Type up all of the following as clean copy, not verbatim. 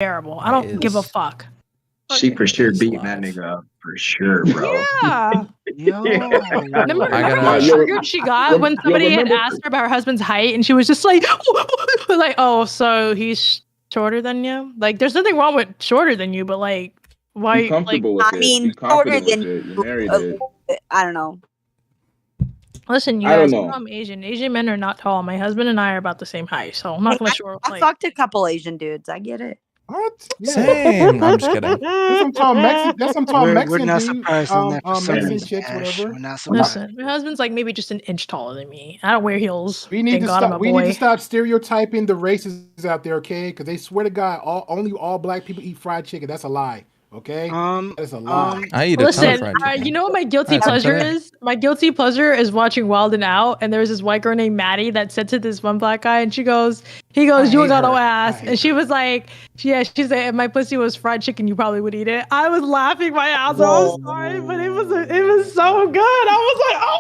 terrible. I don't give a fuck. She for sure beating that nigga up for sure, bro. Yeah. Yo, Remember gotta- how triggered she got when somebody had asked her about her husband's height, and she was just like, like, oh, so he's shorter than you? Like, there's nothing wrong with shorter than you, but like, why? Be comfortable with I it. mean, Be confident shorter with than it. You married it. I don't know. Listen, you I don't guys, know. I'm Asian. Asian men are not tall. My husband and I are about the same height, so I'm not gonna show. I fucked a couple Asian dudes. I get it. What? Yeah. Same. I'm just kidding. There's some tall Mexican. There's some tall Mexican we're not dudes. surprised on that Mexican percentage, chicks, Ash. whatever. We're not surprised. Listen, my husband's like maybe just an inch taller than me. I don't wear heels. We need Thank to God I'm a stop. We need boy. to stop stereotyping the races out there, okay? Because they swear to God, only all black people eat fried chicken. That's a lie. Okay, that's a lie. I eat a ton of Listen, fried chicken. you know what my guilty That's pleasure today. is? My guilty pleasure is watching Wild and Out, and there was this white girl named Maddie that said to this one black guy, and he goes, "You ain't got no ass," and she was like, she said, if my pussy was fried chicken, you probably would eat it. I was laughing my ass off. I'm sorry, but it was so good. I was like, oh.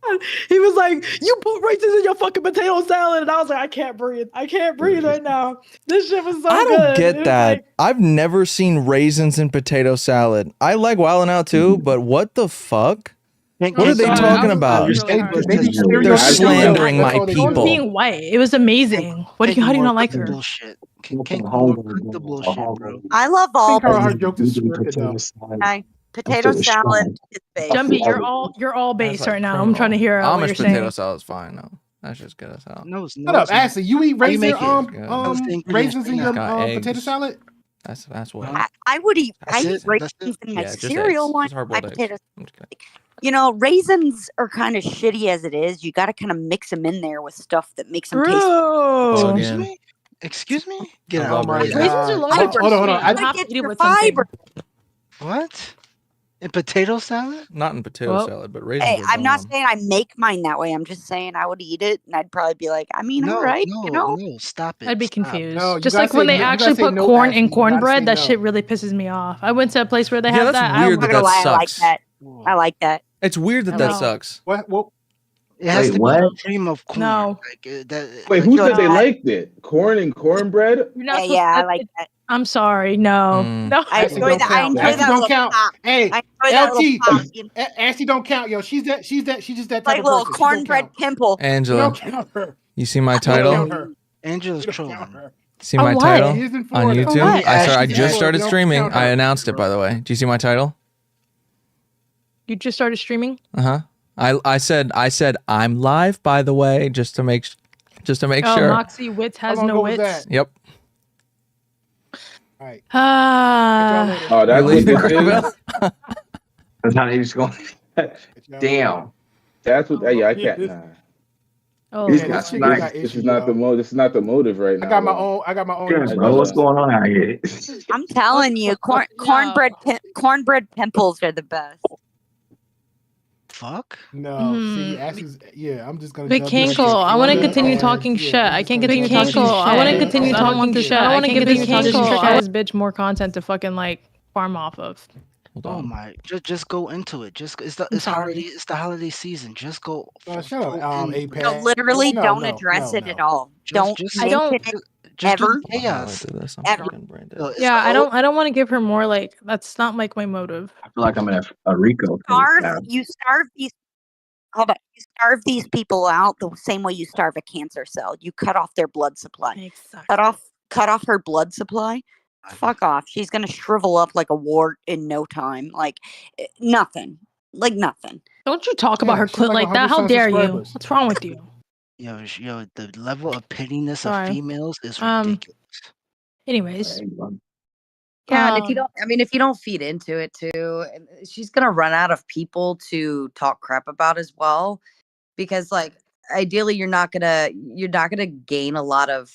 God. He was like, "You put raisins in your fucking potato salad," and I was like, "I can't breathe. I can't breathe right now." This shit was so good. I don't get It that. was like, I've never seen raisins in potato salad. I like Wild 'N Out too, but what the fuck? What are they talking about? They're slandering my Don't people. being white. It was amazing. How do you not like her? Bullshit. Can't the bullshit, bro. I love all her jokes is scripted though. Potato salad is big. Jumpy, you're all base right now. I'm trying to hear what Amish you're potato saying. salad's fine though. That's just get us out. No, Shut up, Ashley. You eat raisins in your eggs. potato salad? That's what. I would eat. I eat raisins in my cereal one. My potatoes. You know, raisins are kind of shitty as it is. You got to kind of mix them in there with stuff that makes them taste. Excuse me? Get Oh out. my Raisins are low God. Hold on. I have to eat it with something. What? In potato salad? Not in potato salad, but raisins. Hey, are I'm not bomb. saying I make mine that way. I'm just saying I would eat it, and I'd probably be like, I mean, all right, you know. No, stop it. I'd be confused. No, you just gotta like when say they no- you actually gotta say put no, corn Ashley. in You gotta cornbread, say that no. shit really pisses me off. I went to a place where they Yeah, have that's that. weird I'm not gonna lie, I like sucks. that. I like that. It's weird that that sucks. What? It has Wait, to what? be a cream of corn. No. Wait, who said they liked it? Corn and cornbread? You're not Yeah, I like that. I'm sorry. No. No. I enjoy that. I enjoy that don't little count. pop. Hey, I enjoy that little pop. LT. Ashley don't count, yo. She's just that type Like of a little person. She don't cornbread count. pimple. Angela, Don't count her. you see my Don't count title? her. Angela's Don't trolling. count her. See On my what? title He's in on Florida. YouTube? what? I Ashley's just in started Florida. streaming. Don't I count announced it, by the way. Do you see my title? You just started streaming? I said I'm live, by the way, just to make Oh, sure. Moxie Wits has How long no ago was wits. that? Yep. All right. Ah. Oh, that's what this is. That's how he's going. Damn. That's what. Yeah, I can't. Nah. Oh, These Yeah, guys this chick nice. got This issues, is not the yo. mo. This is not the motive right now. I got my though. own. Yeah, bro, what's going on out here? I'm telling you, cornbread pimples are the best. Fuck? No, see, Ashley's. Yeah, I'm just gonna. But jump in. Cankle, I want to Yeah, continue yeah, talking yeah, shit. I'm I just can't gonna continue jump in. talking shit. I want to Yeah, continue I don't talking want shit. to. I want to give this trick Cankle. ass bitch more content to fucking like farm off of. Hold Oh on. my! Just go into it. Just it's sorry. the holiday season. Just go. Shut up, full in. Apex. No, literally, No, don't no, address no, it no. at all. Don't I don't- mention it Just do ever. the chaos. Ever. Yeah, I don't want to give her more. Like that's not like my motive. I feel like I'm in a Rico case now. You starve these. Hold on. You starve these people out the same way you starve a cancer cell. You cut off their blood supply. Exactly. Cut off her blood supply. Fuck off. She's gonna shrivel up like a wart in no time. Like nothing. Like nothing. Don't you talk about her she's clit like like that? How 100 dare you? subscribers. What's wrong with you? Yo, the level of pettiness Sorry. of females is ridiculous. Anyways, Yeah, and if you don't feed into it too, she's gonna run out of people to talk crap about as well, because like ideally you're not gonna gain a lot of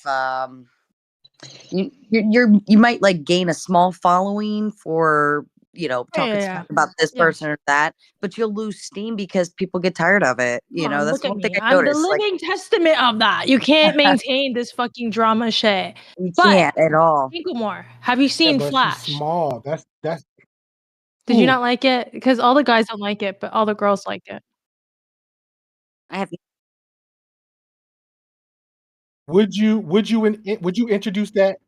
you might like gain a small following for talking smack about this person or that, but you'll lose steam because people get tired of it. That's look at one thing me. I I'm the noticed. Like, living testament of that. You can't maintain this fucking drama shit. you can't at all. More. Have you seen but she's Flash? small. That's. Did you not like it? Because all the guys don't like it, but all the girls like it. I have. Would you introduce that?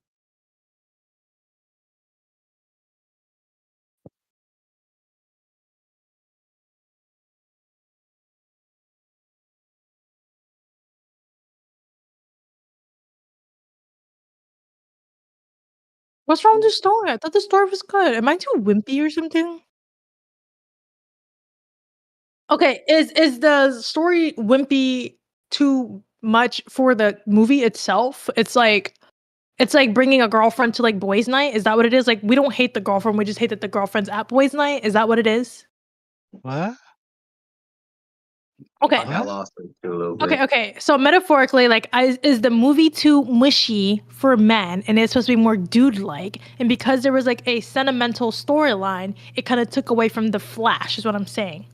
What's wrong with the story? I thought the story was good. Am I too wimpy or something? Okay, is the story wimpy too much for the movie itself? It's like bringing a girlfriend to like boys' night. Is that what it is? Like we don't hate the girlfriend, we just hate that the girlfriend's at boys' night. Is that what it is? What? Okay. I lost it too a little bit. Okay. So metaphorically, like, is the movie too mushy for men, and it's supposed to be more dude-like? And because there was like a sentimental storyline, it kind of took away from the Flash. Is what I'm saying.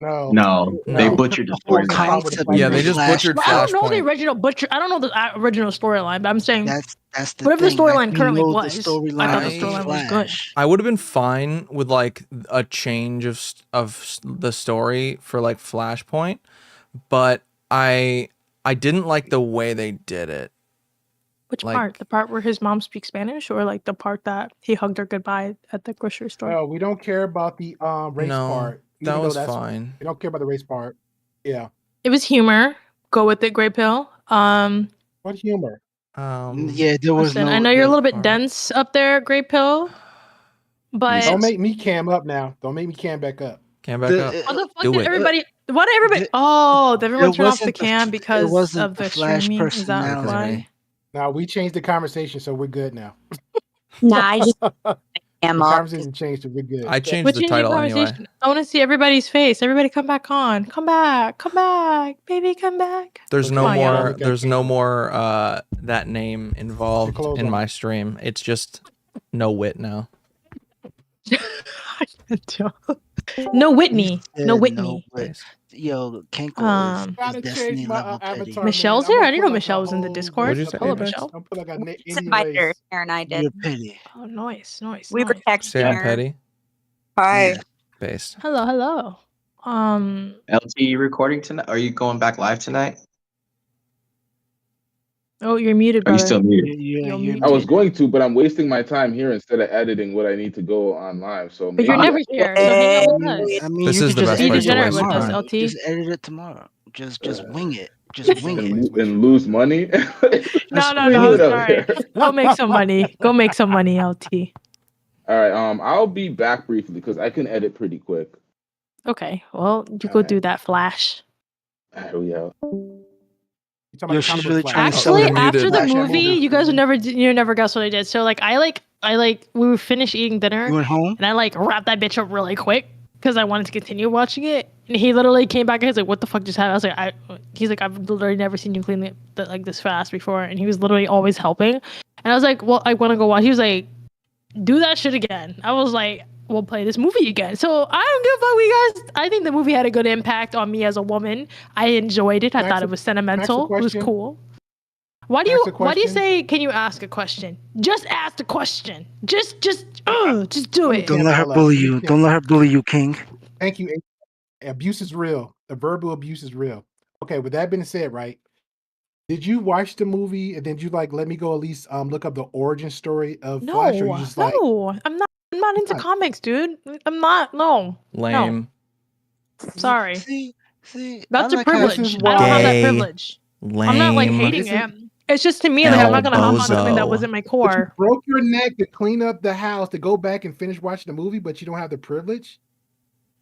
No, they butchered the whole storyline. concept. Yeah, they just butchered Well, I don't know the Flashpoint. original butcher. I don't know the original storyline, but I'm saying That's the whatever the thing. storyline We currently know the was, I thought the storyline of storyline was good. Flash. I would have been fine with like a change of the story for like Flashpoint, but I didn't like the way they did it. Which Like- part? The part where his mom speaks Spanish, or like the part that he hugged her goodbye at the grocery store? No, we don't care about the race No, part. that even though was that's- fine. We don't care about the race part. Yeah. It was humor. Go with it, Grey Pill. What humor? Yeah, there was Listen, no. I know you're a little bit part. dense up there, Grey Pill, but Don't make me cam up now. Don't make me cam back up. Cam back up. what the fuck Do did it. everybody? What did everybody? Oh, did everyone It turn off the wasn't cam it because wasn't of the Flash streaming? Is that personality. why? Now we changed the conversation, so we're good now. Nah, I just am The up. conversation changed, so we're good. I changed What the changed the title anyway. conversation? I want to see everybody's face. Everybody, come back on. Come back, baby, come back. There's Okay, no come on, y'all. more. There's no more that name involved close in on. my stream. It's just no wit now. No Whitney. He No said Whitney. wit. Yo, Kenko Gotta is change Destiny my level petty. avatar. Michelle's man. here? I'm I didn't gonna know put, Michelle like, was in the a Discord. What'd you say, Hello, Bex? Michelle. I'm put like a It's Indian invited her, race. Aaron and I You're did. petty. Oh, nice. We were texting Sam her. Petty Hi. Yeah. based. Hello. LT, you recording tonight? Are you going back live tonight? Oh, you're muted, Are you brother. still muted? You're You're muted. I was going to, but I'm wasting my time here instead of editing what I need to go on live. So But you're maybe never here, so hang out with us. I mean, This you is could the just best Be edit place to it degenerate waste with us, tomorrow. LT. Just edit it tomorrow. Just wing it. Just wing it. and lose money. No, Bring I'm it up sorry. here. Go make some money. Go make some money, LT. All right. I'll be back briefly because I can edit pretty quick. Okay, well, you go do that, Flash. Here we go. You talking Yo, about the she's comic really book trying to Flash. sell Actually, her after muted. the Flash movie, movie. you guys you never guess what I did. So like, I we were finished eating dinner, You went home? and I like wrapped that bitch up really quick because I wanted to continue watching it. And he literally came back and he's like, "What the fuck just happened?" I was like, he's like, "I've literally never seen you clean it like this fast before." And he was literally always helping. And I was like, "Well, I want to go watch." He was like, "Do that shit again." I was like, "We'll play this movie again." So I don't give a fuck, you guys. I think the movie had a good impact on me as a woman. I enjoyed it. I Can I thought ask it a- was can I ask a sentimental. It was question? cool. Why do Can I you ask a why do you question? say can you ask a question? Just ask the question. Just do it. Don't Yeah, let her Bella, bully you you. can't- Don't let her bully you, King. Thank you. Abuse is real. The verbal abuse is real. Okay, with that being said, right? Did you watch the movie and then you like let me go at least look up the origin story of Flash? Or you just like I'm not into Fine. comics, dude. I'm not. No, Lame. sorry. See, That's I a like how- privilege. This is I don't have that Gay. privilege. Lame. I'm not like hating This it. It's just to me, like I'm not gonna hop on something that Bozo. wasn't my but you core. broke your neck to clean up the house to go back and finish watching the movie, but you don't have the privilege.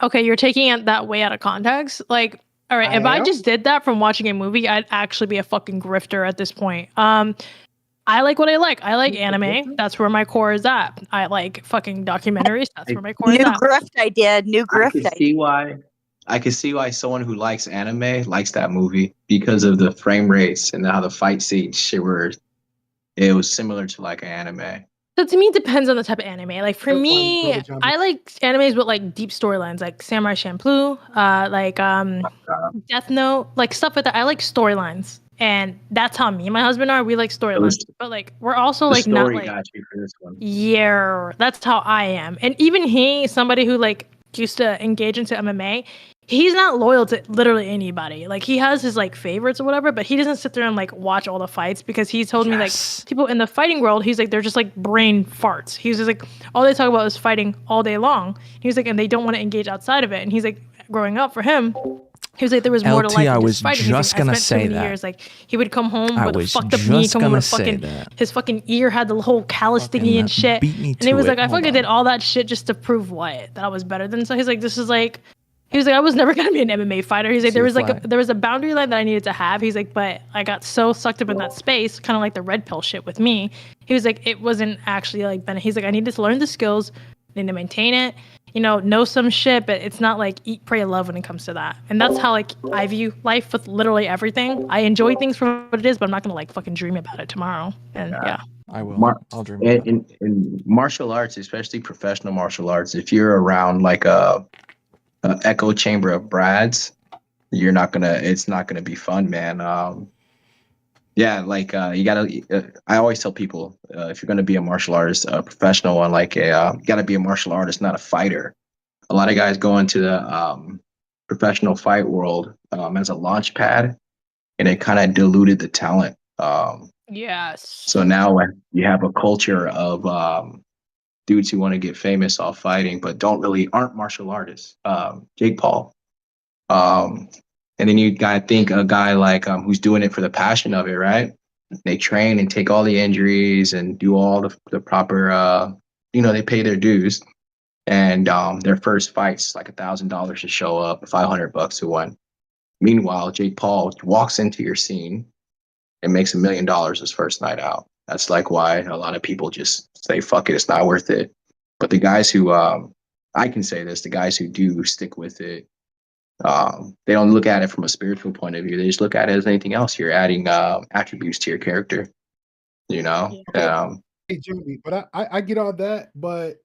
Okay, you're taking it that way out of context. Like, all right, I if I am? just did that from watching a movie, I'd actually be a fucking grifter at this point. I like what I like. I like anime. That's where my core is at. I like fucking documentaries. That's where my core is New at. grift idea. New I grift can idea. see why. I can see why someone who likes anime likes that movie because of the frame rates and how the fight scenes shit were. It was similar to like an anime. So to me, it depends on the type of anime. Like for Good point, me, Brother John. I like animes with like deep storylines, like Samurai Champloo, Death Note, like stuff like that. I like storylines, and that's how me and my husband are. We like storylines, but like we're also The like not story like got you for this one. yeah. That's how I am, and even he, somebody who like used to engage into MMA. He's not loyal to literally anybody. Like he has his like favorites or whatever, but he doesn't sit there and like watch all the fights because he told me like people in the fighting world, he's like they're just like brain farts. He's just like all they talk about is fighting all day long. He's like and they don't want to engage outside of it. And he's like growing up for him, He was like, there was more to LT, life I than was just fighting. He's like, just I gonna spent so say many that. years. Like, he would come home I with a was fucked up knee, just come home gonna with a say fucking, that. his fucking ear had the whole callus thingy and shit. Beat me And he to was it. like, I Hold fucking did on. all that shit just to prove what? That I was better than. So he's like, this is like, he was like, I was never gonna be an MMA fighter. He's like, See there the was like flag? there was a boundary line that I needed to have. He's like, but I got so sucked up in that space, kind of like the red pill shit with me. He was like, it wasn't actually like he's like, I needed to learn the skills, I need to maintain it, know some shit, but it's not like eat, pray, love when it comes to that. And that's how like I view life with literally everything. I enjoy things for what it is, but I'm not gonna like fucking dream about it tomorrow. And yeah. I will. I'll dream about it. In martial arts, especially professional martial arts, if you're around like a echo chamber of brads, it's not gonna be fun, man. Yeah, like you gotta. I always tell people if you're gonna be a martial artist, a professional one, like you gotta be a martial artist, not a fighter. A lot of guys go into the professional fight world as a launch pad, and it kind of diluted the talent. Yes. So now you have a culture of dudes who want to get famous off fighting, but aren't martial artists. Jake Paul. And then you gotta think a guy like who's doing it for the passion of it, right? They train and take all the injuries and do all the proper, they pay their dues. And their first fight's like $1,000 to show up, $500 to win. Meanwhile, Jake Paul walks into your scene and makes $1 million his first night out. That's like why a lot of people just say, fuck it, it's not worth it. But the guys who, I can say this, the guys who do stick with it, they don't look at it from a spiritual point of view. They just look at it as anything else. You're adding attributes to your character, Okay. Hey, Jimmy, but I get all that, but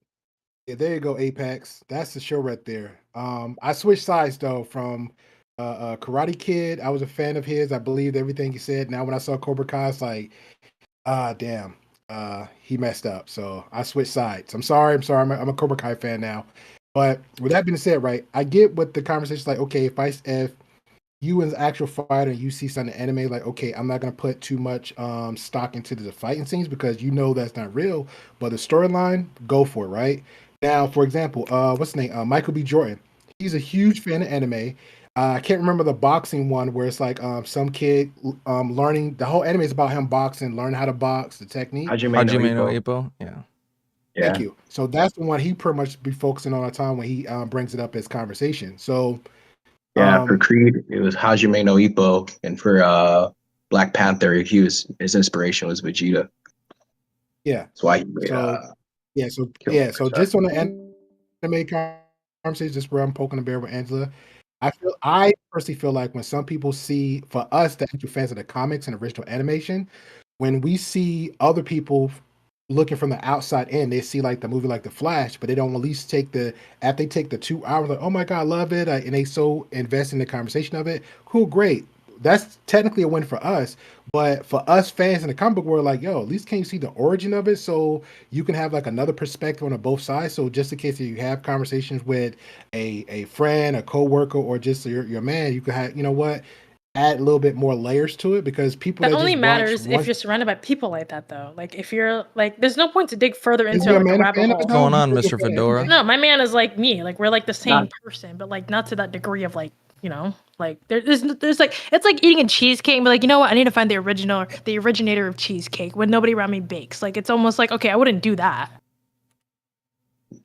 yeah, there you go, Apex. That's the show right there. I switched sides though from Karate Kid. I was a fan of his. I believed everything he said. Now when I saw Cobra Kai, it's like, damn, he messed up. So I switched sides. I'm sorry. I'm a Cobra Kai fan now. But with that being said, right, I get what the conversation's like. Okay, if you as an actual fighter and you see something in anime, like, okay, I'm not gonna put too much stock into the fighting scenes because that's not real. But the storyline, go for it, right? Now, for example, what's his name? Michael B. Jordan. He's a huge fan of anime. I can't remember the boxing one where it's like some kid learning. The whole anime is about him boxing, learning how to box, the technique. Hajime no Ippo. Yeah. Thank you. So that's the one he pretty much be focusing on all the time when he brings it up as conversation. So for Creed, it was Hajime no Ippo, and for Black Panther, his inspiration was Vegeta. Yeah. That's why he made, So just on the anime conversation, just where I'm poking the bear with Angela, I personally feel like when some people see, for us, the actual fans of the comics and original animation, when we see other people looking from the outside in, they see like the movie like The Flash, but they don't at least after they take the 2 hours, like, oh my God, I love it. And they so invest in the conversation of it. Cool, great. That's technically a win for us. But for us fans in the comic book world, like, yo, at least can you see the origin of it so you can have like another perspective on both sides. So just in case you have conversations with a friend, a coworker, or just your man, you can have, add a little bit more layers to it, because people that only matters if you're surrounded by people like that, though. Like if you're like, there's no point to dig further into like a rabbit hole. What's going on, Mr. Fedora? No, my man is like me. Like we're like the same person, but like not to that degree of like, like there's like, it's like eating a cheesecake and be like, you know what, I need to find the originator of cheesecake when nobody around me bakes. Like it's almost like, okay, I wouldn't do that.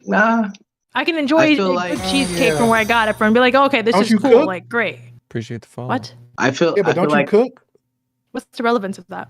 Nah. I can enjoy cheesecake from where I got it from and be like, oh, okay, this is cool. Cook? Like great. Appreciate the follow. What? But don't you cook? What's the relevance of that?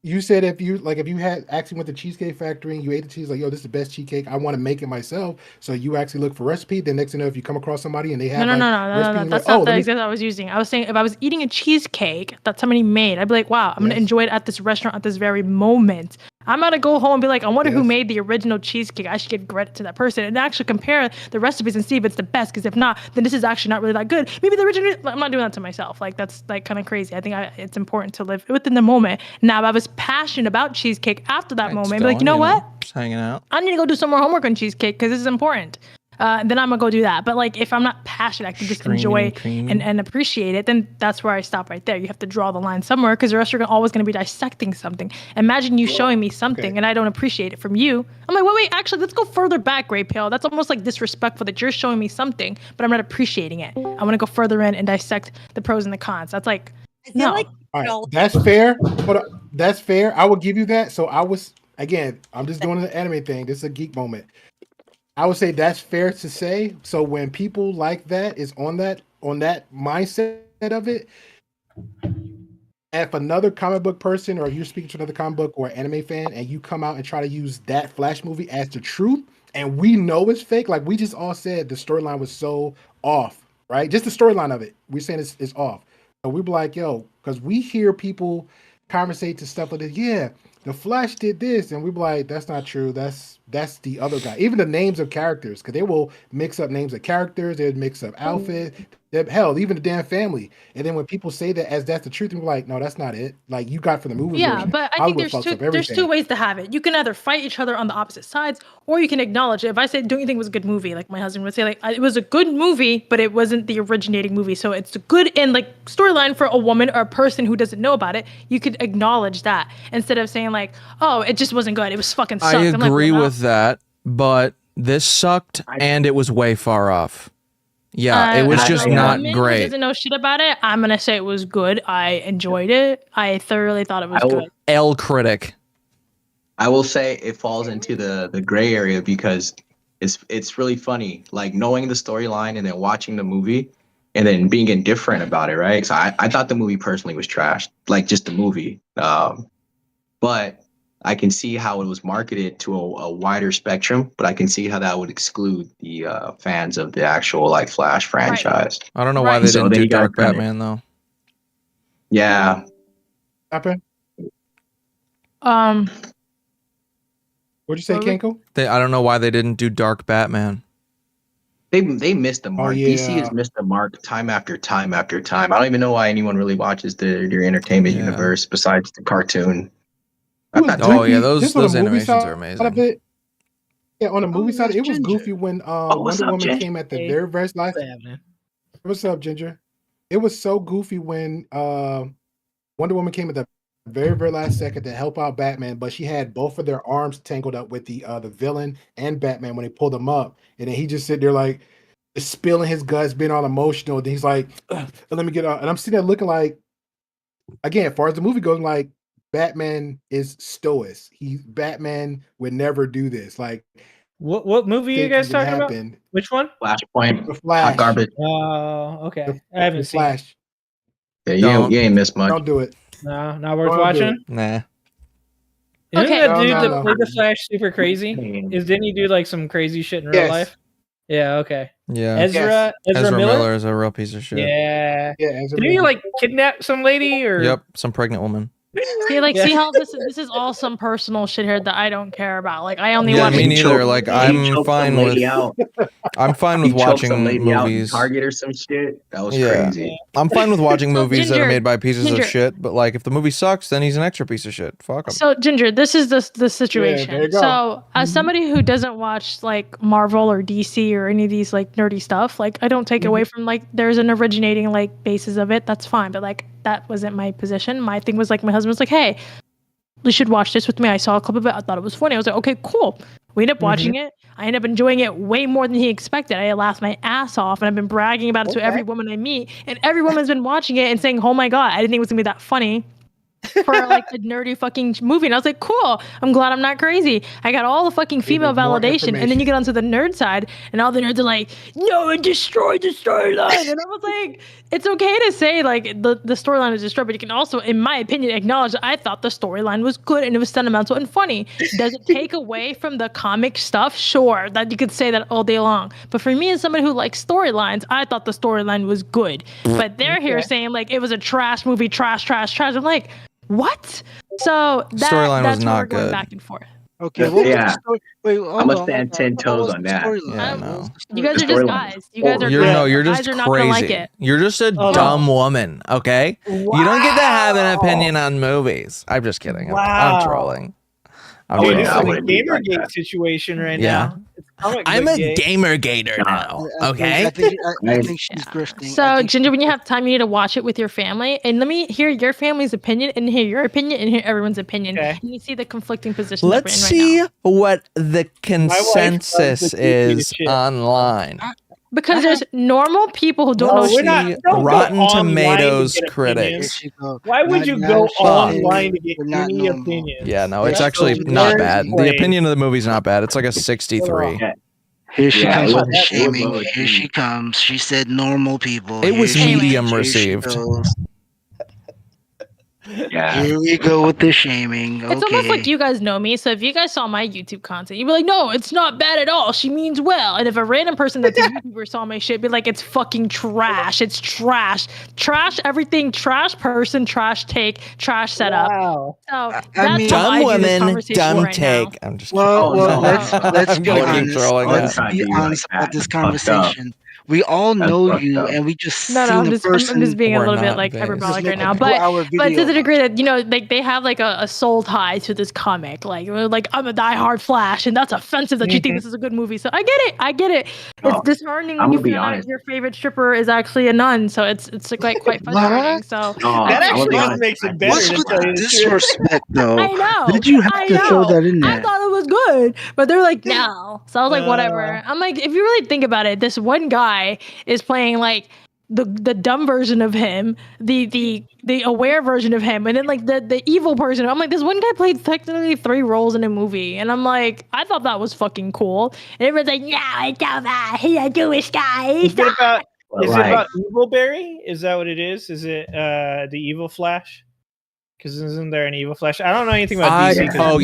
You said if you had actually went to Cheesecake Factory and you ate the cheese, like, yo, this is the best cheesecake, I want to make it myself. So you actually look for recipe. Then next thing you know, if you come across somebody and they have no, recipe, that's not the example I was using. I was saying if I was eating a cheesecake that somebody made, I'd be like, wow, I'm gonna enjoy it at this restaurant at this very moment. I'm gonna go home and be like, I wonder who made the original cheesecake. I should give credit to that person and actually compare the recipes and see if it's the best. Because if not, then this is actually not really that good. Maybe the original. I'm not doing that to myself. Like that's like kind of crazy. I think it's important to live within the moment. Now, if I was passionate about cheesecake after that moment, I'd be like, you know what? Just hanging out. I need to go do some more homework on cheesecake because this is important. then I'm gonna go do that. But like, if I'm not passionate, I can just enjoy and appreciate it. Then that's where I stop right there. You have to draw the line somewhere, because the rest you're always gonna be dissecting something. Imagine you showing me something and I don't appreciate it from you. I'm like, wait, actually, let's go further back, Gray Pale. That's almost like disrespectful that you're showing me something, but I'm not appreciating it. I want to go further in and dissect the pros and the cons. That's like, no. All right, that's fair. But that's fair. I will give you that. So I'm just doing the anime thing. This is a geek moment. I would say that's fair to say. So when people like that is on that mindset of it, if another comic book person, or you're speaking to another comic book or anime fan, and you come out and try to use that Flash movie as the truth, and we know it's fake, like we just all said, the storyline was so off, right? Just the storyline of it, we're saying it's off. So we be like, yo, because we hear people conversate to stuff like this. Yeah, the Flash did this, and we be like, that's not true. That's the other guy. Even the names of characters, because they will mix up names of characters. They'd mix up outfit. Hell, even the damn family. And then when people say that as that's the truth, we're like, no, that's not it. Like you got from the movie. Yeah, version. but I think there's two ways to have it. You can either fight each other on the opposite sides, or you can acknowledge it. If I say, don't you think it was a good movie? Like my husband would say, like, it was a good movie, but it wasn't the originating movie. So it's a good and like storyline for a woman or a person who doesn't know about it. You could acknowledge that instead of saying like, oh, it just wasn't good. It was fucking sucked. I agree with that, but this sucked and it was way far off. Yeah, it was just not great. Who doesn't know shit about it? I'm gonna say it was good. I enjoyed it. I thoroughly thought it was good. L critic. I will say it falls into the gray area because it's really funny, like knowing the storyline and then watching the movie and then being indifferent about it, right? So I thought the movie personally was trashed, like just the movie. But I can see how it was marketed to a wider spectrum, but I can see how that would exclude the fans of the actual like Flash franchise. Right. I don't know why they didn't do Dark Batman though. Yeah. What'd you say, Kenko? I don't know why they didn't do Dark Batman. They missed the mark. Oh, yeah. DC has missed the mark time after time after time. I don't even know why anyone really watches their entertainment universe besides the cartoon. Those animations are amazing. Yeah, on the movie side, it was goofy when Wonder Woman came at the very last. What's up, Ginger? It was so goofy when Wonder Woman came at the very last second to help out Batman, but she had both of their arms tangled up with the villain and Batman when they pulled them up, and then he just sit there like spilling his guts, being all emotional. Then he's like, "Let me get out," and I'm sitting there looking like, again, as far as the movie goes, like. Batman is stoic. Batman would never do this. Like, what movie are you guys talking about? Which one? Flashpoint. The Flash. Hot garbage. Oh, okay. I haven't seen Flash. Yeah, you ain't missed much. Don't do it. No, not worth watching. Nah. Isn't that dude that played the Flash super crazy? Didn't he do like some crazy shit in real life? Yeah. Okay. Yeah. Ezra Miller is a real piece of shit. Yeah. Ezra Did he like kidnap some lady or? Yep, some pregnant woman. See how this is all some personal shit here that I don't care about. Like I only watch. Me neither. Like I'm fine with watching movies. Target or some shit. That was crazy. I'm fine with watching movies that are made by pieces of shit. But like, if the movie sucks, then he's an extra piece of shit. Fuck him. So Ginger, this is the situation. Yeah, so as somebody who doesn't watch like Marvel or DC or any of these like nerdy stuff, like I don't take away from like there's an originating like basis of it. That's fine. But like that wasn't my position. My thing was like my husband was like, hey, you should watch this with me. I saw a clip of it. I thought it was funny. I was like, okay, cool. We ended up watching it. I ended up enjoying it way more than he expected. I laughed my ass off, and I've been bragging about it to every woman I meet, and every woman's been watching it and saying, oh my God, I didn't think it was gonna be that funny for like a nerdy fucking movie. And I was like, cool. I'm glad I'm not crazy. I got all the fucking female validation. And then you get onto the nerd side, and all the nerds are like, no, it destroyed the storyline. And I was like, it's okay to say like the storyline is destroyed, but you can also, in my opinion, acknowledge that I thought the storyline was good and it was sentimental and funny. Does it take away from the comic stuff? Sure, that you could say that all day long. But for me, as somebody who likes storylines, I thought the storyline was good. But they're here saying like it was a trash movie, trash. I'm like, what? So that storyline was not going good. back and forth. Okay. Wait, I'm gonna stand 10 toes on that. Yeah, no. You guys are just guys. You guys are you're just guys are not gonna like crazy. it. You're just a dumb woman, okay? Wow. You don't get to have an opinion on movies. I'm just kidding. I'm trolling. Dude, it's like a Gamergate situation right now. I'm a gamer gator now. Okay. I think she's grifting. So, Ginger, when you have time, you need to watch it with your family, and let me hear your family's opinion, and hear your opinion, and hear everyone's opinion. Okay. And you see the conflicting positions. Let's see what the consensus is online. Because there's normal people who don't know shit. Rotten Tomatoes critics. Why would you go online to get any opinion? Yeah, no, it's actually not bad. The opinion of the movie's not bad. It's like a 63. Here she comes with the shaming. Here she comes. She said normal people. It was medium received. Yeah. Here we go with the shaming. It's almost like you guys know me, so if you guys saw my YouTube content, you'd be like, no, it's not bad at all. She means well. And if a random person that's a YouTuber saw my shit, be like, it's fucking trash. It's trash. Trash everything. Trash person. Trash take. Trash setup. Wow. So I mean, dumb woman, dumb take. I'm just let's be honest about this conversation. We all know you, and we just I'm just being a little bit like hyperbolic right now, but to the degree that like they have like a soul tie to this comic, like I'm a diehard Flash, and that's offensive that you think this is a good movie. So I get it. It's disheartening when you find out your favorite stripper is actually a nun. So it's quite frustrating. So that actually makes it better. What's with the disrespect, though? I know. Did you have to throw that in there? I thought it was good, but they're like no. So I was like, whatever. I'm like, if you really think about it, this one guy is playing like the dumb version of him, the aware version of him, and then like the evil person. I'm like, this one guy played technically 3 roles in a movie, and I'm like, I thought that was fucking cool. And everyone's like, no, it's not that. He's a Jewish guy. Is it about Evil Barry? Is that what it is? Is it the evil Flash? Because isn't there an evil Flash? I don't know anything about DC.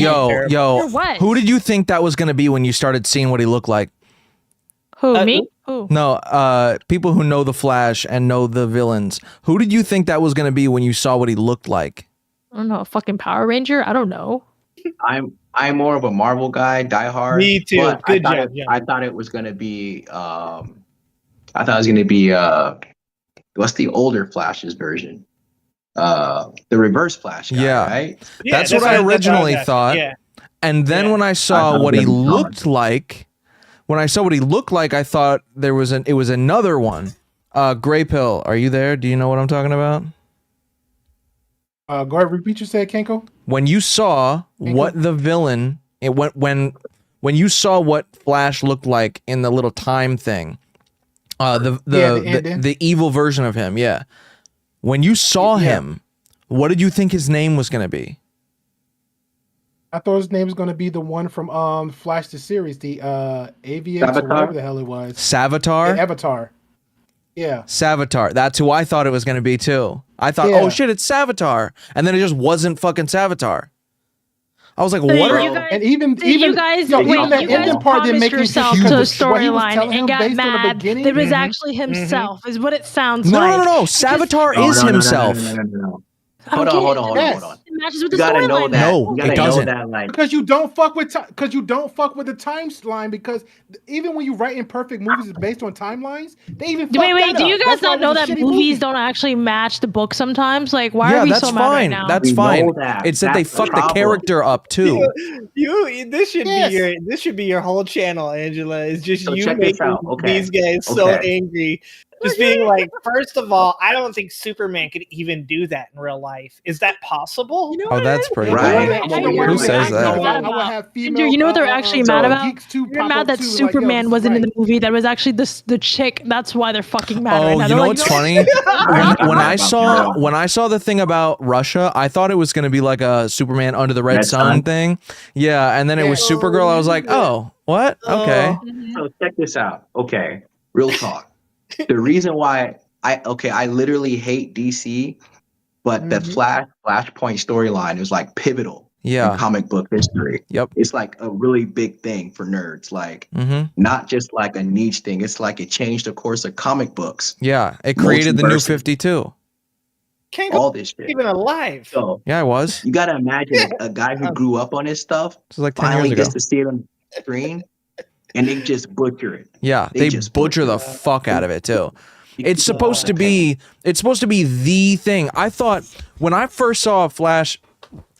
Yo, who did you think that was gonna be when you started seeing what he looked like? Who, me? Who? No, people who know the Flash and know the villains. Who did you think that was going to be when you saw what he looked like? I don't know, a fucking Power Ranger? I don't know. I'm more of a Marvel guy, diehard. Me too. Good job. I thought it was going to be what's the older Flash's version? The Reverse Flash guy, right? That's what I originally thought. Yeah. And then when I saw what he looked like, I thought it was another one. Gray Pill, are you there? Do you know what I'm talking about? Go ahead, repeat what you said, Kenko. When you saw what the villain, when you saw what Flash looked like in the little time thing, the evil version of him, yeah. When you saw him, what did you think his name was going to be? I thought his name was going to be the one from Flash the series, the Aviator, or whatever the hell it was. Savitar? Yeah, Avatar. Yeah. Savitar. That's who I thought it was going to be too. I thought, oh shit, it's Savitar. And then it just wasn't fucking Savitar. I was like, what? And even you guys part didn't make yourself to a storyline and got mad that it was actually himself, is what it sounds like. No. Savitar is himself. No. Hold on. It matches with the storyline. No, it doesn't. Because you don't fuck with the timeline. Because even when you write imperfect movies based on timelines, they even wait. Do you guys not know that movies don't actually match the book sometimes? Like, why are we so mad right now? That's fine. It's that they fuck the character up too. This should be your whole channel, Angela. It's just you making these guys so angry. Just being like, first of all, I don't think Superman could even do that in real life. Is that possible? That's pretty right. Who says that? You know what they're actually mad about? They're mad that Superman wasn't in the movie. That was actually the chick. That's why they're fucking mad right now. You know what's funny? when I saw the thing about Russia, I thought it was going to be like a Superman Under the Red Sun thing. Yeah, and then it was Supergirl. I was like, oh, what? Okay. So check this out. Okay, real talk. The reason why I literally hate DC, but the Flashpoint storyline is like pivotal in comic book history. Yep. It's like a really big thing for nerds. Like not just like a niche thing. It's like it changed the course of comic books. Yeah. It created the New 52. All this shit. Even alive. So, yeah, I was. You gotta imagine a guy who grew up on this stuff like 10 finally years ago. gets to see it on the screen. And they just butcher it. Yeah, they butcher the fuck out of it too. It's supposed to be the thing. I thought when I first saw Flash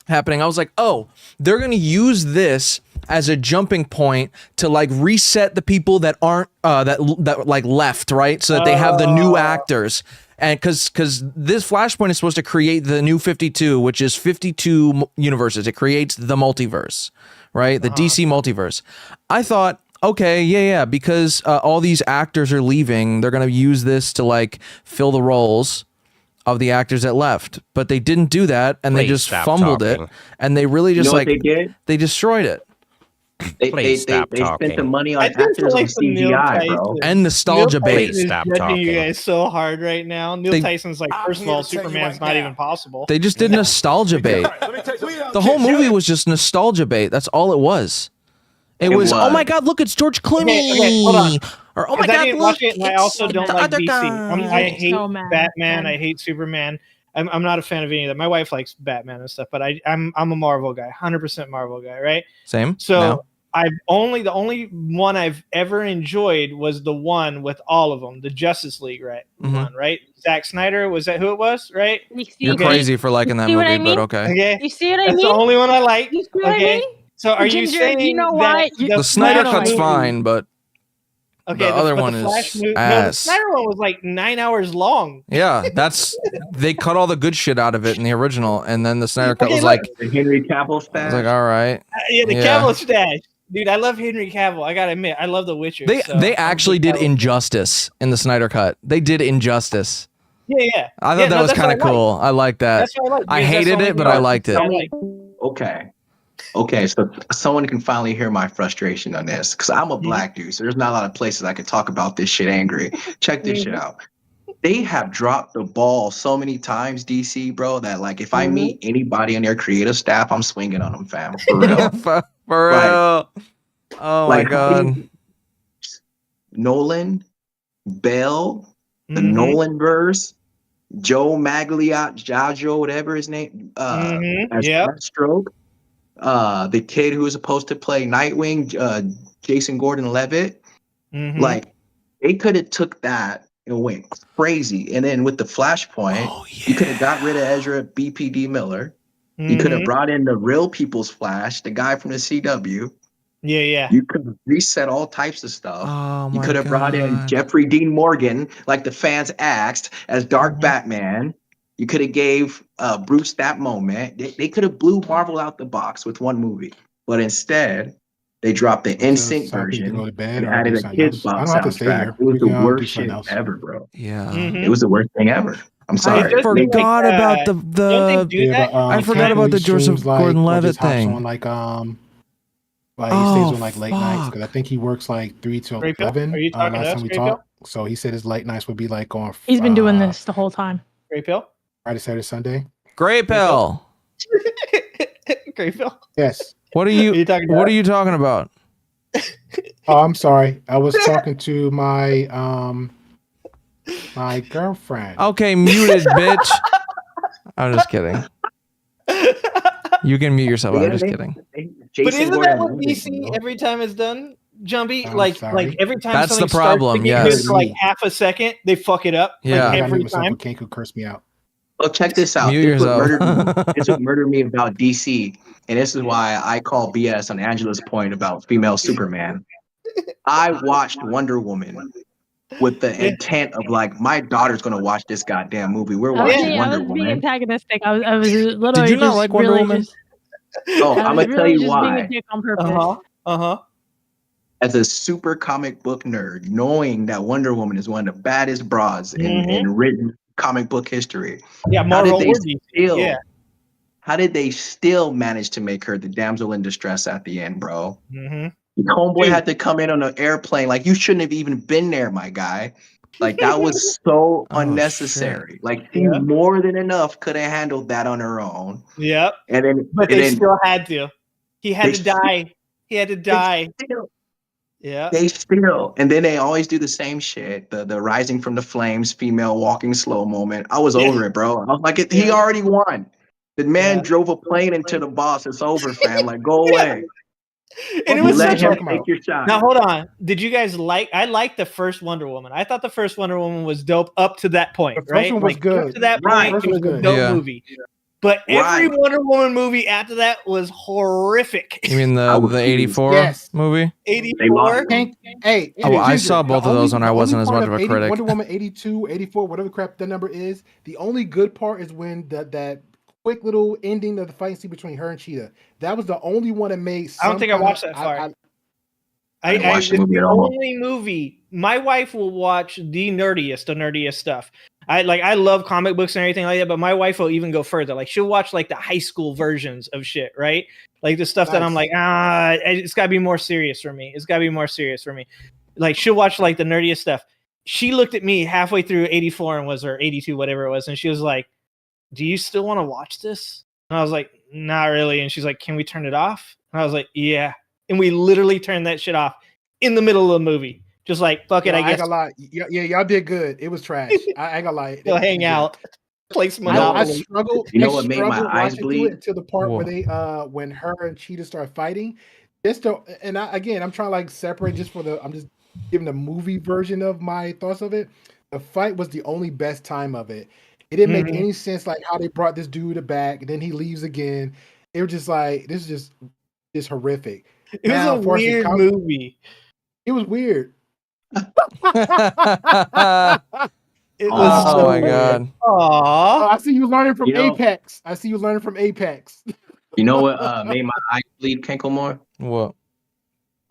happening, I was like, oh, they're gonna use this as a jumping point to like reset the people that aren't that like left, right? So that they have the new actors. And because this Flashpoint is supposed to create the new 52, which is 52 universes. It creates the multiverse, right? The DC multiverse. I thought, okay, yeah, because all these actors are leaving, they're going to use this to like fill the roles of the actors that left. But they didn't do that, and they just fumbled it, and they really just they destroyed it. They spent the money on actors on CGI, bro. And nostalgia bait. Stop talking. You guys so hard right now. Neil Tyson's like, first of all, Superman's not even possible. They just did nostalgia bait. The whole movie was just nostalgia bait. That's all it was. It was, oh my God, look, it's George Clooney. Okay, hold on. Or, oh my God, look, I also don't like DC. I hate so Batman. I hate Superman. I'm not a fan of any of that. My wife likes Batman and stuff, but I'm a Marvel guy, 100% Marvel guy, right? Same. So no. the only one I've ever enjoyed was the one with all of them, the Justice League, right? One, right? Zack Snyder, was that who it was, right? You're crazy for liking that movie, but okay. Okay. You see what I mean? That's the only one I like. You see what I mean? So are you saying you know that what? The Snyder Cut's fine, but the other one is ass. No, the Snyder one was like 9 hours long. Yeah, they cut all the good shit out of it in the original, and then the Snyder Cut was like the Henry Cavill stash. I was like, all right. Yeah, the Cavill stash. Dude, I love Henry Cavill. I gotta admit, I love The Witcher. They actually did Injustice in the Snyder Cut. They did Injustice. Yeah. I thought that was kind of cool. I like that. That's what I like. I hated it, but I liked it. Okay, so someone can finally hear my frustration on this, because I'm a black dude, so there's not a lot of places I could talk about this shit angry. Check this shit out. They have dropped the ball so many times, DC, bro, that like if I meet anybody in their creative staff, I'm swinging on them, fam. For real. For real. Oh my God. Nolan, Bell, the Nolan verse, Joe Magliotti, whatever his name, as Stroke. The kid who was supposed to play Nightwing, Jason Gordon-Levitt, like they could have took that and went crazy. And then with the Flashpoint, you could have got rid of Ezra BPD Miller. You could have brought in the real people's Flash, the guy from the CW. Yeah. You could have reset all types of stuff. Oh you could have brought in Jeffrey Dean Morgan, like the fans asked, as Dark Batman. You could have gave Bruce that moment. They could have blew Marvel out the box with one movie, but instead they dropped the NSYNC version and added a Kids Bop soundtrack. It was the worst shit ever, bro. Yeah, it was the worst thing ever. I'm sorry. I forgot about I forgot about the Joseph Gordon-Levitt thing. On like he stays on like late nights because I think he works like 3 to 11. Are you talking last to us, time we talked, so he said his late nights would be like on. He's been doing this the whole time. Grey Pill. Friday, Saturday, Sunday. Grey Pill. Grey Pill. Yes. What are you talking about? Oh, I'm sorry. I was talking to my my girlfriend. Okay, muted, bitch. I'm just kidding. You can mute yourself. I'm just kidding. But isn't that what DC every time it's done? Jumpy, like every time that's the something problem. Starts to like half a second, they fuck it up. Yeah, like every time. Can't curse me out. Well, check this out. This would murder me about DC, and this is why I call BS on Angela's point about female Superman. I watched Wonder Woman with the intent of like, my daughter's gonna watch this goddamn movie. We're watching Wonder Woman. Being antagonistic. I was literally. Did you not like Wonder Woman? Oh, I'm gonna tell you why. As a super comic book nerd, knowing that Wonder Woman is one of the baddest broads in written comic book history. Yeah, Marvel. How did they still manage to make her the damsel in distress at the end, bro? Homeboy had to come in on an airplane. Like, you shouldn't have even been there, my guy. Like, that was so unnecessary. Shit. Like, she more than enough could have handled that on her own. Yep. But they still had to. He had to die. He had to die. Yeah. They still, and then they always do the same shit. The rising from the flames, female walking slow moment. I was over it, bro. I was like, he already won. The man drove a plane into the boss. It's over, fam. Like, go away. And it was such a take your shot. Now hold on. Did you guys I liked the first Wonder Woman. I thought the first Wonder Woman was dope up to that point. The first one was good. Up to that point, it was a dope movie. But every Wonder Woman movie after that was horrific. You mean the 84 movie? 84? Hey, I saw both of those when I wasn't as much of a critic. Wonder Woman 82, 84, whatever crap the number is. The only good part is when that quick little ending of the fight scene between her and Cheetah. That was the only one that made. I don't think I watched that far. I watched the movie at all. Only movie. My wife will watch the nerdiest stuff. I love comic books and everything like that, but my wife will even go further. Like she'll watch like the high school versions of shit, right? Like the stuff that I'm like, it's gotta be more serious for me. It's gotta be more serious for me. Like she'll watch like the nerdiest stuff. She looked at me halfway through 84 or 82, whatever it was, and she was like, "Do you still want to watch this?" And I was like, "Not really." And she's like, "Can we turn it off?" And I was like, "Yeah." And we literally turned that shit off in the middle of the movie. Just like, fuck it, I guess. I ain't gonna lie. Yeah, y'all did good. It was trash. I ain't gonna lie. They'll hang out. Play some Monopoly. I struggled. You know what made my eyes bleed? Until the part where they, when her and Cheetah start fighting. I'm trying to like separate just I'm just giving the movie version of my thoughts of it. The fight was the only best time of it. It didn't make any sense, like how they brought this dude back, and then he leaves again. It was just like, this is just horrific. It was a weird movie. It was weird. It was so my god. I see you learning from Apex. You know what made my eyes bleed, Kenkelmore? What?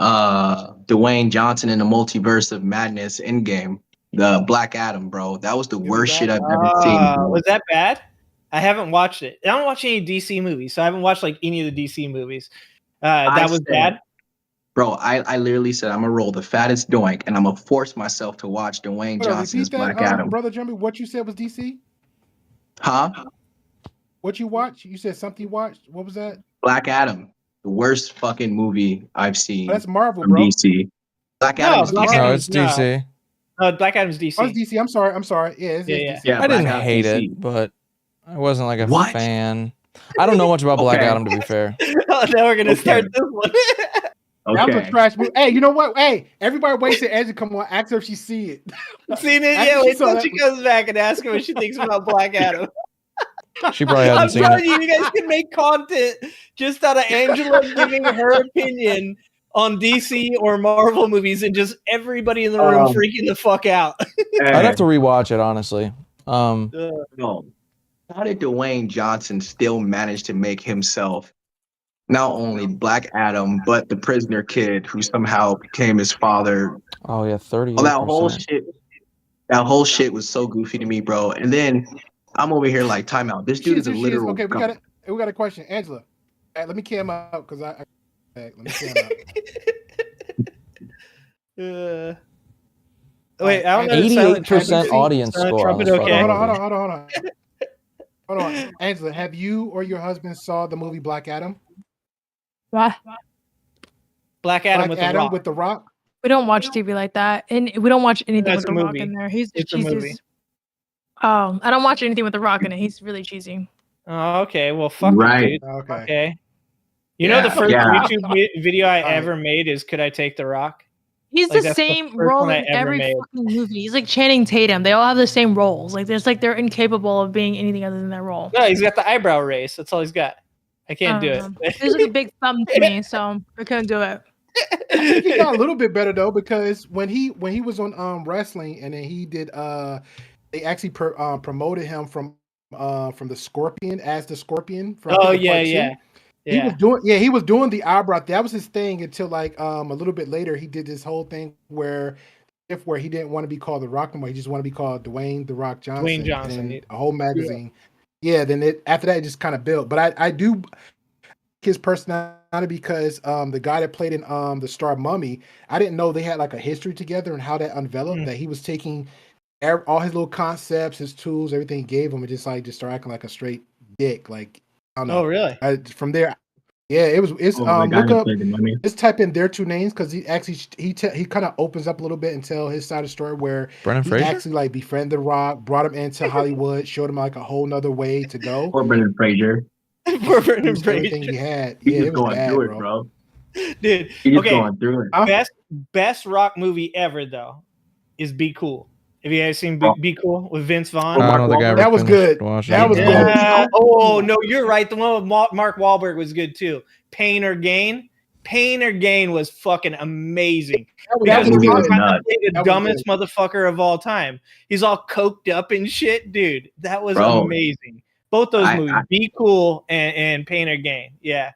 Dwayne Johnson in the Multiverse of Madness Endgame. The Black Adam, bro. That was the worst shit I've ever seen. Was that bad? I haven't watched it. I don't watch any DC movies, so I haven't watched like any of the DC movies. That was bad. Bro, I literally said I'm gonna roll the fattest doink, and I'm gonna force myself to watch Dwayne Johnson's Black Adam. Brother Jumpy, what you said was DC? Huh? What you watched? You said something you watched. What was that? Black Adam, the worst fucking movie I've seen. That's Marvel, bro. DC. Black Adam. No, it's DC. Black Adam's DC. Oh, it's DC. I'm sorry. Yeah, it's DC. Yeah, I didn't hate it, but I wasn't like a fan. I don't know much about Black Adam, to be fair. Now we're gonna start this one. That was a trash movie. Hey, you know what? Hey, everybody waits till Edge come on. Ask her if she see it. Seen it? Yeah, wait till she comes back and ask her what she thinks about Black Adam. She probably hasn't seen it. I'm telling you, you guys can make content just out of Angela giving her opinion on DC or Marvel movies and just everybody in the room freaking the fuck out. I'd have to rewatch it, honestly. No. How did Dwayne Johnson still manage to make himself not only Black Adam, but the prisoner kid who somehow became his father? Oh yeah, 30. That whole shit was so goofy to me, bro. And then I'm over here like, timeout. This dude is a literal. Okay, we got a question, Angela. Let me cam out because let me cam out. Wait, I don't know. 88% audience score. Trumpet, okay. Hold on, Angela. Have you or your husband saw the movie Black Adam? What? Black Adam with the Rock. We don't watch TV like that, and we don't watch anything with the Rock in there. It's a movie. Oh, I don't watch anything with the Rock in it. He's really cheesy. Oh, okay. Well, fuck right. Him, dude. Okay. You know the first YouTube video I ever made is "Could I Take the Rock?" He's the same role in every fucking movie. He's like Channing Tatum. They all have the same roles. Like they're incapable of being anything other than their role. No, he's got the eyebrow raise. That's all he's got. I can't do it. He's like a big thumb to me, so I couldn't do it. He got a little bit better though, because when he was on wrestling, and then he did they actually promoted him from the Scorpion as the Scorpion. He was doing the eyebrow. That was his thing until like a little bit later he did this whole thing where he didn't want to be called The Rock anymore. He just wanted to be called Dwayne The Rock Johnson. Dwayne Johnson. A whole magazine. Yeah, then after that it just kind of built. But I do his personality because the guy that played in the Star Mummy, I didn't know they had like a history together and how that unveloped, that he was taking all his little concepts, his tools, everything he gave him, and just start acting like a straight dick. Like, I don't know. Oh, really? From there, yeah, it's look up, just type in their two names, because he actually he kind of opens up a little bit and tell his side of the story where Brendan he Fraser actually like befriended The Rock, brought him into Hollywood, showed him like a whole nother way to go. Or Brendan Fraser. Everything he had. Yeah, it was going bad, through it, bro. Dude, he's going through it. Best rock movie ever though is Be Cool. Have you guys seen Be Cool with Vince Vaughn? I don't think I ever That was good. finished That was good. Oh no, you're right. The one with Mark Wahlberg was good too. Pain or Gain. Pain or Gain was fucking amazing. That Because was he's good. the dumbest motherfucker of all time. He's all coked up and shit, dude. That was amazing. Both those movies, Be Cool and Pain or Gain. Yeah.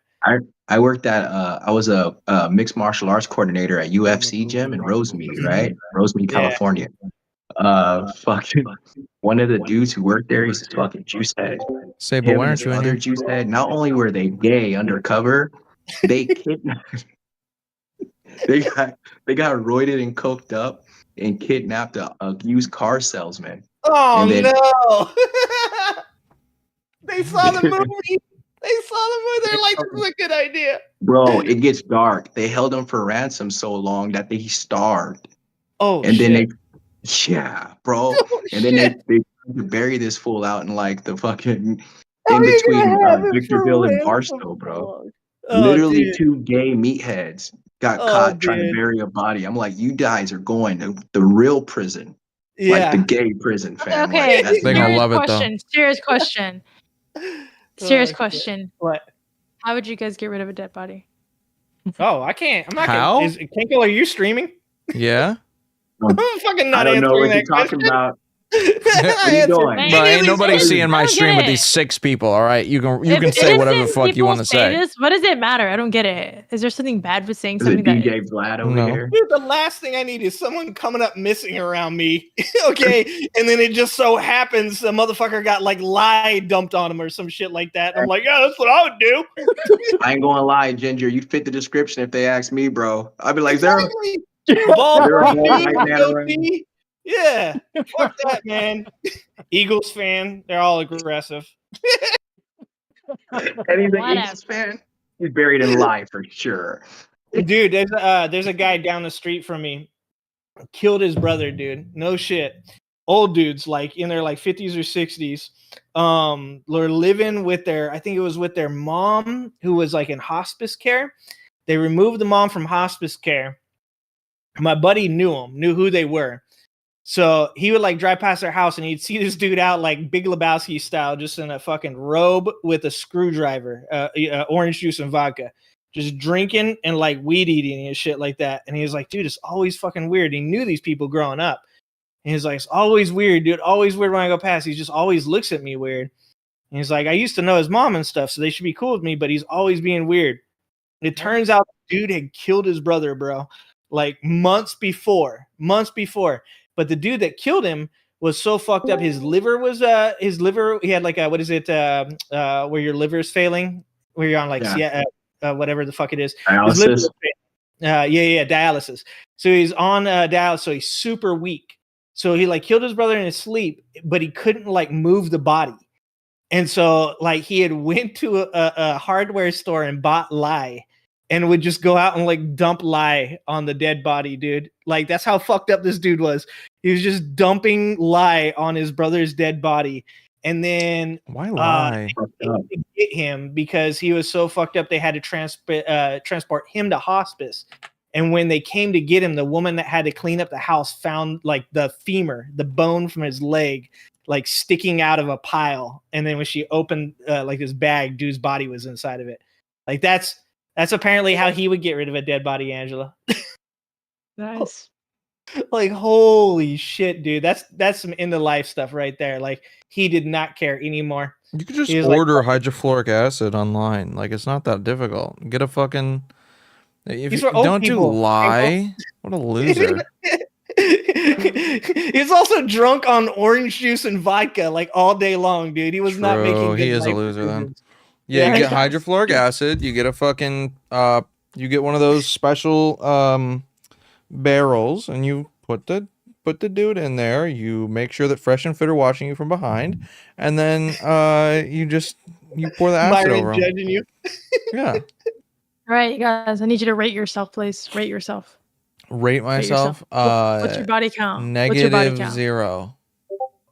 I worked at I was a mixed martial arts coordinator at UFC gym in Rosemead, right? Rosemead, California. Fucking one of the dudes who worked there, he's a fucking juice head. Say, but why aren't you in other here? Juice head? Not only were they gay undercover, they kidnapped. they got roided and coked up and kidnapped a used car salesman. Oh no! They saw the movie. They're like, this is a good idea. Bro, it gets dark. They held him for ransom so long that he starved. Oh, and shit. then bro. And then they bury this fool out in like the fucking in between Victorville and Barstow, bro. Literally, dude. 2 gay meatheads got caught trying to bury a body. I'm like, you guys are going to the real prison, like the gay prison, fam. Okay, like, they're gonna love it though. Serious question. Serious question. What? How would you guys get rid of a dead body? Oh, I can't. I'm not. How? Kinkle, are you streaming? Yeah. I'm fucking not I don't know answering what that you're talking question. about. What are you doing? Bro, ain't nobody seeing my stream with these 6 people. All right, you can say whatever the fuck you want to say. What does it matter? I don't get it. Is there something bad with saying something that DJ Vlad over here? Dude, the last thing I need is someone coming up missing around me. Okay, and then it just so happens the motherfucker got like lye dumped on him or some shit like that. I'm like, yeah, that's what I would do. I ain't gonna lie, Ginger. You fit the description if they ask me, bro. I'd be like, there. Yeah, fuck that, man. Eagles fan, they're all aggressive. And he's an Eagles fan. He's buried in life for sure. Dude, there's a guy down the street from me, killed his brother, dude. No shit. Old dudes, like in their like 50s or 60s, were living with I think it was with their mom who was like in hospice care. They removed the mom from hospice care. My buddy knew who they were. So he would like drive past their house and he'd see this dude out like Big Lebowski style, just in a fucking robe with a screwdriver, orange juice and vodka, just drinking and like weed eating and shit like that. And he was like, dude, it's always fucking weird. He knew these people growing up. And he's like, it's always weird, dude. Always weird when I go past. He just always looks at me weird. And he's like, I used to know his mom and stuff, so they should be cool with me, but he's always being weird. It turns out the dude had killed his brother, bro, like months before. But the dude that killed him was so fucked up. His liver, he had like what is it, where your liver's failing, where you're on like, whatever the fuck it is. Dialysis. Dialysis. So he's on dialysis, so he's super weak. So he like killed his brother in his sleep, but he couldn't like move the body. And so like he had went to a hardware store and bought lye. And would just go out and like dump lye on the dead body, dude. Like that's how fucked up this dude was. He was just dumping lye on his brother's dead body. And then why lie? They get him because he was so fucked up. They had to transport him to hospice. And when they came to get him, the woman that had to clean up the house found like the femur, the bone from his leg, like sticking out of a pile. And then when she opened like this bag, dude's body was inside of it. Like that's apparently how he would get rid of a dead body, Angela. Nice. Like, holy shit, dude. That's some in the life stuff right there. Like, he did not care anymore. You could just order hydrofluoric acid online. Like, it's not that difficult. Get a fucking... Don't you lie. What a loser. He's also drunk on orange juice and vodka, like, all day long, dude. He was not making good He is a loser, then. Yeah, you get hydrofluoric acid. You get a fucking... you get one of those special barrels, and you put the dude in there. You make sure that Fresh and Fit are watching you from behind, and then you pour the acid Byron over judging you. Yeah. All right, you guys. I need you to rate yourself, please. Rate yourself. Rate myself. What's your body count? -0.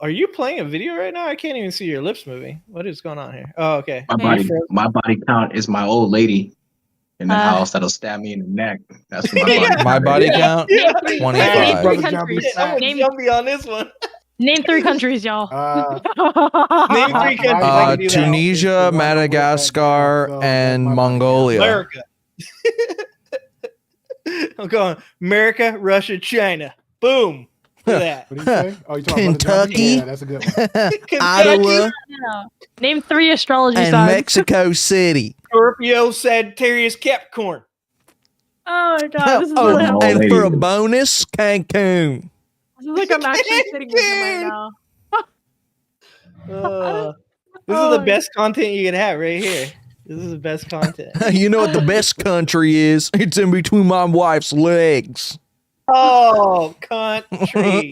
Are you playing a video right now? I can't even see your lips moving. What is going on here? Oh, okay. My body count is my old lady. in the house that'll stab me in the neck. That's my body. My body count. Yeah. 25. Name three Brother countries. I'm Name, jumpy on this one. name 3 countries, y'all. Name 3 countries. I can do that. Tunisia, Madagascar, and Mongolia. America. I'm going America, Russia, China. Boom. Look at What do you say? Oh, you talking Kentucky. Yeah, that's a good one. Ottawa, Name 3 astrology and signs. Mexico City. Scorpio, Sagittarius, Capricorn. Oh my god, this is really Oh, helpful. And for a bonus, Cancun. This is like I'm actually sitting with them right now. This is the best content you can have right here. This is the best content. You know what the best country is? It's in between my wife's legs. Oh, country.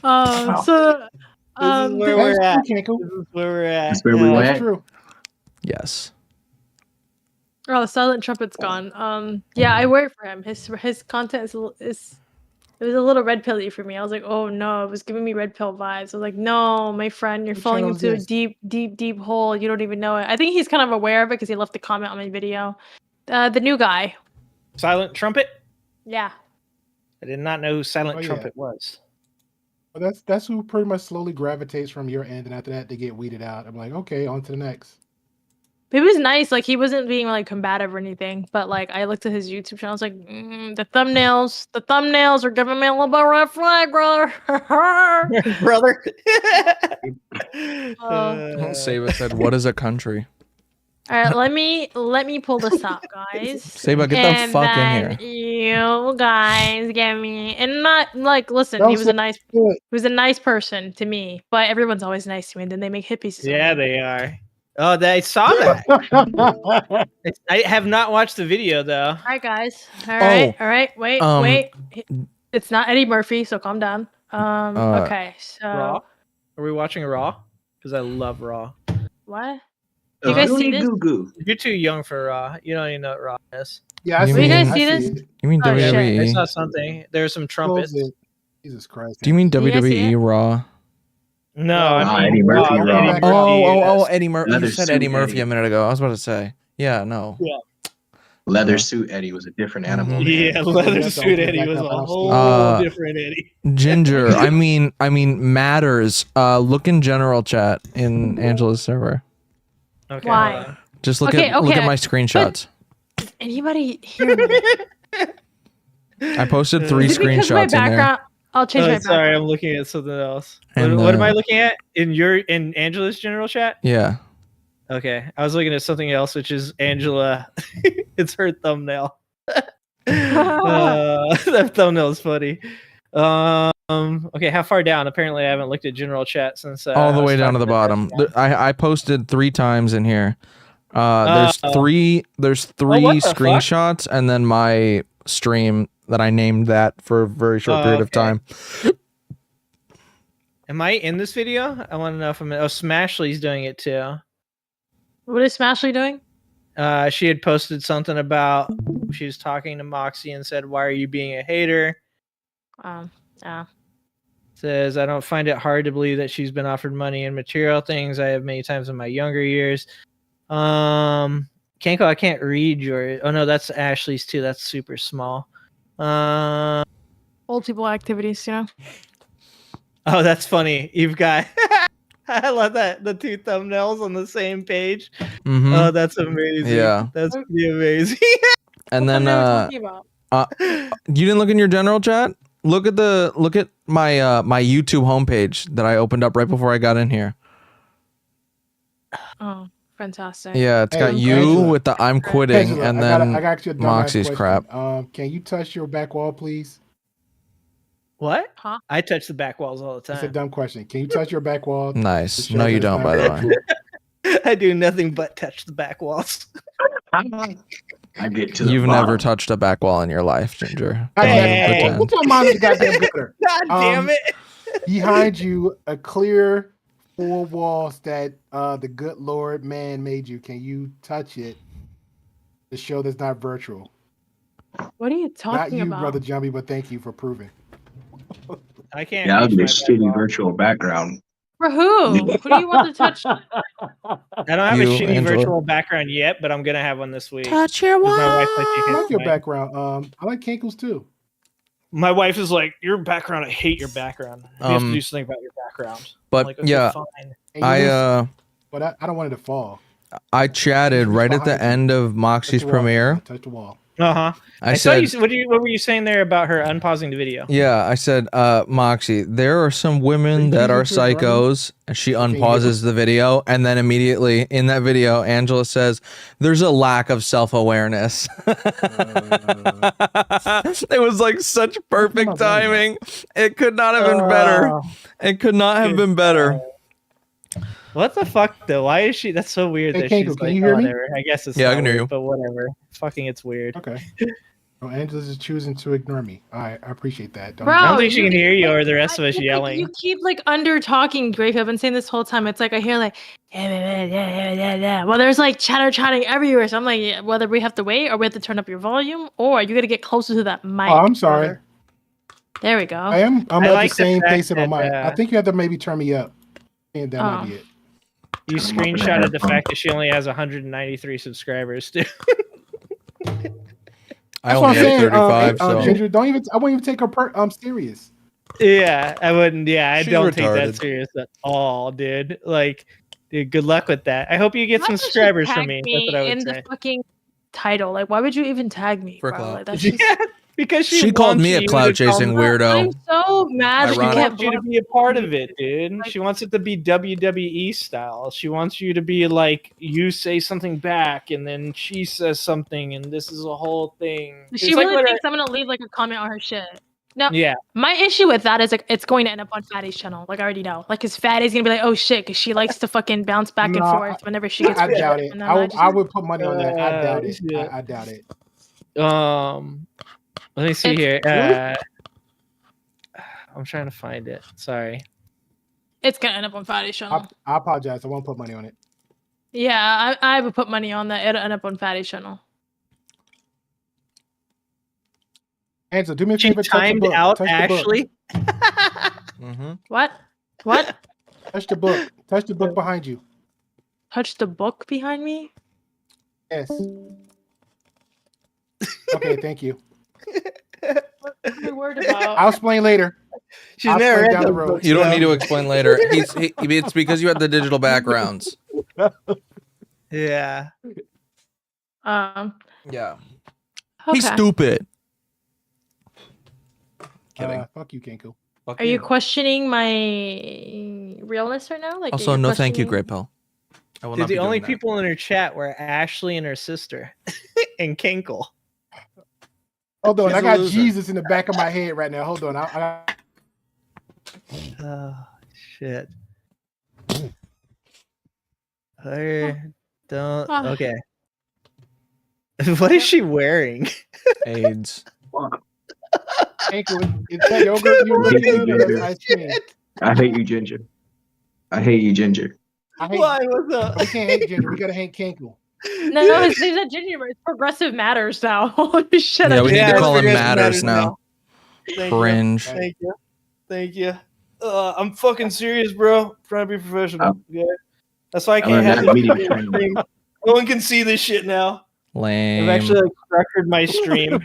So This is where we're at. This is where we're at. That's where we That's went. true. Yes. Oh, the silent trumpet's gone. Yeah, I work for him. His content is it was a little red pilly for me. I was like, oh no, it was giving me red pill vibes. I was like, no, my friend, you're What falling channel is into a this? deep hole. You don't even know it. I think he's kind of aware of it because he left a comment on my video. The new guy. Silent Trumpet? Yeah. I did not know who Silent Oh, yeah. Trumpet was. Well, that's who pretty much slowly gravitates from your end, and after that they get weeded out. I'm like, okay, on to the next. It was nice. Like, he wasn't being like combative or anything, but like I looked at his YouTube channel. I was like, the thumbnails are giving me a little bit of red flag, brother. Brother. Saba said, "What is a country?" All right, let me pull this up, guys. Saba, get the fuck in here. You guys get me, and not like listen. Don't He was say a nice, it. he was a nice person to me, but everyone's always nice to me, and then they make hit pieces. Yeah, they are. Oh, I saw that. I have not watched the video though. All right, guys. All right. Wait. It's not Eddie Murphy, so calm down. Okay, so Raw. Are we watching Raw? Because I love Raw. what? You guys see this? You're too young for Raw. You don't even know what Raw is. Yeah, I You see mean- it. You guys I see see this? it. You mean Oh, shit. I WWE? saw something. There's some trumpets. Close it. Jesus Christ. Do you mean you guys see WWE it? Raw? No, Nah, I mean Eddie Murphy, Raw. Oh, Eddie Murphy. Leather You said suit Eddie Murphy Eddie. a minute ago. I was about to say. Yeah, no. Leather suit Eddie was a different animal. man. Yeah, leather That's suit the Eddie was a backup whole option. different Eddie. Ginger. I mean matters. Look in general chat in Angela's server. Okay. Why? hold on. Just look Okay, at look at okay. my screenshots. Anybody hear me? I posted 3 Is it because my screenshots in there. background? I'll change Oh, my background. sorry, I'm looking at something else. And, What am I looking at in Angela's general chat? Yeah. Okay, I was looking at something else, which is Angela. It's her thumbnail. That thumbnail is funny. Okay, how far down? Apparently, I haven't looked at general chat since All the I was way down to the talking bottom. I posted 3 times in here. There's three what the fuck? screenshots and then my stream that I named that for a very short period of okay. time. Am I in this video? I want to know if I'm in. Oh, Smashly's doing it too. What is Smashly doing? She had posted something about she was talking to Moxie and said, "Why are you being a hater?" Yeah. Says, "I don't find it hard to believe that she's been offered money and material things I have many times in my younger years." Kanko, I can't read your. Oh no, that's Ashley's too. That's super small. Old people activities, you know. Oh, that's funny. You've got. I love that the 2 thumbnails on the same page. Mhm. Oh, that's amazing. Yeah. That's pretty amazing. And What then thumbnail are we talking about? you didn't look in your general chat? Look at my my YouTube homepage that I opened up right before I got in here. Oh, fantastic. Yeah, it's got Hey, you Angela. with the I'm quitting Angela, and I then got you a dumbass Moxie's question. crap. Can you touch your back wall, please? What? Huh? I touch the back walls all the It's a time. dumb question. Can you touch your back wall? Nice. to show No, that you it's don't, not by the way. virtual? I do nothing but touch the back walls. I get to the You've bottom. never touched a back wall in your life, Ginger. I Don't can't- even Hey. pretend. Put your mom in the goddamn gutter. God damn it. Behind you, a clear 4 walls that the good Lord man made you. Can you touch it to show that's not virtual? What are you Not talking you, about? brother Jumpy, but thank you for proving. I can't. Yeah, that would reach be a my back shitty wall. virtual background. For who? Who do you want to touch? don't have a shitty Angela? virtual background yet, but I'm gonna have one this week. Touch your wall. My wife I like your background. I like Kenkel's too. My wife is like, your background. I hate your background. You have to do something about your background. But I'm like, okay, yeah, fine. But I don't want it to fall. I chatted right at the end of Moxie's premiere. Touch the wall. I saw you. What were you saying there about her unpausing the video? Yeah, I said, Moxie, there are some women that are psychos, and she unpauses the video, and then immediately in that video, Angela says, there's a lack of self-awareness. It was like such perfect timing. It could not have been better. It could not have been better. What the fuck though? Why is she? That's so weird. Hey, that Kenko, she's can like, you hear me? whatever. I guess it's I can hear weird, you. but whatever. Fucking, it's weird. Okay. Well, Angela's just choosing to ignore me. I appreciate that. Bro, I don't think she can hear you or the rest of us yelling. You keep like under talking, Grape. I've been saying this whole time. It's like I hear like, well, there's like chatting everywhere. So I'm like, yeah, whether we have to wait or we have to turn up your volume, or you got to get closer to that mic. Oh, I'm sorry. There we go. I'm at like the same the pace of fact my mic. that, I think you have to maybe turn me up. And that might be it. You screenshotted the fact that she only has 193 subscribers, too. I only have 35, so. Ginger, I won't even take her serious. Yeah, I wouldn't. Yeah, I She's don't take retarded. that serious at all, dude. Like, dude, good luck with that. I hope you get Why some would you subscribers tag from me. That's what I would in say. the fucking title. Like, why would you even tag me? For bro? clout. Like, that's just... Because She called me a you clout to come- chasing weirdo. I'm so mad. She that you can't wants you to block- be a part of it, dude. She wants it to be WWE style. She wants you to be like, you say something back, and then she says something, and this is a whole thing. She It's really like thinks I'm gonna leave like a comment on her shit. No, Yeah. My issue with that is like it's going to end up on Fatty's channel. Like I already know. Like his Fatty's gonna be like, oh shit, because she likes to fucking bounce back and forth whenever she gets. I doubt it. And I would put money on that. I doubt it. Yeah. I doubt it. Let me see here. I'm trying to find it. Sorry. It's gonna end up on Fatty's channel. I apologize. I won't put money on it. Yeah, I would put money on that. It'll end up on Fatty's channel. Ansel, do me a She favor. timed out Ashley. What? What? Touch the book. Touch the book behind you. Touch the book behind me? Yes. Okay, thank you. What are you worried about? I'll explain later. She's never read down the the road. book. You don't need to explain later. It's because you had the digital backgrounds. Yeah. Yeah. Okay. He's stupid. Kidding. Fuck you, Kenko. Are you questioning my realness right now? Like, Also, are no thank you, questioning- Great Pill. I will Dude, not be the only doing that. people in her chat were Ashley and her sister and Kinkle. Hold on, She's I a got loser. Jesus in the back of my head right now. Hold on. Oh, shit. Okay. What is she wearing? AIDS. Kenko, it's that yogurt you're looking at. That's ice cream. I hate you, Ginger. I hate you, Ginger. I hate. Why? What's up? We can't hate Ginger. We gotta hate Kenko. No, it's not Ginger. It's Progressive Matters now. Holy shit! Yeah, we need to call him Progressive Matters now. Thank Cringe. Thank you. Thank you. I'm fucking serious, bro. I'm trying to be professional. Yeah. That's why I can't have media this training. stream. No one can see this shit now. Lame. I've actually structured my stream.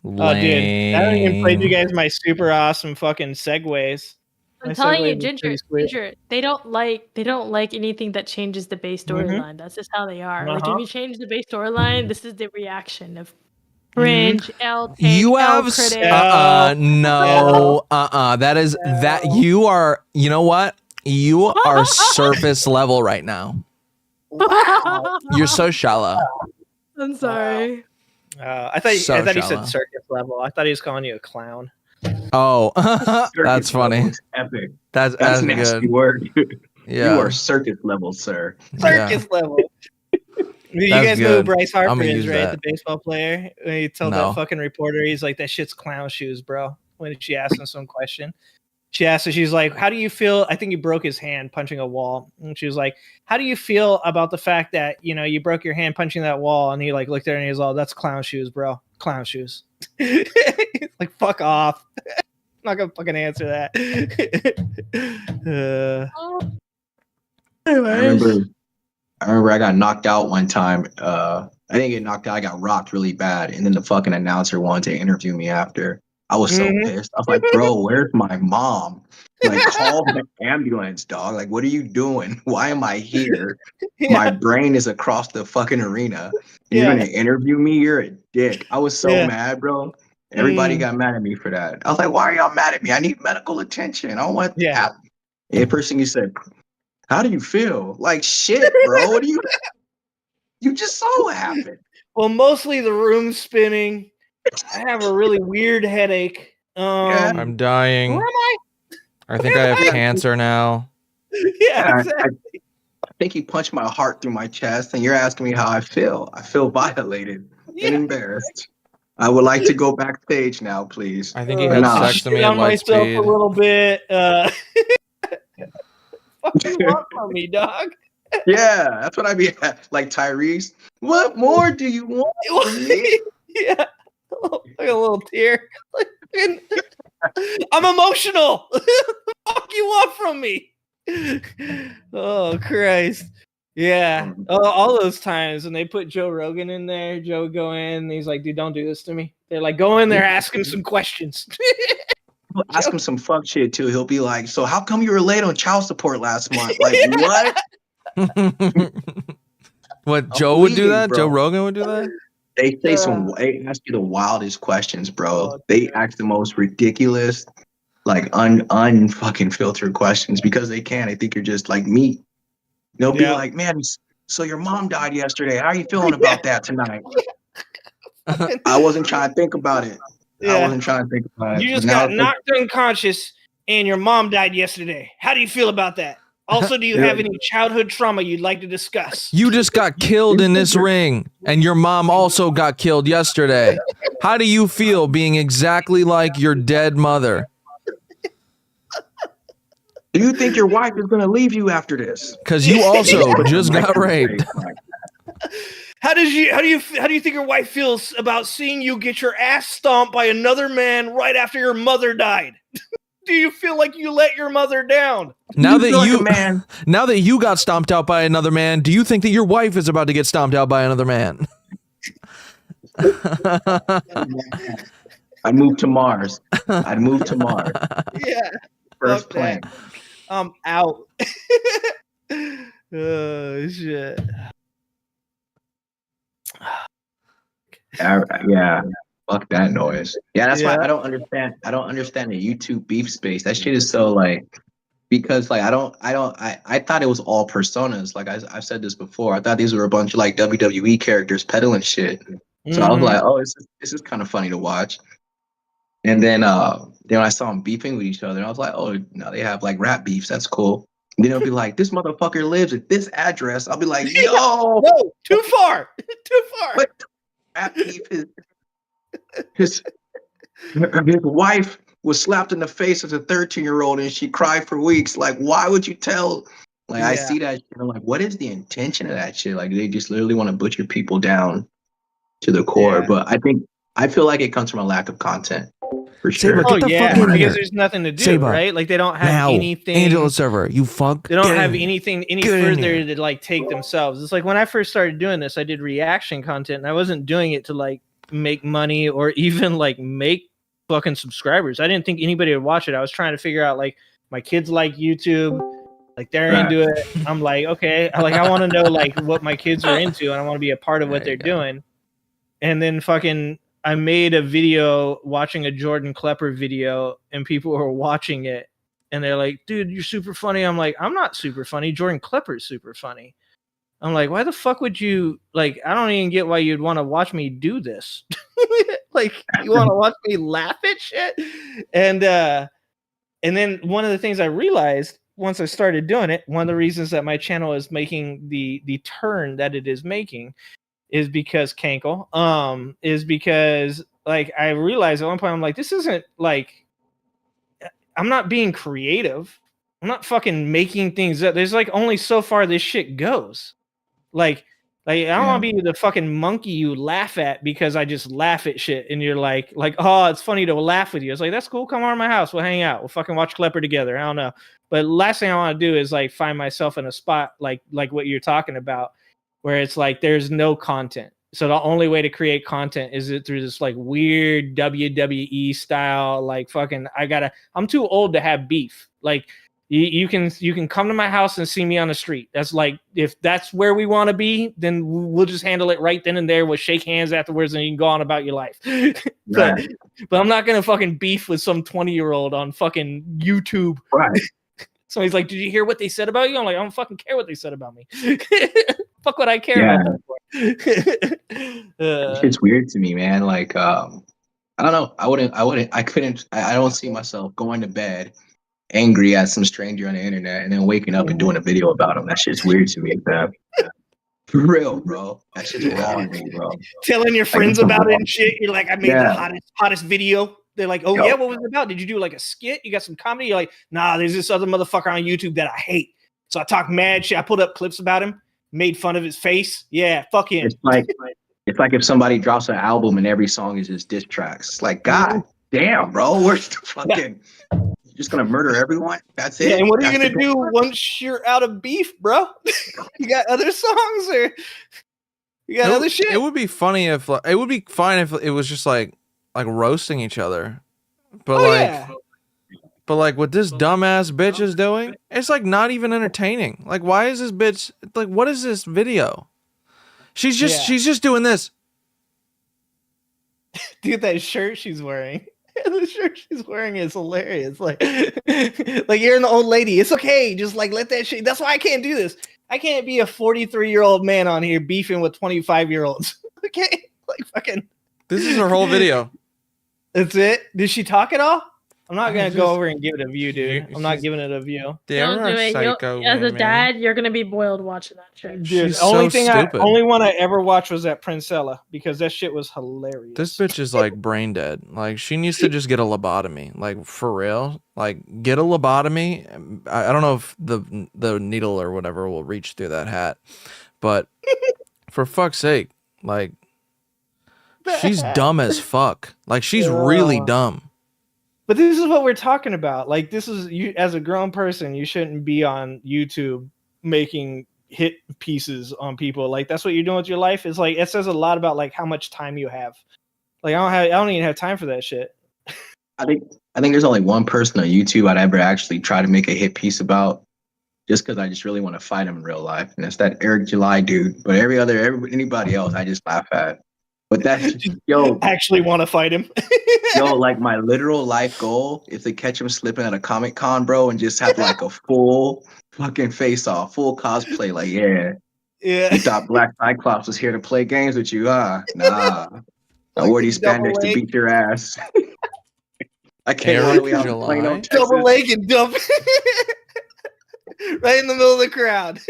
Oh, dude. I haven't even played you guys my super awesome fucking segues. I'm My telling you, segues are Ginger, pretty sweet. Ginger, they don't like anything that changes the base storyline. That's just how they are. Like if you change the base storyline, this is the reaction of cringe, L take, You L have critic. no that is that you are, you know what, you are surface level right now. You're so shallow. I'm sorry. I thought So he shallow. said circus level. I thought he was calling you a clown. Oh, that's funny. Levels, epic. That's a nasty good. word. Yeah. You are circus level, sir. Circus level. You That's guys know who good. Bryce I'm Harper gonna is, use right? that. The baseball player. When he told No. that fucking reporter, he's like, that shit's clown shoes, bro. When she asked him some question. She asked her, she's like, how do you feel? I think he broke his hand punching a wall. And she was like, how do you feel about the fact that, you know, you broke your hand punching that wall? And he like looked at her and he was all, that's clown shoes, bro. Clown shoes. Like, fuck off. I'm not gonna fucking answer that. I remember I got knocked out one time. I didn't get knocked out. I got rocked really bad. And then the fucking announcer wanted to interview me after. I was so pissed. I was like, bro, where's my mom? Like, call the ambulance, dog. Like, what are you doing? Why am I here? My brain is across the fucking arena. And you're going to interview me? You're a dick. I was so mad, bro. Everybody got mad at me for that. I was like, why are y'all mad at me? I need medical attention. I don't want that. And the person you said, how do you feel? Like, shit, bro. What do you just saw what happened. Well, mostly the room's spinning. I have a really weird headache. I'm dying. Where am I? I think I have cancer now. Yeah, exactly. I think you punched my heart through my chest, and you're asking me how I feel. I feel violated and embarrassed. I would like to go backstage now, please. I think he had sex to me at myself speed. A little bit. What do you want from me, dog? Yeah, that's what I mean. Like Tyrese, what more do you want from me? Yeah, like a little tear. I'm emotional. What the fuck you want from me? Oh Christ. Yeah. All those times when they put Joe Rogan in there, Joe would go in and he's like, dude, don't do this to me. They're like, go in there, ask him some questions. Ask him some fuck shit too. He'll be like, so how come you were late on child support last month? Like, what? What, Joe would do that? Bro. Joe Rogan would do that? They say they ask you the wildest questions, bro. They ask the most ridiculous, like un fucking filtered questions because they can. They think you're just like me. They'll be like, man, so your mom died yesterday. How are you feeling about that tonight? I wasn't trying to think about it. I wasn't trying to think about it. You just got knocked unconscious and your mom died yesterday. How do you feel about that? Also, do you have any childhood trauma you'd like to discuss? You just got killed in this ring, and your mom also got killed yesterday. How do you feel being exactly like your dead mother? Do you think your wife is going to leave you after this? Because you also just got raped. How do you think your wife feels about seeing you get your ass stomped by another man right after your mother died? Do you feel like you let your mother down? Now that you got stomped out by another man, do you think that your wife is about to get stomped out by another man? I'd move to Mars. Yeah. First plane. I'm out. Oh shit. Yeah. Fuck that noise. Yeah, that's why I don't understand the YouTube beef space. That shit is so like, because like I thought it was all personas. Like I've said this before. I thought these were a bunch of like WWE characters peddling shit. So I was like, oh, this is kind of funny to watch. And then I saw them beefing with each other. And I was like, oh, now they have like rap beefs. That's cool. And then they'll be like, this motherfucker lives at this address. I'll be like, yo, no, too far. What? Rap beef is. His wife was slapped in the face as a 13-year-old and she cried for weeks. Like, why would you tell? Like, I see that shit. I'm like, what is the intention of that shit? Like, they just literally want to butcher people down to the core. Yeah. But I feel like it comes from a lack of content. For sure. Saber, get the fuck in because here. There's nothing to do, Saber, right? Like, they don't have anything. Angela server, you fuck. They don't have anything further to like take themselves. It's like when I first started doing this, I did reaction content and I wasn't doing it to like make money or even like make fucking subscribers. I didn't think anybody would watch it. I was trying to figure out like my kids like YouTube, like they're into it. I'm like, okay, I want to know like what my kids are into and I want to be a part of what they're doing. And then fucking I made a video watching a Jordan Klepper video and people were watching it and they're like, dude, you're super funny. I'm like, I'm not super funny. Jordan Klepper's super funny. I'm like, why the fuck would you, like, I don't even get why you'd want to watch me do this. Like, you want to watch me laugh at shit? And then one of the things I realized once I started doing it, one of the reasons that my channel is making the turn that it is making is because Kankle, is because, like, I realized at one point, I'm like, this isn't, like, I'm not being creative. I'm not fucking making things up. There's, like, only so far this shit goes. Like, Like, I don't want to be the fucking monkey you laugh at because I just laugh at shit. And you're like, oh, it's funny to laugh with you. It's like, that's cool. Come over to my house. We'll hang out. We'll fucking watch Klepper together. I don't know. But last thing I want to do is like find myself in a spot like what you're talking about, where it's like there's no content. So the only way to create content is it through this like weird WWE style, like fucking, I'm too old to have beef. Like, you can come to my house and see me on the street. That's like, if that's where we want to be, then we'll just handle it right then and there. We'll shake hands afterwards and you can go on about your life. but I'm not going to fucking beef with some 20-year-old on fucking YouTube. Right. So he's like, did you hear what they said about you? I'm like, I don't fucking care what they said about me. Fuck what I care about. It's weird to me, man. Like, I don't know. I don't see myself going to bed angry at some stranger on the internet and then waking up and doing a video about him. That shit's weird to me, man. For real, bro. That shit's wrong, bro. Telling your friends about it and shit. You're like, I made the hottest video. They're like, oh, yeah, what was it about? Did you do like a skit? You got some comedy? You're like, nah, there's this other motherfucker on YouTube that I hate. So I talk mad shit. I pulled up clips about him, made fun of his face. Yeah, fuck him. It's like if somebody drops an album and every song is just diss tracks. Like, God damn, bro. Where's the fucking... You're just gonna murder everyone? That's it? Yeah, and what are you gonna do once you're out of beef, bro? You got other songs or you got other shit? It would be funny if it would be fine if it was just like roasting each other. But but like what this dumbass bitch is doing, it's like not even entertaining. Like, why is this bitch like, what is this video? She's just doing this. Dude, that shirt she's wearing. The shirt she's wearing is hilarious. Like you're an old lady. It's okay. Just like let that shit. That's why I can't do this. I can't be a 43-year-old man on here beefing with 25-year-olds. Okay, like fucking. This is her whole video. That's it. Did she talk at all? I'm not gonna go over and give it a view, dude. I'm not giving it a view. Don't do it. As a dad, you're gonna be boiled watching that shit. Dude, the only one I ever watched was that Princella because that shit was hilarious. This bitch is like brain dead. Like, she needs to just get a lobotomy. Like, for real. Like, get a lobotomy. I don't know if the needle or whatever will reach through that hat, but for fuck's sake, like, she's dumb as fuck. Like, she's really dumb. But this is what we're talking about. Like, this is you as a grown person, you shouldn't be on YouTube making hit pieces on people. Like, that's what you're doing with your life. It's like, it says a lot about like how much time you have. Like, I don't even have time for that shit. I think there's only one person on YouTube I'd ever actually try to make a hit piece about, just because I just really want to fight him in real life, and that's that Eric July dude. But anybody else, I just laugh at. But that's actually want to fight him. Like my literal life goal is to catch him slipping at a Comic-Con, bro, and just have like a full fucking face off, full cosplay. Like, yeah. You thought Black Cyclops was here to play games with you, huh? Nah. I wore these spandex to beat your ass. I can't run away out of Plano, Texas. Double leg and dump right in the middle of the crowd.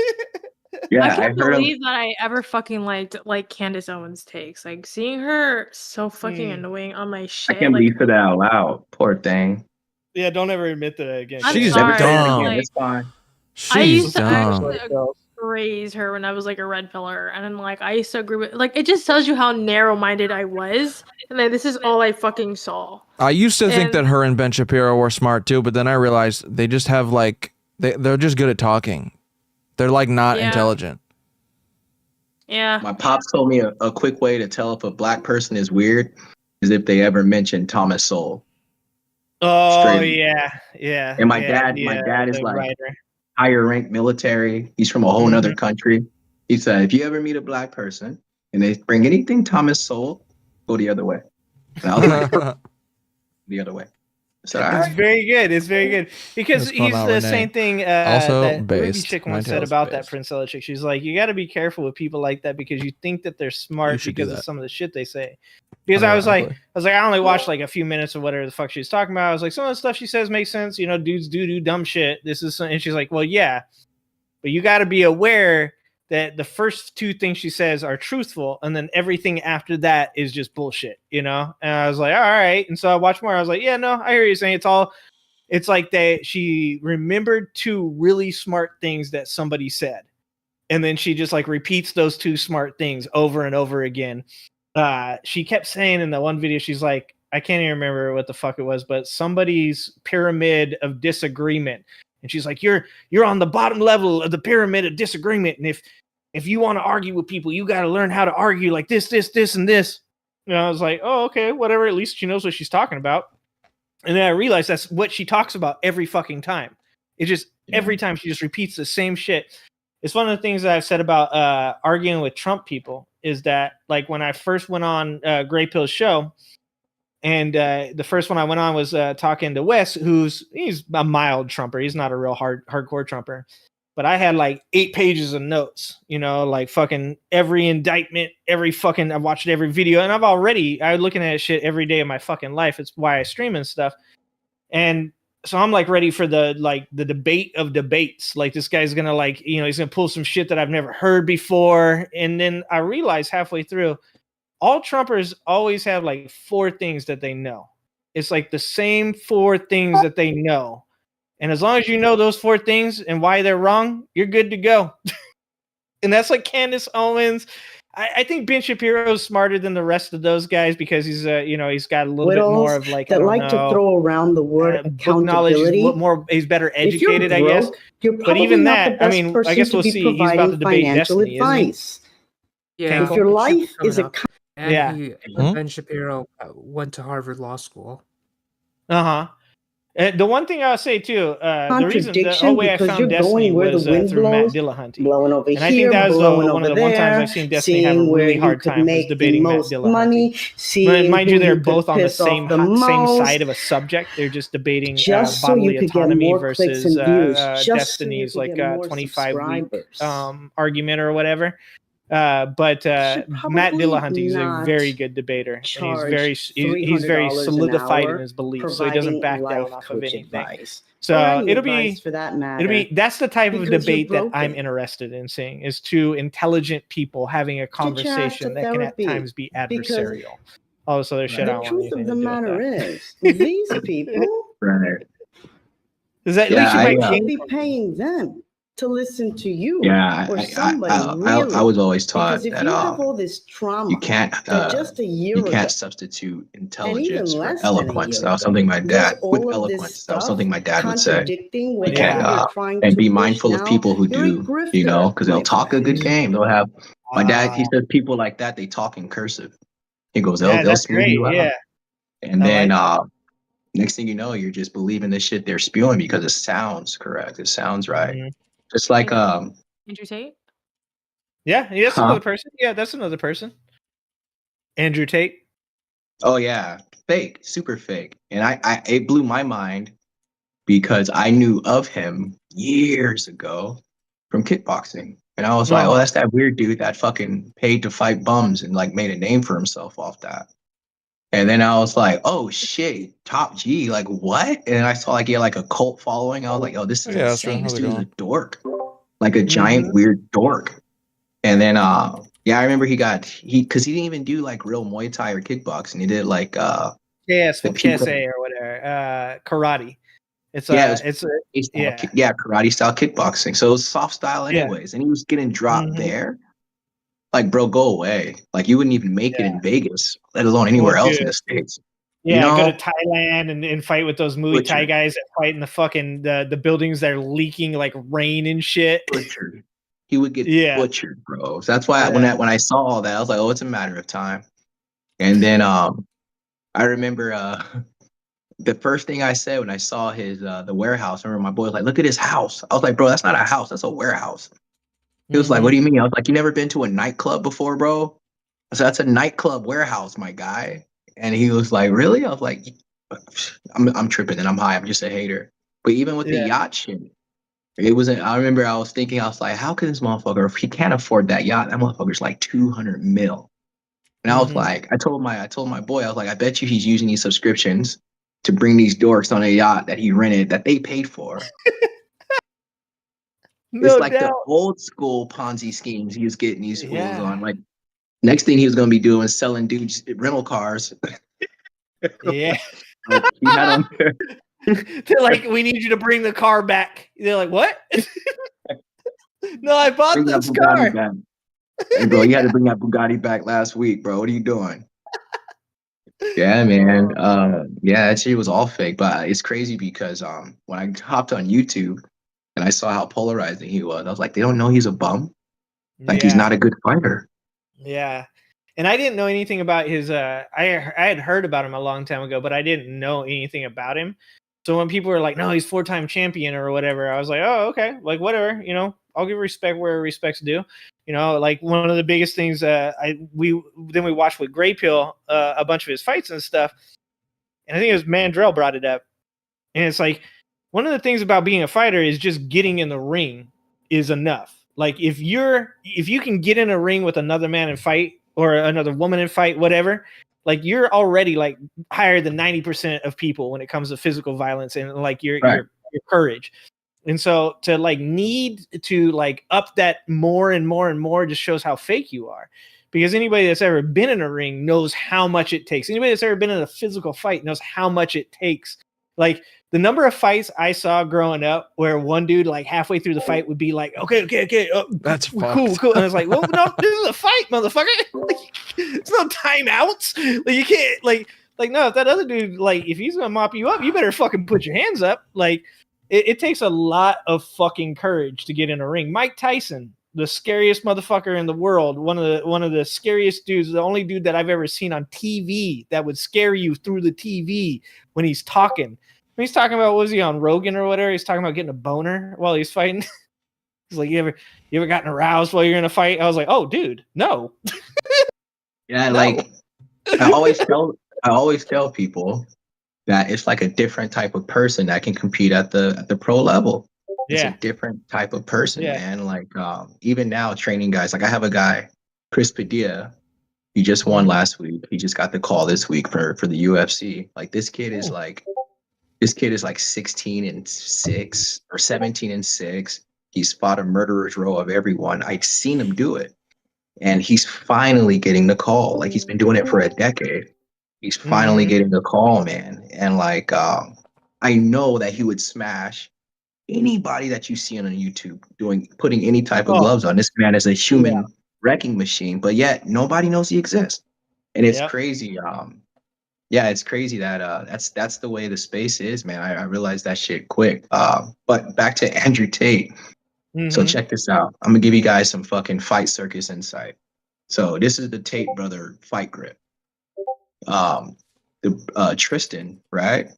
Yeah, I can't believe that I ever fucking liked like Candace Owens' takes. Like, seeing her so fucking annoying on my shit. I can't believe that out loud. Poor thing. Yeah, don't ever admit that again. She's dumb. Like, it's fine. I used to actually praise her when I was like a red pillar, and then like I used to agree with, like, it just tells you how narrow-minded I was, and then this is all I fucking saw. I used to think that her and Ben Shapiro were smart too, but then I realized they just have like they're just good at talking. They're like not intelligent. Yeah. My pops told me a quick way to tell if a black person is weird is if they ever mention Thomas Sowell. Oh, yeah. And my dad is like writer. Higher ranked military. He's from a whole nother country. He said, if you ever meet a black person and they bring anything Thomas Sowell, go the other way. And I was like, the other way. So, it's very good. It's very good because he's the same thing. Also, that Ruby chick once said about that Princella chick. She's like, you got to be careful with people like that because you think that they're smart because of some of the shit they say. Because I was like, I only watched like a few minutes of whatever the fuck she was talking about. I was like, some of the stuff she says makes sense. You know, dudes do dumb shit. This is, and she's like, well, yeah, but you got to be aware that the first two things she says are truthful, and then everything after that is just bullshit, you know? And I was like, all right. And so I watched more. I was like, yeah, no, I hear you saying it's like she remembered two really smart things that somebody said. And then she just like repeats those two smart things over and over again. She kept saying in the one video, she's like, I can't even remember what the fuck it was, but somebody's pyramid of disagreement. And she's like, you're on the bottom level of the pyramid of disagreement. And if you want to argue with people, you got to learn how to argue like this, and this. And I was like, oh, okay, whatever. At least she knows what she's talking about. And then I realized that's what she talks about every fucking time. It just, every time she just repeats the same shit. It's one of the things that I've said about arguing with Trump people is that, like, when I first went on Gray Pill's show, and the first one I went on was talking to Wes, he's a mild Trumper. He's not a real hardcore Trumper. But I had like 8 pages of notes, like fucking every indictment, I've watched every video, and I'm looking at shit every day of my fucking life. It's why I stream and stuff. And so I'm like ready for the debate of debates. Like, this guy's gonna he's gonna pull some shit that I've never heard before. And then I realized halfway through, all Trumpers always have like 4 things that they know. It's like the same 4 things that they know. And as long as you know those 4 things and why they're wrong, you're good to go. And that's like Candace Owens. I think Ben Shapiro is smarter than the rest of those guys because he's he's got a little bit more of like, that to throw around the word accountability. He's better educated, I guess. But even that, I mean, I guess we'll see. He's about to debate Destiny, isn't he? Yeah, if your life is a Ben Shapiro went to Harvard Law School. The one thing I'll say too, the whole way I found Destiny was through Matt Dillahunty, and I think that was one of the one times I've seen Destiny have a really hard time was debating Matt Dillahunty. Mind you, they're both on the same side of a subject. They're just debating bodily autonomy versus Destiny's like 25-week argument or whatever. But Matt Dillahunty is a very good debater, and he's very solidified in his beliefs, so he doesn't back down off of anything. So that's the type of debate that I'm interested in seeing, is 2 intelligent people having a conversation that can at times be adversarial. All this other shit I don't want anything to do with that. The truth of the matter is, these people, is that at least you might be paying them to listen to you. Yeah, I was always taught that you have all this trauma, you can't substitute intelligence for eloquence. That was something my dad would say. You can't and be mindful of people who do, because they'll talk a good game. They'll have my dad. He said people like that, they talk in cursive. He goes, they'll smooth you out, and then next thing you know, you're just believing the shit they're spewing because it sounds correct. It sounds right. Mm-hmm. Just like Andrew Tate. Yeah, that's another person. Yeah, that's another person. Andrew Tate. Oh yeah, fake, super fake. And it blew my mind because I knew of him years ago from kickboxing, and I was like, oh, that's that weird dude that fucking paid to fight bums and like made a name for himself off that. And then I was like, oh shit, Top G, like what? And I saw like he had like a cult following. I was like, oh, this is insane. This dude's a dork. Like a giant weird dork. And then I remember because he didn't even do like real Muay Thai or kickboxing. He did like KSA or whatever. Karate. Karate style kickboxing. So it was soft style anyways. And he was getting dropped there. Like, bro, go away. Like, you wouldn't even make it in Vegas, let alone anywhere else in the States. Yeah, go to Thailand and fight with those Muay Thai guys that fight in the fucking the buildings that are leaking like rain and shit. Butchered. He would get butchered, bro. So that's why when I saw all that, I was like, oh, it's a matter of time. And then I remember the first thing I said when I saw his the warehouse. I remember my boy was like, look at his house. I was like, bro, that's not a house, that's a warehouse. He was like, what do you mean? I was like, you never been to a nightclub before, bro? I said, that's a nightclub warehouse, my guy. And he was like, really? I was like, I'm tripping and I'm high. I'm just a hater. But even with the yacht shit, it wasn't. I remember I was thinking, I was like, how can this motherfucker, if he can't afford that yacht, that motherfucker's like 200 mil. And I was like, I told my boy, I was like, I bet you he's using these subscriptions to bring these dorks on a yacht that he rented that they paid for. It's like the old school Ponzi schemes he was getting these fools on. Like, next thing he was going to be doing is selling dudes rental cars. Yeah. Like, he had them They're like, we need you to bring the car back. They're like, what? No, I bought bring this that Bugatti car. back. Hey, bro, you had to bring that Bugatti back last week, bro. What are you doing? Yeah, man. Yeah, that shit was all fake, but it's crazy because when I hopped on YouTube and I saw how polarizing he was, I was like, they don't know he's a bum. Like he's not a good fighter. Yeah. And I didn't know anything about his I had heard about him a long time ago, but I didn't know anything about him. So when people were like, no, he's 4-time champion or whatever, I was like, oh, okay, like whatever, I'll give respect where respect's due. Like one of the biggest things we watched with Grey Pill a bunch of his fights and stuff. And I think it was Mandrell brought it up. And it's like one of the things about being a fighter is just getting in the ring is enough. Like if you can get in a ring with another man and fight or another woman and fight, whatever, like you're already like higher than 90% of people when it comes to physical violence and like your courage. And so to like need to like up that more and more and more just shows how fake you are. Because anybody that's ever been in a ring knows how much it takes. Anybody that's ever been in a physical fight knows how much it takes. Like the number of fights I saw growing up where one dude like halfway through the fight would be like, okay. That's cool. And I was like, well, no, this is a fight, motherfucker. Like, it's no timeouts. Like you can't like no, if that other dude, like if he's going to mop you up, you better fucking put your hands up. Like it takes a lot of fucking courage to get in a ring. Mike Tyson, the scariest motherfucker in the world, one of the scariest dudes, the only dude that I've ever seen on TV that would scare you through the TV when he's talking. When he's talking about, what was he on Rogan or whatever? He's talking about getting a boner while he's fighting. He's like, you ever gotten aroused while you're in a fight? I was like, oh, dude, no. Yeah, no. Like I always tell people that it's like a different type of person that can compete at the pro level. It's a different type of person, man. Like even now training guys, like I have a guy, Chris Padilla, he just won last week. He just got the call this week for the UFC. Like this kid is like 16-6 or 17-6. He's fought a murderer's row of everyone. I'd seen him do it. And he's finally getting the call. Like he's been doing it for a decade. He's finally getting the call, man. And like I know that he would smash anybody that you see on YouTube putting any type of gloves on. This man is a human wrecking machine, but yet nobody knows he exists. And it's crazy. It's crazy that that's the way the space is, man. I realized that shit quick. But back to Andrew Tate. So check this out. I'm gonna give you guys some fucking fight circus insight. So this is the Tate brother fight grip. Tristan, right?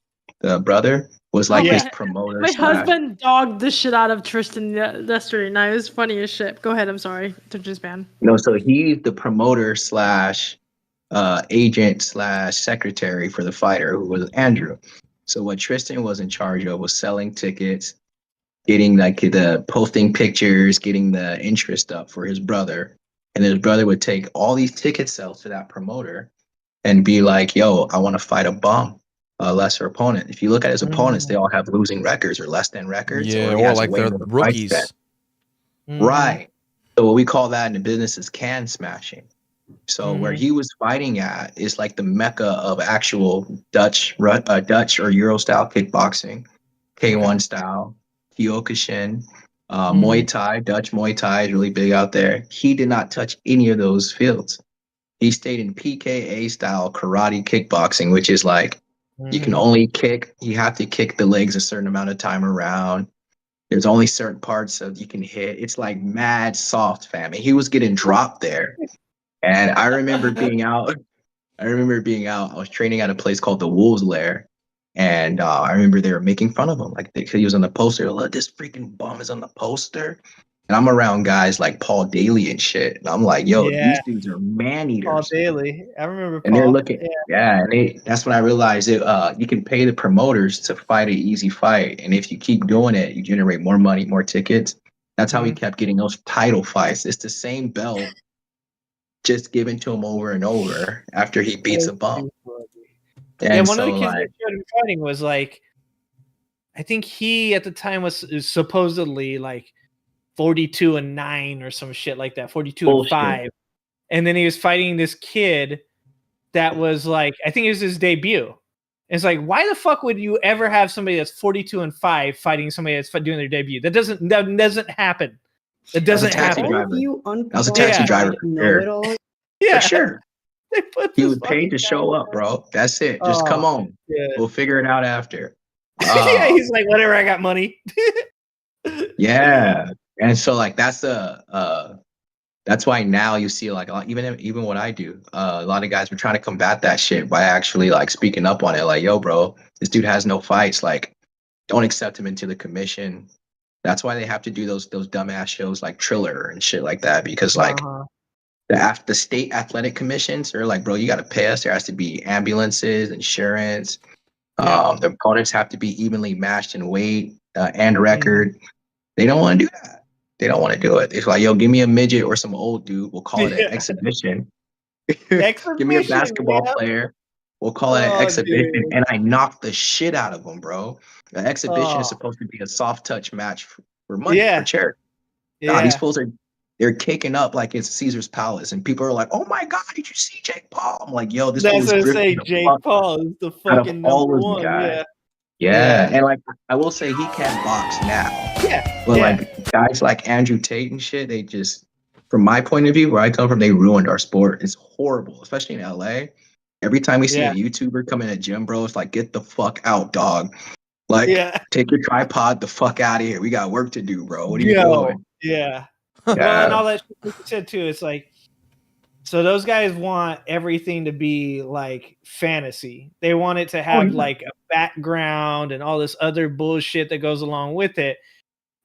The brother was like his promoter. My husband dogged the shit out of Tristan yesterday. Now it was funny as shit. Go ahead. I'm sorry. To just ban. No, so he's the promoter / agent / secretary for the fighter, who was Andrew. So what Tristan was in charge of was selling tickets, getting like the posting pictures, getting the interest up for his brother. And his brother would take all these ticket sales to that promoter and be like, yo, I want to fight a bum, a lesser opponent. If you look at his opponents, they all have losing records or less than records. Yeah, or like they're rookies. Right. So what we call that in the business is can smashing. So where he was fighting at is like the mecca of actual Dutch or Euro style kickboxing, K1 style, Kyokushin, Muay Thai. Dutch Muay Thai is really big out there. He did not touch any of those fields. He stayed in PKA style karate kickboxing, which is like you can only kick. You have to kick the legs a certain amount of time around. There's only certain parts that you can hit. It's like mad soft, fam. And he was getting dropped there. And I remember being out. I was training at a place called the Wolves Lair. And I remember they were making fun of him. Like he was on the poster. Look, this freaking bum is on the poster. And I'm around guys like Paul Daly and shit. And I'm like, yo, these dudes are man eaters. Paul Daly. I remember Paul. And they're looking, and that's when I realized that you can pay the promoters to fight an easy fight. And if you keep doing it, you generate more money, more tickets. That's how he kept getting those title fights. It's the same belt, just given to him over and over after he beats a bum. And one of the kids that showed him fighting was like, I think he at the time was supposedly like 42-9 or some shit like that, 42-5. And then he was fighting this kid that was like, I think it was his debut. It's like, why the fuck would you ever have somebody that's 42-5 fighting somebody that's doing their debut? That doesn't happen. It doesn't taxi happen. driver. You That was a taxi driver for sure. Yeah, For sure. Put He was paid to show up, bro. That's it. Just come on. Yeah. We'll figure it out after. Yeah, he's like, whatever, I got money. Yeah. And so like that's why now you see like a lot, even what I do, a lot of guys were trying to combat that shit by actually like speaking up on it. Like, yo, bro, this dude has no fights. Like, don't accept him into the commission. That's why they have to do those dumbass shows like Triller and shit like that, because like the state athletic commissions are like, bro, you got to pay us. There has to be ambulances, insurance. The opponents have to be evenly matched in weight and record. They don't want to do that. They don't want to do it. It's like, yo, give me a midget or some old dude. We'll call it an exhibition. Give me a basketball player. We'll call it an exhibition. Dude. And I knocked the shit out of them, bro. The exhibition is supposed to be a soft touch match for money, for charity. Nah, these fools they're kicking up like it's Caesar's Palace. And people are like, oh my God, did you see Jake Paul? I'm like, yo, this That's what I say. Jake Paul is the fucking number one. Yeah. And like, I will say he can box now. But like guys like Andrew Tate and shit, they just, from my point of view, where I come from, they ruined our sport. It's horrible, especially in LA. Every time we see a YouTuber come in a gym, bro, it's like, get the fuck out, dog. Like, take your tripod the fuck out of here. We got work to do, bro. What are you doing? Yeah. Well, and all that shit you said too, it's like, so those guys want everything to be like fantasy. They want it to have like a background and all this other bullshit that goes along with it.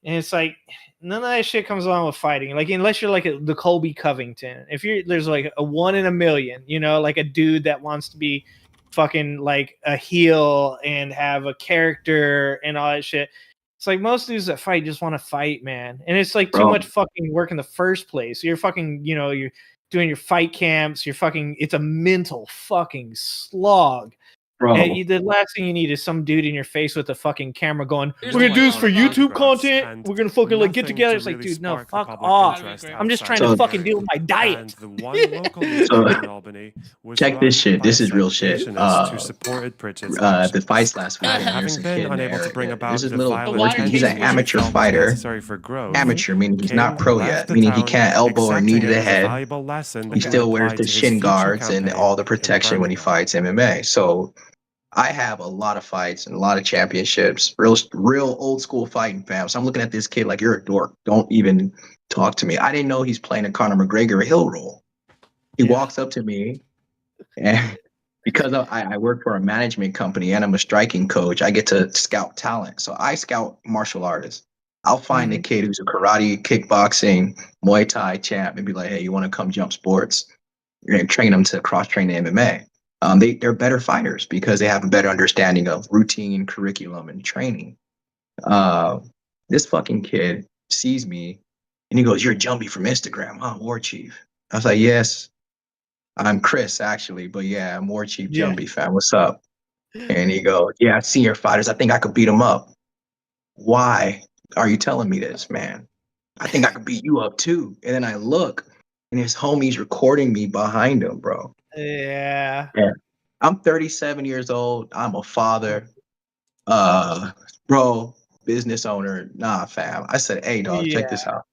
And it's like, none of that shit comes along with fighting. Like, unless you're like the Colby Covington. If there's like a 1 in a million, you know, like a dude that wants to be fucking like a heel and have a character and all that shit. It's like most dudes that fight just want to fight, man. And it's like too much fucking work in the first place. You're fucking, you know, you're doing your fight camps. You're fucking, it's a mental fucking slog. Bro. And the last thing you need is some dude in your face with a fucking camera going, we're going to do this for YouTube content. We're going to fucking like get together. It's like, dude, no, fuck off. I'm just trying to fucking deal with my diet. Check this shit. This is real shit. The fights last weekend, there's a kid there. There's this little boy. He's an amateur fighter. Amateur, meaning he's not pro yet, meaning he can't elbow or knee to the head. He still wears the shin guards and all the protection when he fights MMA. So I have a lot of fights and a lot of championships, real old school fighting, fam. So I'm looking at this kid like, you're a dork. Don't even talk to me. I didn't know he's playing a Conor McGregor hill roll. He walks up to me, and because I work for a management company and I'm a striking coach, I get to scout talent. So I scout martial artists. I'll find a kid who's a karate, kickboxing, Muay Thai champ and be like, hey, you want to come jump sports? You're going to train them to cross-train the MMA. They're better fighters because they have a better understanding of routine, curriculum, and training. This fucking kid sees me and he goes, you're Jumpy from Instagram, huh, War Chief? I was like, yes, I'm Chris, actually. But yeah, I'm War Chief Jumpy, fam. What's up? And he goes, yeah, I've seen your fighters. I think I could beat them up. Why are you telling me this, man? I think I could beat you up too. And then I look and his homie's recording me behind him, bro. Yeah. I'm 37 years old. I'm a father. Bro, business owner. Nah, fam. I said, hey, dog, check this out.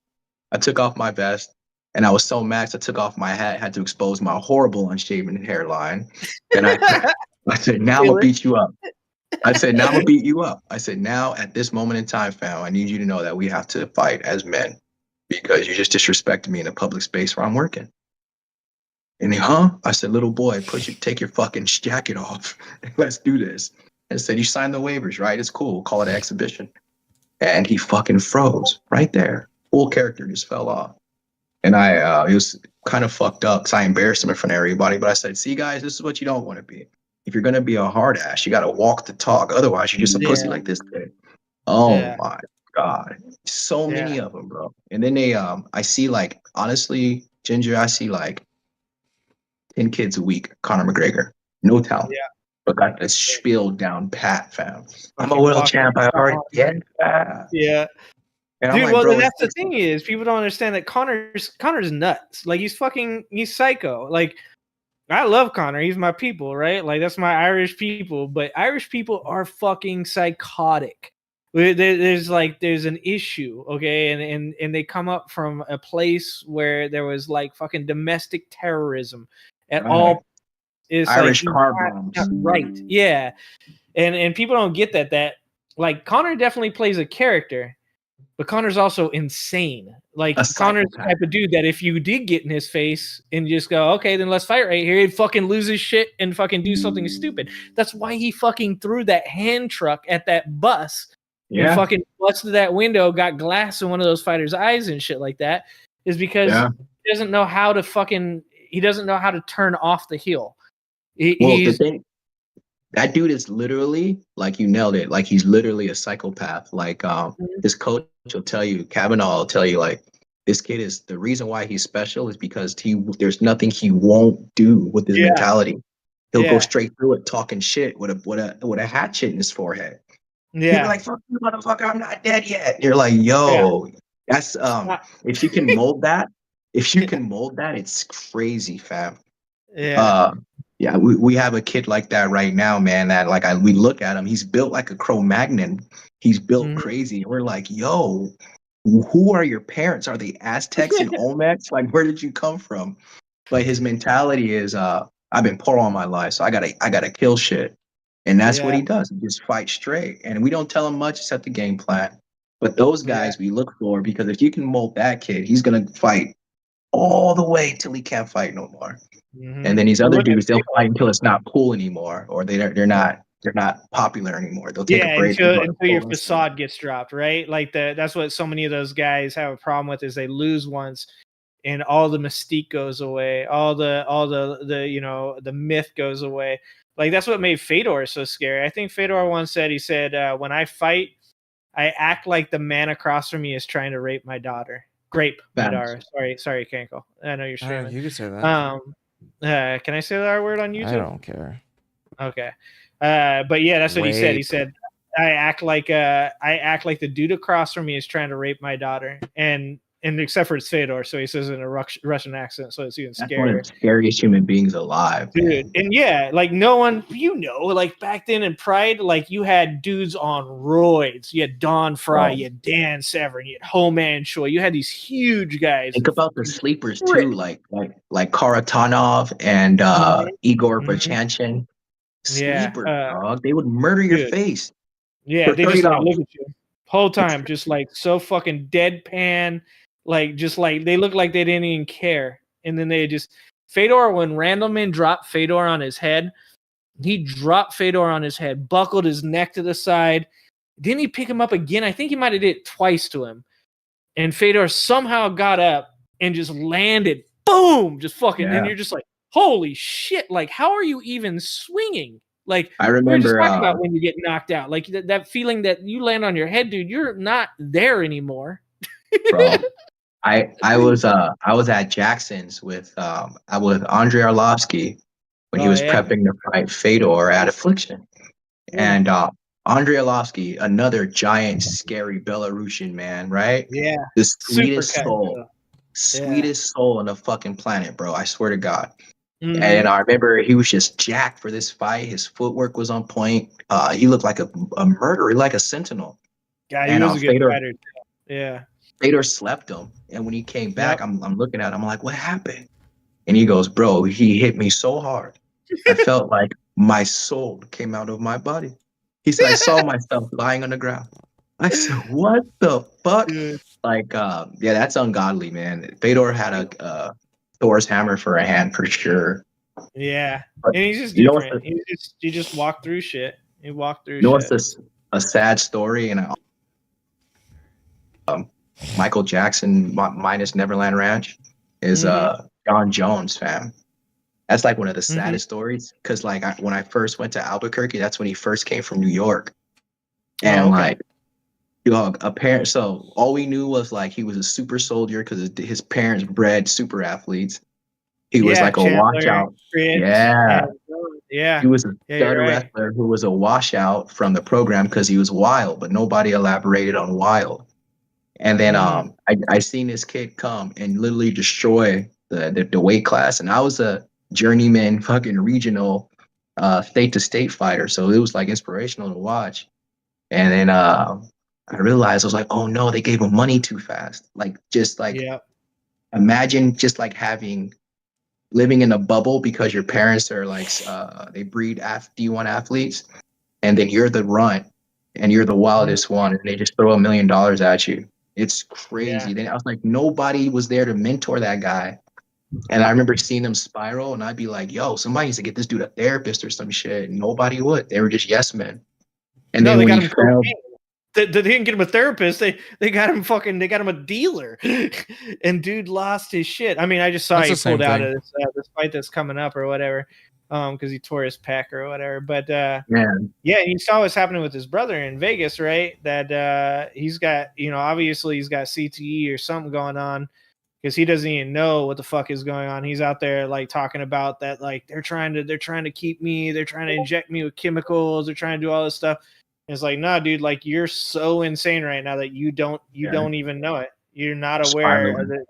I took off my vest and I was so maxed. I took off my hat, had to expose my horrible unshaven hairline. And I said, now I'm going to beat you up. I said, now I'm going to beat you up. I said, now at this moment in time, fam, I need you to know that we have to fight as men because you just disrespected me in a public space where I'm working. And he, I said, little boy, take your fucking jacket off. Let's do this. And I said, you signed the waivers, right? It's cool. We'll call it an exhibition. And he fucking froze right there. Full character just fell off. And it was kind of fucked up because I embarrassed him in front of everybody. But I said, see, guys, this is what you don't want to be. If you're going to be a hard ass, you got to walk the talk. Otherwise, you're just a pussy like this kid. Oh, my God. So many of them, bro. And then I see like, honestly, Ginger, I see like 10 kids a week, Conor McGregor. No talent. Yeah. But got this spiel down pat, fam. I'm a world champ. I already get that. Yeah. And dude, like, well, bro, that's the thing is people don't understand that Conor's nuts. Like he's psycho. Like I love Conor. He's my people, right? Like that's my Irish people. But Irish people are fucking psychotic. There's an issue, okay, and they come up from a place where there was like fucking domestic terrorism at all. It's Irish like car bombs, right? Yeah, and people don't get that like Connor definitely plays a character, but Connor's also insane. Like Connor's the type of dude that if you did get in his face and just go, okay, then let's fight right here, he'd fucking lose his shit and fucking do something stupid. That's why he fucking threw that hand truck at that bus and fucking busted that window, got glass in one of those fighters' eyes and shit like that, is because he doesn't know how to turn off the heel. The thing, that dude is literally, like, you nailed it. Like, he's literally a psychopath. Like, his coach will tell you, Kavanaugh will tell you, like, this kid is, the reason why he's special is because there's nothing he won't do with his mentality. He'll go straight through it talking shit with a hatchet in his forehead. He'll be like, fuck you, motherfucker, I'm not dead yet. And you're like, yo, that's, if you can mold that, it's crazy, fam. Yeah, we have a kid like that right now, man, that like we look at him, he's built like a Cro-Magnon. He's built crazy. We're like, yo, who are your parents? Are they Aztecs and Olmecs? Like, where did you come from? But his mentality is, I've been poor all my life, so I gotta kill shit. And that's what he does. He just fights straight. And we don't tell him much except the game plan. But those guys we look for, because if you can mold that kid, he's gonna fight all the way till he can't fight no more. And then these other dudes, they'll fight until it's not cool anymore, or they're not popular anymore. They'll take a break until your facade gets dropped, right? Like that's what so many of those guys have a problem with, is they lose once and all the mystique goes away, all the you know, the myth goes away. Like that's what made Fedor so scary. I think Fedor once said, when I fight, I act like the man across from me is trying to rape my daughter. Grape my daughter. Sorry, Kanko. I know you're streaming. You can say that. Can I say that R word on YouTube? I don't care. Okay. But yeah, that's what he said. He said, I act like the dude across from me is trying to rape my daughter. And except for it's Fedor, so he says it in a Russian accent, so it's even scarier. That's one of the scariest human beings alive, dude. Man. And yeah, like no one, like back then in Pride, like you had dudes on roids. You had Don Fry, you had Dan Severn, you had Ho-Man Choi. You had these huge guys. Think about the sleepers too, like Karatanov and Igor Vachanchin. Sleepers, dog. They would murder your face. Yeah, they just like, look at you whole time, just like so fucking deadpan. Like, just like they look like they didn't even care. And then they just Fedor, when Randleman dropped Fedor on his head, he dropped Fedor on his head, buckled his neck to the side. Didn't he pick him up again? I think he might have did it twice to him. And Fedor somehow got up and just landed. Boom! Just fucking. And you're just like, holy shit! Like, how are you even swinging? Like, I remember we were just talking about when you get knocked out. Like that feeling that you land on your head, dude. You're not there anymore. Bro, I was at Jackson's with Andrei Arlovsky when he was prepping to fight Fedor at Affliction. And Andrei Arlovsky, another giant, scary Belarusian man, right? Yeah. The sweetest soul. Sweetest soul on the fucking planet, bro. I swear to God. Mm-hmm. And I remember he was just jacked for this fight. His footwork was on point. He looked like a murderer, like a sentinel. Yeah, he was a good fighter. Yeah. Fedor slept him. And when he came back, I'm looking at him. I'm like, what happened? And he goes, bro, he hit me so hard. I felt like my soul came out of my body. He said, I saw myself lying on the ground. I said, what the fuck? Like, that's ungodly, man. Fedor had a Thor's hammer for a hand for sure. Yeah. But and he's just different. He just walked through shit. He walked through shit. What's a sad story? And Michael Jackson minus Neverland Ranch is John Jones, fam. That's like one of the saddest stories, because like when I first went to Albuquerque, that's when he first came from New York, and like, dog, so all we knew was like he was a super soldier because his parents bred super athletes. He was like a washout. Yeah. He was a stud wrestler who was a washout from the program because he was wild, but nobody elaborated on wild. And then I seen this kid come and literally destroy the weight class, and I was a journeyman fucking regional state to state fighter, so it was like inspirational to watch. And then I realized I was like, oh no, they gave him money too fast. Like just like imagine just like living in a bubble because your parents are like they breed D1 athletes, and then you're the runt and you're the wildest one, and they just throw $1 million at you. It's crazy. Then I was like, nobody was there to mentor that guy. And I remember seeing them spiral, and I'd be like, yo, somebody needs to get this dude a therapist or some shit. And nobody would. They were just yes men. And then when he fell, they didn't get him a therapist. They got him a dealer, and dude lost his shit. I mean, I just saw he pulled out of this fight that's coming up or whatever, because he tore his pec or whatever. But you saw what's happening with his brother in Vegas, right? That he's got, obviously he's got CTE or something going on, because he doesn't even know what the fuck is going on. He's out there like talking about that, like they're trying to keep me, they're trying to inject me with chemicals, they're trying to do all this stuff. And it's like, nah, dude, like you're so insane right now that you don't even know it. You're not aware of it.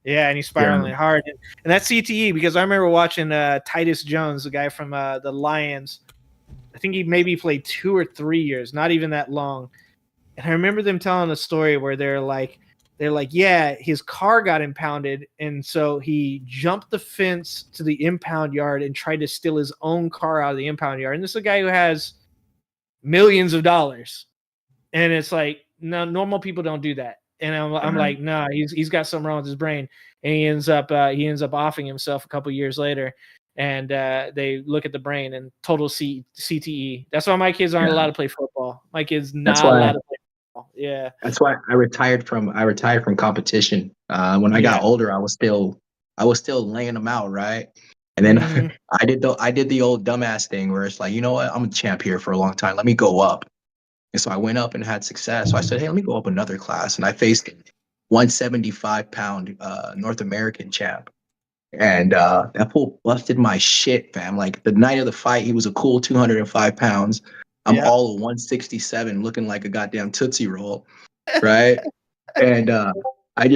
Yeah, and he's spiraling hard. And that's CTE, because I remember watching Titus Jones, the guy from the Lions. I think he maybe played 2 or 3 years, not even that long. And I remember them telling a story where they're like, yeah, his car got impounded, and so he jumped the fence to the impound yard and tried to steal his own car out of the impound yard. And this is a guy who has millions of dollars, and it's like, no, normal people don't do that. And I'm like, nah, he's got something wrong with his brain. And he ends up offing himself a couple years later, and they look at the brain and total CTE. That's why my kids aren't allowed to play football. My kids not allowed to play. Yeah, that's why I retired from competition. When I got older, I was still laying them out, right? And then I did the old dumbass thing where it's like, you know what, I'm a champ here for a long time. Let me go up. And so I went up and had success. So I said, hey, let me go up another class, and I faced 175-pound North American champ. And that fool busted my shit, fam. Like the night of the fight, he was a cool 205 pounds. I'm all 167, looking like a goddamn Tootsie Roll, right? And I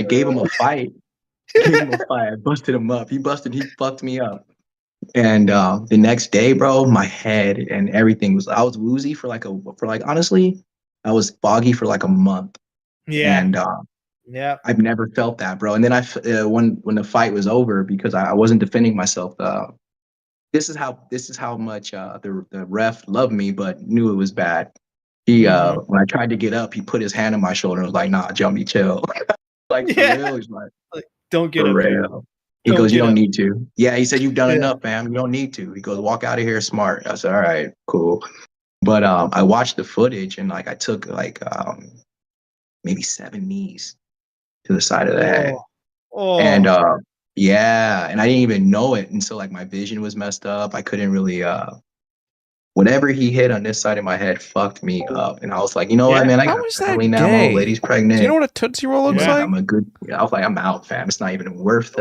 gave him a fight. I busted him up. He fucked me up. And the next day, bro, my head and everything I was woozy honestly, I was foggy for like a month. Yeah. And I've never felt that, bro. And then when the fight was over, because I wasn't defending myself, this is how much the ref loved me, but knew it was bad. He when I tried to get up, he put his hand on my shoulder and was like, "Nah, Jumpy, chill." Like for real, he's like, "Don't get up, real." He goes, "You don't need to." Yeah, he said, "You've done enough, man. You don't need to." He goes, "Walk out of here smart." I said, "All right, cool." But I watched the footage, and like I took like maybe 7 knees to the side of the head, and and I didn't even know it until like my vision was messed up. I couldn't really whatever he hit on this side of my head fucked me up. And I was like, you know what, man, I got a family now. My old lady's pregnant. Do you know what a Tootsie Roll looks like? I'm I was like, I'm out, fam. It's not even worth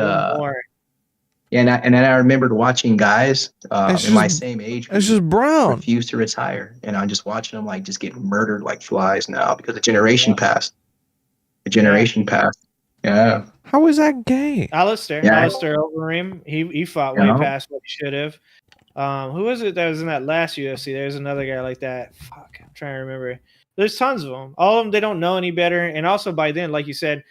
and then I remembered watching guys in my same age group, it's just brown, refuse to retire. And I'm just watching them like just get murdered like flies now because the generation passed. The generation passed. Yeah. How is that gay? Alistair Overeem, he fought way past what he should have. Who was it that was in that last UFC? There's another guy like that. Fuck, I'm trying to remember. There's tons of them. All of them, they don't know any better. And also by then, like you said,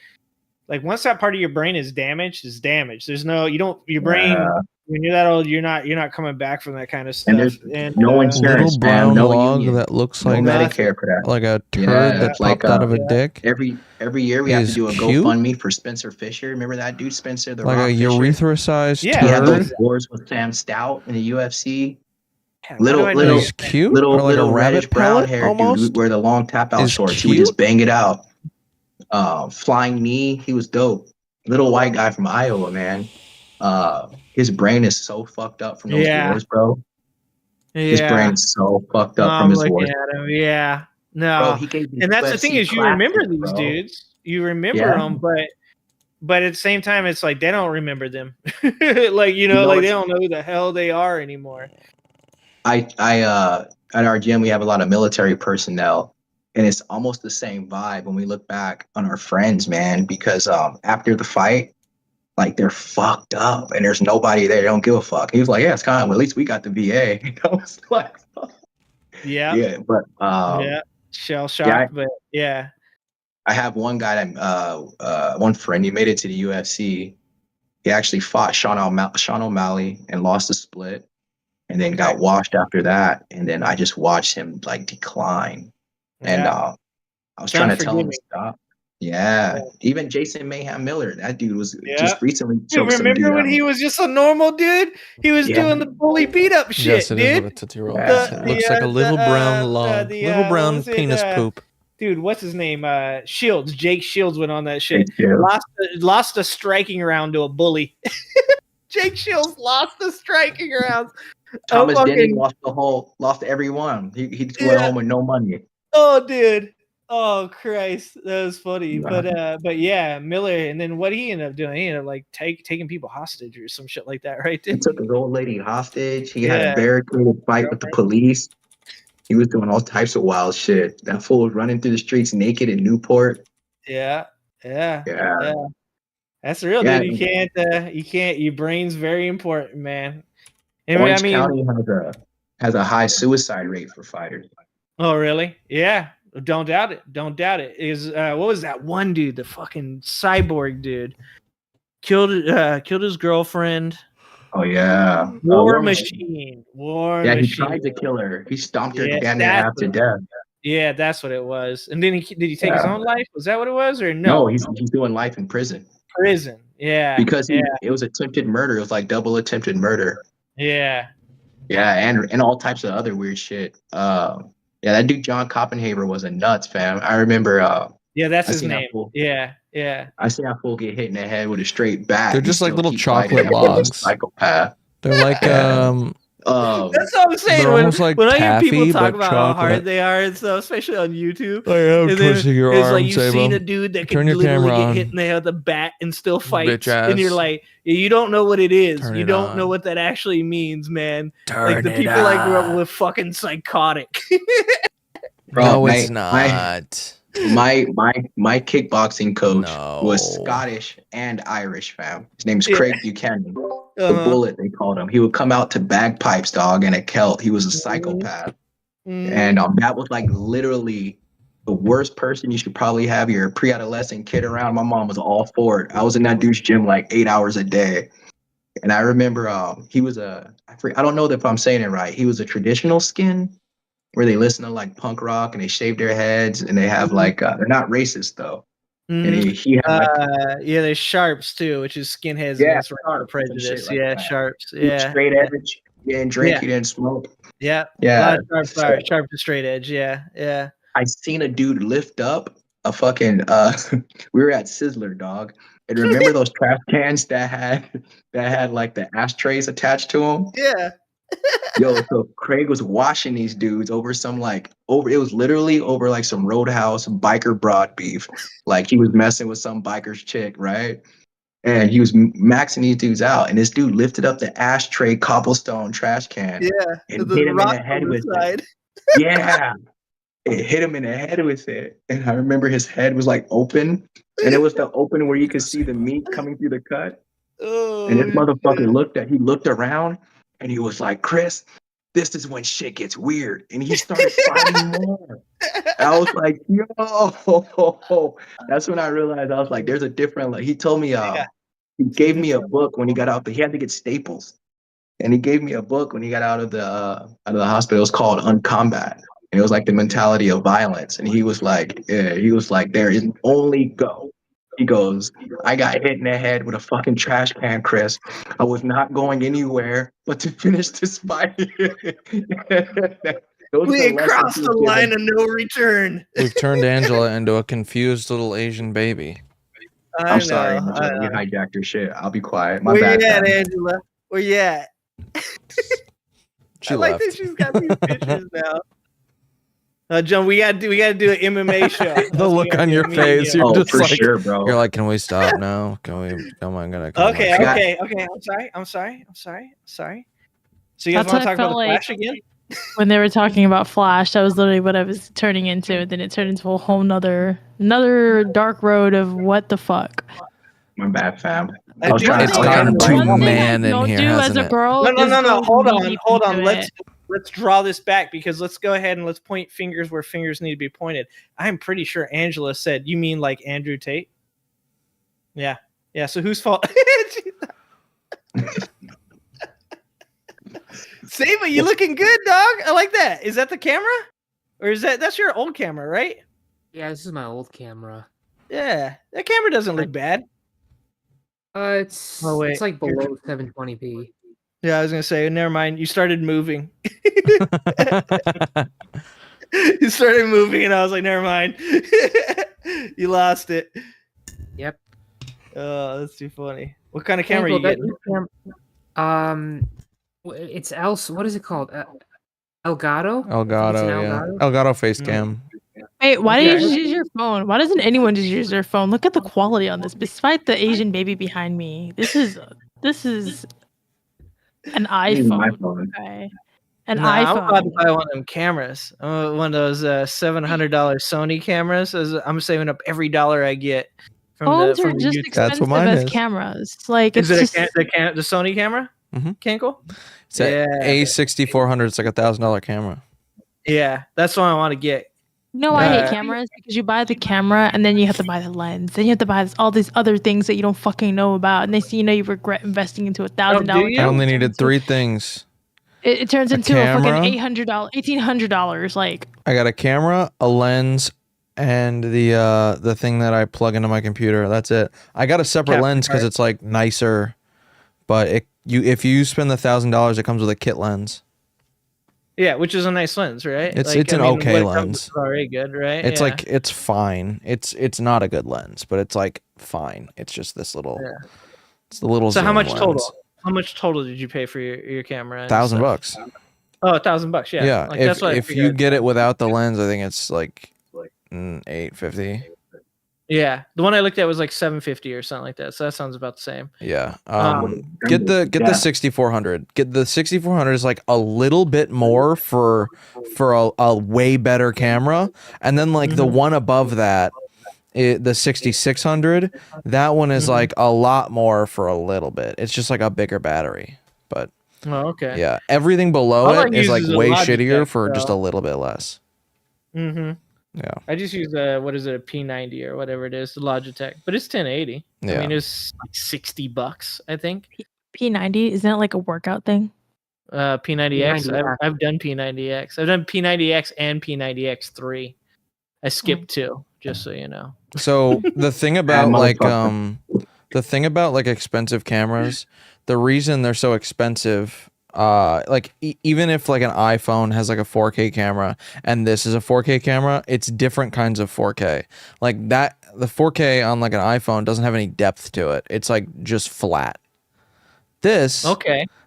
like once that part of your brain is damaged, it's damaged. There's no, your brain, when you're that old, you're not coming back from that kind of stuff. And no insurance, little brown no log union, that looks no like Medicare for that. Like a turd that popped out of a dick. Every year we have to do a GoFundMe for Spencer Fisher. Remember that dude, Spencer? Like a urethra-sized turd. He had those wars with Sam Stout in the UFC. Little cute, little or like little a reddish brown hair dude wear the long tap out shorts. He would just bang it out. Flying knee, he was dope. Little white guy from Iowa, man. His brain is so fucked up from those wars, bro. His brain is so fucked up from his wars. Yeah. No. Bro, and that's the thing is you remember these dudes. You remember them, but at the same time, it's like they don't remember them. like, they don't know who the hell they are anymore. I at our gym we have a lot of military personnel, and it's almost the same vibe when we look back on our friends, man, because after the fight, like they're fucked up and there's nobody there. They don't give a fuck. He was like, yeah, it's kind of, well, at least we got the VA. It's like, yeah, but shell shocked, but yeah. I have one guy that one friend. He made it to the UFC. He actually fought Sean O'Malley and lost a split, and then got washed after that. And then I just watched him like decline. And I was trying to tell him to stop. Yeah. Even Jason Mayhem Miller, that dude was just recently. Remember when he was just a normal dude? He was doing the bully beat up shit, yes, it dude. is what a Tootsie Roll is. It looks like a little brown log, little brown penis poop. Dude, what's his name? Shields. Jake Shields went on that shit. Lost a striking round to a bully. Jake Shields lost the striking rounds. Thomas Denny lost every one. He went home with no money. Oh, dude. Oh, Christ. That was funny. But yeah, Miller. And then what he ended up doing? He ended up like taking people hostage or some shit like that, right? He took his old lady hostage. He had a barricaded fight with the police. He was doing all types of wild shit. That fool was running through the streets naked in Newport. Yeah. That's real, dude. You can't. Your brain's very important, man. Orange County has a high suicide rate for fighters. Oh, really? Yeah. Don't doubt it. What was that one dude? The fucking cyborg dude killed his girlfriend. Oh yeah, War Machine. He tried to kill her. He stomped her down there half to death. Yeah, that's what it was. And then did he take his own life? Was that what it was, or no? No, he's doing life in prison. Yeah. Because it was attempted murder. It was like double attempted murder. Yeah. Yeah, and all types of other weird shit. Yeah, that dude John Copenhaver was a nuts, fam. I remember. Yeah, that's his name. Yeah. I see that fool get hit in the head with a straight bat. They're just like little chocolate logs. Psychopath. They're like that's what I'm saying. When I hear people talk about how hard they are and stuff, especially on YouTube, twisting your arm, like you've seen a dude that can literally get hit in the head with a bat and still fight, and you're like, you don't know what it is. You don't know what that actually means, man. Like the people I grew up with, fucking psychotic. Bro, no, it's not. My kickboxing coach was Scottish and Irish, fam. His name's Craig Buchanan. The Bullet, they called him. He would come out to bagpipes, dog, and a kilt. He was a psychopath. And that was like literally the worst person you should probably have your pre-adolescent kid around. My mom was all for it. I was in that dude's gym like 8 hours a day. And I remember he was I don't know if I'm saying it right. He was a traditional skin, where they listen to like punk rock and they shave their heads and they have like they're not racist though. And he had there's sharps too, which is skinheads against prejudice. Like sharps. Yeah, straight edge. You didn't drink, you didn't smoke. Yeah. Sharp to straight edge. Yeah. I seen a dude lift up a fucking we were at Sizzler, dog. And remember those trash cans that had like the ashtrays attached to them? Yeah. Yo, so Craig was washing these dudes over it was literally over like some Roadhouse biker broad beef. Like he was messing with some biker's chick, right? And he was maxing these dudes out. And this dude lifted up the ashtray cobblestone trash can. Yeah. And hit him in the head with it. Yeah. It hit him in the head with it. And I remember his head was like open. And it was the open where you could see the meat coming through the cut. Oh, and this motherfucker looked around. And he was like, Chris, this is when shit gets weird. And he started fighting more. I was like, yo. That's when I realized, I was like, there's a different, like, he told me, he gave me a book when he got out, he had to get staples. And he gave me a book when he got out of the hospital. It was called Uncombat. And it was like the mentality of violence. And he was like, there is only go. He goes, I got hit in the head with a fucking trash can, Chris. I was not going anywhere but to finish this fight. We crossed the line of no return. We've turned Angela into a confused little Asian baby. I'm sorry, Angela. You hijacked your shit. I'll be quiet. My Where bad. You at, Angela? Where you at? She I left. like that she's got these pictures now. John, we gotta do an MMA show. The look on your face, you're just for like, sure, bro. You're like, can we stop now? Come on, Okay. I'm sorry. So you guys want to talk about the Flash again? When they were talking about Flash, that was literally what I was turning into. Then it turned into a whole another dark road of what the fuck. My bad, fam. It's gotten too man in here, hasn't it? No. Hold on. let's draw this back because let's go ahead and let's point fingers where fingers need to be pointed. I'm pretty sure Angela said, "You mean like Andrew Tate?" Yeah. So whose fault? Saba, you looking good, dog. I like that. Is that the camera, or is that's your old camera, right? Yeah, this is my old camera. Yeah, that camera doesn't look bad. It's like below 720p. Yeah, I was gonna say, never mind. You started moving. You started moving, and I was like, never mind. You lost it. Yep. Oh, that's too funny. What kind of camera are you getting? It's what is it called? Elgato? Elgato, yeah. Elgato face cam. Wait, why do you just use your phone? Why doesn't anyone just use their phone? Look at the quality on this. Despite the Asian baby behind me, this is an iPhone. Okay. An iPhone. I'm about to buy one of them cameras. One of those $700 Sony cameras. I'm saving up every dollar I get. Phones are just expensive as cameras. Like is it the Sony camera? Cankle? It's A6400. It's like $1,000 camera. Yeah, that's what I want to get. No, I hate cameras because you buy the camera and then you have to buy the lens. Then you have to buy all these other things that you don't fucking know about. And they see, you regret investing into $1,000. I only needed 3 things. It turns into a fucking $1,800. Like I got a camera, a lens, and the thing that I plug into my computer. That's it. I got a separate lens because it's like nicer, but if you spend the $1,000, it comes with a kit lens. Yeah, which is a nice lens, right? It's an okay lens. It's already good, right? It's like it's fine. It's not a good lens, but it's like fine. It's just this little. Yeah. It's the little. So how much lens. total? How much total did you pay for your camera? $1,000. Oh, $1,000. Yeah. Yeah. Like, if you get it without the lens, I think it's like $850. Yeah, the one I looked at was like $750 or something like that. So that sounds about the same. Yeah. Get the 6400. Get the 6400 is like a little bit more for a way better camera, and then like the one above that, the 6600. That one is like a lot more for a little bit. It's just like a bigger battery, but. Oh, okay. Yeah, everything below it is like way shittier for just a little bit less. Mm-hmm. Yeah. I just use a P90 or whatever it is, the Logitech, but it's 1080. Yeah. I mean, it's like $60, I think. P90, isn't it like a workout thing? P90X. I've done P90X. I've done P90X and P90X3. I skipped 2, just so you know. So the thing about like expensive cameras, the reason they're so expensive. Even if like an iPhone has like a 4K camera and this is a 4K camera, it's different kinds of 4K. Like that, the 4K on like an iPhone doesn't have any depth to it. It's like just flat. This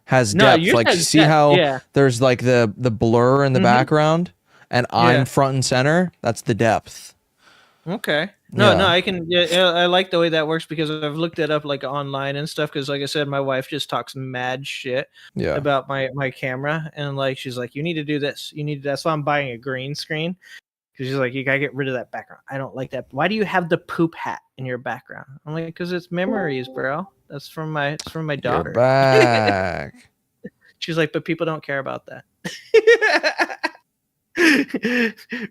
has depth. Like you see how there's like the blur in the background and I'm front and center. That's the depth. Okay. No, I can. I like the way that works because I've looked it up like online and stuff. Because like I said, my wife just talks mad shit about my camera, and like she's like, "You need to do this. You need to." That's why I'm buying a green screen. Because she's like, "You gotta get rid of that background. I don't like that. Why do you have the poop hat in your background?" I'm like, "Because it's memories, bro. That's from my daughter." You're back. She's like, "But people don't care about that."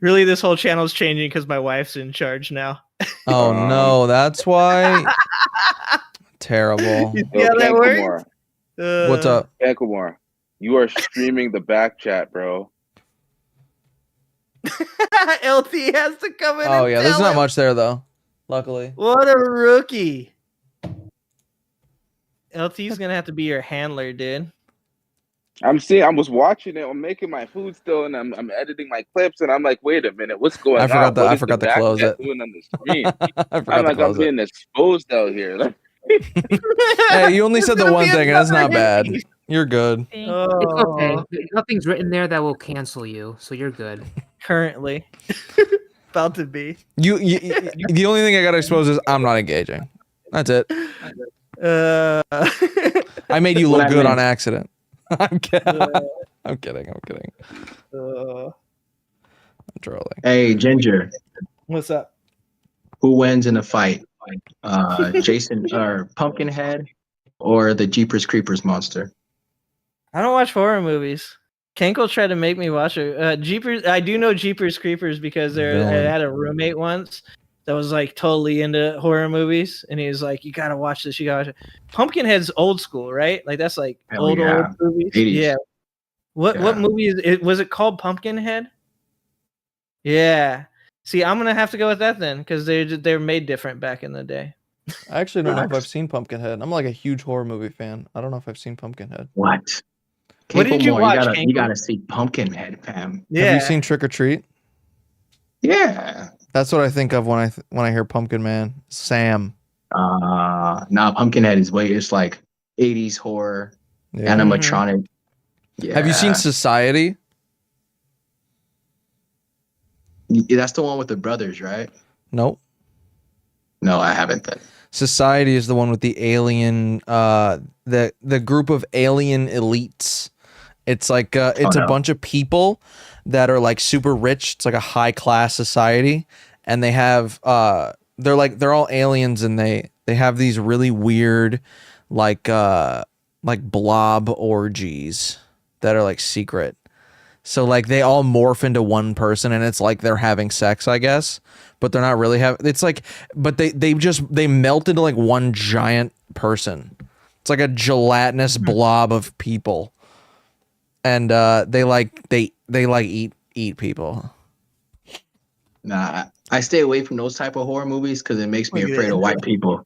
Really, this whole channel is changing because my wife's in charge now. Oh no, that's why. Terrible. Yeah, that works. What's up, Kumar? You are streaming the back chat, bro. LT has to come in. Oh yeah, there's not much there though. Luckily. What a rookie. LT's gonna have to be your handler, dude. I was watching it. I'm making my food still, and I'm editing my clips, and I'm like, wait a minute, what's going on? I forgot to close it. Doing on the screen? I'm being exposed out here. Hey, you only said the one thing, and that's not bad. You're good. It's okay. Nothing's written there that will cancel you, so you're good. Currently, about to be. You the only thing I gotta expose is I'm not engaging. That's it. I made you look good on accident. I'm kidding. I'm kidding. I'm trolling. Hey, Ginger. What's up? Who wins in a fight? Jason or Pumpkinhead or the Jeepers Creepers monster? I don't watch horror movies. Kenkel tried to make me watch it. Jeepers. I do know Jeepers Creepers because I had a roommate once that was like totally into horror movies, and he was like, "You gotta watch this. You gotta watch it." Pumpkinhead's old school, right? Like that's like old movies. 80s. Yeah. What movie is it? Was it called Pumpkinhead? Yeah. See, I'm gonna have to go with that then because they're made different back in the day. I actually don't know if I've seen Pumpkinhead. I'm like a huge horror movie fan. I don't know if I've seen Pumpkinhead. What? What did you watch? You gotta see Pumpkinhead, fam. Yeah. Have you seen Trick or Treat? Yeah. That's what I think of when I hear Pumpkin Man. Sam. Nah, Pumpkinhead is it's like 80s horror, animatronic. Yeah. Have you seen Society? That's the one with the brothers, right? Nope. No, I haven't then. Society is the one with the alien, the group of alien elites. It's like it's a bunch of people that are like super rich. It's like a high class society, and they have they're all aliens, and they have these really weird like blob orgies that are like secret. So like they all morph into one person, and it's like they're having sex, I guess, but they're not really having. It's like, but they melt into like one giant person. It's like a gelatinous blob of people, and they eat people. Nah, I stay away from those type of horror movies because it makes me afraid of white people.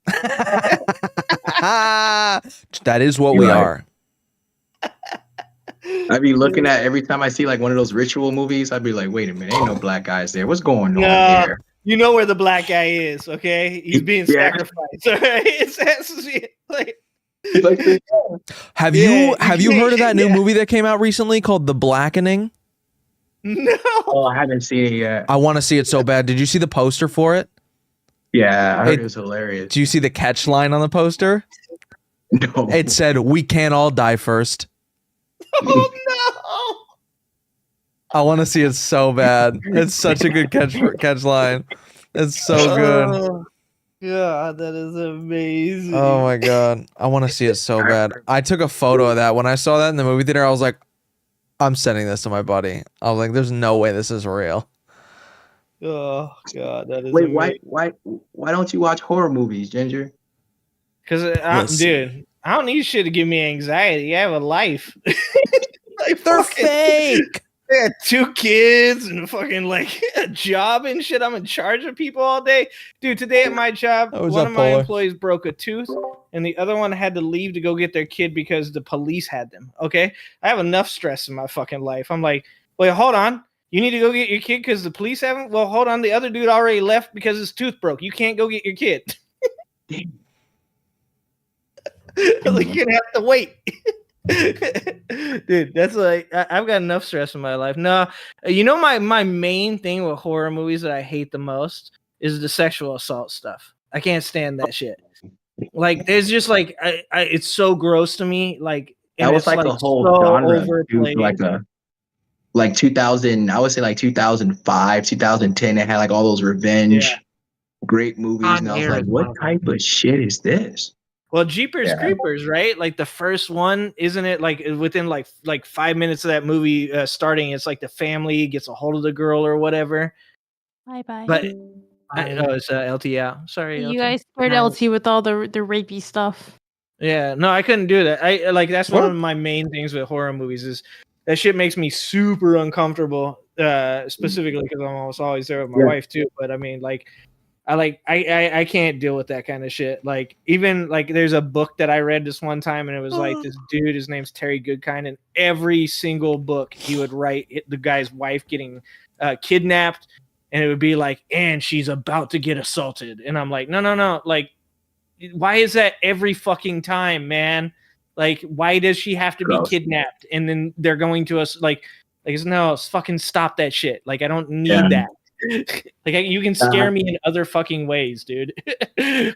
That is what we are. I'd be looking at every time I see like one of those ritual movies. I'd be like, wait a minute, ain't no black guys there. What's going on here? You know where the black guy is, okay? He's being sacrificed. All right? Have you heard of that new movie that came out recently called The Blackening? No. Oh, I haven't seen it yet. I want to see it so bad. Did you see the poster for it? Yeah, I heard it was hilarious. Do you see the catch line on the poster? No. It said, "We can't all die first." Oh no! I want to see it so bad. It's such a good catch line. It's so good. God, that is amazing. Oh my god, I want to see it so bad. I took a photo of that when I saw that in the movie theater. I was like, I'm sending this to my buddy. I was like, there's no way this is real. Oh god, that is. Wait, amazing. why don't you watch horror movies, Ginger? Because dude, I don't need shit to give me anxiety. I have a life. Like, they're fake. I got 2 kids and fucking like a job and shit. I'm in charge of people all day. Dude, today at my job, one of my employees broke a tooth and the other one had to leave to go get their kid because the police had them. Okay. I have enough stress in my fucking life. I'm like, wait, hold on. You need to go get your kid because the police haven't? Well, hold on. The other dude already left because his tooth broke. You can't go get your kid. Like, you're gonna have to wait. Dude, that's like I've got enough stress in my life. No, you know my main thing with horror movies that I hate the most is the sexual assault stuff. I can't stand that shit. Like, there's just like it's so gross to me. Like, that was like a whole genre, dude, like 2000. I would say like 2005, 2010. It had like all those revenge great movies, and I was like, what type of shit is this? Well, Jeepers Creepers, right? Like the first one, isn't it? Like within like 5 minutes of that movie starting, it's like the family gets a hold of the girl or whatever. Bye. But it's LT out. Sorry, you guys scared LT with all the rapey stuff. Yeah, no, I couldn't do that. I like that's one of my main things with horror movies is that shit makes me super uncomfortable. Specifically because I'm almost always there with my wife too. But I mean, like. I can't deal with that kind of shit. Like, even like there's a book that I read this one time and it was like this dude, his name's Terry Goodkind, and every single book he would write the guy's wife getting kidnapped, and it would be like, and she's about to get assaulted. And I'm like, no. Like, why is that every fucking time, man? Like, why does she have to be kidnapped? And then they're going to us like no, fucking stop that shit. Like, I don't need that. Like, you can scare me in other fucking ways, dude. I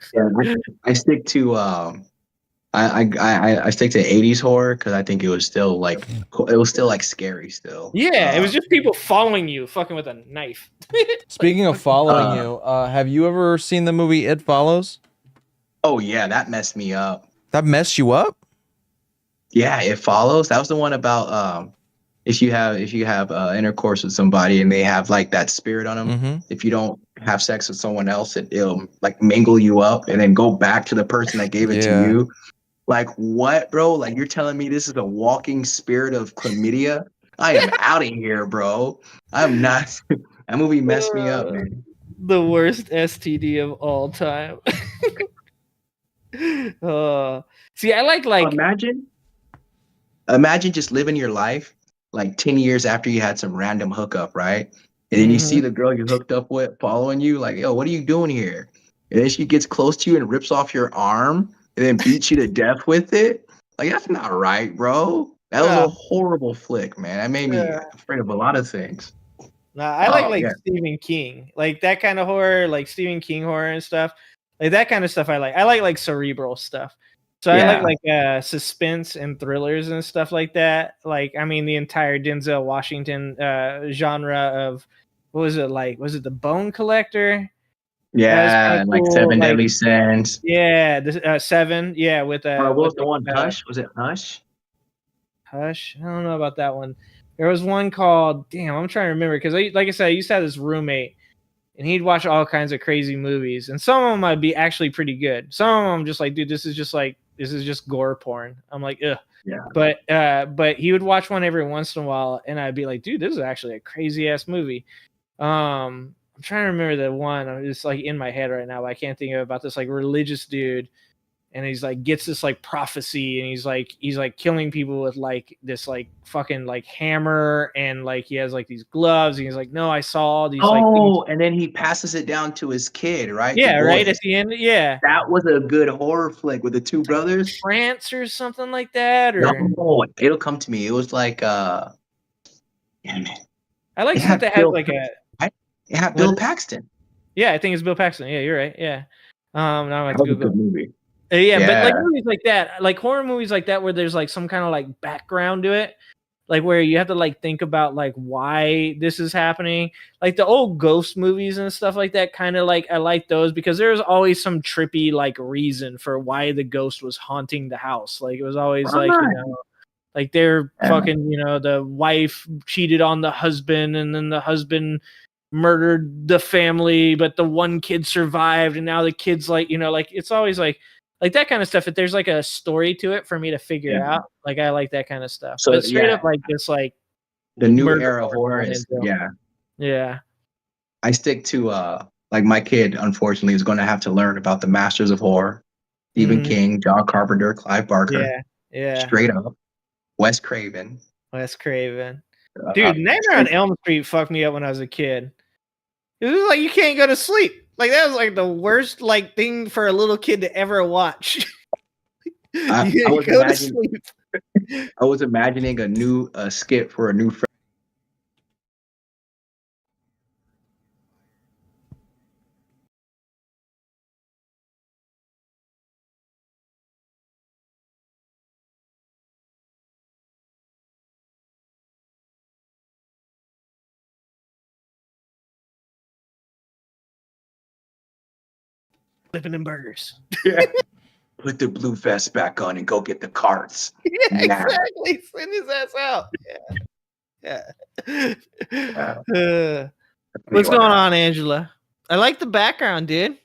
stick to I stick to 80s horror because I think it was still like scary still. Yeah, it was just people following you, fucking with a knife. Speaking of following you, have you ever seen the movie It Follows? Oh yeah, that messed me up. That messed you up? Yeah, It Follows. That was the one about if you have intercourse with somebody and they have like that spirit on them, Mm-hmm. if you don't have sex with someone else, it'll like mingle you up and then go back to the person that gave it to you. Like, what, bro? Like, you're telling me this is a walking spirit of chlamydia? I am out of here, bro. I'm not. That movie messed me up, man. The worst STD of all time. See, I like imagine just living your life like 10 years after you had some random hookup, right? And then you see the girl you hooked up with following you, like, yo, what are you doing here? And then she gets close to you and rips off your arm and then beats you to death with it. Like, that's not right, bro. That was a horrible flick, man. That made me afraid of a lot of things. Nah, I like Stephen King, like that kind of horror, like Stephen King horror and stuff, like that kind of stuff. I like cerebral stuff. So I like suspense and thrillers and stuff like that. Like, I mean, the entire Denzel Washington genre of what was it like? Was it The Bone Collector? Yeah, like cool. Seven Deadly Sins. Yeah, the Seven. Yeah, with what was the one? Hush? Was it Hush? Hush. I don't know about that one. There was one called. Damn, I'm trying to remember because, like I said, I used to have this roommate, and he'd watch all kinds of crazy movies, and some of them might be actually pretty good. Some of them I'm just like, dude, this is just gore porn. I'm like, ugh. Yeah. But he would watch one every once in a while, and I'd be like, dude, this is actually a crazy ass movie. I'm trying to remember the one. It's like in my head right now, but I can't think of about this like religious dude, and he's like gets this like prophecy, and he's like killing people with like this like fucking like hammer, and like he has like these gloves, and he's like, no, I saw all these like things. And then he passes it down to his kid, right? Yeah, right at the end. Yeah, that was a good horror flick with the two brothers. France or something like that, or no, it'll come to me. It was like I like stuff that has like a. It had Bill Paxton. Yeah, I think it's Bill Paxton. Yeah, you're right. Yeah. Now I have to Google. A good movie. Yeah, but like movies like that, like horror movies like that, where there's like some kind of like background to it, like where you have to like think about like why this is happening. Like the old ghost movies and stuff like that, kind of like I like those because there's always some trippy like reason for why the ghost was haunting the house. Like it was always like, you know, like they're fucking, you know, the wife cheated on the husband, and then the husband murdered the family, but the one kid survived, and now the kid's like, you know, like it's always like that kind of stuff. If there's like a story to it for me to figure out, like I like that kind of stuff. So but straight up like this, like the new era horror is yeah. I stick to like my kid unfortunately is going to have to learn about the masters of horror, Stephen King, John Carpenter, Clive Barker, straight up, Wes Craven. Dude, Nightmare on Elm Street fucked me up when I was a kid. It was like you can't go to sleep. Like that was like the worst like thing for a little kid to ever watch. I was imagining a new skit for a new friend. Flipping in burgers. Yeah. Put the blue vest back on and go get the cards. Yeah, exactly. Send his ass out. Yeah. What's going on, Angela? I like the background, dude.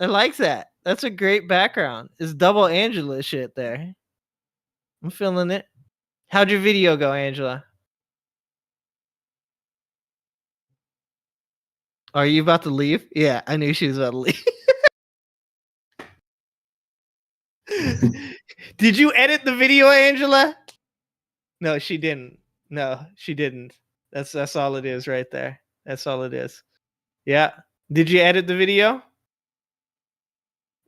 I like that. That's a great background. It's double Angela shit there. I'm feeling it. How'd your video go, Angela? Are you about to leave? Yeah, I knew she was about to leave. Did you edit the video, Angela? No, she didn't. That's all it is right there. That's all it is. Yeah. Did you edit the video?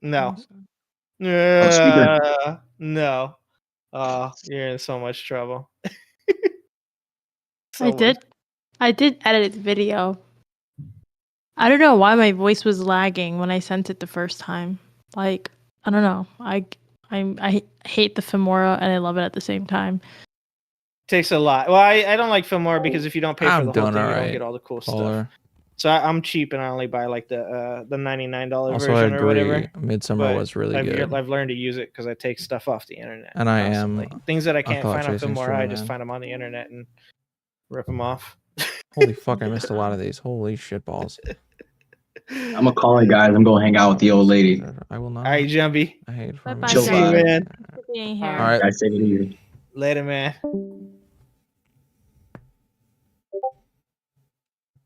No. No. Oh, you're in so much trouble. I did edit the video. I don't know why my voice was lagging when I sent it the first time. Like, I don't know. I hate the Filmora and I love it at the same time. Takes a lot. Well, I don't like Filmora because if you don't pay for the whole thing, you don't get all the cool stuff. So I'm cheap and I only buy like the $99 version or whatever. Midsummer was really good. I've learned to use it because I take stuff off the internet. And I am things that I can't find on Filmora, I just find them on the internet and Rip them off. Holy fuck! I missed a lot of these. Holy shit balls. I'm gonna call it, guys. I'm going to hang out with the old lady. I will not. All right, Jumpy. I hate it from Bye, Chill See you, vibe. man. being here. All right. Guys, take it easy. Later, man.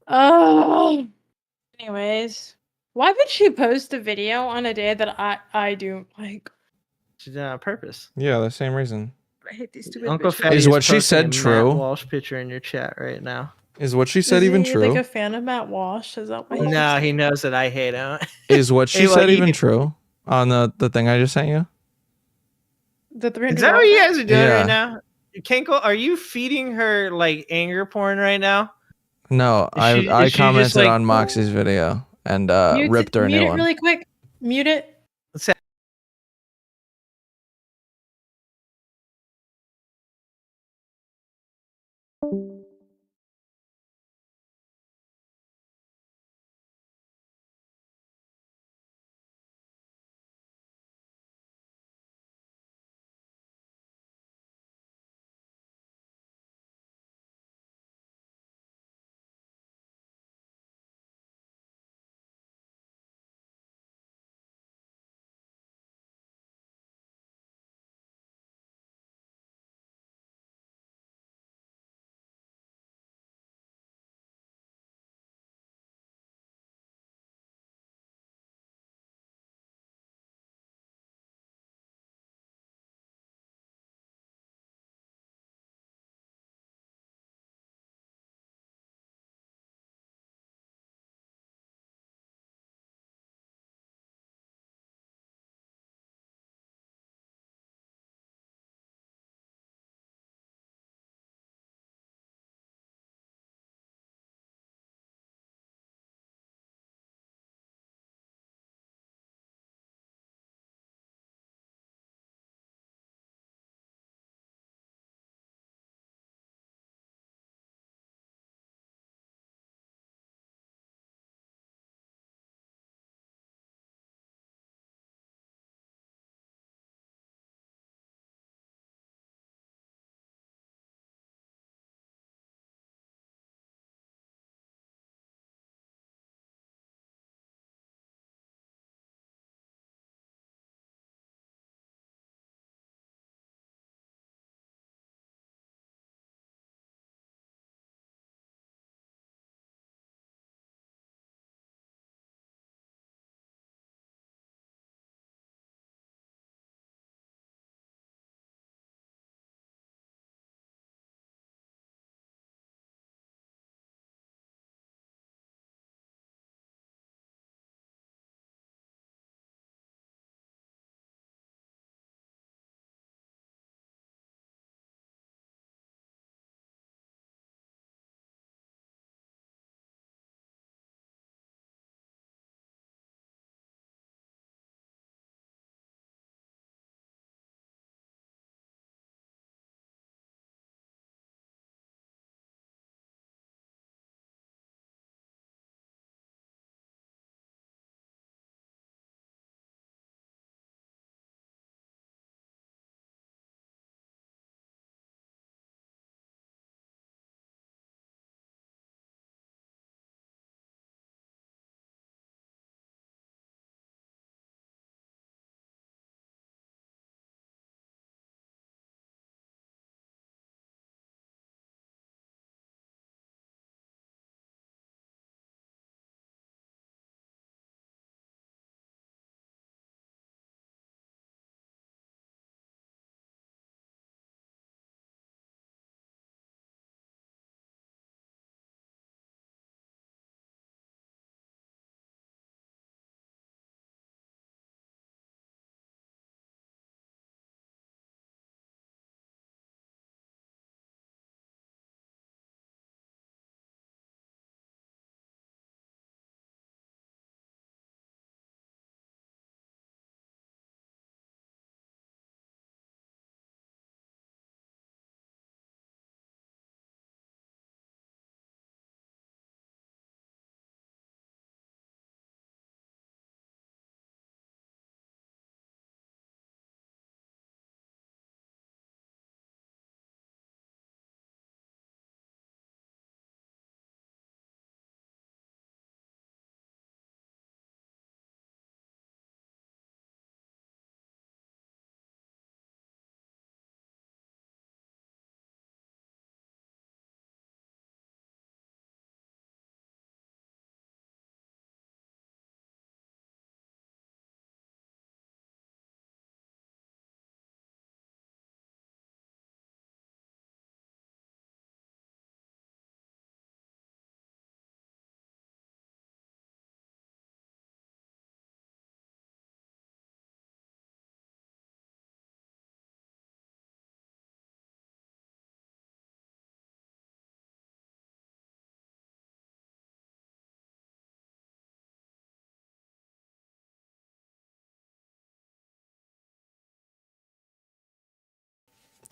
Oh. Anyways, why would she post a video on a day that I do like? She did it on purpose. Yeah, the same reason. I hate these stupid Uncle bitches. Fatty Is what she posting said a Matt true? Walsh picture in your chat right now. Is what she said Is even he, true? like a fan of Matt Walsh? Is that why? No, he knows that I hate him. Is what she Hey, well, said he even did- true? On the thing I just sent you? The $300. Is that what you guys are doing Yeah. right now? Kinkle, are you feeding her like anger porn right now? No, Is she I just, commented like- on Moxie's video and ripped her a mute new it one. really quick. Mute it.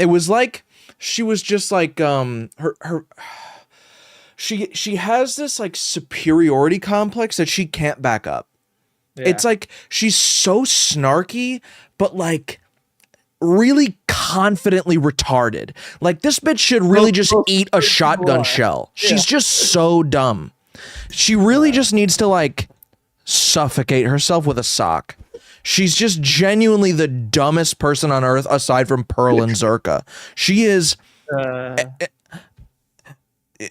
it was like she was just like she has this like superiority complex that she can't back up. Yeah. It's like she's so snarky, but like really confidently retarded. Like this bitch should really just eat a shotgun shell. She's just so dumb. She really just needs to like suffocate herself with a sock. She's just genuinely the dumbest person on earth aside from Pearl and Zerka. She is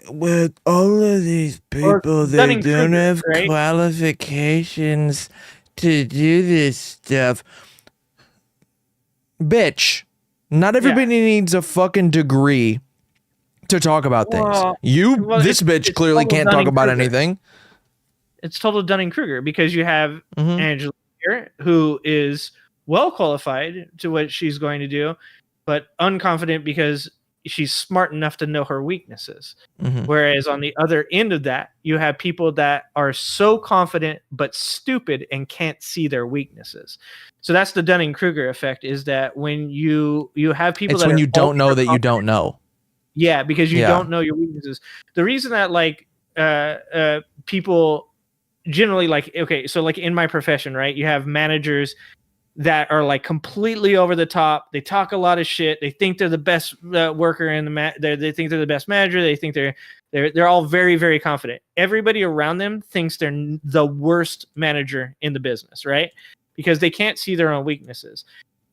with all of these people, they don't have qualifications to do this stuff. Bitch, not everybody needs a fucking degree to talk about things. This bitch clearly can't talk about anything. It's total Dunning-Kruger because you have Angela here, who is well qualified to what she's going to do, but unconfident because she's smart enough to know her weaknesses. Whereas on the other end of that, you have people that are so confident but stupid and can't see their weaknesses. So that's the Dunning-Kruger effect, is that when you have people it's when you don't know that you don't know. Yeah, because you don't know your weaknesses. The reason that like people generally like, okay, so like in my profession, right, you have managers that are like completely over the top. They talk a lot of shit. They think they're the best worker in the they think they're the best manager. They think they're all very, very confident. Everybody around them thinks they're the worst manager in the business, right? Because they can't see their own weaknesses.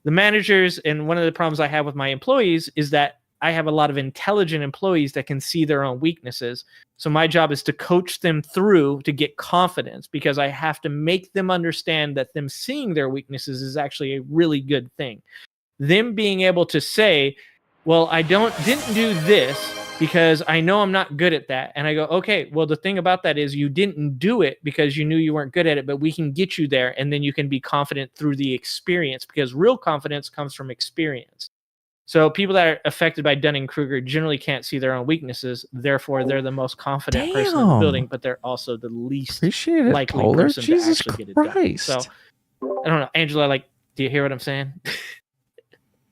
The managers, and one of the problems I have with my employees is that I have a lot of intelligent employees that can see their own weaknesses. So my job is to coach them through to get confidence, because I have to make them understand that them seeing their weaknesses is actually a really good thing. Them being able to say, well, I didn't do this because I know I'm not good at that. And I go, okay, well, the thing about that is you didn't do it because you knew you weren't good at it, but we can get you there. And then you can be confident through the experience, because real confidence comes from experience. So people that are affected by Dunning-Kruger generally can't see their own weaknesses. Therefore, they're the most confident person in the building, but they're also the least likely person to actually get it done. So I don't know, Angela, like, do you hear what I'm saying?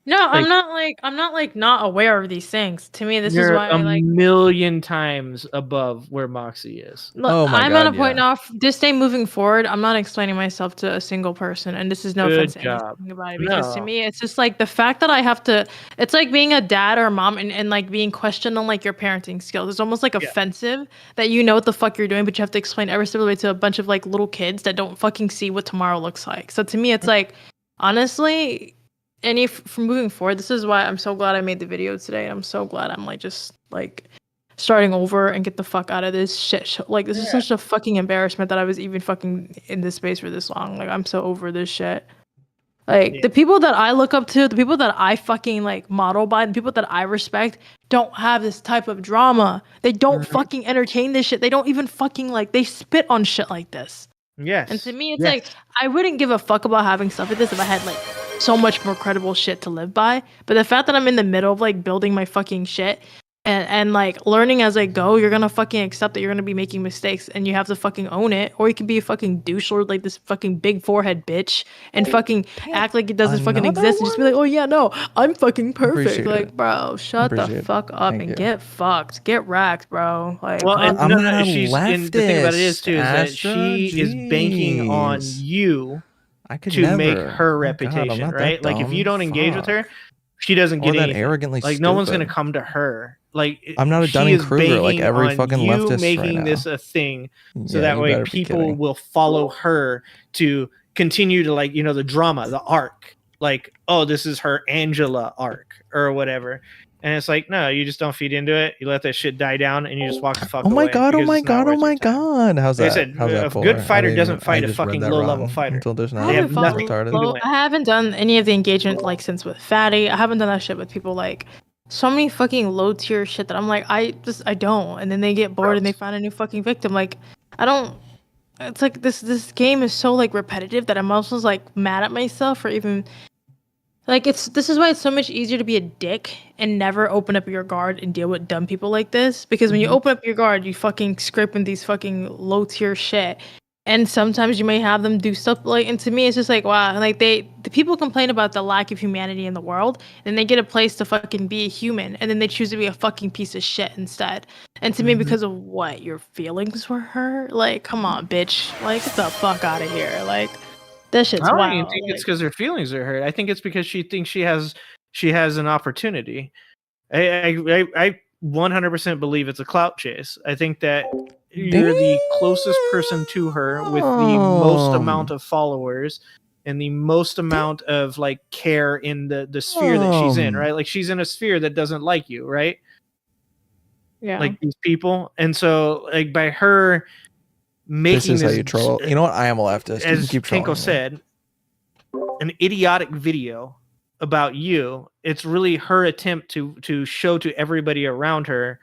No, like, I'm not not aware of these things. To me, this is why I like million times above where Moxie is. Look, I'm at a point now. This day moving forward, I'm not explaining myself to a single person, and this is no offense to anything about it, because to me, it's just like the fact that I have to. It's like being a dad or a mom and like being questioned on like your parenting skills. It's almost like offensive that you know what the fuck you're doing, but you have to explain every single way to a bunch of like little kids that don't fucking see what tomorrow looks like. So to me, it's like, honestly. And from moving forward, this is why I'm so glad I made the video today. I'm so glad I'm like just like starting over and get the fuck out of this shit show. Like this is such a fucking embarrassment that I was even fucking in this space for this long. Like I'm so over this shit. Like the people that I look up to, the people that I fucking like model by, the people that I respect don't have this type of drama. They don't fucking entertain this shit. They don't even fucking like, they spit on shit like this. Yes. And to me, it's like, I wouldn't give a fuck about having stuff like this if I had like so much more credible shit to live by. But the fact that I'm in the middle of like building my fucking shit and like learning as I go, you're gonna fucking accept that you're gonna be making mistakes and you have to fucking own it. Or you can be a fucking douche lord like this fucking big forehead bitch and fucking act like it doesn't fucking exist and just be like, oh yeah, no, I'm fucking perfect. Like, bro, shut the fuck up and get fucked. Get racked, bro. Like, well, and the thing about it is too is that she is banking on you to make her reputation, right? Like if you don't engage with her, she doesn't get anything. Arrogantly like no one's gonna come to her. Like I'm not a Dunning-Kruger like every fucking leftist making right this a thing, so that way people will follow her to continue to like, you know, the drama, the arc. Like, oh, this is her Angela arc or whatever. And it's like, no, you just don't feed into it. You let that shit die down, and you just walk the fuck away. Oh my god! Oh my god! Oh my god! How's that? Like I said, a good fighter doesn't fight a fucking low-level fighter. Until there's not. I haven't done any of the engagement like since with Fatty. I haven't done that shit with people like so many fucking low-tier shit that I'm like, I don't. And then they get bored and they find a new fucking victim. Like, I don't. It's like this game is so like repetitive that I'm also like mad at myself for even. Like this is why it's so much easier to be a dick and never open up your guard and deal with dumb people like this. Because when you open up your guard, you fucking scraping these fucking low tier shit. and sometimes you may have them do stuff like, and to me it's just like, wow, like the people complain about the lack of humanity in the world, and they get a place to fucking be a human, and then they choose to be a fucking piece of shit instead. And to me, because of what, your feelings for her, like, come on, bitch, like, get the fuck out of here. Like, that shit's wild. I don't even think it's because her feelings are hurt. I think it's because she thinks she has an opportunity. I 100% believe it's a clout chase. I think that you're the closest person to her with the most amount of followers and the most amount of like care in the sphere that she's in, right? Like she's in a sphere that doesn't like you, right? Yeah. Like these people. And so like by her making this is how you troll. You know what? I am a leftist. You as can keep trolling Kenko said, an idiotic video about you. It's really her attempt to show to everybody around her,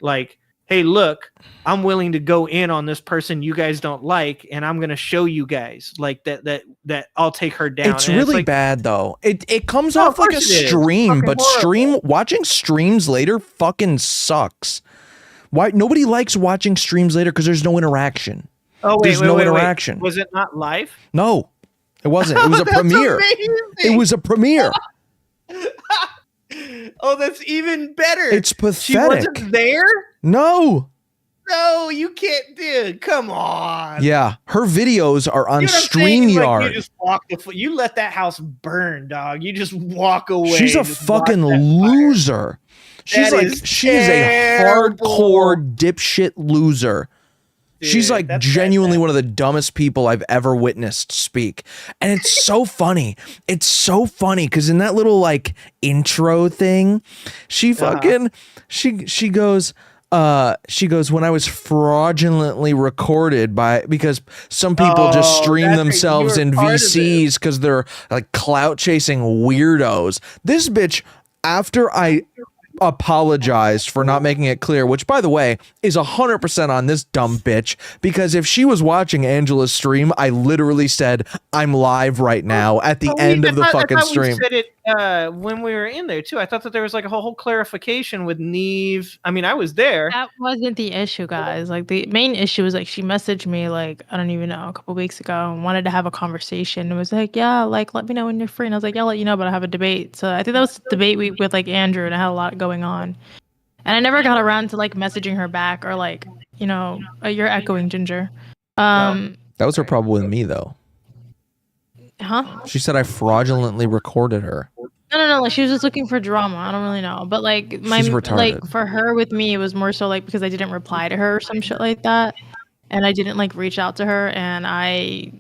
like, hey, look, I'm willing to go in on this person you guys don't like, and I'm gonna show you guys like that I'll take her down. It's and really like, bad though. It comes off like a stream, but watching streams later fucking sucks. Why nobody likes watching streams later? Because there's no interaction. Oh wait, there's no interaction. Was it not live? No, it wasn't. It was a premiere. Amazing. It was a premiere. Oh, that's even better. It's pathetic. She wasn't there? No. No, you can't, dude. Come on. Yeah, her videos are on StreamYard. StreamYard. You just you let that house burn, dog. You just walk away. She's a fucking loser. She's like, she is a hardcore dipshit loser. Dude, she's like genuinely one of the dumbest people I've ever witnessed speak. And it's so funny. It's so funny because in that little like intro thing, she fucking she goes, when I was fraudulently recorded because some people just stream themselves in VCs because they're like clout chasing weirdos. This bitch, after I apologized for not making it clear, which by the way is 100% on this dumb bitch, because if she was watching Angela's stream, I literally said I'm live right now at the end of the fucking stream. We said it when we were in there too. I thought that there was like a whole clarification with Neve. I mean, I was there. That wasn't the issue, guys. Like the main issue was like she messaged me like, I don't even know, a couple weeks ago and wanted to have a conversation. It was like, yeah, like let me know when you're free. And I was like, yeah, I'll let you know, but I have a debate. So I think that was the debate week with like Andrew, and I had a lot going on. And I never got around to like messaging her back or like, you know, you're echoing, Ginger. That was her problem with me though. Huh? She said I fraudulently recorded her. No. Like she was just looking for drama. I don't really know, but like She's retarded. like for her with me, it was more so like because I didn't reply to her or some shit like that, and I didn't like reach out to her, and I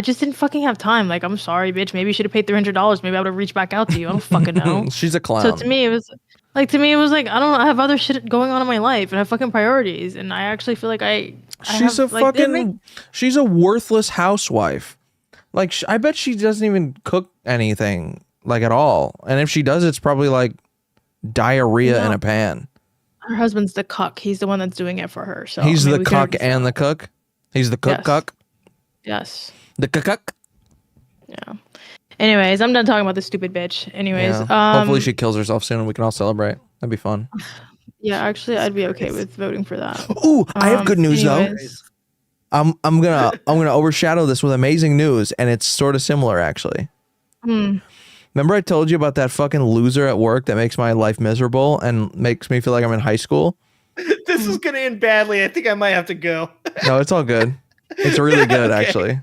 just didn't fucking have time. Like I'm sorry, bitch. Maybe you should have paid $300. Maybe I would have reached back out to you. I don't fucking know. She's a clown. So to me, it was like I have other shit going on in my life and I have fucking priorities, and I actually feel like she's a worthless housewife. Like I bet she doesn't even cook anything like at all, and if she does, it's probably like diarrhea in a pan. Her husband's the cuck. He's the one that's doing it for her. So he's the cuck and the cook. He's the cook cuck. Yes. The cuck. Yeah. Anyways, I'm done talking about this stupid bitch. Anyways, hopefully she kills herself soon and we can all celebrate. That'd be fun. Yeah, actually, I'd be okay with voting for that. Ooh, I have good news though. I'm gonna overshadow this with amazing news, and it's sort of similar actually. Remember I told you about that fucking loser at work that makes my life miserable and makes me feel like I'm in high school? This is gonna end badly. I think I might have to go. No, it's all good. It's really good actually.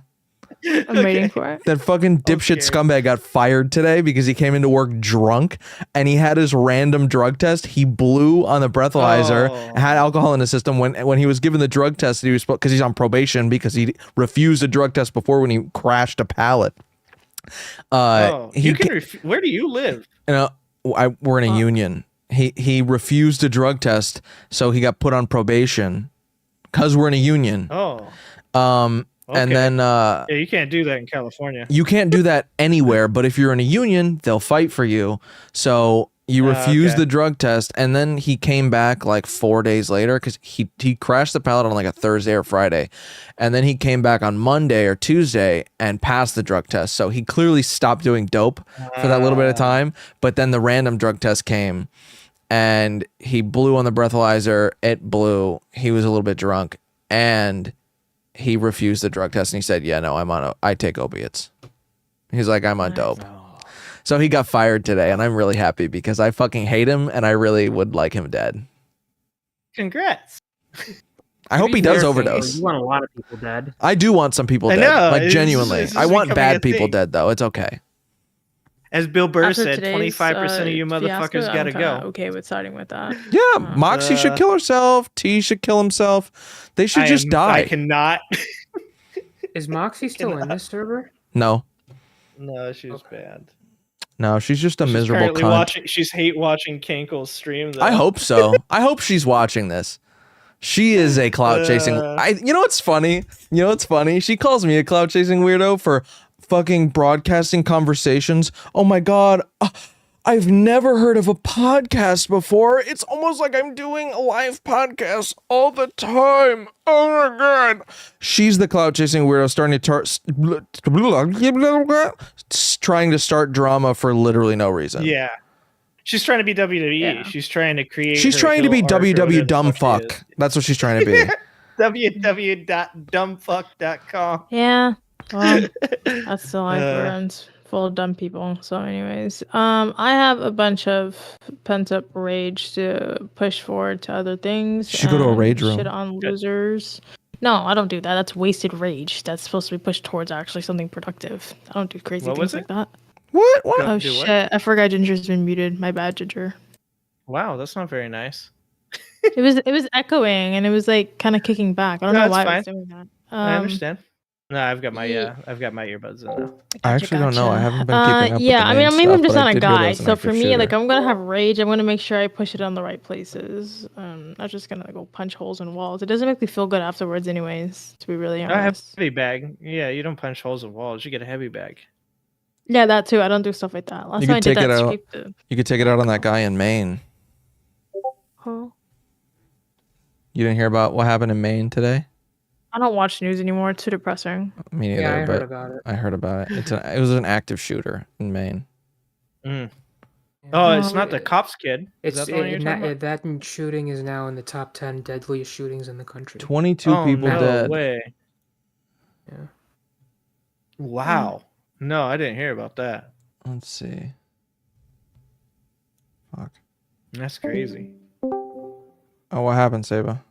I'm waiting for it. That fucking dipshit scumbag got fired today because he came into work drunk and he had his random drug test. He blew on the breathalyzer, had alcohol in his system. When he was given the drug test, he was because he's on probation because he refused a drug test before when he crashed a pallet. Where do you live? You know, we're in a union. He refused a drug test, so he got put on probation because we're in a union. Okay. And then you can't do that in California. You can't do that anywhere, but if you're in a union, they'll fight for you. So you refuse the drug test, and then he came back like 4 days later because he crashed the pallet on like a Thursday or Friday, and then he came back on Monday or Tuesday and passed the drug test. So he clearly stopped doing dope for that little bit of time, but then the random drug test came, and he blew on the breathalyzer. It blew. He was a little bit drunk, and he refused the drug test and he said, "Yeah, no, I take opiates." He's like, "I'm on dope." So he got fired today, and I'm really happy because I fucking hate him, and I really would like him dead. Congrats. I hope he does overdose. You want a lot of people dead. I do want some people dead. know, Like, it's genuinely. just I want becoming a bad people thing. dead, though. It's okay. As Bill Burr After said, today's, 25% of you fiasco, motherfuckers I'm gotta kinda go. okay with siding with that. Yeah, Moxie should kill herself. T should kill himself. They should just die. I cannot. Is Moxie still in this server? No. No, she was bad. No, she's just a miserable Currently cunt. she's hate watching Kankel's stream. Though. I hope so. I hope she's watching this. She is a clout chasing. You know what's funny? You know what's funny? She calls me a clout chasing weirdo for fucking broadcasting conversations. Oh my god. I've never heard of a podcast before. It's almost like I'm doing a live podcast all the time. Oh my god. She's the clout chasing weirdo trying to start drama for literally no reason. Yeah. She's trying to be WWE. Yeah. She's trying to create. She's trying to be WW dumb fuck. That's what she's trying to be. www.dumbfuck.com. Yeah. Well, that's the life we're in. Full of dumb people. So anyways, I have a bunch of pent up rage to push forward to other things. You should go to a rage room. Shit on losers. No, I don't do that. That's wasted rage. That's supposed to be pushed towards actually something productive. I don't do crazy things like that. What? Oh shit! I forgot Ginger's been muted. My bad, Ginger. Wow, that's not very nice. It was echoing and it was like kind of kicking back. I don't know why it was doing that. I understand. No, I've got my earbuds in now. I actually don't know. I haven't been keeping up. Yeah, with the maybe I'm just stuff, not a guy. So for me, shooter. like I'm gonna have rage. I'm gonna make sure I push it on the right places. Not just gonna go punch holes in walls. It doesn't make me feel good afterwards, anyways. To be really honest. I have a heavy bag. Yeah, you don't punch holes in walls. You get a heavy bag. Yeah, that too. I don't do stuff like that. Last You time I could did take it that. out. You could take it out on that guy in Maine. Huh? You didn't hear about what happened in Maine today? I don't watch news anymore. It's too depressing. Me neither. Yeah, I but heard about it. I heard about it. It was an active shooter in Maine. Mm. Oh, it's not the cops kid. That shooting is now in the top 10 deadliest shootings in the country. 22 people dead. Way. Yeah. Wow. No, I didn't hear about that. Let's see. Fuck. That's crazy. Oh, what happened, Saba?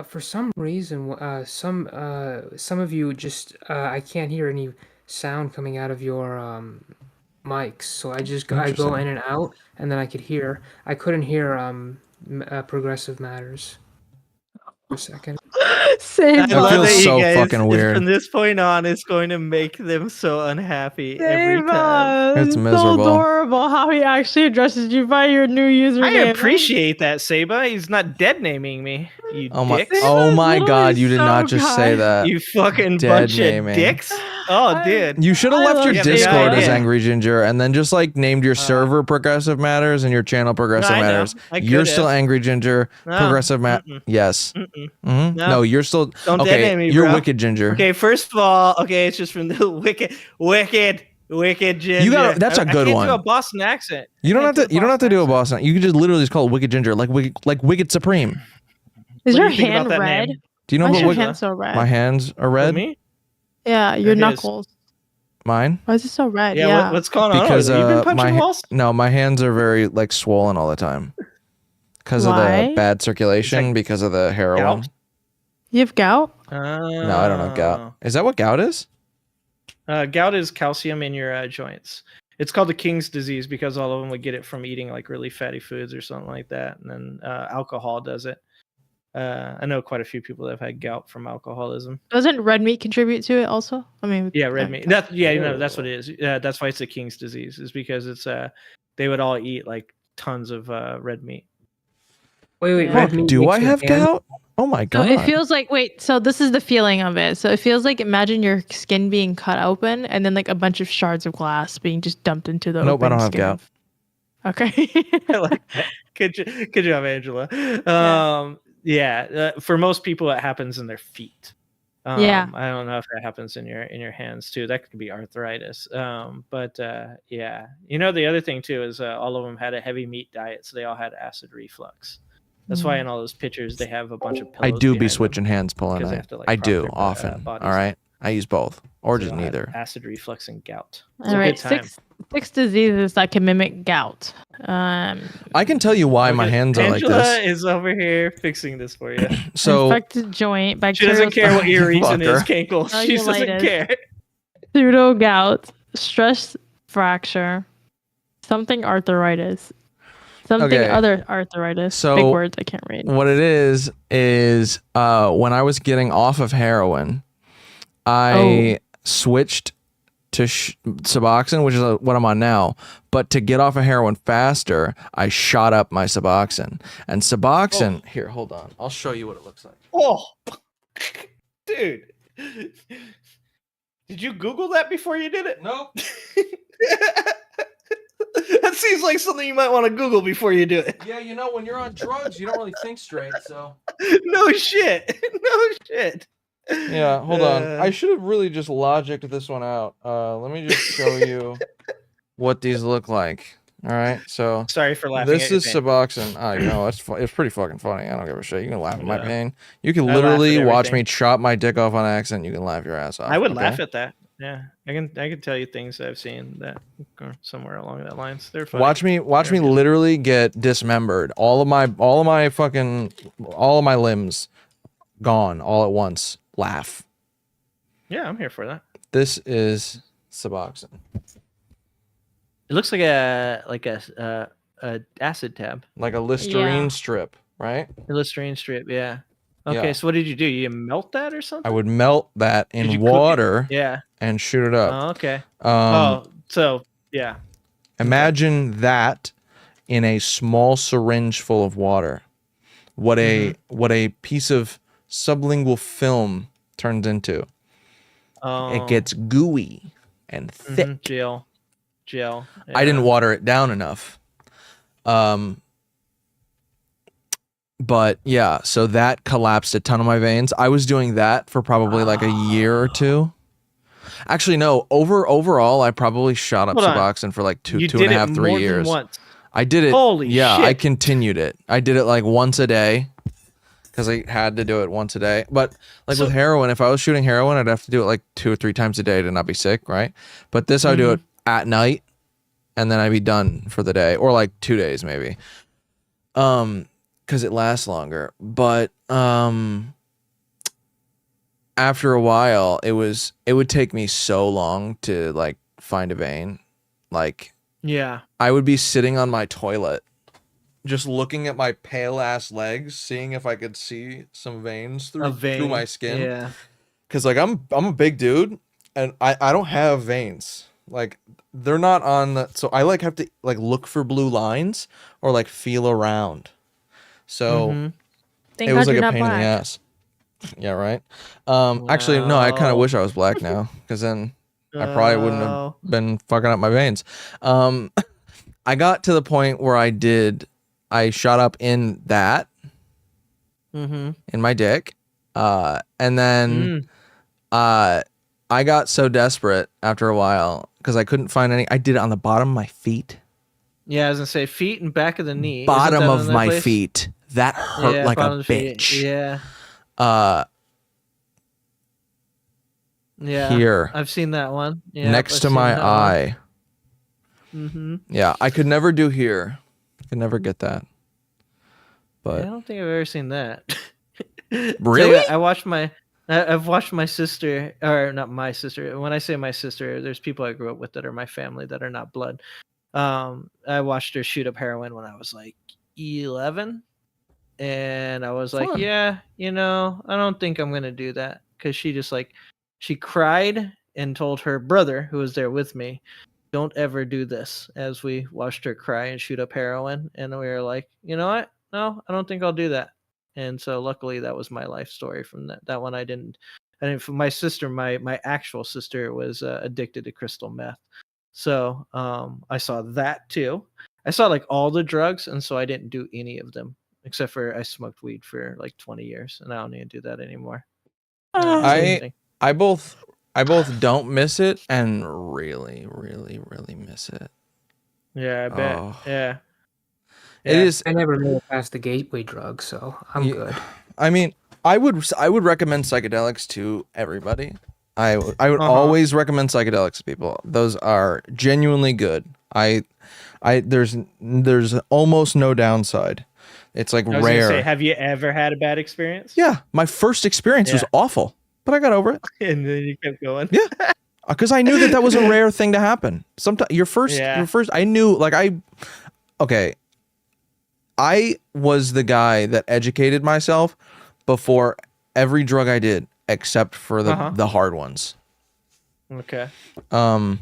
For some reason, some of you just I can't hear any sound coming out of your mics, so I go in and out, and then I couldn't hear Progressive Matters for a second. Same. That feels so fucking weird. From this point on, it's going to make them so unhappy every time. It's miserable. So adorable how he actually addresses you by your new username. I appreciate that, Saba. He's not dead naming me. You dicks. Oh my god, you did not just say that. You fucking Dead bunch naming. of dicks. Oh, dude. You should have left your love Discord it. as Yeah. Angry Ginger and then just like named your server Progressive Matters and your channel Progressive I know. Matters. I You're could've. still Angry Ginger. No. Progressive Yes. No. No, you're still Don't okay. dead name me, You're bro. Wicked Ginger. Okay, first of all, it's just from the wicked Ginger. You got that's a good I can't one. do a Boston accent. You don't have to do a Boston. You can just literally just call it Wicked Ginger, like Wicked Supreme. Is What your do you think hand about that red? name? Do you know Why is what your Wicked? hand so red? My hands are red. Me? Yeah, your It is. knuckles. Mine? Why is it so red? Yeah. Yeah. What's going on? Because You've been punching walls? my hands are very like swollen all the time because of Why? the bad circulation, because of the heroin. Gout? You have gout? No, I don't know gout. Is that what gout is? Gout is calcium in your joints. It's called the King's disease because all of them would get it from eating like really fatty foods or something like that, and then alcohol does it. I know quite a few people that have had gout from alcoholism. Doesn't red meat contribute to it also? I mean, Yeah, red meat. That's what it is. That's why it's the King's disease. Is because it's they would all eat like tons of red meat. Wait, Yeah. red meat Do makes I your have hand- gout? Oh my So god! it feels like so this is the feeling of it. So it feels like imagine your skin being cut open and then like a bunch of shards of glass being just dumped into the Nope, I open don't have skin. gout. Okay. I like that. Good job, Angela. For most people, it happens in their feet. Yeah. I don't know if that happens in your hands too. That could be arthritis. Yeah. The other thing too is all of them had a heavy meat diet, so they all had acid reflux. That's why in all those pictures they have a bunch of I pillows. do be behind switching them, hands pulling 'cause they it. have to, like, I prop do their, often. bodies All up. right. I use both or So just they don't have neither. acid reflux and gout. It's All a right, good time. six diseases that can mimic gout. I can tell you why my hands are like Angela this. is over here fixing this for you. So Infected joint, She bacterial. doesn't care what your reason is, Fucker. Kankle. She doesn't cellulitis, care. Pseudo gout, stress fracture, something arthritis, something Okay. other arthritis. So Big words I can't read. what it is when I was getting off of heroin, I switched to Suboxone, which is what I'm on now. But to get off of heroin faster, I shot up my Suboxone. And Suboxone, here, hold on. I'll show you what it looks like. Oh, dude. Did you Google that before you did it? Nope. That seems like something you might want to Google before you do it. Yeah, you know, when you're on drugs, you don't really think straight, so. No shit. No shit. Yeah, hold on. I should have really just logicked this one out. Let me just show you what these look like. All right, so sorry for laughing. This at your is pain. Suboxone. I know it's pretty fucking funny. I don't give a shit. You can laugh at my Yeah. pain. You can I laugh at literally watch everything. me chop my dick off on accident. You can laugh your ass off. I would okay? laugh at that. Yeah, I can tell you things I've seen that go somewhere along that lines. They're funny. Watch me literally get dismembered. All of my limbs gone all at once. Laugh. Yeah, I'm here for that. This is Suboxone. It looks like a acid tab, like a Listerine strip, right? A Listerine strip. Yeah. Okay, Yeah. so what did you do? You melt that or something? I would melt that Did you in cook it? water, Yeah. and shoot it up. Oh, okay. So yeah. Imagine that in a small syringe full of water. What a piece of sublingual film turns into. It gets gooey and thick. Gel. I didn't water it down enough. But yeah, so that collapsed a ton of my veins. I was doing that for probably like a year or two. Actually, no, overall, I probably shot up Suboxone for like two and a half, 3 years. Once. I did it. Holy shit. I continued it. I did it like once a day because I had to do it once a day. But like with heroin, if I was shooting heroin, I'd have to do it like 2 or 3 times a day to not be sick, right? But this, I would do it at night, and then I'd be done for the day, or like 2 days maybe. Because it lasts longer. But after a while, it would take me so long to like find a vein. Like, yeah, I would be sitting on my toilet, just looking at my pale ass legs, seeing if I could see some veins through my skin. Yeah, because like I'm a big dude, and I don't have veins. Like they're not on the, so I like have to like look for blue lines or like feel around. So it was like a pain in the ass. Yeah, right. Actually, no, I kind of wish I was black now, because then I probably wouldn't have been fucking up my veins. I got to the point where I shot up in that, in my dick, and then I got so desperate after a while because I couldn't find any. I did it on the bottom of my feet. Yeah, I was gonna say feet and back of the knee. Bottom of my feet. That hurt like a bitch. Yeah. Yeah. Here. I've seen that one. Yeah. Next to my eye. Mm-hmm. Yeah, I could never do here. I could never get that. But I don't think I've ever seen that. Really? I've watched my sister, or not my sister. When I say my sister, there's people I grew up with that are my family that are not blood. I watched her shoot up heroin when I was like 11, and I was like, yeah, I don't think I'm gonna do that, because she cried and told her brother, who was there with me, don't ever do this, as we watched her cry and shoot up heroin. And we were like, you know what? No, I don't think I'll do that. And so luckily that was my life story from that one. I didn't, my sister, my actual sister was addicted to crystal meth. So I saw that too. I saw like all the drugs, and so I didn't do any of them, except for I smoked weed for like 20 years, and I don't need to do that anymore. I both don't miss it and really, really, really miss it. Yeah, I bet. Yeah. It is. I never made it past the gateway drug, so I'm good. I mean, I would recommend psychedelics to everybody. I would always recommend psychedelics to people. Those are genuinely good. There's almost no downside. It's like I was rare. gonna say, have you ever had a bad experience? Yeah, my first experience was awful, but I got over it. And then you kept going. Yeah, because I knew that was a rare thing to happen. Sometimes your first. I knew okay. I was the guy that educated myself before every drug I did, except for the hard ones. Okay. But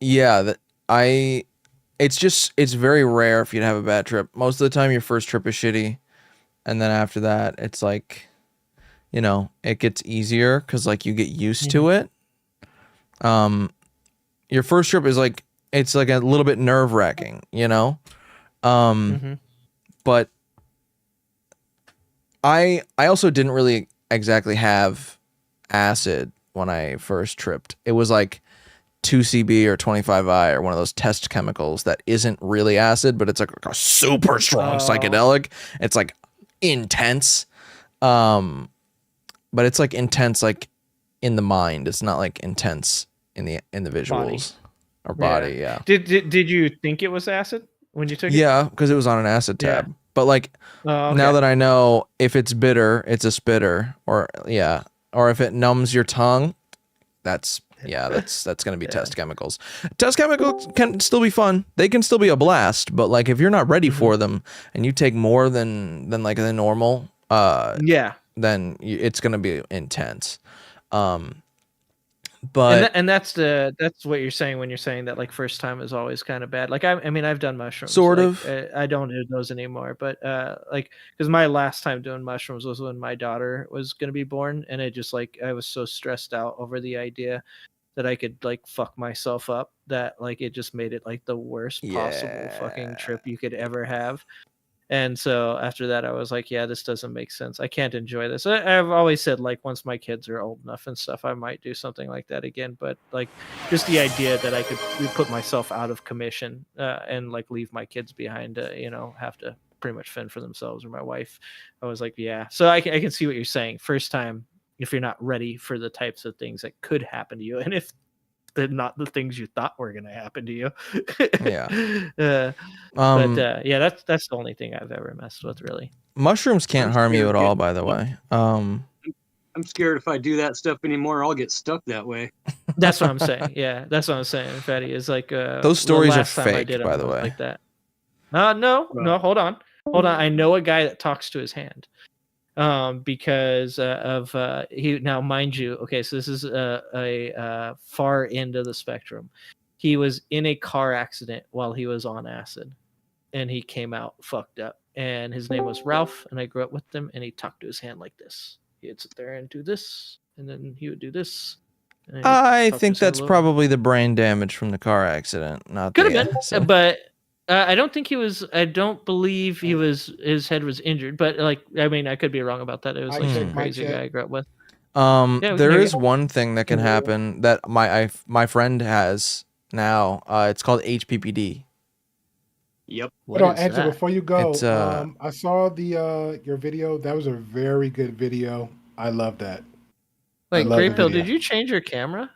yeah, it's very rare for you to have a bad trip. Most of the time, your first trip is shitty, and then after that, it's like, it gets easier because like you get used to it. Your first trip is like, it's like a little bit nerve wracking, but I also didn't really exactly have acid when I first tripped. It was like 2CB or 25I or one of those test chemicals that isn't really acid, but it's like a super strong psychedelic. It's like intense. But it's like intense like in the mind. It's not like intense in the visuals or body. Yeah. Did you think it was acid when you took it? Yeah, because it was on an acid tab. But like now that I know if it's bitter, it's a spitter, or if it numbs your tongue, that's going to be test chemicals. Test chemicals can still be fun. They can still be a blast, but like if you're not ready for them and you take more than like the normal, then it's going to be intense. But that's what you're saying when you're saying that like first time is always kind of bad. Like I mean I've done mushrooms. Sort of. I don't do those anymore, but like because my last time doing mushrooms was when my daughter was gonna be born, and it just like I was so stressed out over the idea that I could like fuck myself up that like it just made it like the worst possible fucking trip you could ever have. And so after that, I was like, yeah, this doesn't make sense. I can't enjoy this. I've always said, like, once my kids are old enough and stuff, I might do something like that again. But, like, just the idea that I could put myself out of commission and, like, leave my kids behind to, have to pretty much fend for themselves or my wife. I was like, yeah. So I can see what you're saying. First time, if you're not ready for the types of things that could happen to you. And if they're not the things you thought were going to happen to you. That's the only thing I've ever messed with, really. Mushrooms can't harm you at all, by the way. I'm scared if I do that stuff anymore, I'll get stuck that way. That's what I'm saying. Yeah, that's what I'm saying, Fatty. Is like those stories are fake, by the way. Like that. No, hold on. I know a guy that talks to his hand. Because of he now, mind you, okay, so this is a far end of the spectrum. He was in a car accident while he was on acid, and he came out fucked up. And his name was Ralph, and I grew up with him. And he talked to his hand like this. He'd sit there and do this, and then he would do this. I think that's probably the brain damage from the car accident. Not could have been, but. I don't think he was. I don't believe he was. His head was injured, but like, I mean, I could be wrong about that. It was like some crazy guy I grew up with. There is one thing that can happen that my friend has now. It's called HPPD. Yep. Hold on, Angela, before you go, I saw your video. That was a very good video. I love that. Like, Great Pill, did you change your camera?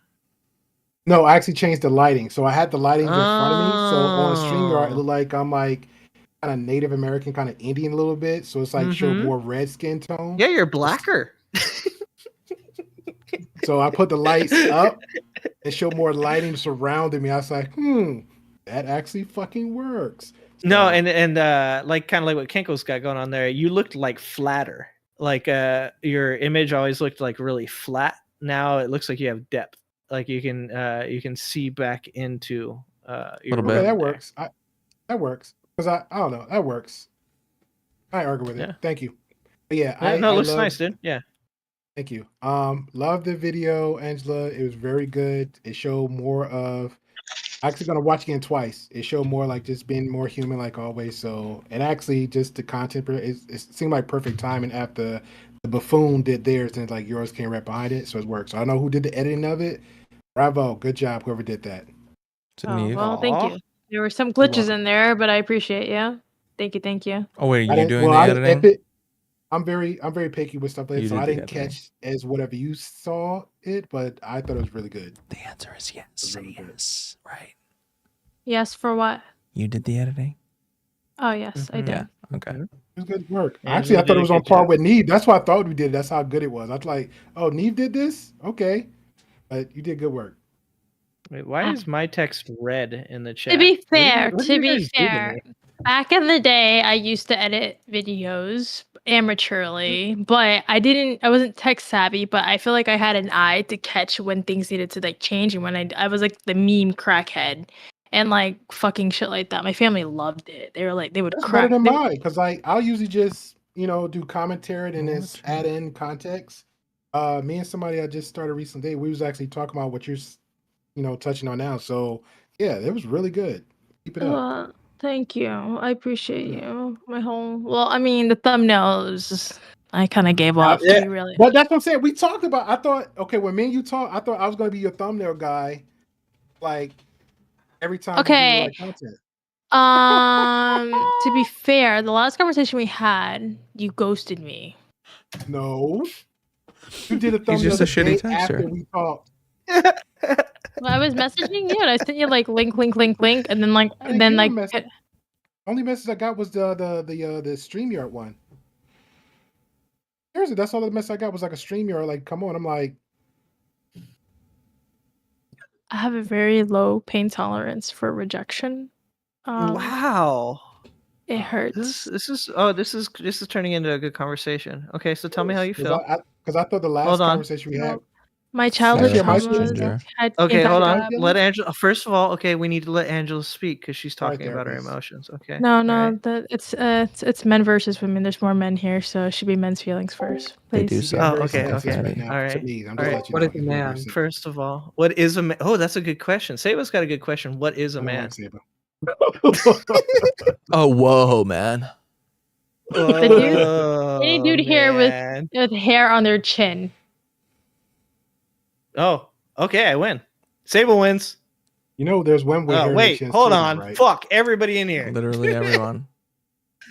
No, I actually changed the lighting. So I had the lighting in front of me. So on StreamYard, it looked like I'm like kind of Native American, kind of Indian a little bit. So it's like show more red skin tone. Yeah, you're blacker. So I put the lights up and show more lighting surrounding me. I was like, that actually fucking works. So, no, and like kind of like what Kenko's got going on there, you looked like flatter. Like your image always looked like really flat. Now it looks like you have depth. Like you can see back into your okay, that works. That works because I don't know, that works. I argue with it. Yeah. Thank you. But yeah, it looks nice, dude. Yeah. Thank you. Love the video, Angela. It was very good. It showed more of. I'm actually gonna watch again twice. It showed more like just being more human, like always. So, and actually, just the content. It seemed like perfect timing after the buffoon did theirs, and like yours came right behind it, so it worked. So I don't know who did the editing of it. Bravo, good job, whoever did that. Well, thank you. There were some glitches in there, but I appreciate you. Thank you. Oh wait, are you doing the editing? I'm very picky with stuff like that, so I didn't catch as whatever you saw it, but I thought it was really good. The answer is yes. Say yes, right? Yes, for what? You did the editing? Oh yes, I did. Yeah. Okay. It was good work. Actually, I thought it was on par with Neve. That's why I thought we did. That's how good it was. I was like, oh, Neve did this? Okay. But you did good work. Wait, why is my text red in the chat? To be fair, back in the day, I used to edit videos amateurly, but I wasn't tech savvy, but I feel like I had an eye to catch when things needed to like change, and when I was like the meme crackhead and like fucking shit like that. My family loved it. They were like, they would crack. Better than mine, because like I'll usually just do commentary and just add in context. Me and somebody I just started recently, we was actually talking about what you're touching on now. So yeah, it was really good. Keep it up. Thank you. I appreciate you. I mean, the thumbnails, I kind of gave up. Yeah. To be really. But that's what I'm saying. We talked about, I thought, okay, when me and you talked, I thought I was going to be your thumbnail guy, like, every time Okay. you do like content. To be fair, the last conversation we had, you ghosted me. No. You did a thumbnail. He's just a shitty texter. After we talked. Well, I was messaging you and I sent you like link, and then only message I got was the StreamYard one. Seriously, that's all the message I got was like a StreamYard. Like, come on, I'm like, I have a very low pain tolerance for rejection. Wow, it hurts. This is turning into a good conversation. Okay, so tell me how you feel. Because I thought the last conversation we had. My childhood traumas. Okay, hold on. Let Angela. First of all, okay, we need to let Angela speak because she's talking about her emotions. Okay. No, right. It's men versus women. There's more men here, so it should be men's feelings first. Please. They do so. Oh, okay. All right. What is a man? First of all, what is a man? Oh, that's a good question. Saba's got a good question. What is a man? Oh, whoa, man. Any dude here with hair on their chin. Oh, okay, I win. Sable wins. There's one way. Oh, wait, hold on. Right? Fuck everybody in here. Literally everyone.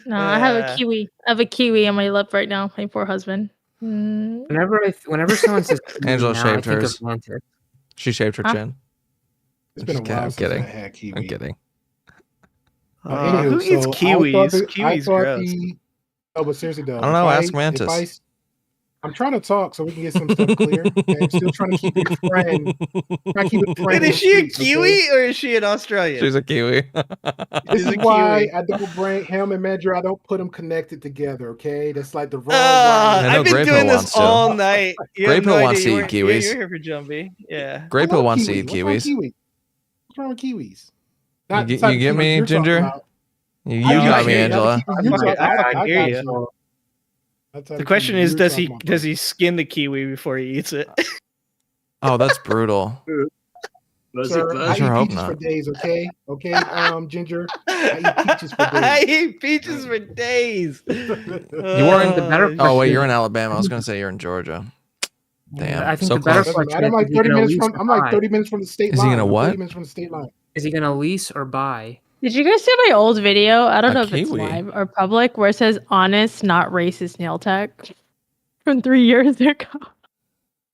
No, I have a kiwi. I have a kiwi on my lip right now. My poor husband. Whenever someone says Angela shaved hers. She shaved her chin. It's been a while since I had kiwi. I'm kidding. Who eats kiwis? Kiwis gross. But seriously though, I don't know. Ask Mantis. I'm trying to talk so we can get some stuff clear. Okay? I'm still trying to keep it friend. Wait, is she a Kiwi or is she an Australian? She's a Kiwi. This is why I don't bring him and Medra. I don't put them connected together. Okay, that's like the wrong. I've been doing this all night. Grey Pill wants to eat kiwis. You're here for Jumpy. Yeah. Grey Pill wants to eat kiwis. What's wrong with kiwis? You get me, Ginger? You got me, Angela. I hear you. The question is, does he skin the kiwi before he eats it? Oh, that's brutal. Sir, I eat peaches for days, okay? Okay, Ginger. I eat peaches for days. I eat peaches for days. You weren't the better. Oh wait, you're in Alabama. I was gonna say you're in Georgia. Damn, I think so the better close. question. I'm like 30 minutes from. I'm like 30 minutes from the state line. Is he gonna what? 30 minutes from the state line. Is he gonna lease or buy? Did you guys see my old video? I don't know if it's kiwi. live or public, where it says "honest, not racist" nail tech from 3 years ago.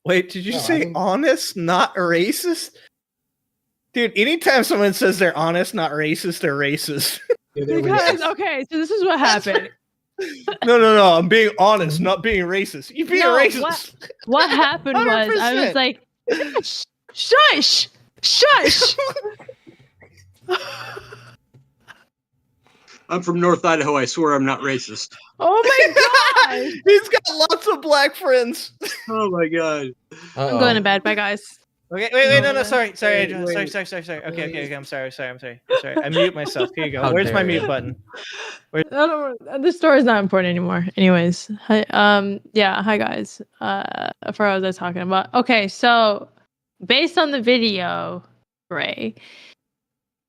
Wait, did you say honest, not racist? Dude, anytime someone says they're honest, not racist, they're racist. Because okay, so this is what happened. No. I'm being honest, not being racist. You being racist. What happened was 100%. I was like, shush. I'm from North Idaho. I swear I'm not racist. Oh my god! He's got lots of black friends. Oh my god. I'm going to bed. Bye, guys. Okay, wait, no, sorry, Angela. Sorry. Okay, I'm sorry. I mute myself. Here you go. Where's my mute button? This story is not important anymore. Anyways, hi guys. For what was I talking about? Okay, so based on the video, Gray,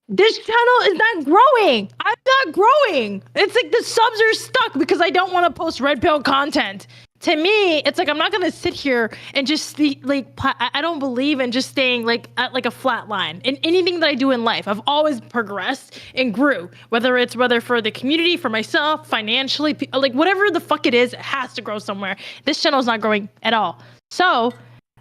this channel is not growing. I'm not growing. It's like the subs are stuck because I don't want to post red pill content. to me, it's like I'm not gonna sit here and just I don't believe in just staying like at like a flat line in anything that I do in life. I've always progressed and grew, whether for the community, for myself, financially, like whatever the fuck it is, it has to grow somewhere. This channel is not growing at all. So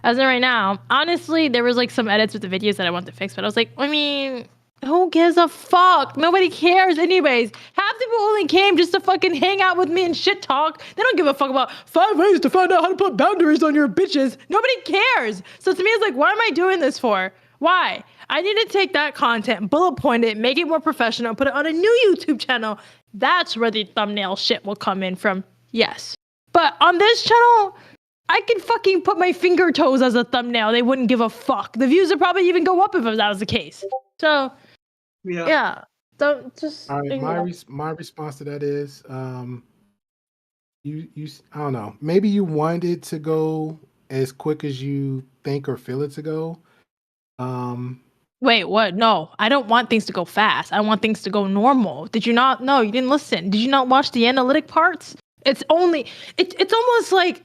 as of right now, honestly, there was like some edits with the videos that I want to fix, but I was like, I mean, who gives a fuck? Nobody cares anyways. Half the people only came just to fucking hang out with me and shit talk. They don't give a fuck about 5 ways to find out how to put boundaries on your bitches. Nobody cares. So to me, it's like, what am I doing this for? Why? I need to take that content, bullet point it, make it more professional, put it on a new YouTube channel. That's where the thumbnail shit will come in from. Yes. But on this channel, I could fucking put my finger toes as a thumbnail. They wouldn't give a fuck. The views would probably even go up if that was the case. So, yeah. Don't just. All right, my response to that is, you I don't know. Maybe you want it to go as quick as you think or feel it to go. Wait, what? No, I don't want things to go fast. I want things to go normal. Did you not? No, you didn't listen. Did you not watch the analytic parts? It's almost like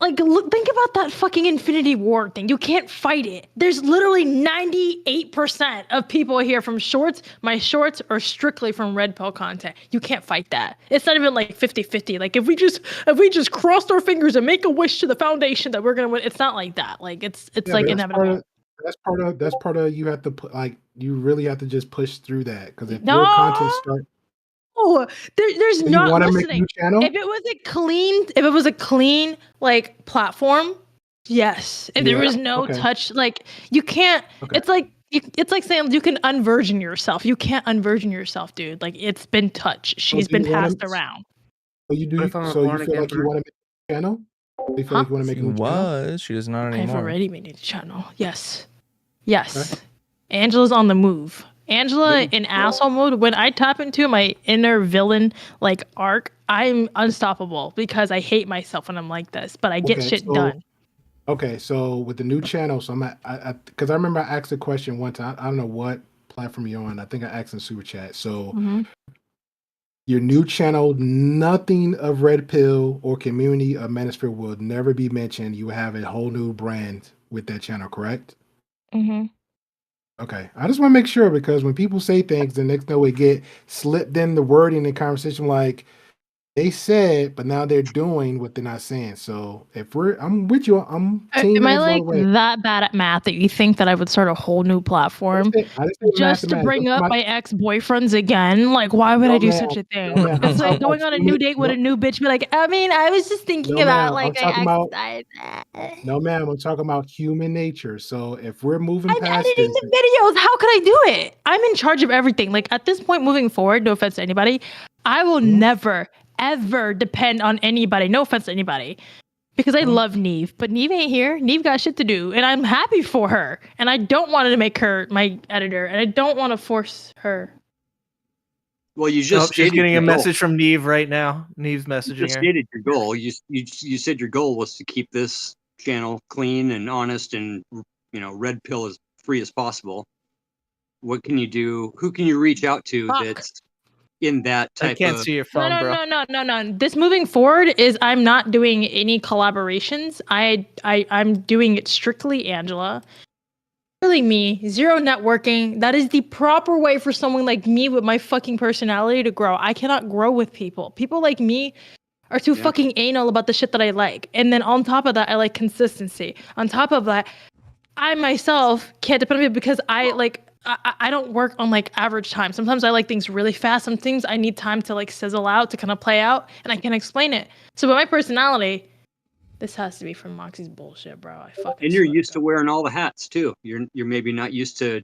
look, think about that fucking Infinity War thing. You can't fight it. There's literally 98% of people here from shorts. My shorts are strictly from Red Pill content. You can't fight that. It's not even like 50-50. Like if we just crossed our fingers and make a wish to the foundation that we're gonna win, it's not like that. Like it's like inevitable. That's part of you have to put, like, you really have to just push through that, because if your content starts. Oh, there's not listening. If it was a clean like platform, yes. If there was no touch, like you can't. Okay. It's like saying you can unvirgin yourself. You can't unvirgin yourself, dude. Like it's been touched. She's been passed around. So you do. So you feel like you want to make a channel? You feel like you want to make a new channel? She does not anymore. I've already made a channel. Yes. Okay. Angela's on the move. Angela in asshole mode, when I tap into my inner villain like arc, I'm unstoppable because I hate myself when I'm like this, but I get shit done. Okay, so with the new channel, so because I remember I asked a question one time. I don't know what platform you're on. I think I asked in Super Chat. So your new channel, nothing of Red Pill or Community of Manosphere will never be mentioned. You have a whole new brand with that channel, correct? Mm-hmm. Okay, I just want to make sure, because when people say things, the next thing we get slipped in the wording and conversation, like they said, but now they're doing what they're not saying. So I'm with you. I'm team. Am I like that bad at math that you think that I would start a whole new platform just to bring up my ex-boyfriends again? Like, why would I do such a thing? It's like going on a new date with a new bitch. Be like, I mean, I was just thinking about like No, ma'am, I'm talking about human nature. So if we're moving I'm editing the videos, how could I do it? I'm in charge of everything. Like at this point, moving forward, no offense to anybody, I will never ever depend on anybody. No offense to anybody, because I love Neve, but Neve ain't here. Neve got shit to do, and I'm happy for her. And I don't want to make her my editor, and I don't want to force her. Well, you just she's getting a message from Neve right now. Neve's messaging you just her. Stated your goal. You said your goal was to keep this channel clean and honest, and Red Pill as free as possible. What can you do? Who can you reach out to that's in that type of... I can't see your phone, bro. No. This moving forward is I'm not doing any collaborations. I'm doing it strictly Angela. Really me. Zero networking. That is the proper way for someone like me with my fucking personality to grow. I cannot grow with people. People like me are too fucking anal about the shit that I like. And then on top of that, I like consistency. On top of that, I myself can't depend on people because I don't work on like average time. Sometimes I like things really fast. Some things I need time to like sizzle out, to kind of play out, and I can't explain it. So with my personality, this has to be from Moxie's bullshit, bro. I fucking. And you're used to wearing all the hats too. You're maybe not used to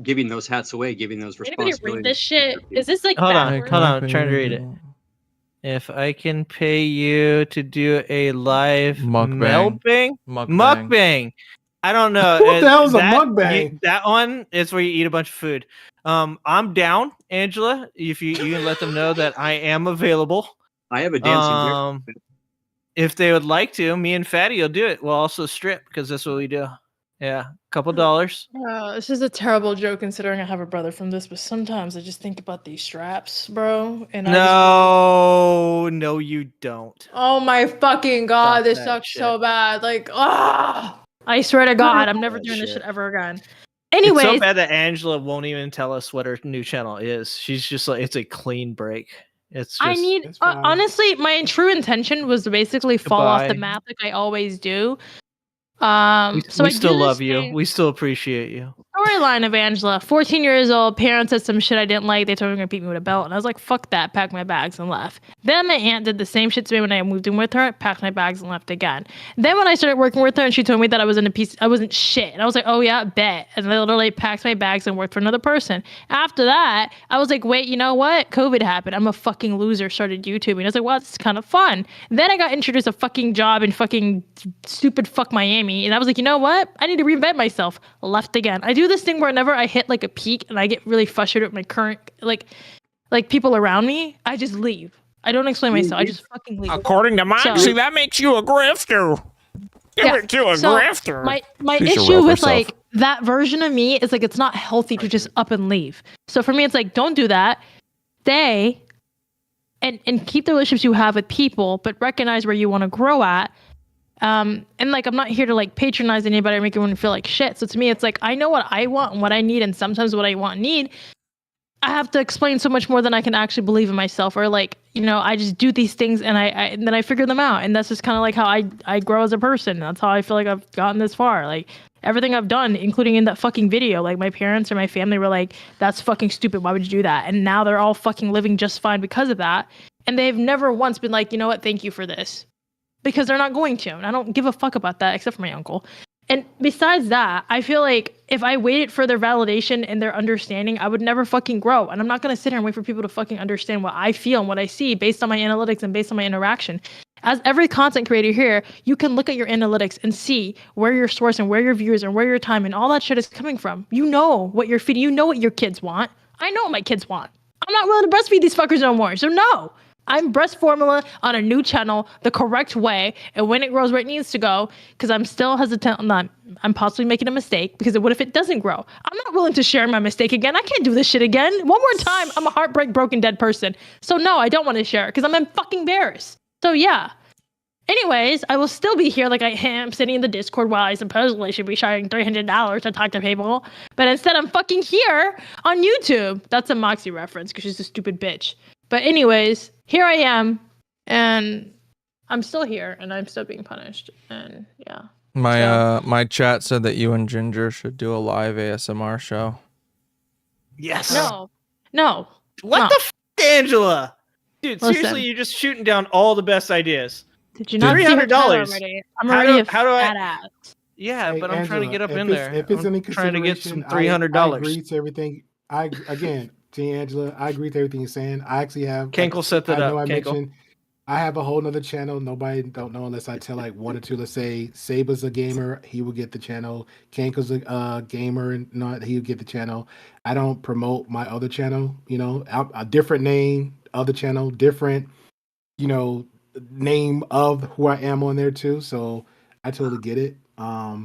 giving those hats away, giving those responsibilities. Anybody read this shit? Is this like hold on, I'm trying to read it. If I can pay you to do a live mukbang. I don't know. What the hell's a mukbang? That one is where you eat a bunch of food. I'm down, Angela. If you can let them know that I am available. I have a dancing bear. If they would like to, me and Fatty will do it. We'll also strip because that's what we do. Yeah, couple dollars. This is a terrible joke considering I have a brother from this, but sometimes I just think about these straps, bro. And no, no, you don't. Oh my fucking god, Stop this that sucks shit. so bad. Like, I swear to God, I'm never doing this shit ever again. Anyways, it's so bad that Angela won't even tell us what her new channel is. She's just like, it's a clean break. It's just. I need honestly, my true intention was to basically fall off the map like I always do. So we still love you. We still appreciate you. Storyline of Angela, 14 years old, parents said some shit I didn't like. They told me they're gonna beat me with a belt. And I was like, fuck that, packed my bags and left. Then my aunt did the same shit to me when I moved in with her, packed my bags and left again. Then when I started working with her and she told me that I wasn't shit. And I was like, oh yeah, bet. And I literally packed my bags and worked for another person. After that, I was like, wait, you know what? COVID happened. I'm a fucking loser, started YouTube. And I was like, well, it's kind of fun. Then I got introduced a fucking job in fucking stupid fuck Miami. And I was like, you know what? I need to reinvent myself. Left again. I do this thing whenever I hit like a peak and I get really frustrated with my current like people around me, I just leave. I don't explain myself. I just fucking leave. According to Moxie, that makes you a grifter. Give it to a grifter. My issue with like that version of me is like it's not healthy to just up and leave. So for me, it's like don't do that. Stay and keep the relationships you have with people, but recognize where you want to grow at. And like I'm not here to like patronize anybody or make everyone feel like shit. So to me, it's like I know what I want and what I need, and sometimes what I want and need, I have to explain so much more than I can actually believe in myself, or like, you know, I just do these things and and then I figure them out, and that's just kind of like how I grow as a person. That's how I feel like I've gotten this far. Like everything I've done, including in that fucking video, like my parents or my family were like, "That's fucking stupid. Why would you do that?" And now they're all fucking living just fine because of that, and they've never once been like, you know what, thank you for this. Because they're not going to. And I don't give a fuck about that, except for my uncle. And besides that, I feel like if I waited for their validation and their understanding, I would never fucking grow. And I'm not going to sit here and wait for people to fucking understand what I feel and what I see based on my analytics and based on my interaction. As every content creator here, you can look at your analytics and see where your source and where your viewers and where your time and all that shit is coming from. You know what you're feeding. You know what your kids want. I know what my kids want. I'm not willing to breastfeed these fuckers no more. So no. I'm breast formula on a new channel the correct way, and when it grows where it needs to go, because I'm still hesitant. I'm possibly making a mistake, because what if it doesn't grow? I'm not willing to share my mistake again. I can't do this shit again. One more time, I'm a heartbreak, broken, dead person. So no, I don't want to share it, because I'm fucking embarrassed. So yeah. Anyways, I will still be here like I am, sitting in the Discord while I supposedly should be sharing $300 to talk to people. But instead, I'm fucking here on YouTube. That's a Moxie reference, because she's a stupid bitch. But anyways, here I am, and I'm still here, and I'm still being punished, and yeah. My chat said that you and Ginger should do a live ASMR show. Yes. No. What the f***, Angela? Dude, seriously, you're just shooting down all the best ideas. Did you not $300? I'm already how do fat I? ass. Yeah, but I'm Angela, trying to get up in there. If it's any trying to get some $300, $300. I agree to everything. Team Angela, I agree to everything you're saying. I actually have. Kenkel set that up. Mentioned I have a whole nother channel. Nobody don't know unless I tell like one or two. Let's say Saba's a gamer, he will get the channel. Kenkel's a gamer, and not he will get the channel. I don't promote my other channel. You know, a different name, other channel, different. You know, name of who I am on there too. So I totally get it. I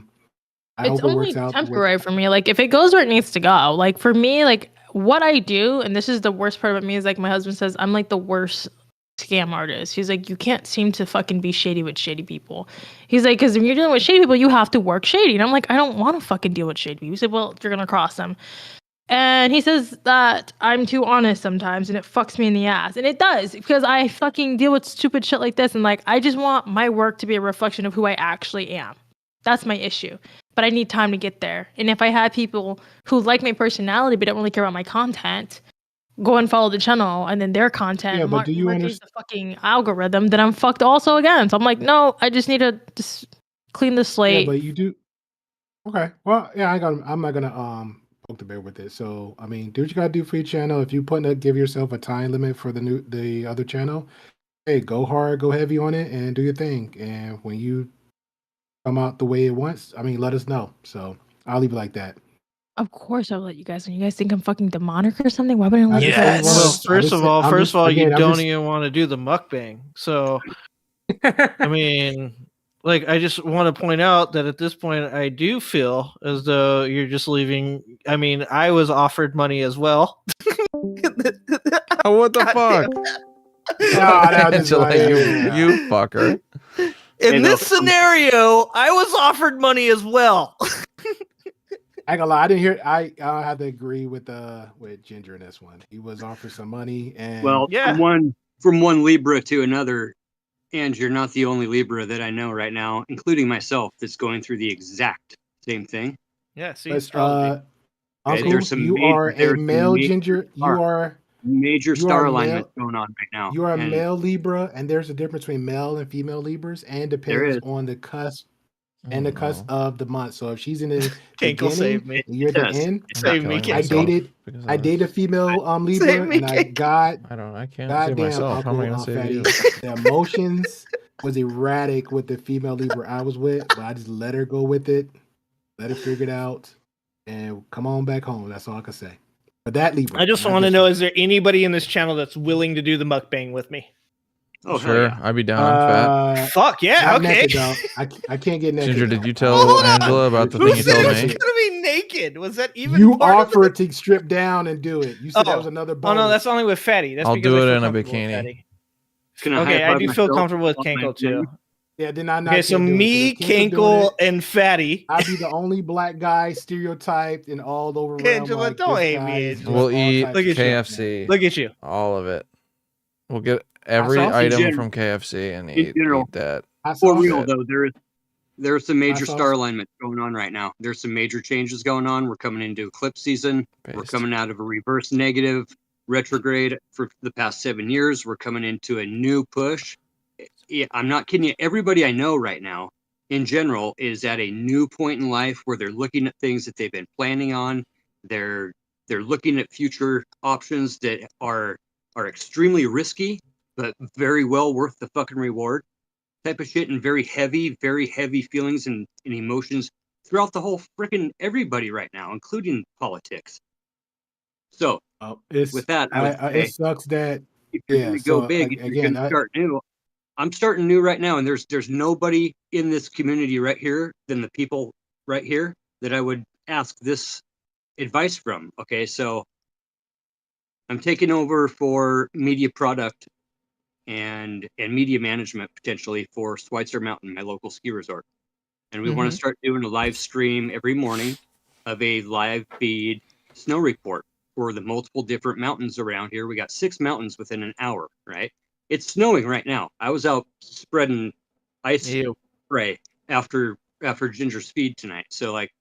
it's hope it only works out temporary for me. Like if it goes where it needs to go. Like for me, like what I do, and this is the worst part about me, is like my husband says I'm like the worst scam artist. He's like, you can't seem to fucking be shady with shady people. He's like, because when you're dealing with shady people, you have to work shady. And I'm like, I don't want to fucking deal with shady people. He said, well, you're gonna cross them. And he says that I'm too honest sometimes, and it fucks me in the ass. And it does, because I fucking deal with stupid shit like this, and like I just want my work to be a reflection of who I actually am. That's my issue. But I need time to get there. And if I have people who like my personality but don't really care about my content, go and follow the channel, and then their content markets the fucking algorithm, then I'm fucked also again. So I'm like, no, I just need to just clean the slate. Yeah, but you do. Okay. Well, yeah, I'm not gonna poke the bear with it. So I mean, do what you gotta do for your channel. If you give yourself a time limit for the other channel, hey, go hard, go heavy on it, and do your thing. And when you come out the way it wants, I mean, let us know. So I'll leave it like that. Of course I'll let you guys know. You guys think I'm fucking demonic or something? Why would I let you guys know? Well, first of all, you don't even want to do the mukbang. So, I mean, like, I just want to point out that at this point, I do feel as though you're just leaving. I mean, I was offered money as well. Oh, what the fuck? Angela, you fucker. In this scenario, I was offered money as well. I ain't gonna lie, I didn't hear. I have to agree with Ginger in this one. He was offered some money, and from one Libra to another, and you're not the only Libra that I know right now, including myself, that's going through the exact same thing. Yeah, see, astrology. Uncle, you are a male Ginger. You are major star alignment going on right now. You are a male Libra, and there's a difference between male and female Libras, and depends on the cusp of the month. So if she's in the beginning, you're the end. Save me, I dated a female Libra, and I can't save myself. How am I gonna save you? The emotions was erratic with the female Libra I was with, but I just let her go with it, let her figure it out, and come on back home. That's all I can say. But that Libra, I just want to know: is there anybody in this channel that's willing to do the mukbang with me? Oh, sure, yeah. I'd be down. Fat. Fuck yeah, okay. Naked, I can't get naked. Ginger, did you tell Angela about the thing you told me? Who's gonna be naked? Was that even? You offered to strip down and do it. You said that was another bonus. Oh no, that's only with Fatty. That's I'll because do I it feel in a comfortable with bikini. Fatty. Can Okay, I do feel comfortable with Kankle too. Yeah, then I not. Okay, so me, Kankle, and Fatty. I'd be the only black guy stereotyped and all over. Angela, don't hate me. Angela. We'll eat Look at KFC. You. Look at you. All of it. We'll get every item from KFC and eat that. For real though, there's some major star alignment going on right now. There's some major changes going on. We're coming into eclipse season. We're coming out of a reverse negative retrograde for the past 7 years. We're coming into a new push. I'm not kidding you. Everybody I know right now, in general, is at a new point in life where they're looking at things that they've been planning on. They're looking at future options that are extremely risky, but very well worth the fucking reward type of shit, and very heavy feelings and emotions throughout the whole freaking everybody right now, including politics. So with that, it sucks that if you're gonna go big, if you're gonna start new. I'm starting new right now, and there's nobody in this community right here than the people right here that I would ask this advice from. Okay, so I'm taking over for media product and media management potentially for Schweitzer Mountain, my local ski resort. And we want to start doing a live stream every morning of a live feed snow report for the multiple different mountains around here. We got 6 mountains within an hour, right? It's snowing right now. I was out spreading ice spray after Ginger's feed tonight. So like,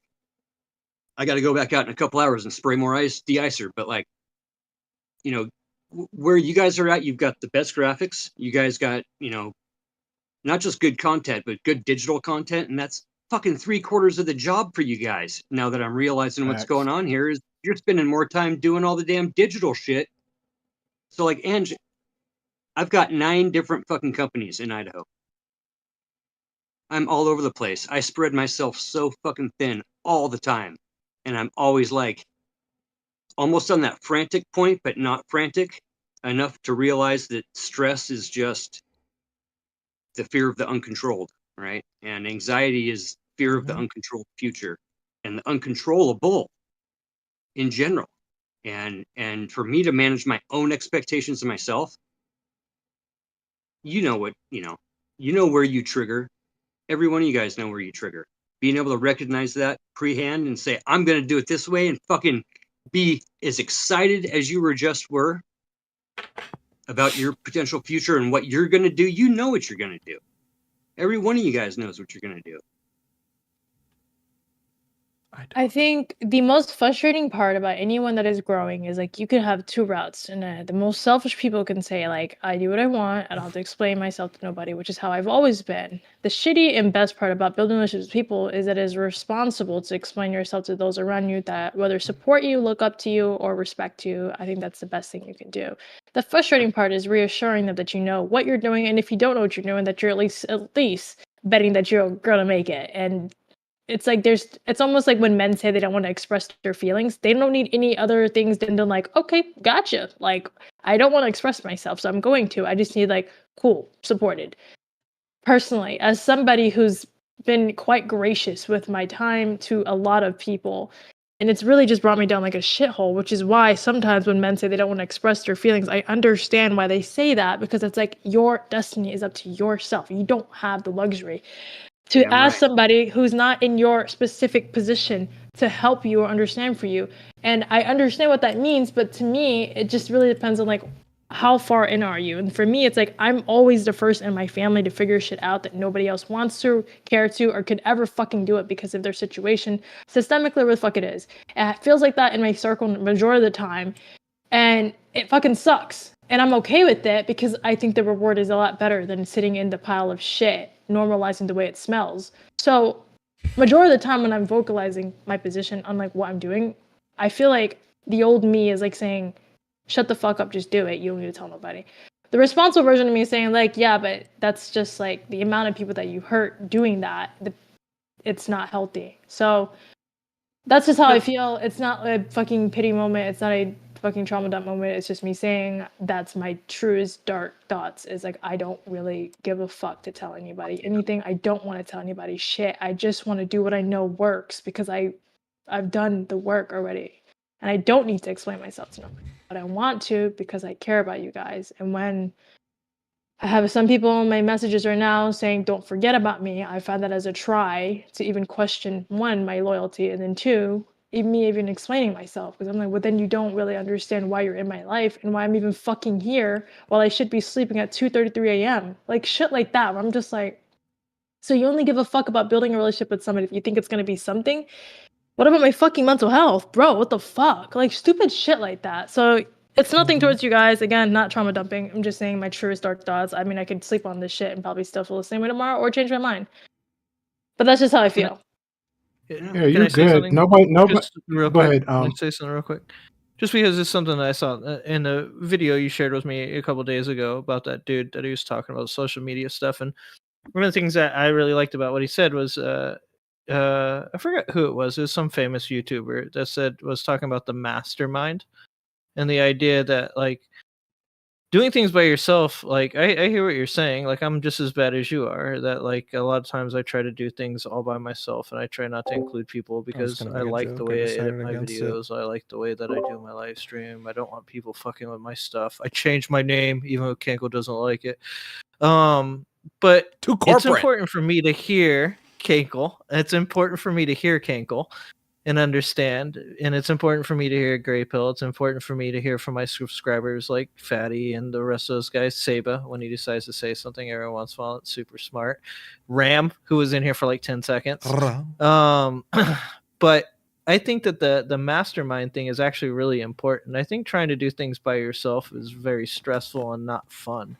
I got to go back out in a couple hours and spray more ice, de-icer. But like, you know, where you guys are at, you've got the best graphics. You guys got, you know, not just good content, but good digital content. And that's fucking 3/4 of the job for you guys. Now that I'm realizing what's going on here is you're spending more time doing all the damn digital shit. So like, Ange, I've got 9 different fucking companies in Idaho. I'm all over the place. I spread myself so fucking thin all the time. And I'm always like almost on that frantic point, but not frantic enough to realize that stress is just the fear of the uncontrolled, right? And anxiety is fear of the uncontrolled future and the uncontrollable in general. And for me to manage my own expectations of myself, you know where you trigger. Every one of you guys know where you trigger. Being able to recognize that pre-hand and say, I'm going to do it this way, and fucking be as excited as you were about your potential future and what you're going to do. You know what you're going to do. Every one of you guys knows what you're going to do. I think the most frustrating part about anyone that is growing is like you can have 2 routes, and the most selfish people can say like, I do what I want, I don't have to explain myself to nobody, which is how I've always been. The shitty and best part about building relationships with people is that it is responsible to explain yourself to those around you that whether support you, look up to you, or respect you. I think that's the best thing you can do. The frustrating part is reassuring them that you know what you're doing, and if you don't know what you're doing, that you're at least betting that you're gonna make it. And it's like it's almost like when men say they don't want to express their feelings, they don't need any other things than to like, okay, gotcha. Like, I don't want to express myself, so I'm going to. I just need like, cool, supported. Personally, as somebody who's been quite gracious with my time to a lot of people, And it's really just brought me down like a shithole, which is why sometimes when men say they don't want to express their feelings, I understand why they say that, because it's like your destiny is up to yourself. You don't have the luxury to ask somebody who's not in your specific position to help you or understand for you. And I understand what that means, but to me, it just really depends on like how far in are you? And for me, it's like I'm always the first in my family to figure shit out that nobody else wants to, care to, or could ever fucking do it because of their situation. Systemically, where the fuck it is. And it feels like that in my circle majority of the time. And it fucking sucks. And I'm okay with it because I think the reward is a lot better than sitting in the pile of shit, normalizing the way it smells. So majority of the time when I'm vocalizing my position on like what I'm doing, I feel like the old me is like saying, shut the fuck up, just do it. You don't need to tell nobody. The responsible version of me is saying like, yeah, but that's just like the amount of people that you hurt doing that. It's not healthy. So that's just how I feel. It's not a fucking pity moment. It's not a fucking trauma dump moment. It's just me saying that's my truest dark thoughts is like, I don't really give a fuck to tell anybody anything. I don't want to tell anybody shit. I just want to do what I know works because I've done the work already. And I don't need to explain myself to nobody. But I want to because I care about you guys. And when I have some people in my messages right now saying, don't forget about me, I find that as a try to even question, one, my loyalty, and then two, me even explaining myself. Because I'm like, well, then you don't really understand why you're in my life and why I'm even fucking here while I should be sleeping at 2:33 a.m. Like shit like that, where I'm just like, so you only give a fuck about building a relationship with somebody if you think it's going to be something? What about my fucking mental health? Bro, what the fuck? Like, stupid shit like that. So, it's nothing towards you guys. Again, not trauma dumping. I'm just saying my truest dark thoughts. I mean, I could sleep on this shit and probably still feel the same way tomorrow or change my mind. But that's just how I feel. Yeah, you're good. Nobody. Just real Go quick. ahead. Can I say something real quick? Just because it's something that I saw in a video you shared with me a couple days ago about that dude that he was talking about social media stuff. And one of the things that I really liked about what he said was, I forget who it was. It was some famous YouTuber that was talking about the mastermind and the idea that like doing things by yourself. Like I hear what you're saying. Like I'm just as bad as you are. That like a lot of times I try to do things all by myself and I try not to include people because I like the way I edit my videos. I like the way that I do my live stream. I don't want people fucking with my stuff. I changed my name even though Kenko doesn't like it. But it's important for me to hear Kankle. It's important for me to hear Kankle and understand. And it's important for me to hear Grey Pill. It's important for me to hear from my subscribers like Fatty and the rest of those guys. Saba, when he decides to say something every once in a while, it's super smart. Ram, who was in here for like 10 seconds. But I think that the mastermind thing is actually really important. I think trying to do things by yourself is very stressful and not fun.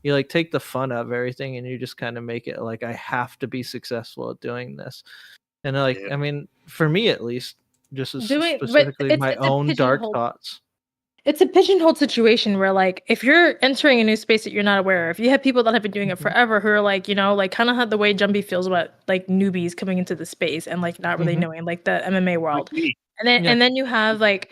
You like take the fun out of everything and you just kind of make it like I have to be successful at doing this. And like I mean, for me at least, just as specifically my own dark thoughts. It's a pigeonholed situation where like if you're entering a new space that you're not aware of, you have people that have been doing it forever who are like, you know, like kind of the way Jumpy feels about like newbies coming into the space and like not really knowing like the MMA world. And then you have like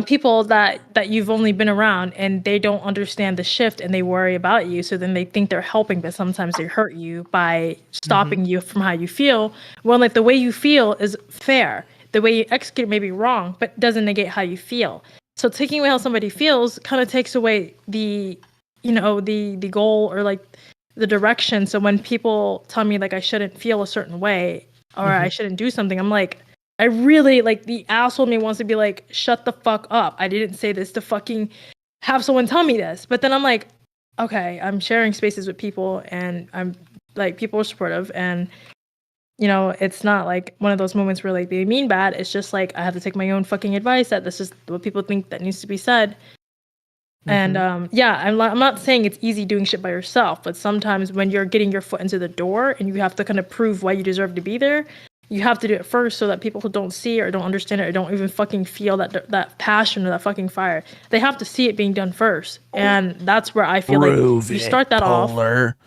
people that you've only been around and they don't understand the shift and they worry about you. So then they think they're helping, but sometimes they hurt you by stopping you from how you feel. Well, like the way you feel is fair. The way you execute may be wrong, but doesn't negate how you feel. So taking away how somebody feels kind of takes away the, you know, the goal or like the direction. So when people tell me like I shouldn't feel a certain way or I shouldn't do something, I'm like, I really like the asshole me wants to be like, shut the fuck up. I didn't say this to fucking have someone tell me this. But then I'm like, okay, I'm sharing spaces with people and I'm like, people are supportive and, you know, it's not like one of those moments where like they mean bad. It's just like, I have to take my own fucking advice that this is what people think that needs to be said. And yeah, I'm not saying it's easy doing shit by yourself, but sometimes when you're getting your foot into the door and you have to kind of prove why you deserve to be there, you have to do it first so that people who don't see or don't understand it or don't even fucking feel that passion or that fucking fire, they have to see it being done first. And that's where I feel like you start that off,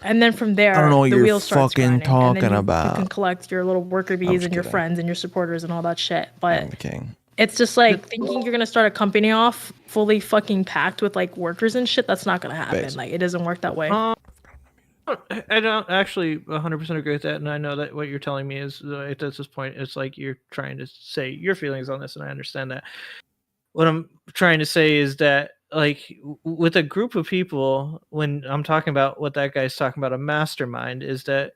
and then from there, I don't know what the you're wheel starts fucking grinding, talking and then about. you can collect your little worker bees and your kidding. friends and your supporters and all that shit. But I'm kidding. it's just like thinking you're gonna start a company off fully fucking packed with like workers and shit. That's not gonna happen. Like it doesn't work that way. I don't actually 100% agree with that, and I know that what you're telling me is at this point, it's like you're trying to say your feelings on this, and I understand that. What I'm trying to say is that, like, with a group of people, when I'm talking about what that guy's talking about, a mastermind, is that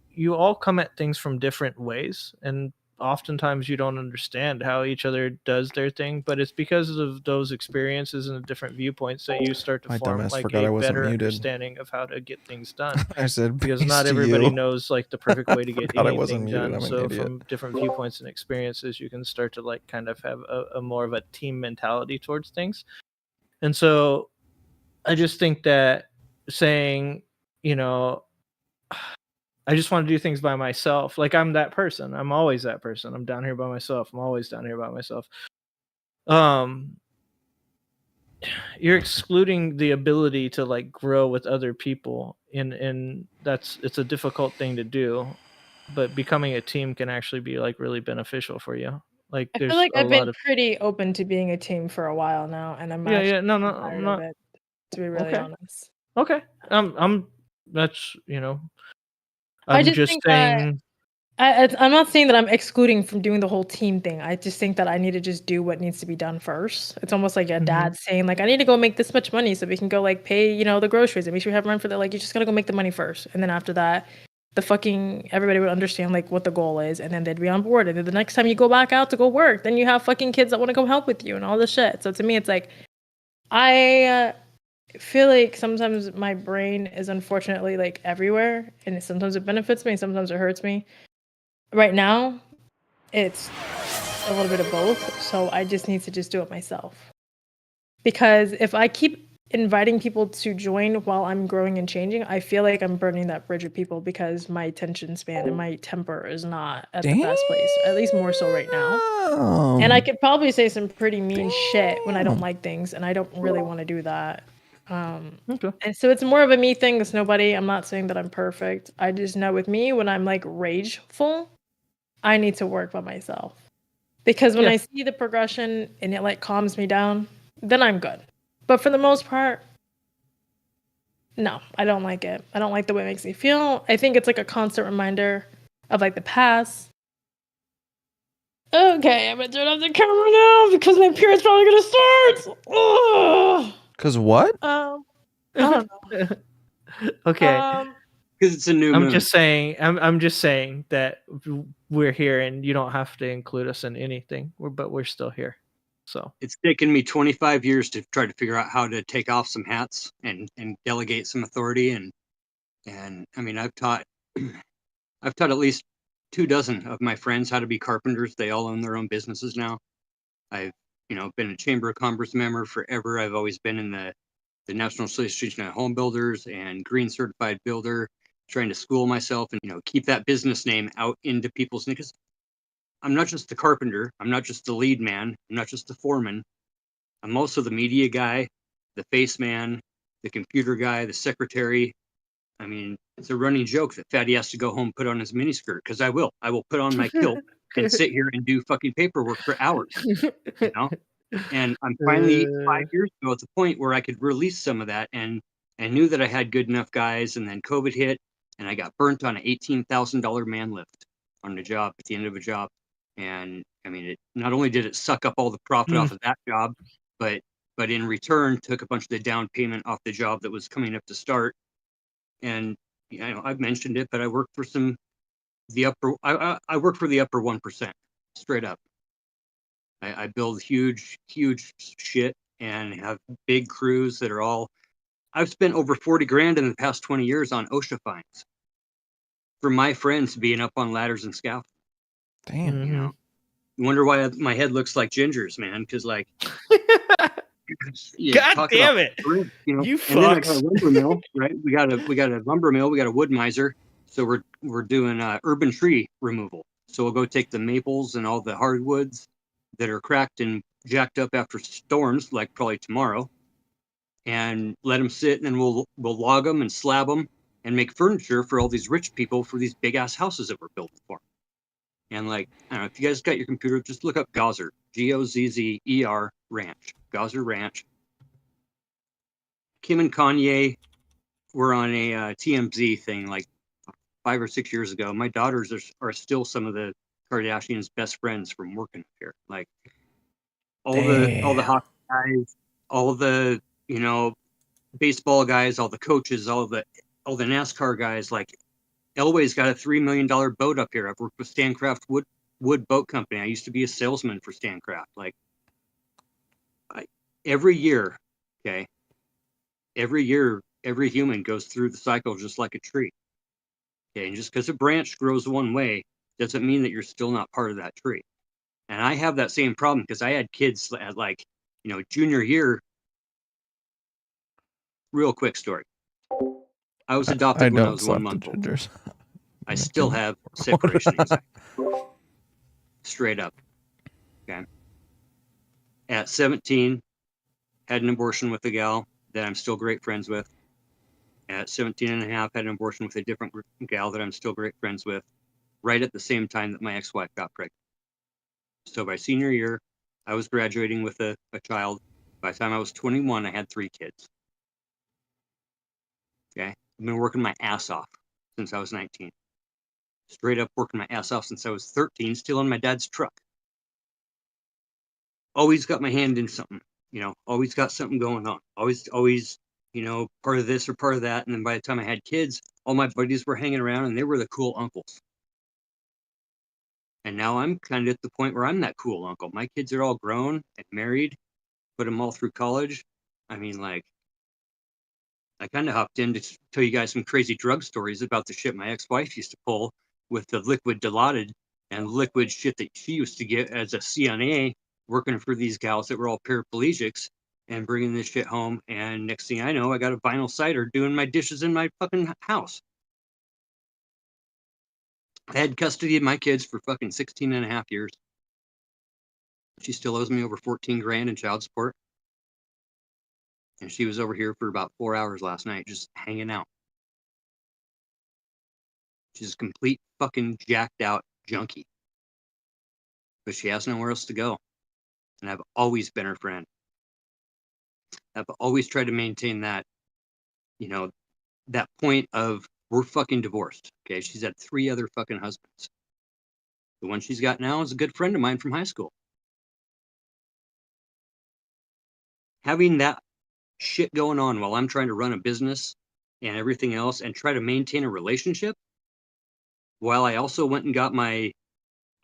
you all come at things from different ways, and oftentimes you don't understand how each other does their thing, but it's because of those experiences and the different viewpoints that you start to My form dumbass like forgot a I wasn't better muted. understanding of how to get things done. I said Because peace not to everybody you. knows like the perfect way to get Forgot I wasn't anything muted. done. I'm an So idiot. from different viewpoints and experiences, you can start to like kind of have a more of a team mentality towards things. And so I just think that saying, you know, I just want to do things by myself. Like I'm that person. I'm always that person. I'm down here by myself. I'm always down here by myself. You're excluding the ability to like grow with other people, and it's a difficult thing to do. But becoming a team can actually be like really beneficial for you. Like I feel there's like a I've lot been of pretty open to being a team for a while now, and I'm yeah, actually no, I'm tired of not it, to be really okay. honest. Okay, I'm that's I I'm just just think that saying. I'm not saying that I'm excluding from doing the whole team thing. I just think that I need to just do what needs to be done first. It's almost like a dad saying, like, I need to go make this much money so we can go like pay, the groceries and make sure we have rent for that. Like, you just gotta go make the money first. And then after that, everybody would understand like what the goal is, and then they'd be on board. And then the next time you go back out to go work, then you have fucking kids that want to come help with you and all this shit. So to me, it's like, I feel like sometimes my brain is unfortunately like everywhere, and sometimes it benefits me, sometimes it hurts me. Right now, it's a little bit of both, so I just need to just do it myself. Because if I keep inviting people to join while I'm growing and changing, I feel like I'm burning that bridge with people because my attention span and my temper is not at the best place, at least more so right now. And I could probably say some pretty mean shit when I don't like things, and I don't really want to do that. Okay. And so it's more of a me thing. I'm not saying that I'm perfect. I just know with me, when I'm like rageful, I need to work by myself. Because when I see the progression and it like calms me down, then I'm good. But for the most part, no, I don't like it. I don't like the way it makes me feel. I think it's like a constant reminder of like the past. Okay, I'm gonna turn off the camera now because my period's probably gonna start. Ugh. Cause what? I don't know. Okay. Because it's a new moon. I'm just saying that we're here, and you don't have to include us in anything. But we're still here. So it's taken me 25 years to try to figure out how to take off some hats and delegate some authority, and I mean I've taught at least 24 of my friends how to be carpenters. They all own their own businesses now. I've been a Chamber of Commerce member forever. I've always been in the National Association of Home Builders and Green Certified Builder, trying to school myself and keep that business name out into people's, because I'm not just the carpenter, I'm not just the lead man, I'm not just the foreman. I'm also the media guy, the face man, the computer guy, the secretary. I mean, it's a running joke that Fatty has to go home, put on his miniskirt, because I will put on my kilt and sit here and do fucking paperwork for hours, And I'm finally 5 years ago at the point where I could release some of that, and knew that I had good enough guys. And then COVID hit, and I got burnt on an $18,000 man lift on the job at the end of a job. And I mean, it not only did it suck up all the profit off of that job, but in return took a bunch of the down payment off the job that was coming up to start. And I've mentioned it, but I work for I work for the upper 1%, straight up. I build huge shit and have big crews that are all. I've spent over 40 grand in the past 20 years on OSHA fines for my friends being up on ladders and scaffold. Damn. You wonder why my head looks like Ginger's, man, because like. God damn it! You fucks. And then I got a lumber mill, right? We got a lumber mill. We got a wood miser. So we're doing urban tree removal. So we'll go take the maples and all the hardwoods that are cracked and jacked up after storms, like probably tomorrow, and let them sit, and then we'll log them and slab them and make furniture for all these rich people for these big ass houses that we're building for. And like, I don't know, if you guys got your computer, just look up Gozzer, Gozzer Ranch, Gozzer Ranch. Kim and Kanye were on a TMZ thing like 5 or 6 years ago. My daughters are still some of the Kardashians' best friends from working here. Like all the hockey guys, all the baseball guys, all the coaches, all the NASCAR guys. Like Elway's got a $3 million boat up here. I've worked with Stancraft Wood Boat Company. I used to be a salesman for Stancraft. Like every year, okay, every year, every human goes through the cycle just like a tree. Okay, and just because a branch grows one way doesn't mean that you're still not part of that tree. And I have that same problem because I had kids at like, junior year. Real quick story. I was adopted when I was 1 month old. I still have separation anxiety. Straight up. Okay. At 17, had an abortion with a gal that I'm still great friends with. At 17 and a half, had an abortion with a different gal that I'm still great friends with, right at the same time that my ex-wife got pregnant. So by senior year, I was graduating with a child. By the time I was 21, I had 3 kids. Okay. I've been working my ass off since I was 19. Straight up working my ass off since I was 13, still in my dad's truck. Always got my hand in something, always got something going on. Always, part of this or part of that. And then by the time I had kids, all my buddies were hanging around and they were the cool uncles. And now I'm kind of at the point where I'm that cool uncle. My kids are all grown and married, put them all through college. I mean, like, I kind of hopped in to tell you guys some crazy drug stories about the shit my ex-wife used to pull with the liquid Dilaudid and liquid shit that she used to get as a CNA working for these gals that were all paraplegics and bringing this shit home. And next thing I know, I got a vinyl cider doing my dishes in my fucking house. I had custody of my kids for fucking 16 and a half years. She still owes me over 14 grand in child support. And she was over here for about 4 hours last night, just hanging out. She's a complete fucking jacked out junkie. But she has nowhere else to go. And I've always been her friend. I've always tried to maintain that, that point of we're fucking divorced. Okay. She's had 3 other fucking husbands. The one she's got now is a good friend of mine from high school. Having that shit going on while I'm trying to run a business and everything else and try to maintain a relationship, while I also went and got my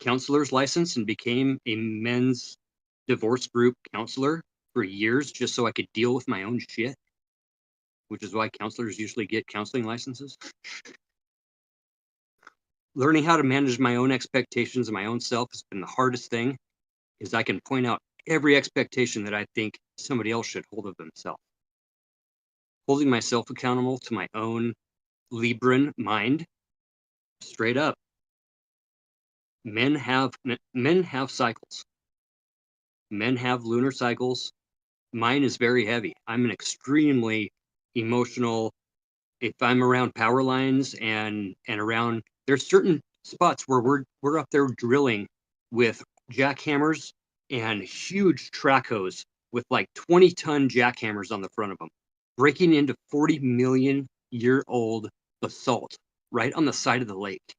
counselor's license and became a men's divorce group counselor for years just so I could deal with my own shit, which is why counselors usually get counseling licenses. Learning how to manage my own expectations of my own self has been the hardest thing, because I can point out every expectation that I think somebody else should hold of themselves. Holding myself accountable to my own Libran mind, straight up. Men have cycles. Men have lunar cycles. Mine is very heavy. I'm an extremely emotional. If I'm around power lines and around, there's certain spots where we're up there drilling with jackhammers and huge track hose with like 20-ton jackhammers on the front of them, breaking into 40 million year old basalt right on the side of the lake.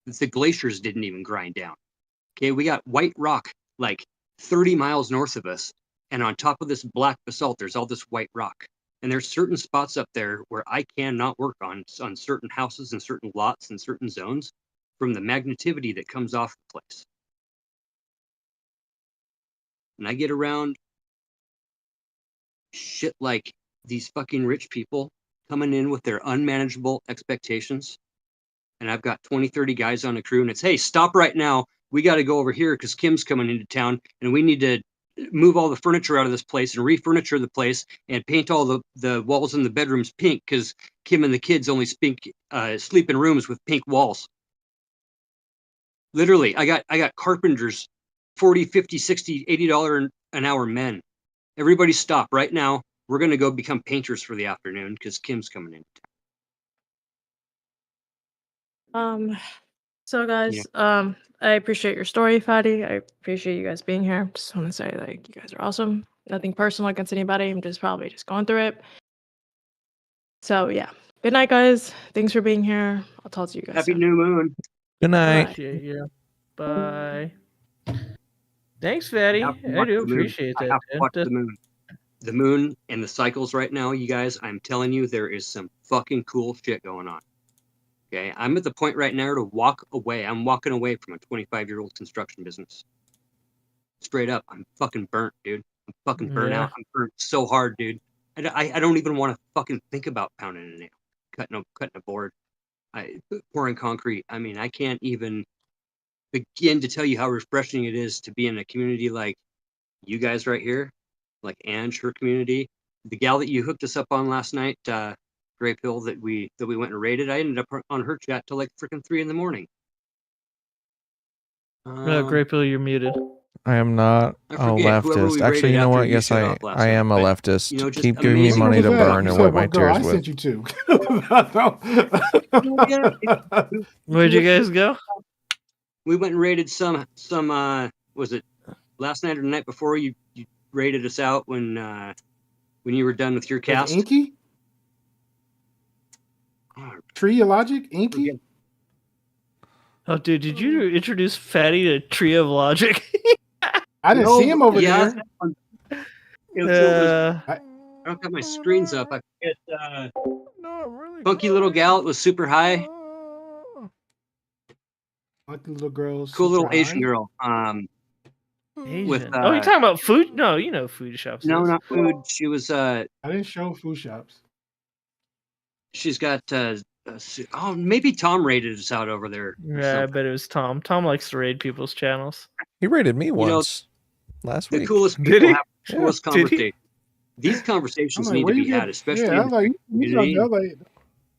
The glaciers didn't even grind down. Okay, we got white rock like 30 miles north of us, and on top of this black basalt, there's all this white rock. And there's certain spots up there where I cannot work on certain houses and certain lots and certain zones from the magnetivity that comes off the place. And I get around shit like these fucking rich people coming in with their unmanageable expectations. And I've got 20, 30 guys on the crew, and it's, hey, stop right now. We got to go over here because Kim's coming into town, and we need to move all the furniture out of this place and refurniture the place and paint all the walls in the bedrooms pink because Kim and the kids only sleep in rooms with pink walls. Literally, I got carpenters, $40, $50, $60, $80 an hour men. Everybody stop right now. We're going to go become painters for the afternoon because Kim's coming in town. So guys, I appreciate your story, Fatty. I appreciate you guys being here. Just want to say, like, you guys are awesome. Nothing personal against anybody. I'm just probably just going through it. So yeah. Good night, guys. Thanks for being here. I'll talk to you guys Happy soon. new moon. Good night. Appreciate you. Bye. Thanks, Fatty. I do appreciate I that. have to watch the moon. The moon and the cycles right now, you guys, I'm telling you, there is some fucking cool shit going on. Okay, I'm at the point right now to walk away. I'm walking away from a 25-year-old construction business. Straight up, I'm fucking burnt, dude. I'm fucking burnt out. I'm burnt so hard, dude. I don't even want to fucking think about pounding a nail, cutting a board, pouring concrete. I mean, I can't even begin to tell you how refreshing it is to be in a community like you guys right here, like Ange, her community. The gal that you hooked us up on last night, Gray Pill, that we went and raided, I ended up on her chat till like freaking 3 a.m. Gray Pill, you're muted. I am not a leftist. Actually, you know what? Yes, I am a leftist. You know, just keep giving me amazing money to people. burn You and said wipe my what girl tears I with. sent you to? Where'd you guys go? We went and raided some was it last night or the night before you raided us out when you were done with your cast? Inky? Tree of Logic? Inky? Oh, dude, did you introduce Fatty to Tree of Logic? I didn't see him over yeah, there. I don't have my screens up. I forget. Funky little gal. It was super high. Funky little girls. Cool little super Asian high. girl. With oh, you're talking about food? No, you know food shops. No, not food. She was. I didn't show food shops. She's got. Oh, maybe Tom raided us out over there. Yeah, I bet it was Tom. Tom likes to raid people's channels. He raided me once last week. The coolest Did people he? have the coolest Yeah. Did he? conversation. These conversations I'm like, need where to you be get- had, especially yeah, I in was the like, community. I was like,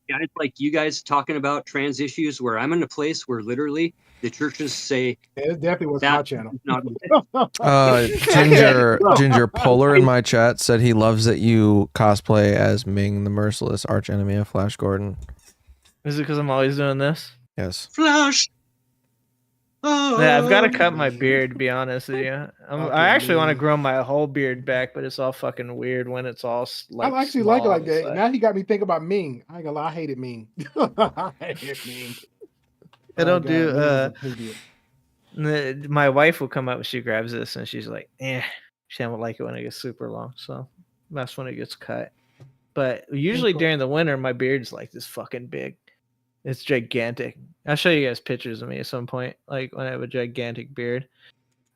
Guys like you guys talking about trans issues, where I'm in a place where literally the churches say yeah, it definitely was that my channel. is not Ginger Polar in my chat said he loves that you cosplay as Ming, the merciless archenemy of Flash Gordon. Is it because I'm always doing this? Yes. Flash. Yeah, I've got to cut my beard, to be honest with you. I actually want to grow my whole beard back, but it's all fucking weird when it's all like. I actually like it small like on that. the side. Now he got me thinking about Ming. I ain't gonna lie, I hated Ming. I hated Ming. I don't God, Ming was a do. idiot. My wife will come up and she grabs this and she's like, she don't like it when it gets super long, so that's when it gets cut. But usually during the winter, my beard's like this fucking big. It's gigantic. I'll show you guys pictures of me at some point, like when I have a gigantic beard.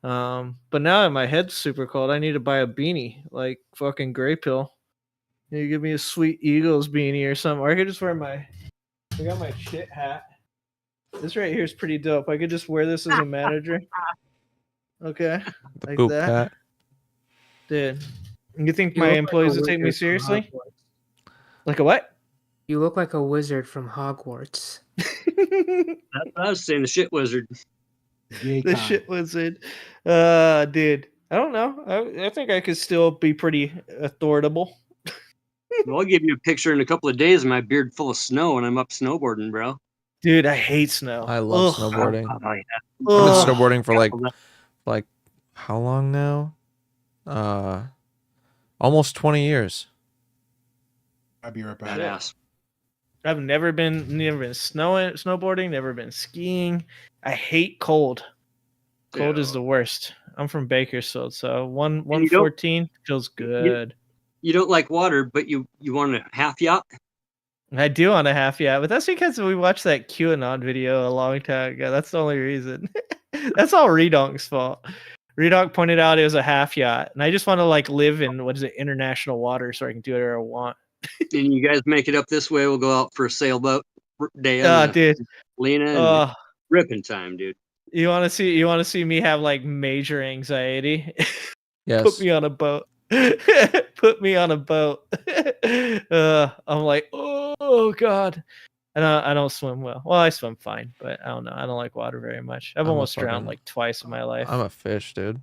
But now that my head's super cold, I need to buy a beanie, like fucking Gray Pill. You give me a sweet Eagles beanie or something, or I could just wear I got my shit hat. This right here is pretty dope. I could just wear this as a manager. Okay, like Boop that. hat. Dude, you think You my look like employees a will take me wizard from seriously? Hogwarts. Like a what? You look like a wizard from Hogwarts. That's what I was saying. The shit wizard. The shit wizard. Dude, I don't know. I think I could still be pretty authoritative. Well, I'll give you a picture in a couple of days of my beard full of snow when I'm up snowboarding, bro. Dude, I hate snow. I love Ugh. snowboarding. Oh, yeah. I've been Ugh. snowboarding for like how long now? Almost 20 years. I'll be right back. Badass. I've never been snowboarding, never been skiing. I hate cold. Cold is the worst. I'm from Bakersfield, so 114 feels good. You don't like water, but you want a half yacht? I do on a half yacht, but that's because we watched that QAnon video a long time ago. That's the only reason. That's all Redonk's fault. Redonk pointed out it was a half yacht, and I just want to like live in international water so I can do whatever I want. And you guys make it up this way, we'll go out for a sailboat day. Dude, Lena and ripping time, dude. You want to see me have like major anxiety? Yes. Put me on a boat. Put me on a boat. I'm like, oh god. I don't swim well. Well, I swim fine, but I don't know. I don't like water very much. I've almost drowned like twice in my life. I'm a fish, dude.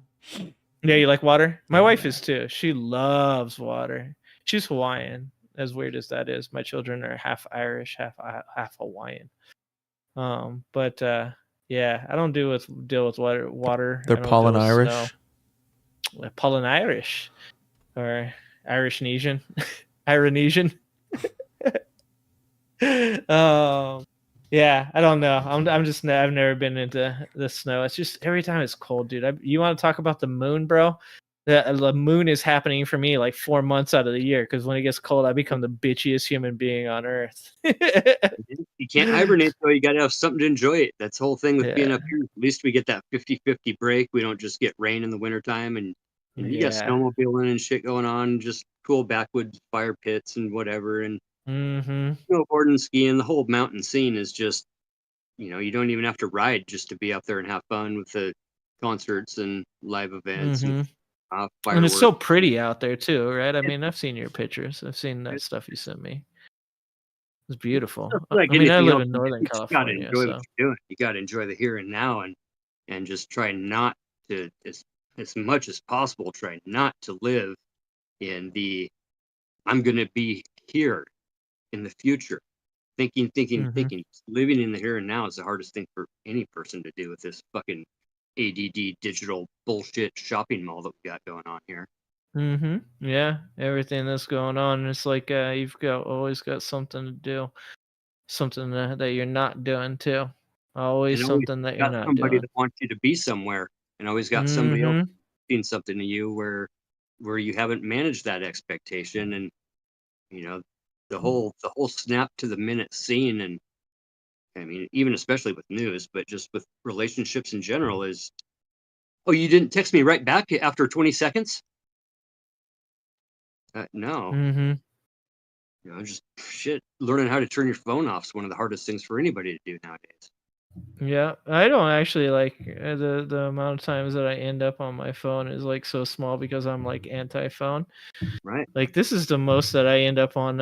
Yeah, you like water? My wife is too. She loves water. She's Hawaiian. As weird as that is, my children are half Irish, half Hawaiian. But yeah, I don't deal with water. They're I don't pollen deal with Irish. snow. Pollen Irish or Irishnesian, Ironesian. Yeah, I don't know. I'm just I've never been into the snow. It's just every time it's cold, dude. You want to talk about the moon, bro? The moon is happening for me like 4 months out of the year because when it gets cold, I become the bitchiest human being on earth. You can't hibernate though. You got to have something to enjoy it. That's the whole thing with being up here. At least we get that 50-50 break. We don't just get rain in the wintertime and you got snowmobiling and shit going on. Just cool backwoods fire pits and whatever. And snowboarding, skiing, the whole mountain scene is just, you don't even have to ride just to be up there and have fun with the concerts and live events and and it's so pretty out there too, right? I mean, I've seen your pictures. I've seen that stuff you sent me. It's beautiful. Like I mean, I live else, in Northern California. You got to enjoy what you're doing. You got to enjoy the here and now, and just try not to, as much as possible, try not to live in the I'm going to be here in the future. Thinking. Living in the here and now is the hardest thing for any person to do with this fucking ADD digital bullshit shopping mall that we got going on here. Yeah, everything that's going on, it's like you've always got something to do, something that you're not doing too. Always something that you're not doing. Somebody that wants you to be somewhere, and always got somebody else seeing something to you where you haven't managed that expectation, and the whole snap to the minute scene, and I mean even especially with news, but just with relationships in general is, oh, you didn't text me right back after 20 seconds? No. Just shit. Learning how to turn your phone off is one of the hardest things for anybody to do nowadays. Yeah, I don't actually like the amount of times that I end up on my phone is like so small because I'm like anti-phone. Right. Like this is the most that I end up on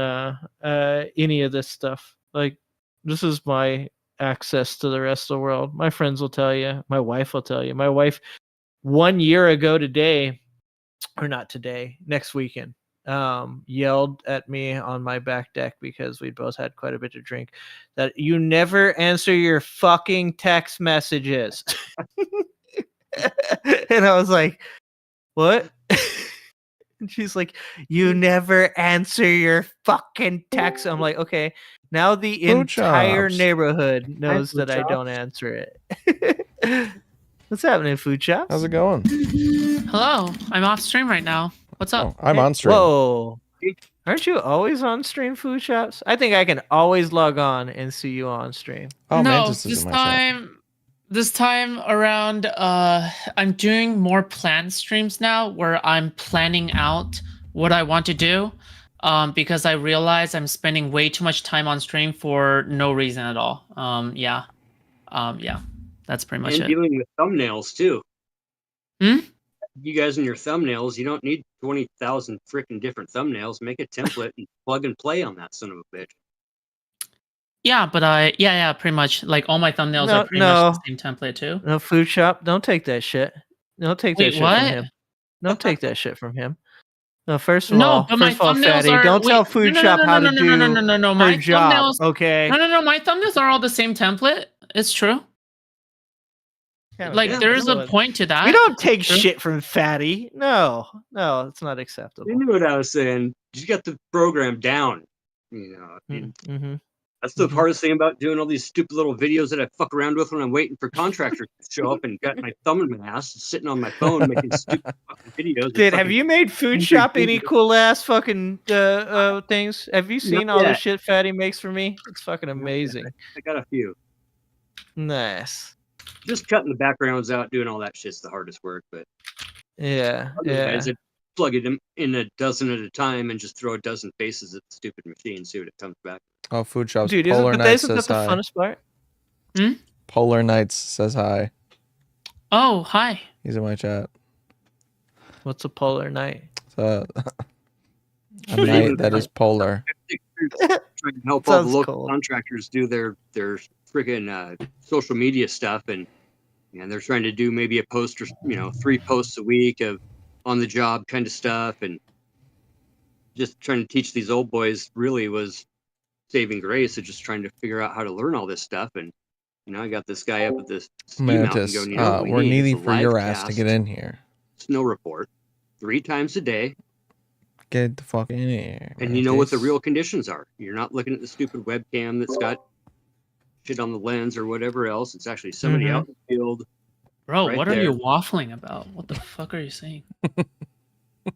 any of this stuff. Like this is my access to the rest of the world. My friends will tell you. My wife will tell you. My wife 1 year ago today, or not today, next weekend, yelled at me on my back deck because we both had quite a bit to drink that you never answer your fucking text messages. And I was like, what? And she's like, you never answer your fucking text. I'm like, okay, now the entire neighborhood knows that I don't answer it. What's happening, Food Chops? How's it going? Hello, I'm off stream right now. What's up? I'm on stream. Whoa. Aren't you always on stream, Food Chops? I think I can always log on and see you on stream. Oh, no, this time around, I'm doing more planned streams now where I'm planning out what I want to do because I realize I'm spending way too much time on stream for no reason at all. Yeah, that's pretty much it. And dealing with thumbnails too. You guys in your thumbnails, you don't need 20,000 freaking different thumbnails. Make a template and plug and play on that son of a bitch. Yeah, but pretty much like all my thumbnails are pretty much the same template too. No, Food Shop, don't take that shit. Don't take that shit from him. Don't take that shit from him. No, first of all, Fatty, don't tell Food Shop how to do her job. Okay. No, my thumbnails are all the same template. It's true. Like there's a point to that. We don't take shit from Fatty. No, it's not acceptable. You knew what I was saying. You got the program down. That's the hardest thing about doing all these stupid little videos that I fuck around with when I'm waiting for contractors to show up and got my thumb in my ass and sitting on my phone making stupid fucking videos. Dude, have you made Food Shop any cool ass fucking things? Have you seen all the shit Fatty makes for me? It's fucking amazing. I got a few. Nice. Just cutting the backgrounds out, doing all that shit's the hardest work, but otherwise, I plug it in a dozen at a time and just throw a dozen faces at the stupid machine, see what it comes back. Oh, Food Shop's Dude, Polar Nights isn't that the funnest part? Polar Nights says hi. Oh, hi. He's in my chat. What's a polar night? A night that is polar. Trying to help all the local contractors do their freaking social media stuff, and they're trying to do maybe a post or 3 posts a week of on the job kind of stuff, and just trying to teach these old boys really was saving grace of just trying to figure out how to learn all this stuff. And I got this guy up at this ski Mantis, mountain going, we're needing for your ass to get in here. Snow report 3 times a day. Get the fuck in here. And you know what the real conditions are. You're not looking at the stupid webcam that's got shit on the lens or whatever else. It's actually somebody out in the field. Bro, right what there. are you waffling about? What the fuck are you saying?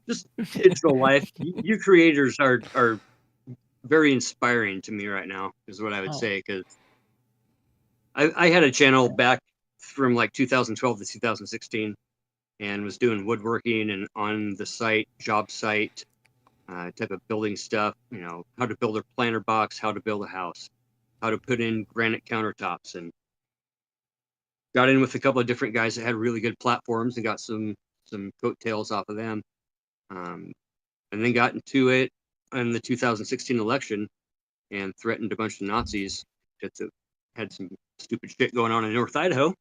Just digital life. You creators are very inspiring to me right now, is what I would say, because I had a channel back from like 2012 to 2016 and was doing woodworking and on the site, job site, type of building stuff, you know, how to build a planter box, how to build a house, how to put in granite countertops, and got in with a couple of different guys that had really good platforms and got some coattails off of them. And then got into it in the 2016 election and threatened a bunch of Nazis that had some stupid shit going on in North Idaho.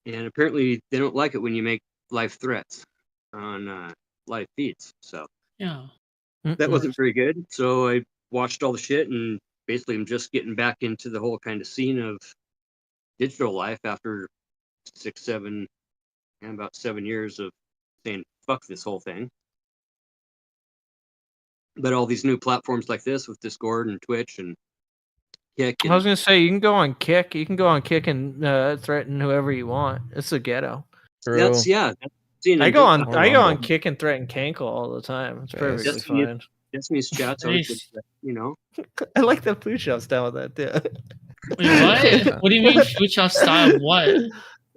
And apparently they don't like it when you make live threats on live feeds. So yeah, that wasn't very good. So I watched all the shit and basically I'm just getting back into the whole kind of scene of digital life after about 7 years of saying fuck this whole thing. But all these new platforms like this with Discord and Twitch and Kick. I was gonna say you can go on Kick. You can go on Kick and threaten whoever you want. It's a ghetto. That's I go on Kick and threaten Cankle all the time. It's perfectly fine. Destiny's chat's always good, you know. I like the food shop style with that too. Wait, what? What do you mean food shop style? What?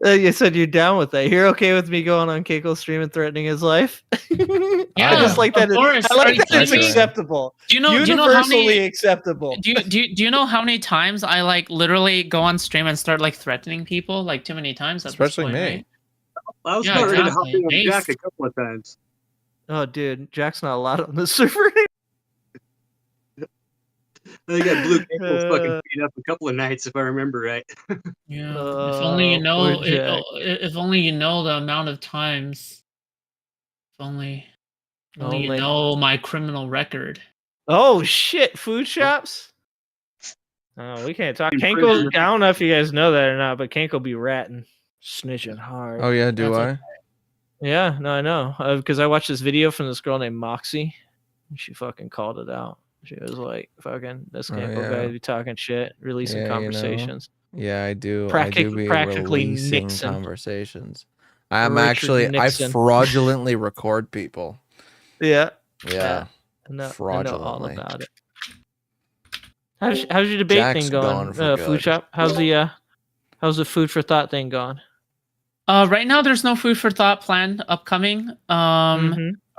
You said you're down with that. You're okay with me going on Keiko's stream and threatening his life? Yeah, I just like that. of course. I like that it's acceptable. Do you know Universally how many, acceptable. Do you know how many times I like literally go on stream and start like threatening people? Like too many times. Especially me. Right? I was about ready to hop in on Jack a couple of times. Oh, dude, Jack's not allowed on the server. They got Blue Cankle fucking beat up a couple of nights, if I remember right. Yeah. If only you know. If only you know the amount of times. If only you know my criminal record. Oh shit! Food shops. Oh, we can't talk. Cankle. I don't know if you guys know that or not, but Cankle be ratting, snitching hard. Oh yeah, do I? Yeah, no, I know because I watched this video from this girl named Moxie, and she fucking called it out. She was like, "Fucking this Cankle guy be talking shit, releasing conversations." You know? Yeah, I do. Practically I do be releasing Nixon. conversations. I'm Richard actually Nixon. I fraudulently record people. Yeah. Yeah. Fraudulently. I know all about it. How's your debate thing going? Food shop. How's the food for thought thing going? Right now there's no food for thought plan upcoming.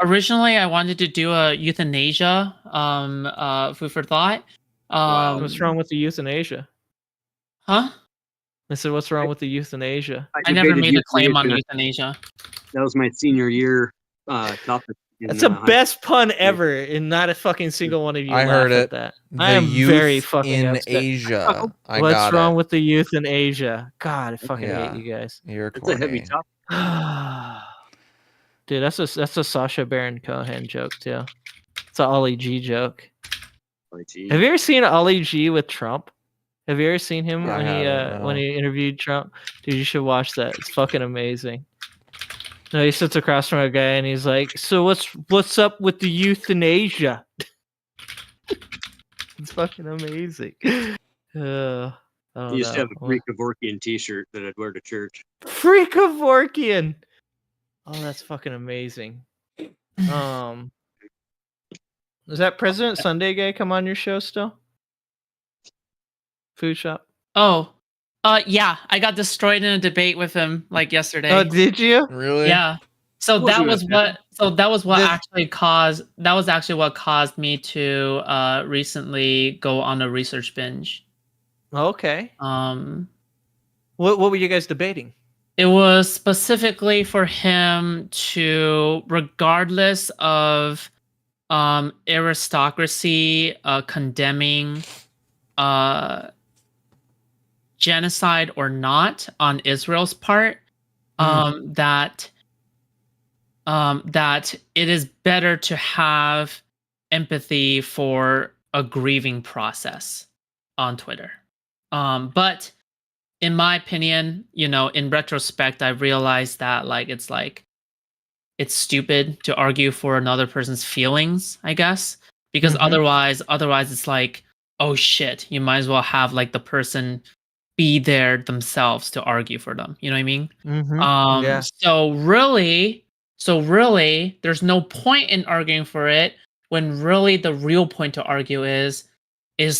Originally I wanted to do a euthanasia food for thought. What's wrong with the euthanasia? Huh? I said, what's wrong with the euthanasia? I never made a claim on euthanasia. That was my senior year topic. That's the best pun ever, and not a fucking single one of you. I heard it. That. The I am youth very fucking in upset. Asia. What's wrong with the youth in Asia? God, I fucking hate you guys. You're It's a heavy topic. Dude, that's a Sacha Baron Cohen joke too. It's an Ollie G joke. Have you ever seen Ollie G with Trump? Have you ever seen him when he interviewed Trump? Dude, you should watch that. It's fucking amazing. No, he sits across from a guy and he's like, "So what's up with the euthanasia?" It's fucking amazing. He used to have a Freak Kevorkian t-shirt that I'd wear to church. Freak Kevorkian. Oh, that's fucking amazing. Does that President Sunday guy come on your show still? Food shop. Oh, yeah, I got destroyed in a debate with him like yesterday. Oh, did you? Really? Yeah. So that was what actually caused what caused me to recently go on a research binge. Okay. What were you guys debating? It was specifically for him to, regardless of aristocracy condemning genocide or not on Israel's part, that it is better to have empathy for a grieving process on Twitter. But in my opinion, in retrospect, I realized that it's like it's stupid to argue for another person's feelings, I guess, because otherwise it's like, oh shit, you might as well have like the person be there themselves to argue for them. You know what I mean? Yeah. So really, there's no point in arguing for it when really the real point to argue is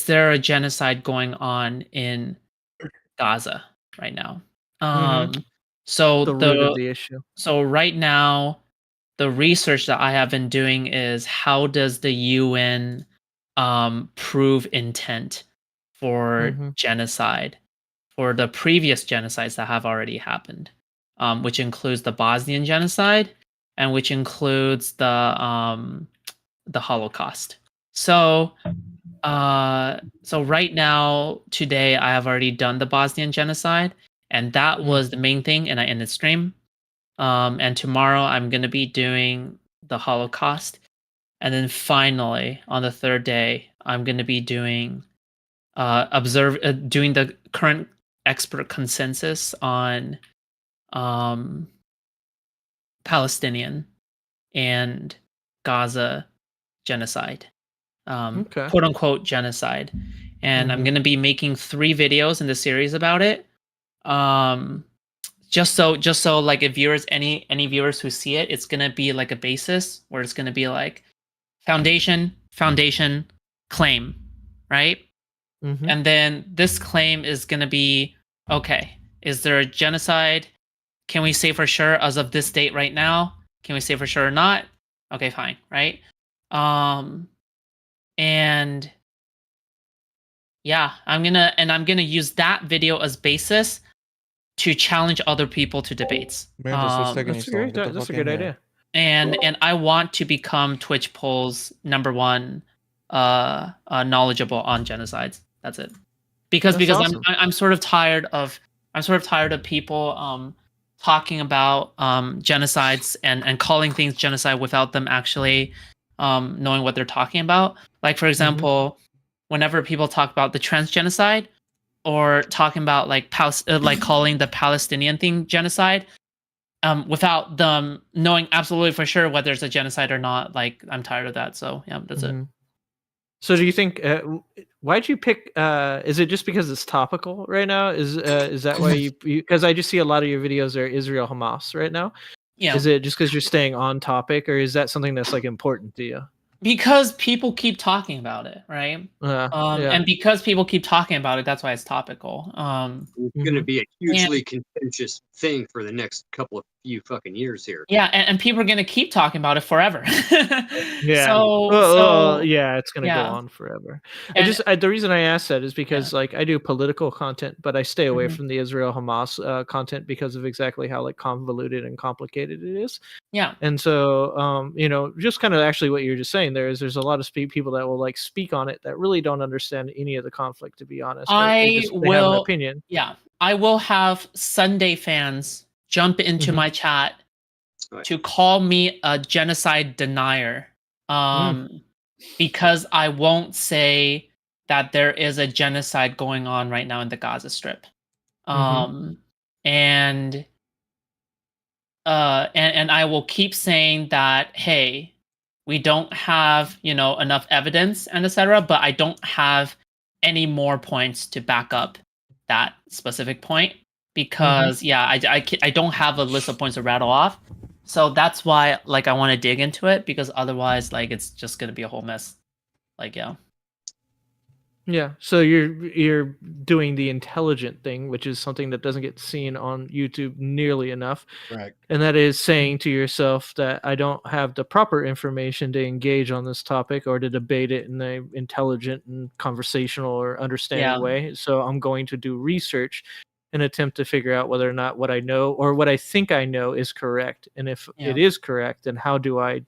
there a genocide going on in Gaza right now? So The root of the issue. So right now, the research that I have been doing is how does the UN prove intent for genocide for the previous genocides that have already happened, which includes the Bosnian genocide and which includes the Holocaust. So right now, today, I have already done the Bosnian genocide, and that was the main thing, and I ended stream. And tomorrow I'm gonna be doing the Holocaust, and then finally on the third day I'm gonna be doing doing the current expert consensus on Palestinian and Gaza genocide, quote unquote genocide, and I'm gonna be making 3 videos in the series about it. Just so like if viewers, any viewers who see it, it's gonna be like a basis where it's gonna be like foundation, claim, right? And then this claim is gonna be, okay, is there a genocide? Can we say for sure as of this date right now? Can we say for sure or not? Okay, fine, right? And yeah, I'm gonna use that video as basis to challenge other people to debates. That's a good idea. And I want to become Twitch polls #1 knowledgeable on genocides. That's it. Because awesome. I'm sort of tired of people talking about genocides and calling things genocide without them actually knowing what they're talking about. Like for example, whenever people talk about the trans genocide, or talking about like calling the Palestinian thing genocide, without them knowing absolutely for sure whether it's a genocide or not. Like I'm tired of that. So yeah, that's it. So do you think? Why'd you pick? Is it just because it's topical right now? Is that why you? Because I just see a lot of your videos are Israel Hamas right now. Yeah. Is it just because you're staying on topic, or is that something that's like important to you? Because people keep talking about it, right? And because people keep talking about it, that's why it's topical. It's going to be a hugely contentious thing for the next few fucking years here. Yeah, and people are going to keep talking about it forever. Yeah. So yeah, it's going to go on forever. The reason I asked that is because like I do political content, but I stay away from the Israel Hamas content because of exactly how like convoluted and complicated it is. Yeah. And so just kind of actually what you're just saying there's a lot of people that will like speak on it that really don't understand any of the conflict, to be honest. They have an opinion. Yeah, I will have Sunday fans jump into my chat to call me a genocide denier, because I won't say that there is a genocide going on right now in the Gaza Strip, and I will keep saying that, hey, we don't have enough evidence and etc., but I don't have any more points to back up that specific point, because I don't have a list of points to rattle off. So that's why like I want to dig into it, because otherwise like it's just gonna be a whole mess. Like Yeah, so you're doing the intelligent thing, which is something that doesn't get seen on YouTube nearly enough. Right. And that is saying to yourself that I don't have the proper information to engage on this topic or to debate it in an intelligent and conversational or understanding way. So I'm going to do research and attempt to figure out whether or not what I know or what I think I know is correct. And if it is correct, then how do I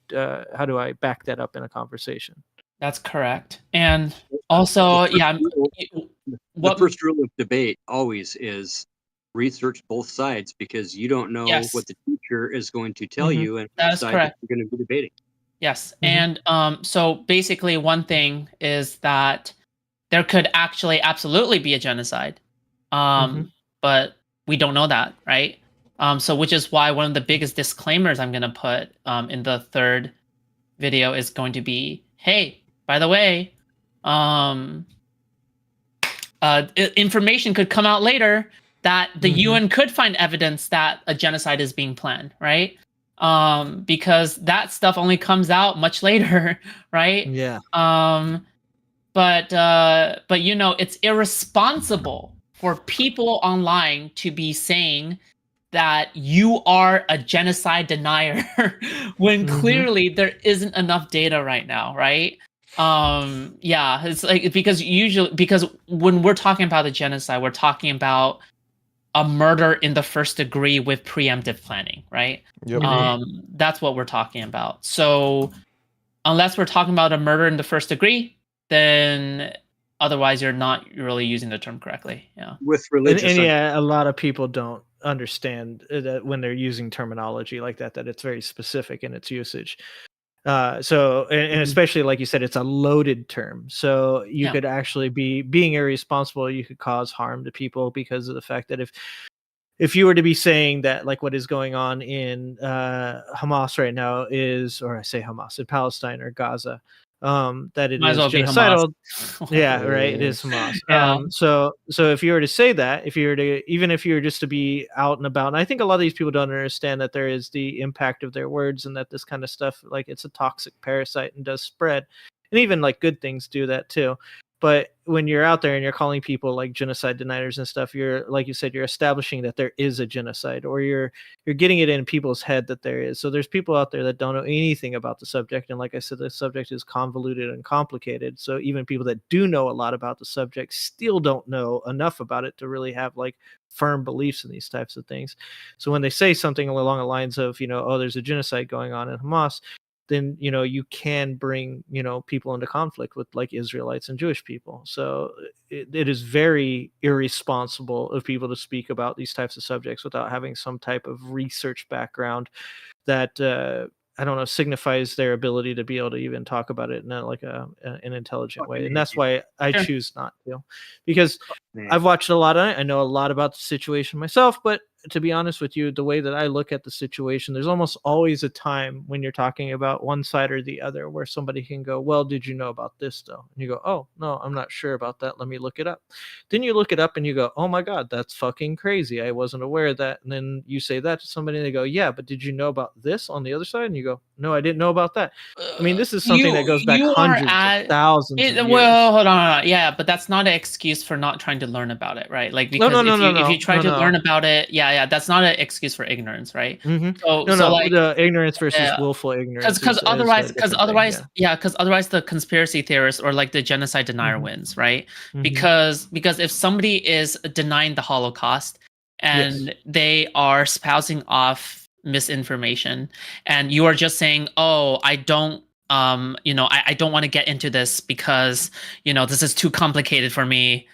back that up in a conversation? That's correct. And also, the first rule of debate always is research both sides, because you don't know what the teacher is going to tell you and that is correct. You're going to be debating. Yes. And so basically one thing is that there could actually absolutely be a genocide. But we don't know that, right? So which is why one of the biggest disclaimers I'm going to put in the third video is going to be, hey, by the way, information could come out later that the UN could find evidence that a genocide is being planned, right? Because that stuff only comes out much later, right? Yeah. But you know, it's irresponsible for people online to be saying that you are a genocide denier when clearly there isn't enough data right now, right? Yeah, it's like because when we're talking about a genocide, we're talking about a murder in the first degree with preemptive planning, right? Yep. That's what we're talking about. So unless we're talking about a murder in the first degree, then otherwise you're not really using the term correctly. Yeah. With religious, and yeah, a lot of people don't understand that when they're using terminology like that it's very specific in its usage. So and especially like you said, it's a loaded term. So you could actually be being irresponsible. You could cause harm to people because of the fact that if you were to be saying that like what is going on in Hamas right now is, or I say Hamas in Palestine or Gaza, that it Might as is well be genocidal. Hamas. Yeah, right. It is Hamas. Yeah. So if you were to say that, even if you were just to be out and about, and I think a lot of these people don't understand that there is the impact of their words and that this kind of stuff, like it's a toxic parasite and does spread, and even like good things do that too. But when you're out there and you're calling people like genocide deniers and stuff, you're, like you said, you're establishing that there is a genocide, or you're getting it in people's head that there is. So there's people out there that don't know anything about the subject. And like I said, the subject is convoluted and complicated. So even people that do know a lot about the subject still don't know enough about it to really have like firm beliefs in these types of things. So when they say something along the lines of, oh, there's a genocide going on in Hamas, then you can bring people into conflict with like Israelites and Jewish people. So it is very irresponsible of people to speak about these types of subjects without having some type of research background that I don't know, signifies their ability to be able to even talk about it in an intelligent way. And that's why I choose not to, because I've watched a lot of it. I know a lot about the situation myself, but to be honest with you, the way that I look at the situation, there's almost always a time when you're talking about one side or the other where somebody can go, well, did you know about this though? And you go, oh, no, I'm not sure about that. Let me look it up. Then you look it up and you go, oh my God, that's fucking crazy. I wasn't aware of that. And then you say that to somebody and they go, yeah, but did you know about this on the other side? And you go, no, I didn't know about that. I mean, this is something that goes back hundreds of thousands of years. Well, hold on. Yeah, but that's not an excuse for not trying to learn about it, right? Like, because if you try to learn about it, that's not an excuse for ignorance, right? Like the ignorance versus willful ignorance. Because otherwise the conspiracy theorist or like the genocide denier wins, right? Because if somebody is denying the Holocaust and they are spousing off misinformation, and you are just saying, oh, I don't I don't want to get into this because this is too complicated for me,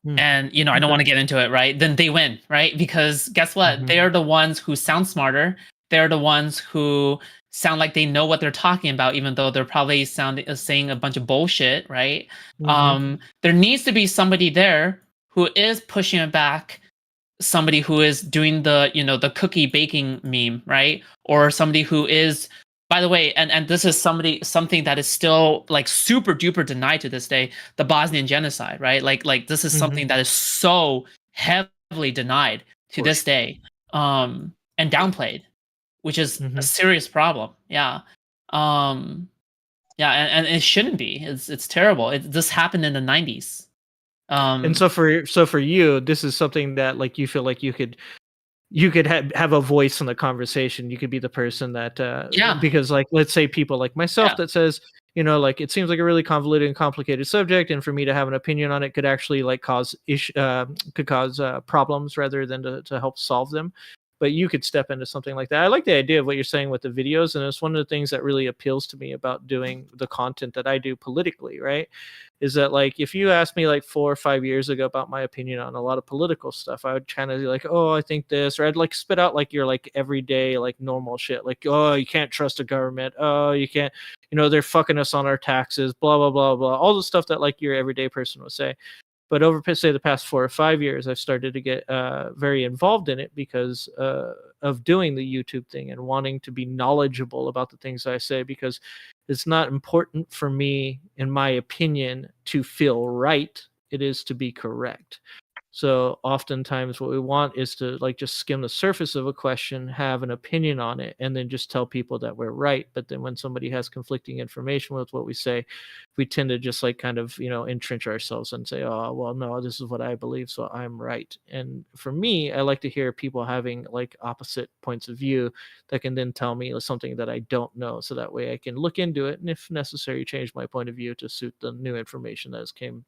and I don't want to get into it, right? Then they win, right? Because guess what? They are the ones who sound smarter. They're the ones who sound like they know what they're talking about, even though they're probably saying a bunch of bullshit, right? There needs to be somebody there who is pushing it back, somebody who is doing the the cookie baking meme, right? Or somebody who is, by the way, and this is something that is still like super duper denied to this day, the Bosnian genocide, right? Like this is something that is so heavily denied to this day, and downplayed, which is a serious problem. Yeah. And it shouldn't be. It's terrible. This happened in the 90s. And so for you, this is something that like you feel like you could have a voice in the conversation. You could be the person that because like let's say people like myself that says like it seems like a really convoluted and complicated subject, and for me to have an opinion on it could actually like cause problems rather than to help solve them. But you could step into something like that. I like the idea of what you're saying with the videos, and it's one of the things that really appeals to me about doing the content that I do politically, right? Is that like if you asked me like 4 or 5 years ago about my opinion on a lot of political stuff, I would kind of be like, oh, I think this, or I'd like spit out like your like everyday like normal shit, like, oh, you can't trust the government, oh, you can't, they're fucking us on our taxes, blah blah blah blah, all the stuff that like your everyday person would say. But over, say, the past 4 or 5 years, I've started to get very involved in it because of doing the YouTube thing and wanting to be knowledgeable about the things I say, because it's not important for me, in my opinion, to feel right. It is to be correct. So oftentimes what we want is to like just skim the surface of a question, have an opinion on it, and then just tell people that we're right. But then when somebody has conflicting information with what we say, we tend to just like kind of, entrench ourselves and say, oh, well, no, this is what I believe, so I'm right. And for me, I like to hear people having like opposite points of view that can then tell me something that I don't know. So that way I can look into it and if necessary, change my point of view to suit the new information that has came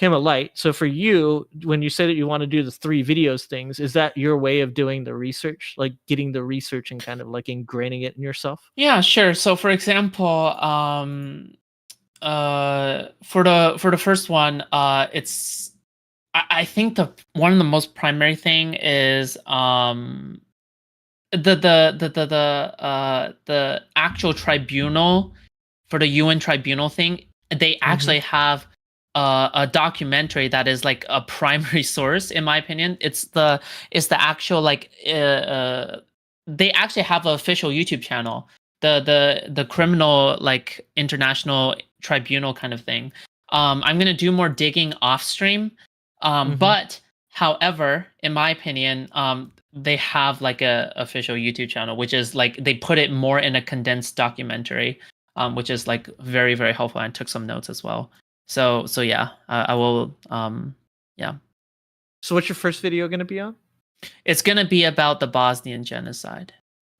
a light. So for you, when you say that you want to do the 3 videos things, is that your way of doing the research, like getting the research and kind of like ingraining it in yourself? Yeah, sure. So for example, for the first one, it's I think one of the most primary thing is the actual tribunal, for the UN tribunal thing. They actually have a documentary that is like a primary source, in my opinion. It's the actual like they actually have an official YouTube channel, the criminal like international tribunal kind of thing. I'm gonna do more digging off stream, but however, in my opinion, they have like a official YouTube channel, which is like they put it more in a condensed documentary, which is like very, very helpful. I took some notes as well. So yeah, I will. Yeah. So what's your first video going to be on? It's going to be about the Bosnian genocide.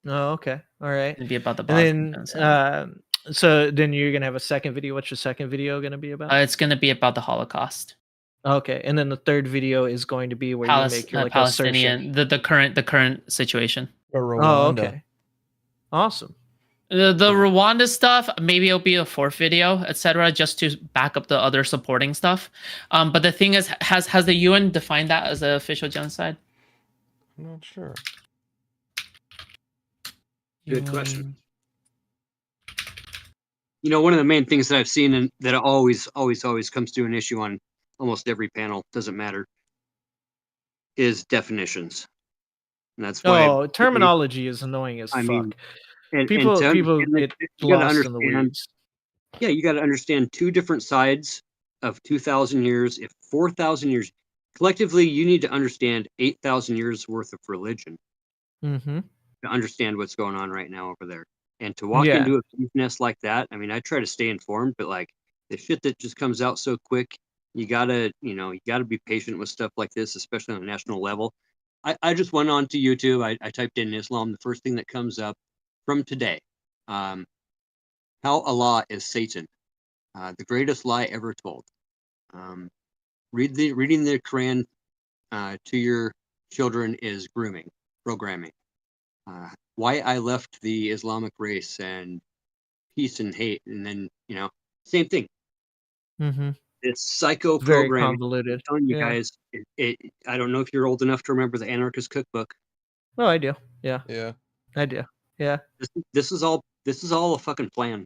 Oh, okay. All right. It'll be about the Bosnian genocide. So then you're going to have a second video. What's your second video going to be about? It's going to be about the Holocaust. Okay, and then the third video is going to be where you make your like Palestinian, the current situation. Oh, okay. Awesome. The Rwanda stuff, maybe it'll be a 4th video, etc., just to back up the other supporting stuff. But the thing is, has the UN defined that as an official genocide? I'm not sure. Good question. One of the main things that I've seen and that always comes to an issue on almost every panel, doesn't matter, is definitions. And that's why terminology is annoying as fuck. People get lost in the weeds. Yeah, you got to understand 2 different sides of 2,000 years. If 4,000 years, collectively, you need to understand 8,000 years worth of religion to understand what's going on right now over there. And to walk into a bee's nest like that, I mean, I try to stay informed, but like the shit that just comes out so quick, you gotta be patient with stuff like this, especially on a national level. I just went on to YouTube. I typed in Islam. The first thing that comes up from today, how Allah is Satan, the greatest lie ever told. Reading the Quran to your children is programming. Why I left the Islamic race and peace and hate, and then same thing. It's psycho programming. Very convoluted. I'm telling you guys, I don't know if you're old enough to remember the Anarchist Cookbook. Oh, I do. Yeah. Yeah. I do. Yeah. This is all a fucking plan.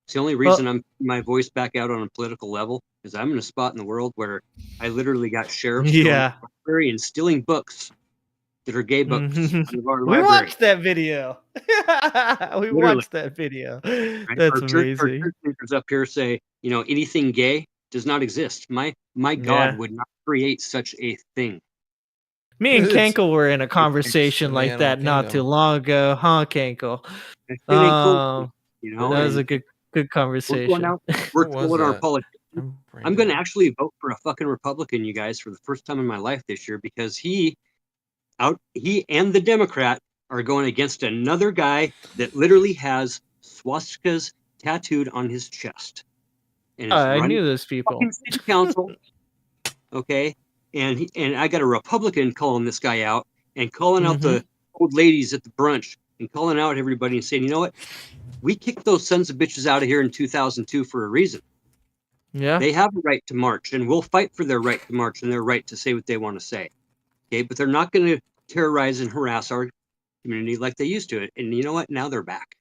It's the only reason I'm my voice back out on a political level is I'm in a spot in the world where I literally got sheriffs going to the library and stealing books that are gay books out of our library. We watched that video. Watched that video. Right? That's amazing. Our church leaders up here say, anything gay does not exist. My God would not create such a thing. Me and Kankel were in a conversation like that not too long ago, huh, Kankel? That was a good conversation. We're telling our politics. I'm going to actually vote for a fucking Republican, you guys, for the first time in my life this year, because he and the Democrat are going against another guy that literally has swastikas tattooed on his chest. And I knew those people. City council, okay, and I got a Republican calling this guy out and calling out the old ladies at the brunch and calling out everybody and saying, you know what, we kicked those sons of bitches out of here in 2002 for a reason. Yeah, they have a right to march, and we'll fight for their right to march and their right to say what they want to say. Okay, but they're not going to terrorize and harass our community like they used to. And you know what? Now they're back.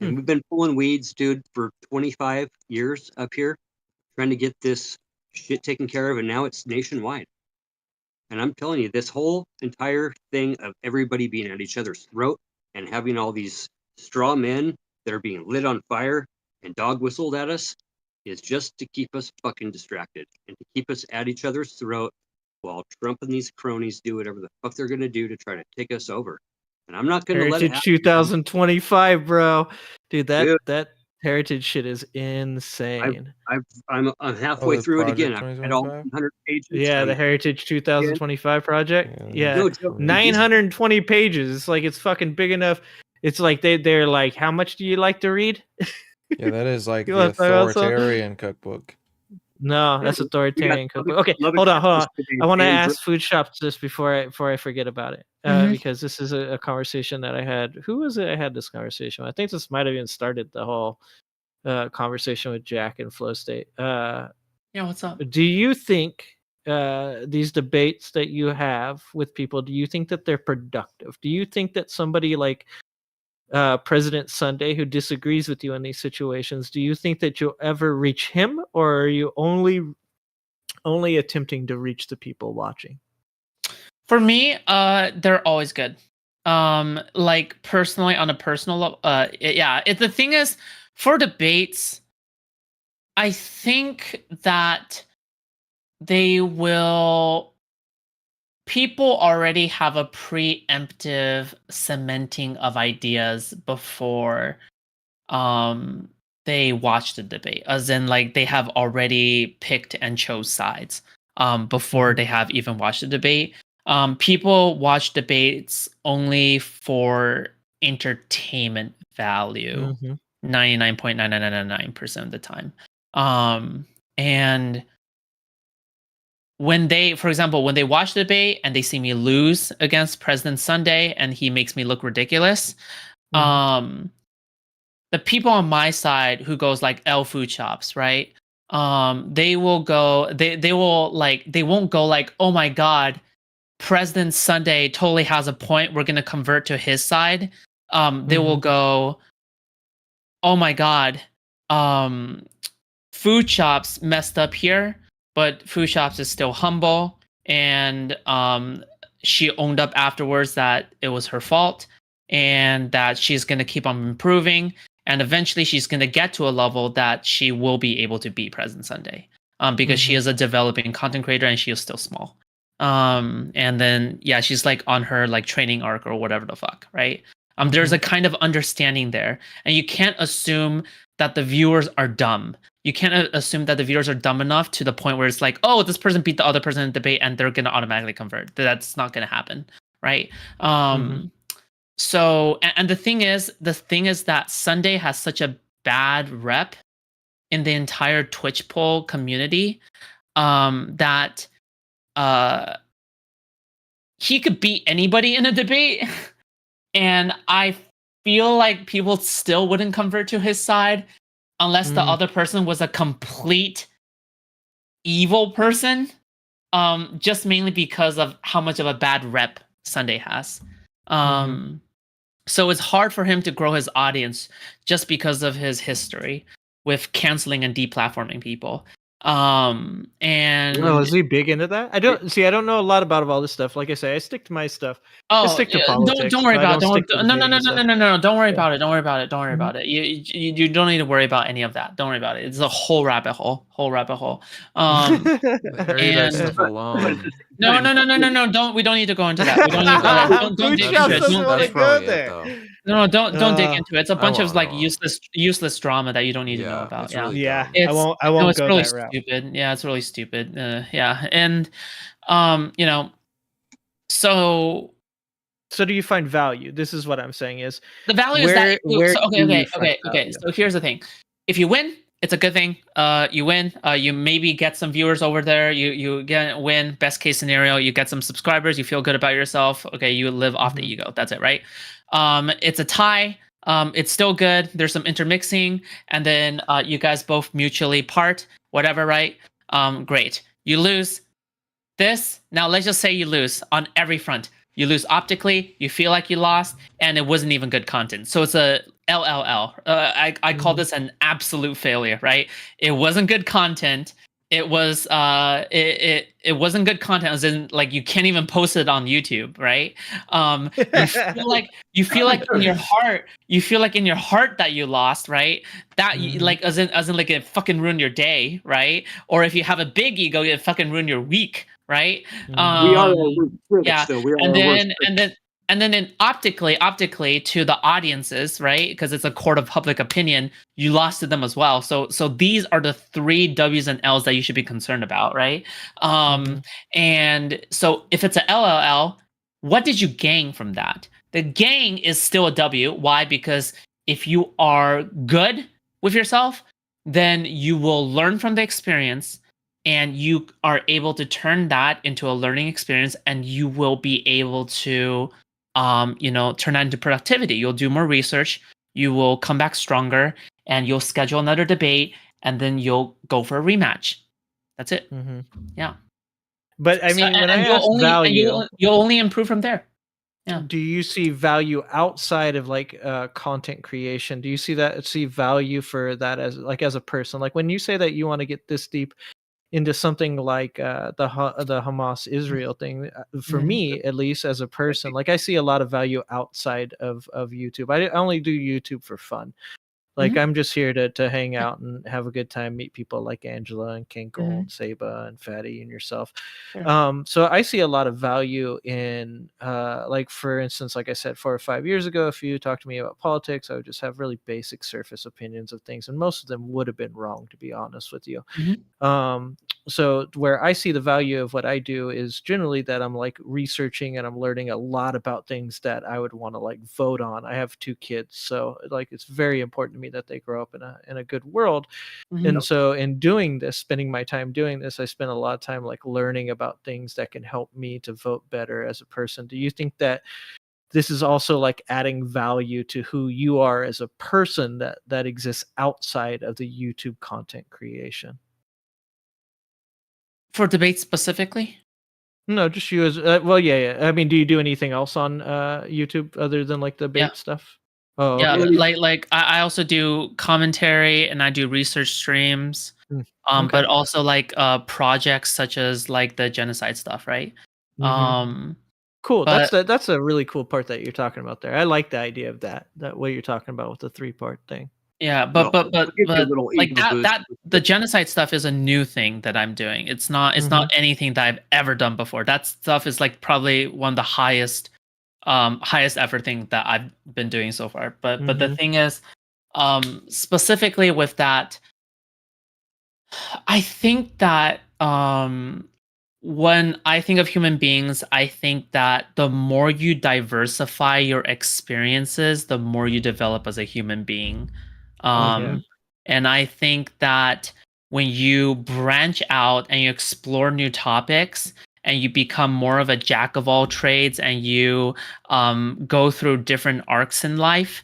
And we've been pulling weeds, dude, for 25 years up here. trying to get this shit taken care of, and now it's nationwide. And I'm telling you, this whole entire thing of everybody being at each other's throat and having all these straw men that are being lit on fire and dog whistled at us is just to keep us fucking distracted and to keep us at each other's throat while Trump and these cronies do whatever the fuck they're going to do to try to take us over. And I'm not going to let it happen. 2025, bro. Dude, Dude. that heritage shit is insane. I'm halfway through it again. I've read all 100 pages. Yeah, the Heritage 2025 project. Yeah, No, 920 pages. It's like it's fucking big enough. It's like they're like, how much do you like to read? Yeah, that is like the authoritarian cookbook. No, that's authoritarian cookbook. Okay, hold on. I want to ask Food Shops this before I forget about it, because this is a conversation that I had. Who was it? I had this conversation. I think this might have even started the whole conversation with Jack and Flow State. Yeah, what's up? Do you think these debates that you have with people, do you think that they're productive? Do you think that somebody like President Sunday, who disagrees with you in these situations, do you think that you'll ever reach him, or are you only attempting to reach the people watching? For me, they're always good. Like personally, on a personal level, the thing is, for debates, I think that people already have a preemptive cementing of ideas before they watch the debate, as in like they have already picked and chose sides before they have even watched the debate. People watch debates only for entertainment value 99.9999% of the time. And when they, for example, when they watch the debate and they see me lose against President Sunday and he makes me look ridiculous, the people on my side who goes like Food Shops, right? They will go, they won't go like, oh my God, President Sunday totally has a point, we're going to convert to his side. They will go, oh my God, Food Shops messed up here, but Food Shops is still humble, and she owned up afterwards that it was her fault and that she's going to keep on improving, and eventually she's going to get to a level that she will be able to beat President Sunday, because she is a developing content creator and she is still small. And then she's like on her like training arc or whatever the fuck, right? There's a kind of understanding there, and you can't assume that the viewers are dumb. You can't assume that the viewers are dumb enough to the point where it's like, oh, this person beat the other person in the debate and they're going to automatically convert. That's not going to happen, right? So, and the thing is that Sunday has such a bad rep in the entire Twitch poll community that he could beat anybody in a debate. And I feel like people still wouldn't convert to his side unless the other person was a complete evil person, just mainly because of how much of a bad rep Sunday has. So it's hard for him to grow his audience just because of his history with canceling and deplatforming people. And is he big into that? I don't know a lot about all this stuff. Like I say, I stick to my stuff. I stick to politics. Don't worry about it. No. Don't worry about it. Don't worry about it. Don't worry about it. You don't need to worry about any of that. Don't worry about it. It's a whole rabbit hole. No. We don't need to go into that. We don't need to don't dig into it. No, don't dig into it. It's a bunch of like useless drama that you don't need to know about. I won't. It's really stupid. Yeah, it's really stupid. And so do you find value? This is what I'm saying is the value is that okay. So here's the thing: if you win, it's a good thing. You win. You maybe get some viewers over there. You win. Best case scenario, you get some subscribers. You feel good about yourself. Okay, you live off the ego. That's it, right? It's a tie. It's still good. There's some intermixing, and then you guys both mutually part. Whatever, right? Great. You lose this. Now let's just say you lose on every front. You lose optically, you feel like you lost, and it wasn't even good content. So it's a LLL. I call this an absolute failure, right? It wasn't good content. It was it wasn't good content, as in like you can't even post it on YouTube, right? You feel like in your heart that you lost, right? That you, like as in like it fucking ruined your day, right? Or if you have a big ego, it fucking ruin your week, right? We are our worst critics, though. We are and our worst then and then optically to the audiences, right? Because it's a court of public opinion, you lost to them as well. So these are the 3 W's and L's that you should be concerned about, right? And so if it's a LLL, what did you gain from that? The gain is still a W. Why? Because if you are good with yourself, then you will learn from the experience, and you are able to turn that into a learning experience, and you will be able to turn that into productivity. You'll do more research, you will come back stronger, and you'll schedule another debate, and then you'll go for a rematch. That's it. Yeah. But I mean, when I ask value, you'll only improve from there. Yeah. Do you see value outside of like content creation? Do you see value for that as a person? Like when you say that you want to get this deep into something like the Hamas Israel thing, for me at least as a person, like I see a lot of value outside of YouTube. I only do YouTube for fun. Like I'm just here to hang out and have a good time, meet people like Angela and Kinkle and Saba and Fatty and yourself. So I see a lot of value in like, for instance, like I said, 4 or 5 years ago, if you talked to me about politics, I would just have really basic surface opinions of things, and most of them would have been wrong, to be honest with you. So where I see the value of what I do is generally that I'm like researching and I'm learning a lot about things that I would want to like vote on. I have 2 kids, so like it's very important to me that they grow up in a good world. And so in doing this, spending my time doing this, I spend a lot of time like learning about things that can help me to vote better as a person. Do you think that this is also like adding value to who you are as a person that exists outside of the YouTube content creation? For debate specifically? No, just you as well. Yeah. I mean, do you do anything else on YouTube other than like the debate stuff? Oh, yeah. okay. Like I also do commentary and I do research streams. But also like projects such as like the genocide stuff, right? Cool. But That's a really cool part that you're talking about there. I like the idea of that what you're talking about with the 3-part thing. yeah, but like that the genocide stuff is a new thing that I'm doing. It's not anything that I've ever done before. That stuff is like probably one of the highest effort thing that I've been doing so far. But the thing is, specifically with that, I think that when I think of human beings, I think that the more you diversify your experiences, the more you develop as a human being. And I think that when you branch out and you explore new topics and you become more of a jack of all trades and you go through different arcs in life,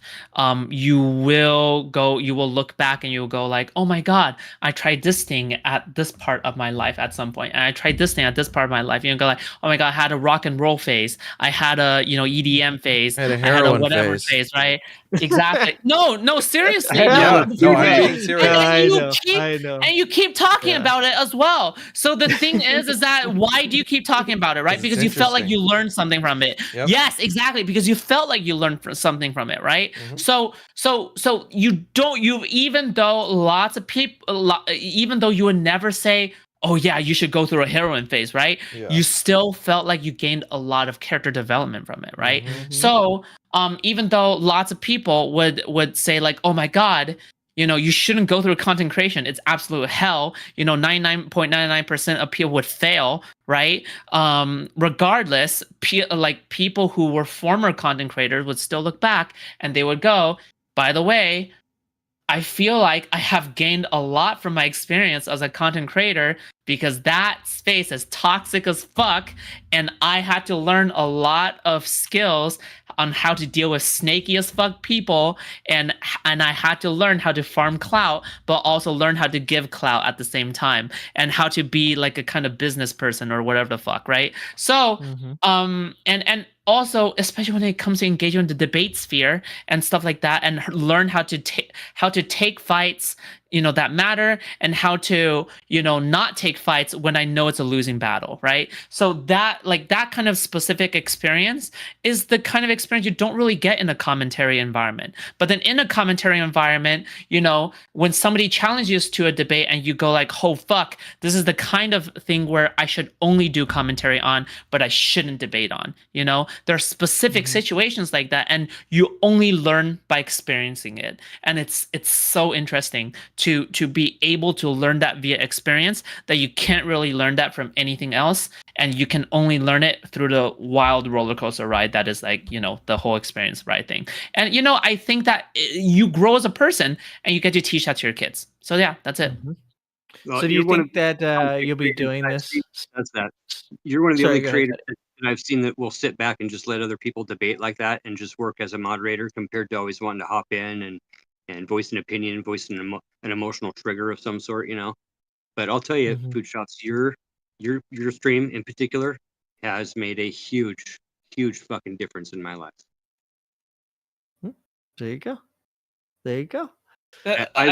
you will look back and you'll go like, oh my God, I tried this thing at this part of my life at some point, and I tried this thing at this part of my life. You go like, oh my God, I had a rock and roll phase, I had a EDM phase, I had a whatever phase, right? Exactly. No, seriously. I'm being serious. And you keep talking about it as well. So the thing is that why do you keep talking about it, right? Because you felt like you learned something from it. Yep. Yes, exactly. Because you felt like you learned something from it, right? So even though lots of people, even though you would never say, oh yeah, you should go through a heroin phase, right? You still felt like you gained a lot of character development from it, right? So even though lots of people would say like, oh my God, you shouldn't go through content creation, it's absolute hell, 99.99% of people would fail, right? Regardless, like people who were former content creators would still look back and they would go, by the way, I feel like I have gained a lot from my experience as a content creator, because that space is toxic as fuck, and I had to learn a lot of skills on how to deal with snaky as fuck people, and I had to learn how to farm clout, but also learn how to give clout at the same time, and how to be like a kind of business person or whatever the fuck, right? So, and also, especially when it comes to engaging in the debate sphere and stuff like that, and learn how to take fights, that matter, and how to, not take fights when I know it's a losing battle, right? So that kind of specific experience is the kind of experience you don't really get in a commentary environment. But then in a commentary environment, when somebody challenges you to a debate and you go like, oh fuck, this is the kind of thing where I should only do commentary on, but I shouldn't debate on. There are specific situations like that, and you only learn by experiencing it. And it's so interesting to be able to learn that via experience, that you can't really learn that from anything else, and you can only learn it through the wild roller coaster ride that is like, the whole experience ride thing. And I think that you grow as a person and you get to teach that to your kids. So yeah, that's it. Well, so do you think that you'll be doing this? That's that. You're one of the only creators that I've seen that will sit back and just let other people debate like that and just work as a moderator, compared to always wanting to hop in and voice an opinion, voice an emotional trigger of some sort, But I'll tell you, Food Shots, your stream in particular has made a huge fucking difference in my life. There you go. There you go. Let's no,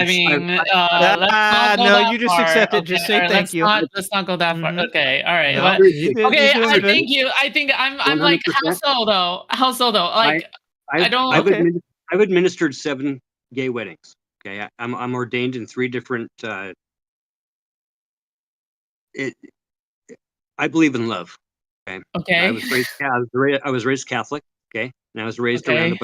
not you just far. accept it. Okay, Just say thank you. Let's not go that far. Okay, all right. No, okay, I thank you. I think I'm like, how so though? Like, I don't. I've administered 7 gay weddings. Okay, I'm ordained in 3 different. I believe in love. Okay. I was raised Catholic. Okay, and I was raised around a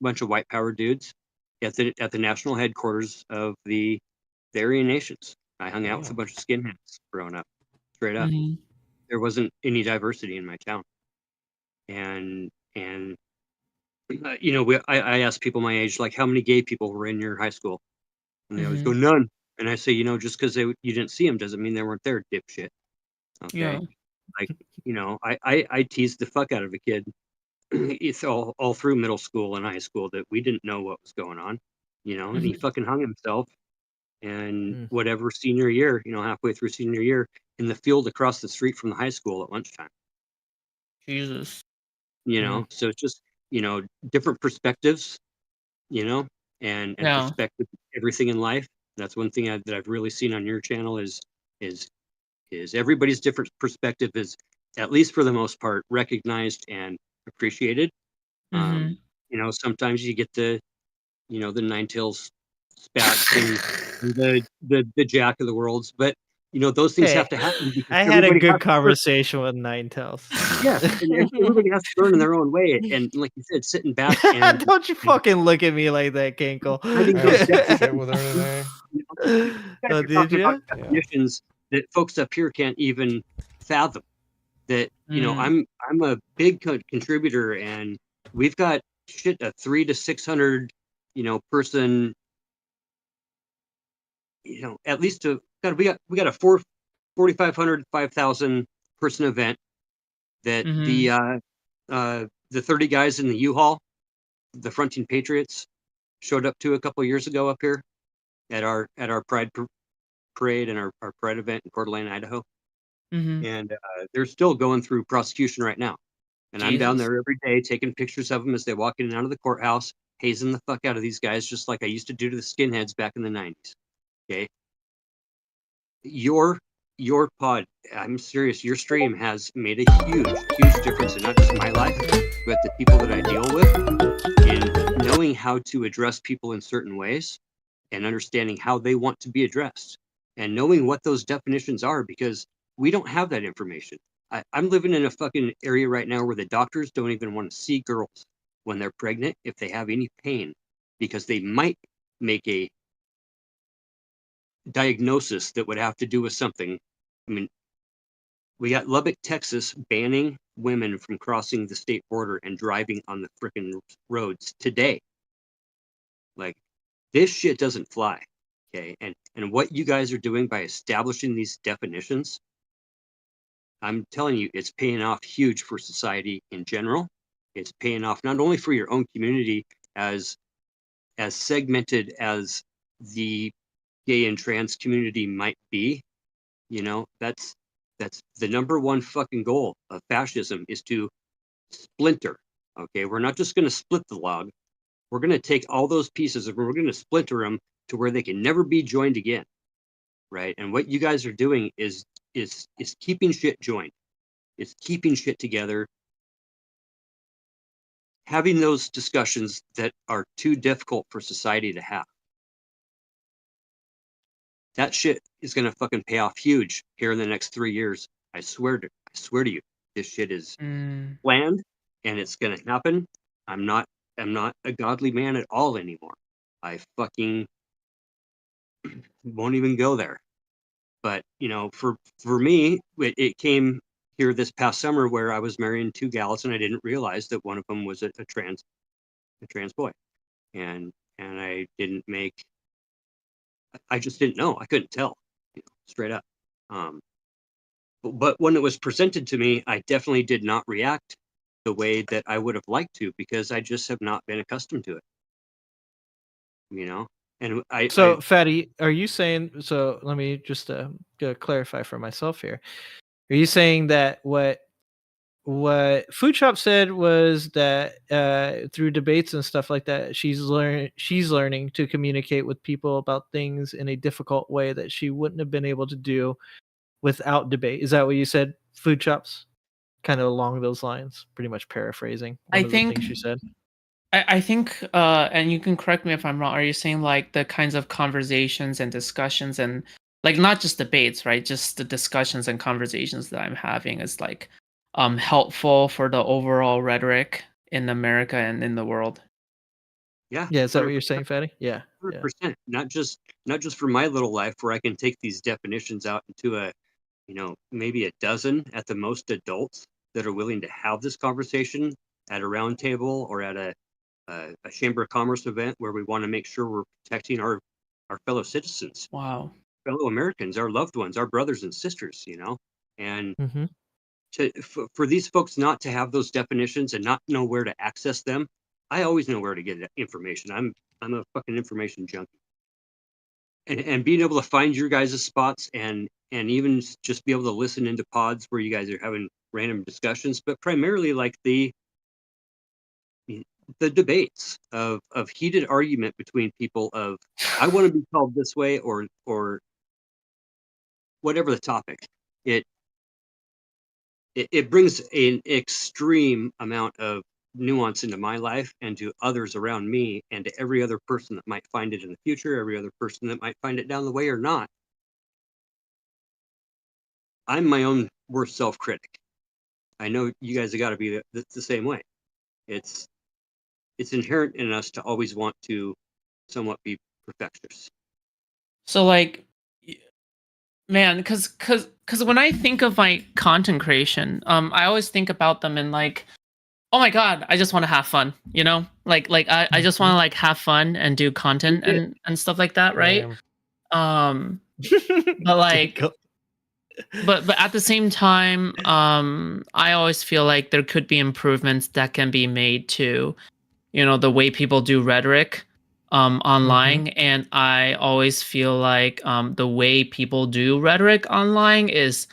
bunch of white power dudes at the national headquarters of the Aryan Nations. I hung out with a bunch of skinheads growing up. Straight up, there wasn't any diversity in my town, and I asked people my age, like, how many gay people were in your high school, and they always go, none. And I say, just because you didn't see them doesn't mean they weren't there, dipshit. Okay. Yeah. Like, I teased the fuck out of a kid. It's all through middle school and high school that we didn't know what was going on, and he fucking hung himself. And whatever senior year, halfway through senior year, in the field across the street from the high school at lunchtime. Jesus. So it's just, different perspectives, and perspective, everything in life. That's one thing that I've really seen on your channel is everybody's different perspective is, at least for the most part, recognized and appreciated. Sometimes you get the Nine Tails spats and the Jack of the Worlds, but those things have to happen. I had a good conversation with Nine Tails. Yeah, and everybody has to learn in their own way. And like you said, sitting back and don't you fucking look at me like that, Kinkle. Did you? Definitions that folks up here can't even fathom. That I'm a big contributor, and we've got a 300 to 600 person, at least we got a 4,500 5,000 person event that the 30 guys in the U-Haul, the Fronting Patriots, showed up to a couple years ago up here at our Pride parade and our Pride event in Coeur d'Alene, Idaho. And they're still going through prosecution right now. And I'm down there every day taking pictures of them as they walk in and out of the courthouse, hazing the fuck out of these guys, just like I used to do to the skinheads back in the 90s. Okay. Your pod, I'm serious, your stream has made a huge difference in not just my life, but the people that I deal with, in knowing how to address people in certain ways and understanding how they want to be addressed and knowing what those definitions are, because we don't have that information. I'm living in a fucking area right now where the doctors don't even want to see girls when they're pregnant if they have any pain, because they might make a diagnosis that would have to do with something. I mean, we got Lubbock, Texas banning women from crossing the state border and driving on the frickin' roads today. Like, this shit doesn't fly. Okay. And what you guys are doing by establishing these definitions, I'm telling you, it's paying off huge for society in general. It's paying off not only for your own community, as segmented as the gay and trans community might be. That's the number one fucking goal of fascism, is to splinter. Okay, we're not just going to split the log. We're going to take all those pieces and we're going to splinter them to where they can never be joined again, right? And what you guys are doing is keeping shit joined. It's keeping shit together. Having those discussions that are too difficult for society to have. That shit is going to fucking pay off huge here in the next 3 years. I swear to you, this shit is planned and it's going to happen. I'm not a godly man at all anymore. I fucking won't even go there. But, you know, for me, it came here this past summer where I was marrying 2 gals and I didn't realize that one of them was a trans boy. And I just didn't know. I couldn't tell, you know, straight up. But when it was presented to me, I definitely did not react the way that I would have liked to, because I just have not been accustomed to it. You know, and Fatty, are you saying? So let me just clarify for myself here. Are you saying that what Food Shop said was that through debates and stuff like that, she's learning to communicate with people about things in a difficult way that she wouldn't have been able to do without debate? Is that what you said, Food Shops? Kind of along those lines, pretty much paraphrasing one of the things you said. I think, and you can correct me if I'm wrong, are you saying like the kinds of conversations and discussions and like not just debates, right? Just the discussions and conversations that I'm having is like helpful for the overall rhetoric in America and in the world? Yeah. Yeah, is that what you're saying, Fatty? Yeah. 100%. Not just for my little life where I can take these definitions out into maybe a dozen at the most adults that are willing to have this conversation at a round table or at a Chamber of Commerce event where we want to make sure we're protecting our fellow citizens. Wow. Fellow Americans, our loved ones, our brothers and sisters, you know, and for these folks not to have those definitions and not know where to access them. I always know where to get information. I'm a fucking information junkie. And being able to find your guys' spots and even just be able to listen into pods where you guys are having random discussions, but primarily like the debates of heated argument between people of I want to be called this way or whatever the topic. It brings an extreme amount of nuance into my life and to others around me and to every other person that might find it in the future, every other person that might find it down the way or not. I'm my own worst self-critic. I know you guys have got to be the same way. It's inherent in us to always want to somewhat be perfectionists. So like, man, because when I think of my content creation, I always think about them in like, oh my god, I just want to have fun, you know, like I just want to like have fun and do content and stuff like that, right? But like, but at the same time, I always feel like there could be improvements that can be made to, you know, the way people do rhetoric online. And I always feel like the way people do rhetoric online is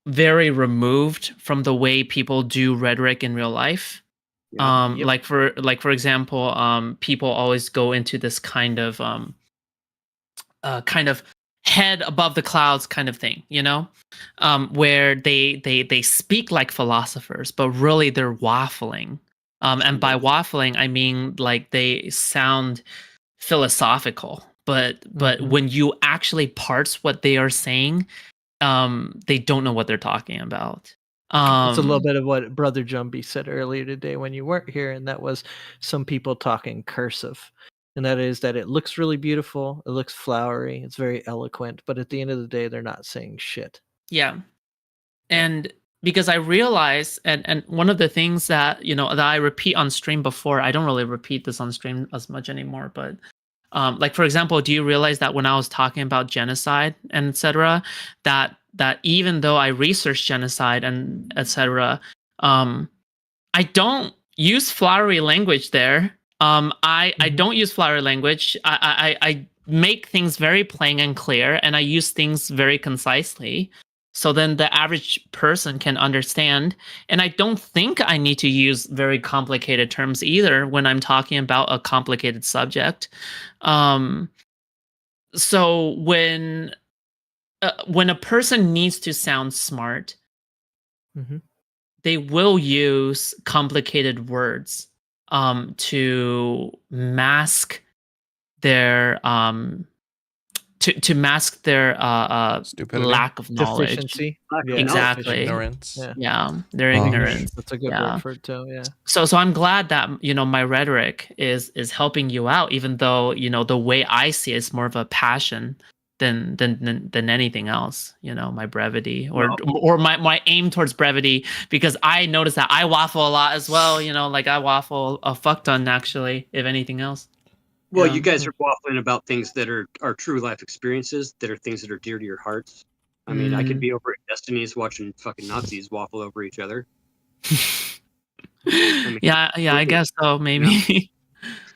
very removed from the way people do rhetoric in real life. Like for example, people always go into this kind of head above the clouds kind of thing, you know, where they speak like philosophers, but really they're waffling. And by waffling, I mean like they sound philosophical, but when you actually parse what they are saying, they don't know what they're talking about. It's a little bit of what Brother Jumbie said earlier today when you weren't here, and that was some people talking cursive. And that is that it looks really beautiful, it looks flowery, it's very eloquent, but at the end of the day, they're not saying shit. Yeah. And because I realize, and one of the things that, you know, that I repeat on stream before, I don't really repeat this on stream as much anymore, but like, for example, do you realize that when I was talking about genocide and etc., that even though I researched genocide and etc., I don't use flowery language there. I don't use flowery language. I make things very plain and clear, and I use things very concisely. so then the average person can understand. And I don't think I need to use very complicated terms either when I'm talking about a complicated subject. So when a person needs to sound smart, they will use complicated words to mask their to mask their Stupidity. lack of knowledge. Deficiency. Yeah. Exactly. Ignorance. Yeah, their ignorance. That's a good word for it too. Yeah. So I'm glad that my rhetoric is helping you out, even though the way I see it is more of a passion than anything else. My brevity or my aim towards brevity, because I notice that I waffle a lot as well. Like I waffle a fuck ton actually, if anything else. Well, you guys are waffling about things that are true life experiences, that are things that are dear to your hearts. I mean, I could be over at Destiny's watching fucking Nazis waffle over each other. I mean, I guess so, maybe.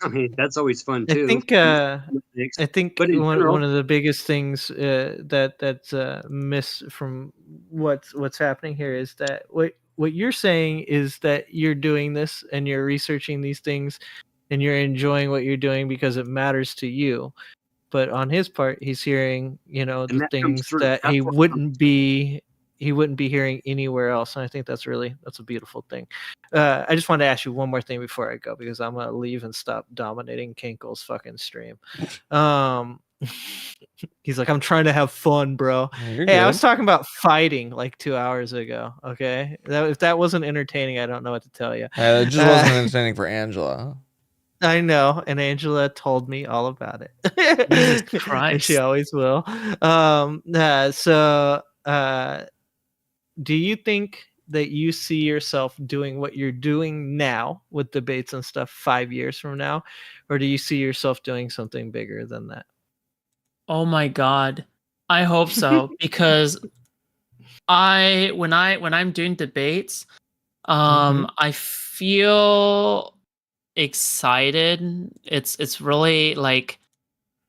I mean, that's always fun too. I think one of the biggest things that's miss from what's happening here is that what you're saying is that you're doing this and you're researching these things and you're enjoying what you're doing because it matters to you. But on his part, he's hearing, the things that he wouldn't be hearing anywhere else. And I think that's a beautiful thing. I just wanted to ask you one more thing before I go, because I'm gonna leave and stop dominating Kenkel's fucking stream. He's like, I'm trying to have fun, bro. Hey, I was talking about fighting like 2 hours ago. Okay, if that wasn't entertaining, I don't know what to tell you. It just wasn't entertaining for Angela. I know, and Angela told me all about it. Jesus Christ. And she always will. Do you think that you see yourself doing what you're doing now with debates and stuff 5 years from now, or do you see yourself doing something bigger than that? Oh my God, I hope so, because when I'm doing debates, I feel excited. It's really like,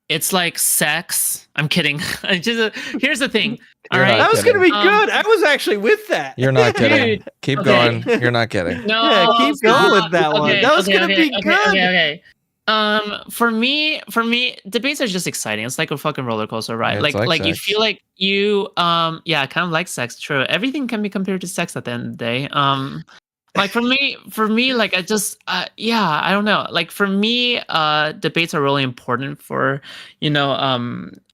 it's like sex. I'm kidding. Here's the thing. All right, that was gonna be good. I was actually with that. You're not kidding. Keep going. You're not kidding. No, keep going with that one. That was gonna be good. Okay. For me, debates are just exciting. It's like a fucking roller coaster ride. Yeah, like you sex. feel like you kind of like sex. True. Everything can be compared to sex at the end of the day. Like for me, like I just, I don't know. Like for me, debates are really important for,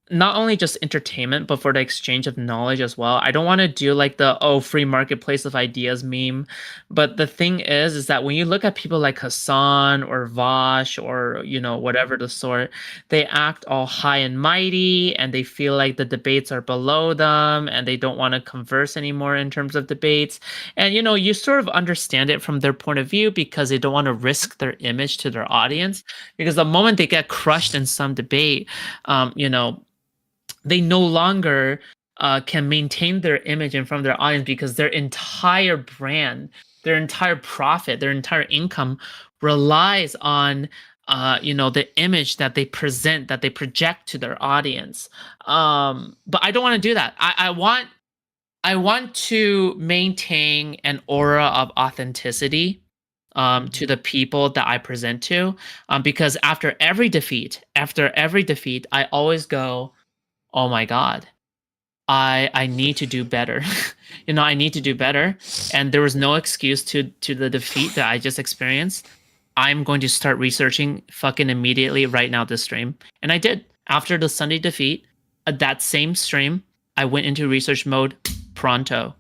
not only just entertainment, but for the exchange of knowledge as well. I don't want to do like the free marketplace of ideas meme. But the thing is that when you look at people like Hassan or Vosh or, whatever the sort, they act all high and mighty and they feel like the debates are below them and they don't want to converse anymore in terms of debates. And, you sort of understand it from their point of view because they don't want to risk their image to their audience, because the moment they get crushed in some debate, they no longer can maintain their image in front of their audience, because their entire brand, their entire profit, their entire income relies on the image that they present, that they project to their audience. But I don't want to do that. I want to maintain an aura of authenticity to the people that I present to, because after every defeat, I always go, oh my God, I need to do better. I need to do better. And there was no excuse to the defeat that I just experienced. I'm going to start researching fucking immediately right now this stream. And I did. After the Sunday defeat, that same stream, I went into research mode pronto,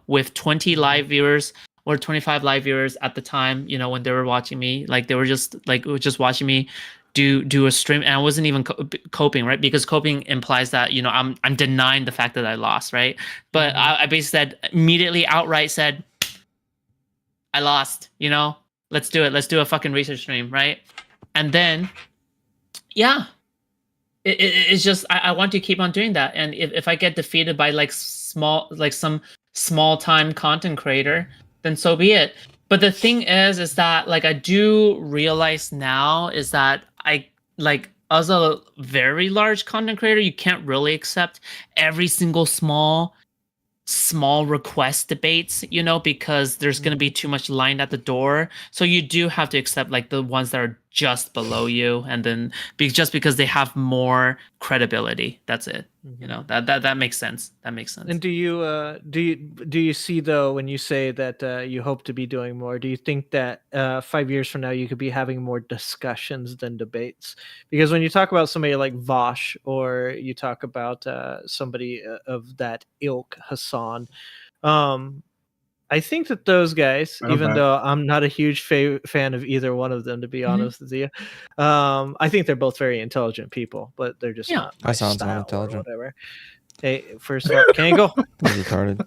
with 20 live viewers or 25 live viewers at the time, when they were watching me. Like they were just watching me do a stream, and I wasn't even coping, right? Because coping implies that I'm denying the fact that I lost, right? But I basically immediately outright said, I lost. Let's do it. Let's do a fucking research stream, right? And then, it's just I want to keep on doing that. And if I get defeated by some small time content creator, then so be it. But the thing is that like I do realize now is that as a very large content creator, you can't really accept every single small small request debates, because there's going to be too much line at the door. So you do have to accept like the ones that are just below you, and then just because they have more credibility. That's it. That makes sense. That makes sense. And do you see, though, when you say that you hope to be doing more, do you think that 5 years from now you could be having more discussions than debates? Because when you talk about somebody like Vosh, or you talk about somebody of that ilk, Hassan, I think that those guys, even though I'm not a huge fan of either one of them, to be honest with you, I think they're both very intelligent people, but they're just not my Hassan's not style intelligent. or whatever. Hey, first of all, Kankle. He's retarded.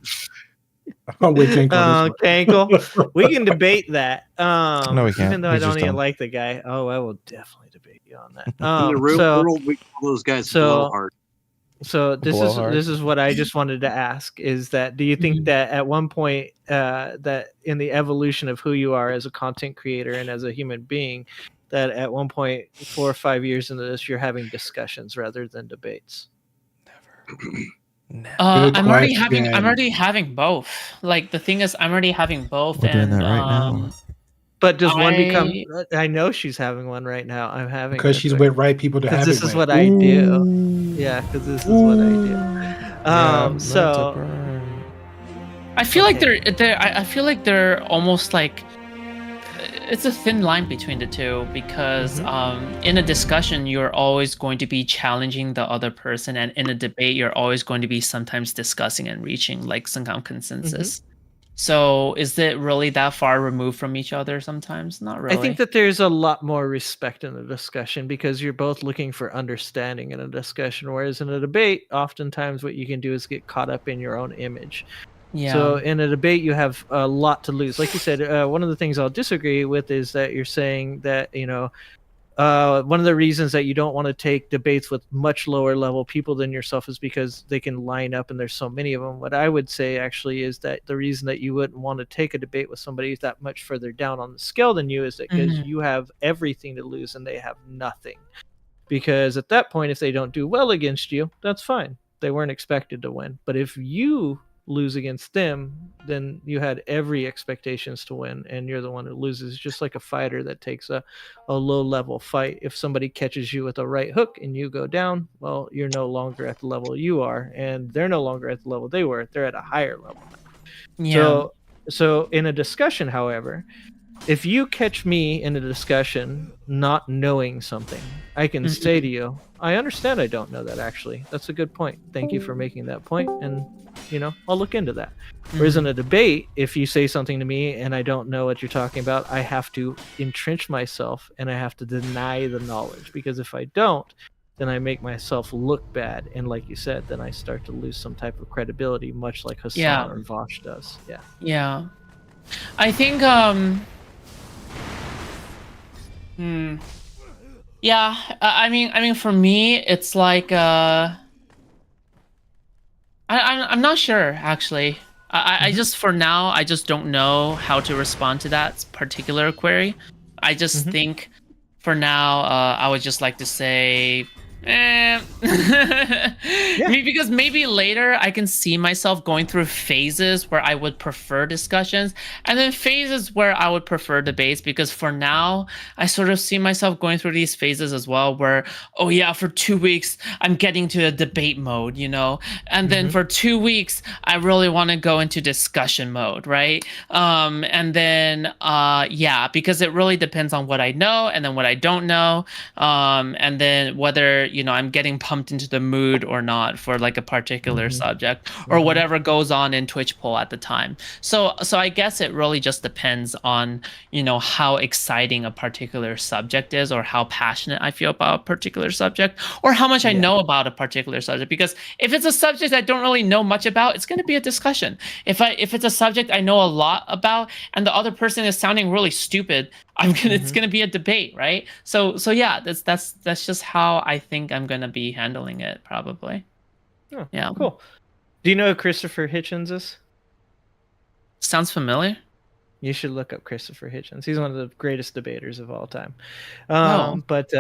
I'm with Kankle. Kankle. We can debate that. No, we can't. Even though He's I don't just even dumb. like the guy. Oh, I will definitely debate you on that. In the real world, we call those guys blowhard. So this is what I just wanted to ask, is that do you think that at one point that in the evolution of who you are as a content creator and as a human being, that at one point 4 or 5 years into this you're having discussions rather than debates? I'm already having both. Like the thing is, I'm already having both. We're doing that right now. But does one become? I know she's having one right now. I'm having because she's with right people to have this it is with. what I do. Yeah, because this is what I do. So I feel like I feel like they're almost like it's a thin line between the two, because in a discussion you're always going to be challenging the other person, and in a debate you're always going to be sometimes discussing and reaching like some kind of consensus. So is it really that far removed from each other sometimes? Not really. I think that there's a lot more respect in the discussion, because you're both looking for understanding in a discussion, whereas in a debate oftentimes what you can do is get caught up in your own image. Yeah. So in a debate, you have a lot to lose. Like you said, one of the things I'll disagree with is that you're saying that, one of the reasons that you don't want to take debates with much lower level people than yourself is because they can line up and there's so many of them. What I would say actually is that the reason that you wouldn't want to take a debate with somebody who's that much further down on the scale than you is that because you have everything to lose and they have nothing. Because at that point, if they don't do well against you, that's fine. They weren't expected to win. But if you lose against them, then you had every expectations to win, and you're the one who loses. Just like a fighter that takes a low level fight. If somebody catches you with a right hook and you go down, well, you're no longer at the level you are, and they're no longer at the level they were. They're at a higher level. Yeah. So in a discussion, however, if you catch me in a discussion not knowing something, I can say to you, I understand I don't know that actually. That's a good point. Thank you for making that point, and I'll look into that. Whereas in a debate, if you say something to me and I don't know what you're talking about, I have to entrench myself and I have to deny the knowledge, because if I don't, then I make myself look bad, and like you said, then I start to lose some type of credibility, much like Hassan or Vosh does. Yeah. I think yeah, I mean for me it's like I'm not sure actually. I just for now I just don't know how to respond to that particular query. I just think for now I would just like to say because maybe later I can see myself going through phases where I would prefer discussions, and then phases where I would prefer debates, because for now I sort of see myself going through these phases as well where, oh yeah, for 2 weeks I'm getting to a debate mode, and then for 2 weeks I really want to go into discussion mode, right? And then because it really depends on what I know and then what I don't know, and then whether I'm getting pumped into the mood or not for like a particular subject or whatever goes on in Twitch poll at the time. So I guess it really just depends on, how exciting a particular subject is, or how passionate I feel about a particular subject, or how much I know about a particular subject. Because if it's a subject I don't really know much about, it's going to be a discussion. If it's a subject I know a lot about and the other person is sounding really stupid, it's gonna be a debate, right? So yeah, that's just how I think I'm gonna be handling it, probably. Oh, yeah, cool. Do you know who Christopher Hitchens is? Sounds familiar. You should look up Christopher Hitchens. He's one of the greatest debaters of all time. Oh. But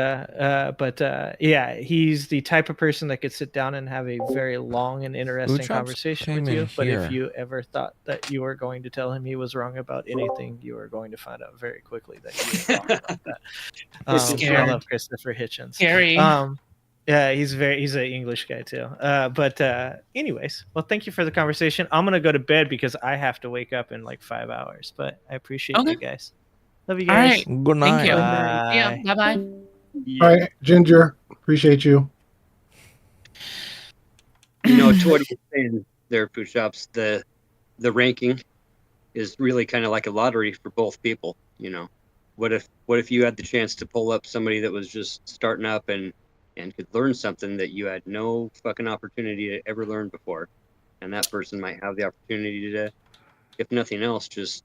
yeah, he's the type of person that could sit down and have a very long and interesting conversation with you. But if you ever thought that you were going to tell him he was wrong about anything, you are going to find out very quickly that he was wrong about that. I love Christopher Hitchens. Scary. Yeah, he's an English guy too. But anyways, well, thank you for the conversation. I'm gonna go to bed because I have to wake up in like 5 hours. But I appreciate you guys. Love you guys. All right. Good night. Thank you. Bye. Yeah. Bye. All right, Ginger. Appreciate you. To what you're saying there, Food Shops, the ranking is really kind of like a lottery for both people. What if you had the chance to pull up somebody that was just starting up and could learn something that you had no fucking opportunity to ever learn before, and that person might have the opportunity to, if nothing else, just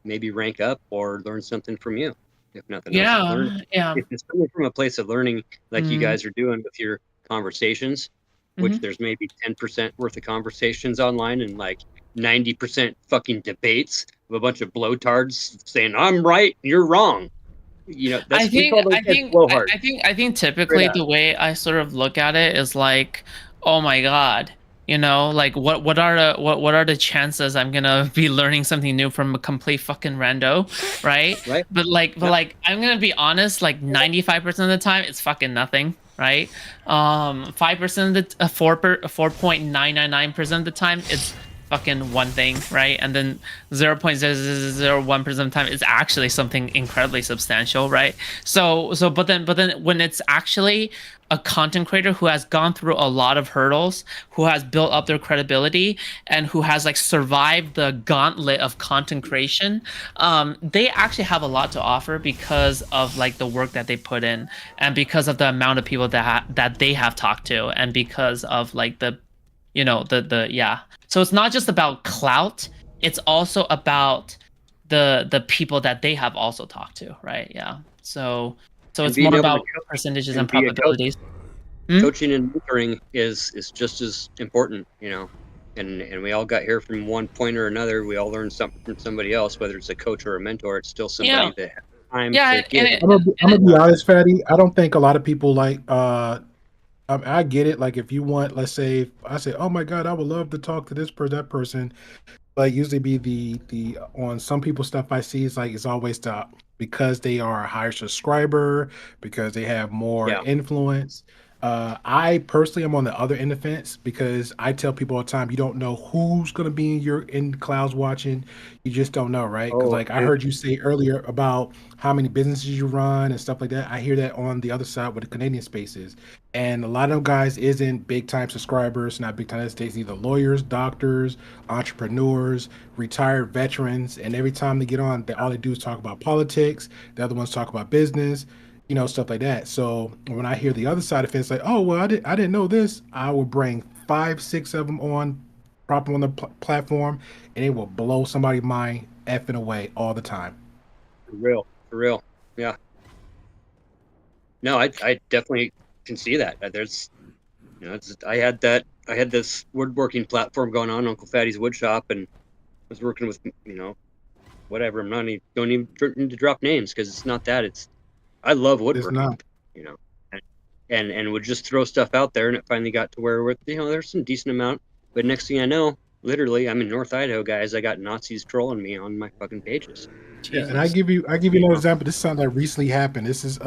maybe rank up or learn something from you. If nothing else, if it's coming from a place of learning like you guys are doing with your conversations, which there's maybe 10% worth of conversations online and like 90% fucking debates of a bunch of blowtards saying I'm right and you're wrong. That's I think typically the way I sort of look at it is like, oh my god, like what are the chances I'm gonna be learning something new from a complete fucking rando, right? But I'm gonna be honest, like 95% of the time it's fucking nothing, right? 5% of the 4.999% of the time it's fucking one thing, right? And then 0.001% of the time it's actually something incredibly substantial, right? But then when it's actually a content creator who has gone through a lot of hurdles, who has built up their credibility, and who has like survived the gauntlet of content creation, they actually have a lot to offer because of like the work that they put in, and because of the amount of people that they have talked to, and because of like the so it's not just about clout, it's also about the people that they have also talked to, right? Yeah. So it's more about percentages and probabilities. Coaching and mentoring is just as important, and we all got here from one point or another. We all learned something from somebody else, whether it's a coach or a mentor. It's still somebody that has time to give. I'm gonna be honest, Fatty. I don't think a lot of people like I get it. Like if you want, let's say, I say, oh my God, I would love to talk to this person, that person. Like usually be the on some people's stuff I see is like it's always because they are a higher subscriber, because they have more influence. I personally am on the other end of the fence because I tell people all the time, you don't know who's gonna be in the clouds watching. You just don't know, right? Because I heard you say earlier about how many businesses you run and stuff like that. I hear that on the other side with the Canadian spaces. And a lot of them guys isn't big time subscribers, not big time estates, either lawyers, doctors, entrepreneurs, retired veterans. And every time they get on, all they do is talk about politics. The other ones talk about business, stuff like that. So when I hear the other side of it, it's like, oh, well, I didn't know this. I will bring 5, 6 of them on, prop them on the platform, and it will blow somebody's mind effing away all the time. For real. Yeah. No, I definitely can see that. There's, I had this woodworking platform going on, Uncle Fatty's Wood Shop, and was working with, whatever. Don't even need to drop names because it's not that. I love woodworking, and would just throw stuff out there, and it finally got to where there's some decent amount. But next thing I know, literally, I'm in North Idaho, guys. I got Nazis trolling me on my fucking pages. Yeah, and I give you another example. This is something that recently happened. This is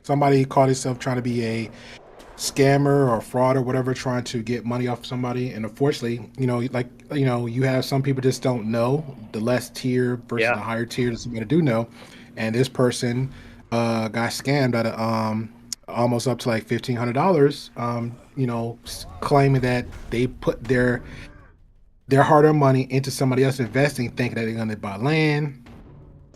somebody caught himself trying to be a scammer or fraud or whatever, trying to get money off somebody. And unfortunately, you have some people just don't know the less tier versus the higher tier that somebody do know. And this person got scammed at almost up to like $1,500. Claiming that they put their hard-earned money into somebody else investing, thinking that they're going to buy land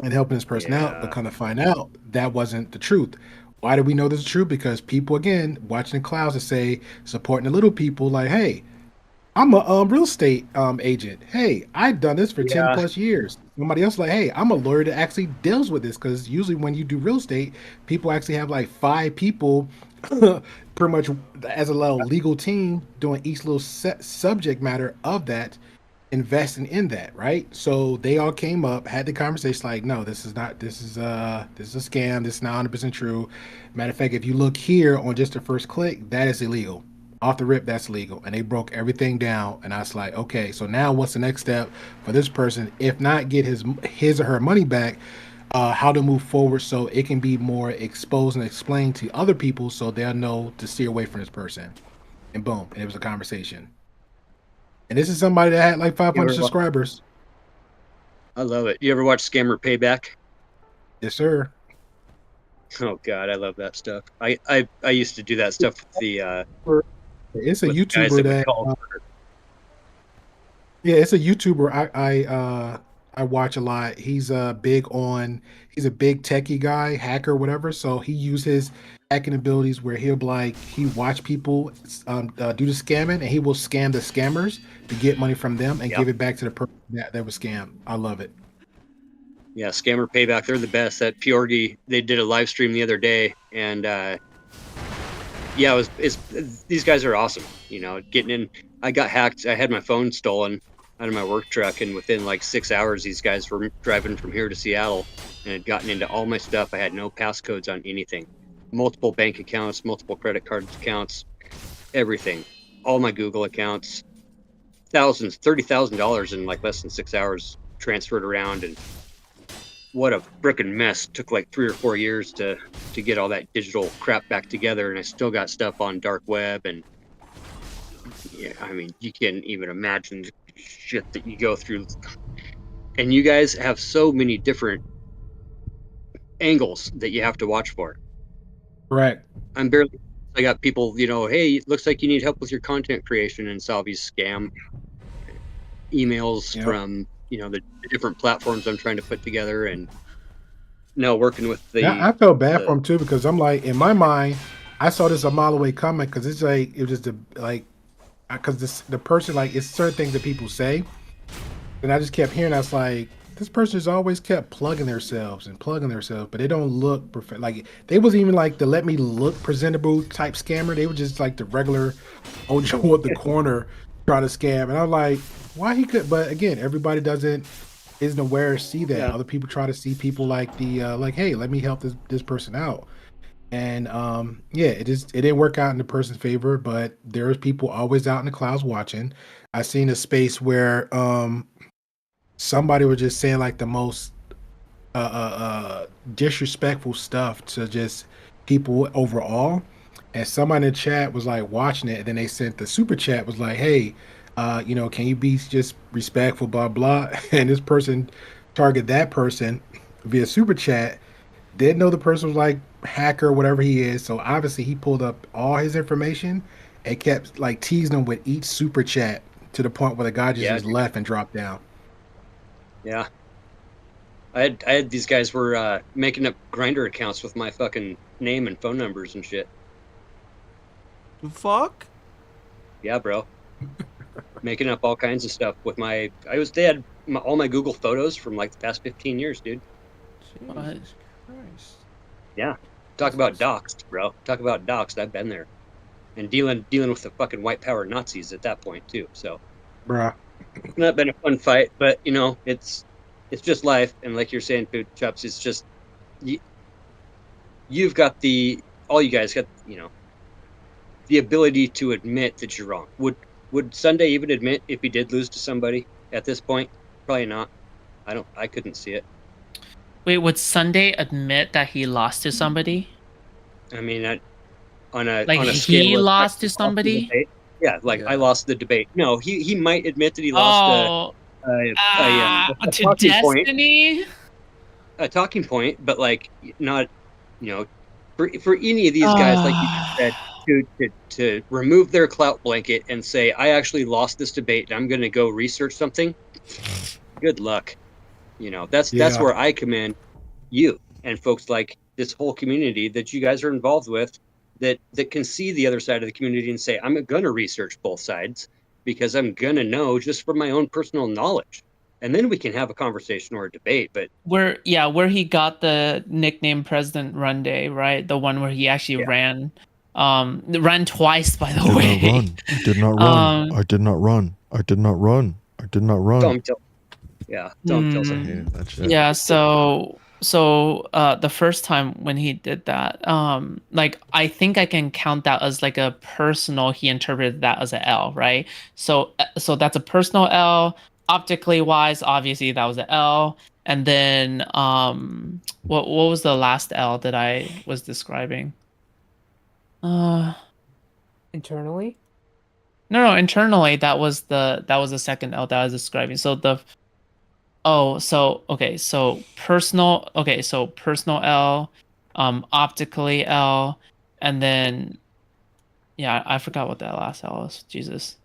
and helping this person out, but kind of find out that wasn't the truth. Why do we know this is true? Because people, again, watching the clouds and say, supporting the little people, like, hey, I'm a real estate agent. Hey, I've done this for 10 plus years. Somebody else like, hey, I'm a lawyer that actually deals with this, because usually when you do real estate, people actually have like 5 people pretty much as a little legal team doing each little subject matter of that. investing in that, right? So they all came up, had the conversation like, no, this is a scam. This is not 100% true. Matter of fact, if you look here on just the first click, that is illegal. Off the rip, that's illegal. And they broke everything down. And I was like, okay, so now what's the next step for this person? If not get his or her money back, how to move forward so it can be more exposed and explained to other people so they'll know to steer away from this person. And boom, and it was a conversation. And this is somebody that had like 500 subscribers. I love it. You ever watch Scammer Payback? Yes, sir. Oh God, I love that stuff. I used to do that stuff with the. It's a YouTuber that. Yeah, it's a YouTuber I watch a lot. He's a big techie guy, hacker, whatever. So he uses hacking abilities where he'll he watch people do the scamming, and he will scam the scammers to get money from them and give it back to the person that was scammed. I love it. Yeah, Scammer Payback, they're the best. That Piorgi, they did a live stream the other day, and these guys are awesome. You know, getting in. I got hacked. I had my phone stolen out of my work truck, and within like 6 hours, these guys were driving from here to Seattle and had gotten into all my stuff. I had no passcodes on anything, multiple bank accounts, multiple credit card accounts, everything, all my Google accounts, $30,000 in like less than 6 hours transferred around. And what a frickin' mess. Took like 3 or 4 years to get all that digital crap back together, and I still got stuff on dark web. And yeah, I mean, you can't even imagine the shit that you go through. And you guys have so many different angles that you have to watch for. Right. I got people, hey, it looks like you need help with your content creation, and Salvi's scam emails from the different platforms I'm trying to put together, and now working with the. Yeah, I felt bad for him too, because I'm like, in my mind, I saw this a mile away coming, because it's like it was just because the person, like, it's certain things that people say, and I just kept hearing. I was like, this person has always kept plugging themselves, but they don't look perfect. Like, they wasn't even like the let me look presentable type scammer. They were just like the regular Ojo at the corner trying to scam, and I'm like, why he could? But again, everybody isn't aware or see that. Other people try to see people like hey, let me help this person out. And it didn't work out in the person's favor, but there's people always out in the clouds watching. I seen a space where somebody was just saying like the most disrespectful stuff to just people overall, and somebody in the chat was like watching it, and then they sent the super chat was like, hey, can you be just respectful, blah blah. And this person targeted that person via super chat, didn't know the person was like hacker, whatever he is, so obviously he pulled up all his information and kept like teasing him with each super chat to the point where the guy just left and dropped down. Yeah, I had these guys were making up Grindr accounts with my fucking name and phone numbers and shit. The fuck? Yeah, bro. Making up all kinds of stuff with they had all my Google photos from like the past 15 years, dude. Jesus Christ. Yeah. Talk about doxed, bro. Talk about doxed. I've been there. And dealing with the fucking white power Nazis at that point too. So, bruh. It's not been a fun fight, but it's just life. And like you're saying, Poot Chops, it's just you've got all you guys got, the ability to admit that you're wrong. Would Sunday even admit if he did lose to somebody at this point? Probably not. I couldn't see it. Wait, would Sunday admit that he lost to somebody? I mean, on a he scale lost to somebody? Yeah, I lost the debate. No, he might admit that he lost to Destiny? A talking point, but not, for any of these guys, like you said, to remove their clout blanket and say, I actually lost this debate and I'm going to go research something. Good luck. That's where I commend you and folks like this whole community that you guys are involved with that can see the other side of the community and say, I'm going to research both sides because I'm going to know just from my own personal knowledge. And then we can have a conversation or a debate. But where he got the nickname President Run Day, right? The one where he actually ran twice, by the way. I did not run. I did not run. I did not run. I did not run. Dom tells. Yeah, Dom tells him. hated that shit. Yeah, so the first time when he did that, like I think I can count that as like a personal. He interpreted that as an L, right? So that's a personal L. Optically wise, obviously that was an L. And then what was the last L that I was describing? Internally? No, internally that was the second L that I was describing. So personal L, optically L, and then yeah, I forgot what that last L is. Jesus.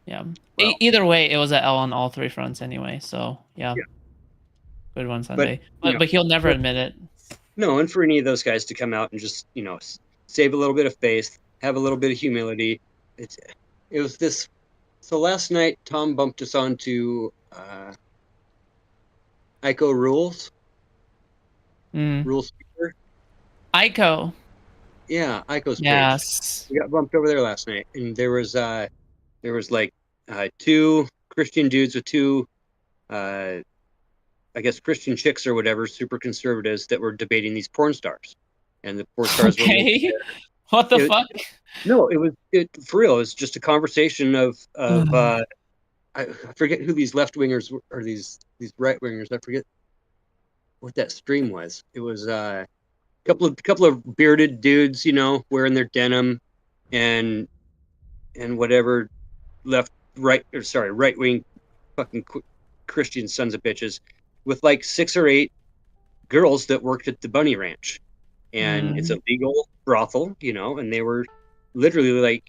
Yeah. Well, Either way, it was an L on all three fronts anyway. So yeah. Good one, Sunday. But he'll never admit it. No, and for any of those guys to come out and just save a little bit of faith, have a little bit of humility. It was this. So last night, Tom bumped us onto Ico Rules. Rules speaker. Ico. Yeah, Ico's page. Yes. We got bumped over there last night, and there was like two Christian dudes with two I guess Christian chicks or whatever, super conservatives that were debating these porn stars, and the porn stars were. What the fuck? No, it was for real. It was just a conversation of I forget who these left wingers or these right wingers. I forget what that stream was. It was a couple of bearded dudes, wearing their denim, and whatever right wing fucking Christian sons of bitches, with like 6 or 8 girls that worked at the Bunny Ranch, and it's a legal brothel, and they were literally like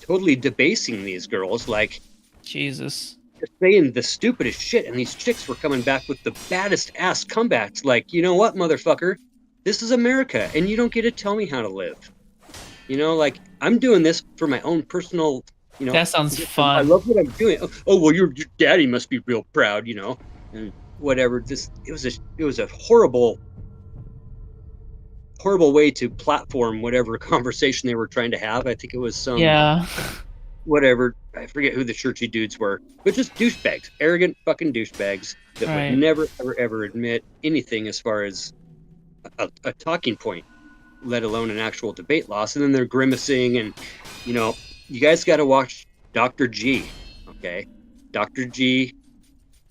totally debasing these girls, like Jesus, just saying the stupidest shit, and these chicks were coming back with the baddest ass comebacks, like, you know what, motherfucker, this is America, and you don't get to tell me how to live. Like, I'm doing this for my own personal. That sounds fun. I love what I'm doing. Oh well, your daddy must be real proud, and whatever. It was a horrible way to platform whatever conversation they were trying to have. I think it was some whatever. I forget who the churchy dudes were, but just douchebags, arrogant fucking douchebags that would never ever admit anything as far as a talking point, let alone an actual debate loss. And then they're grimacing, and you guys got to watch Dr. G, okay? Dr. G,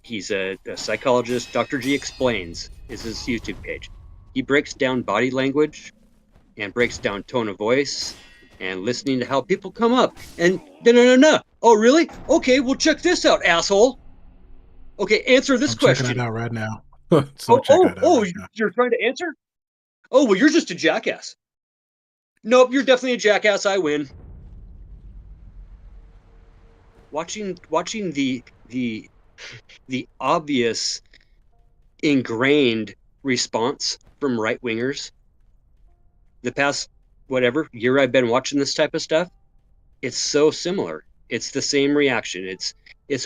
he's a psychologist. Dr. G Explains is his YouTube page. He breaks down body language and breaks down tone of voice and listening to how people come up. And no. Oh, really? Okay, well, check this out, asshole. Okay, answer this question. Checking it out right now. You're trying to answer? Oh, well, you're just a jackass. Nope, you're definitely a jackass. I win. Watching the obvious ingrained response from right wingers the past whatever year I've been watching this type of stuff, it's so similar. It's the same reaction. It's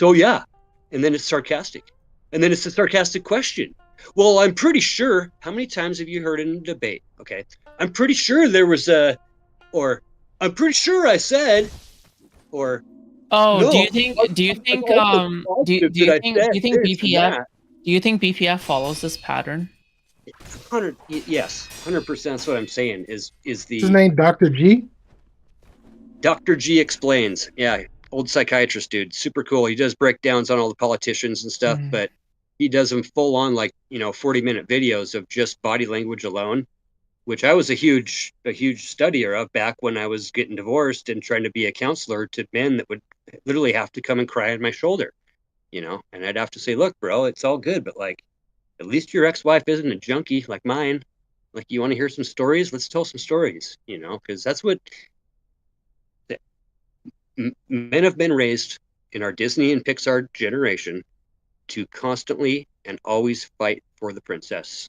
oh yeah, and then it's sarcastic, and then it's a sarcastic question. Well, I'm pretty sure. How many times have you heard in a debate? Okay, I'm pretty sure there was or I'm pretty sure I said, or oh, no, do you think BPF follows this pattern? 100%. That's what I'm saying. Is the his name Dr. G? Dr. G Explains. Yeah, old psychiatrist dude, super cool. He does breakdowns on all the politicians and stuff, but he does them full on, like 40-minute videos of just body language alone, which I was a huge studier of back when I was getting divorced and trying to be a counselor to men that would literally have to come and cry on my shoulder, and I'd have to say, look, bro, it's all good, but like, at least your ex-wife isn't a junkie like mine. Like, you want to hear some stories? Let's tell some stories, because that's what men have been raised in our Disney and Pixar generation to constantly and always fight for the princess.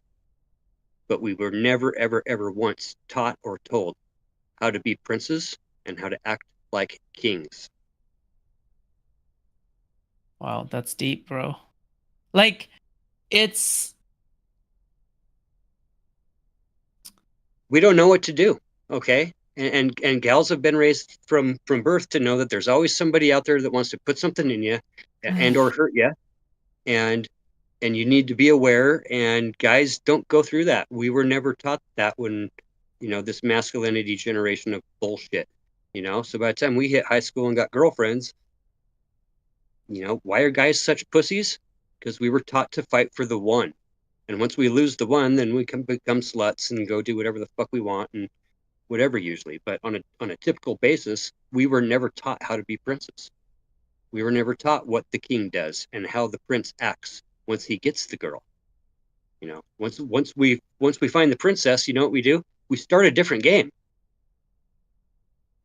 But we were never, ever, ever once taught or told how to be princes and how to act like kings. Wow, that's deep, bro. Like, we don't know what to do, okay? And gals have been raised from birth to know that there's always somebody out there that wants to put something in you, and or hurt you, and you need to be aware. And guys don't go through that. We were never taught that when, this masculinity generation of bullshit. So by the time we hit high school and got girlfriends, why are guys such pussies? Because we were taught to fight for the one. And once we lose the one, then we can become sluts and go do whatever the fuck we want and whatever usually. But on a typical basis, we were never taught how to be princes. We were never taught what the king does and how the prince acts once he gets the girl. Once we find the princess, you know what we do? We start a different game.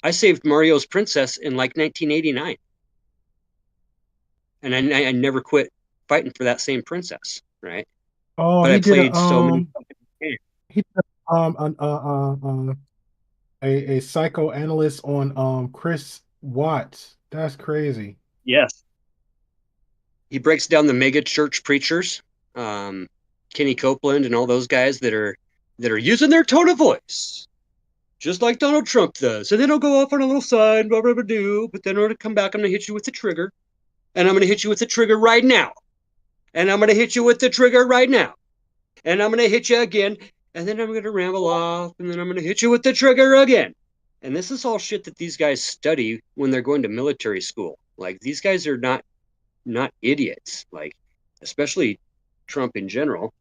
I saved Mario's princess in like 1989. And I never quit fighting for that same princess, right? Oh, but he I did played so many games. he did a psychoanalyst on Chris Watts. That's crazy. Yes. He breaks down the mega church preachers, Kenny Copeland and all those guys that are using their tone of voice, just like Donald Trump does. And then he'll go off on a little side, blah, blah, blah, do, but then in order to come back, I'm going to hit you with the trigger. And I'm going to hit you with the trigger right now. And I'm going to hit you with the trigger right now. And I'm going to hit you again. And then I'm going to ramble off. And then I'm going to hit you with the trigger again. And this is all shit that these guys study when they're going to military school. Like, these guys are not idiots. Like, especially Trump in general.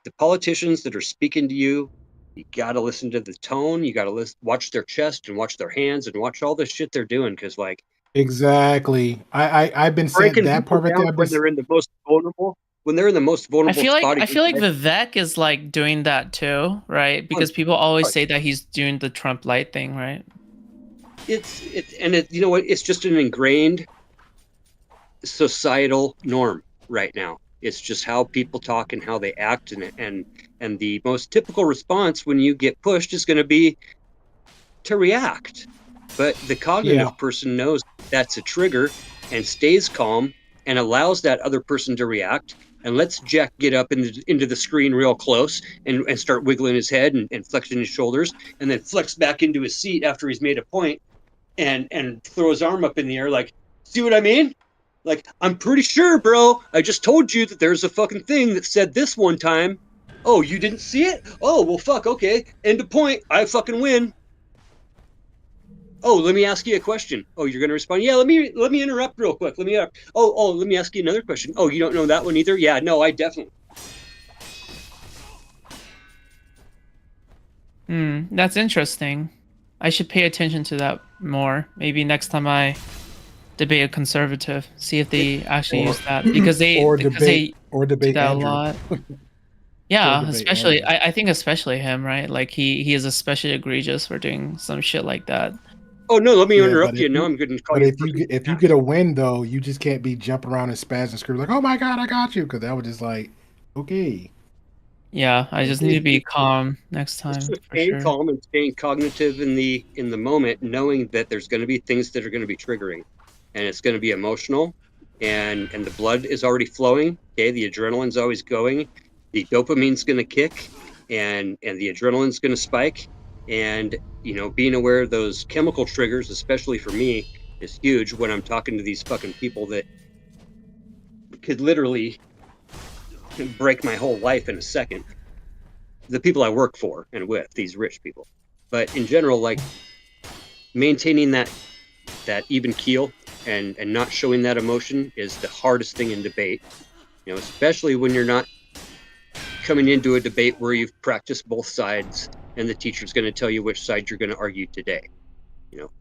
The politicians that are speaking to you, you got to listen to the tone. You got to watch their chest and watch their hands and watch all the shit they're doing. Because, like, exactly. I've been saying that part right there. When they're in the most vulnerable. When they're in the most vulnerable spot. I feel like Vivek is like doing that too, right? Because people always say that he's doing the Trump light thing, right? It's you know what? It's just an ingrained societal norm right now. It's just how people talk and how they act, and the most typical response when you get pushed is going to be to react. But the cognitive person knows that's a trigger and stays calm and allows that other person to react and lets Jack get up into the screen real close and start wiggling his head and flexing his shoulders and then flex back into his seat after he's made a point and throw his arm up in the air like, see what I mean? Like, I'm pretty sure, bro. I just told you that there's a fucking thing that said this one time. Oh, you didn't see it? Oh, well, fuck, okay. End of point. I fucking win. Oh, let me ask you a question. Oh, you're gonna respond? Yeah, let me interrupt real quick. Let me ask you another question. Oh, you don't know that one either? Yeah, no, I definitely. That's interesting. I should pay attention to that more. Maybe next time I debate a conservative, see if they actually use that, because they debate do that Andrew. a lot. Yeah, especially I think especially him, right? Like he is especially egregious for doing some shit like that. Oh no, let me interrupt you. Now I'm good. But if you get a win though, you just can't be jumping around and spazzing and screaming like, "Oh my god, I got you!" Because that would just like, okay. Yeah, I just need to be calm next time. Staying calm and staying cognitive in the moment, knowing that there's going to be things that are going to be triggering, and it's going to be emotional, and the blood is already flowing. Okay, the adrenaline's always going, the dopamine's going to kick, and the adrenaline's going to spike. And, being aware of those chemical triggers, especially for me, is huge when I'm talking to these fucking people that could literally break my whole life in a second. The people I work for and with, these rich people. But in general, like, maintaining that even keel and not showing that emotion is the hardest thing in debate. Especially when you're not coming into a debate where you've practiced both sides and the teacher's going to tell you which side you're going to argue today.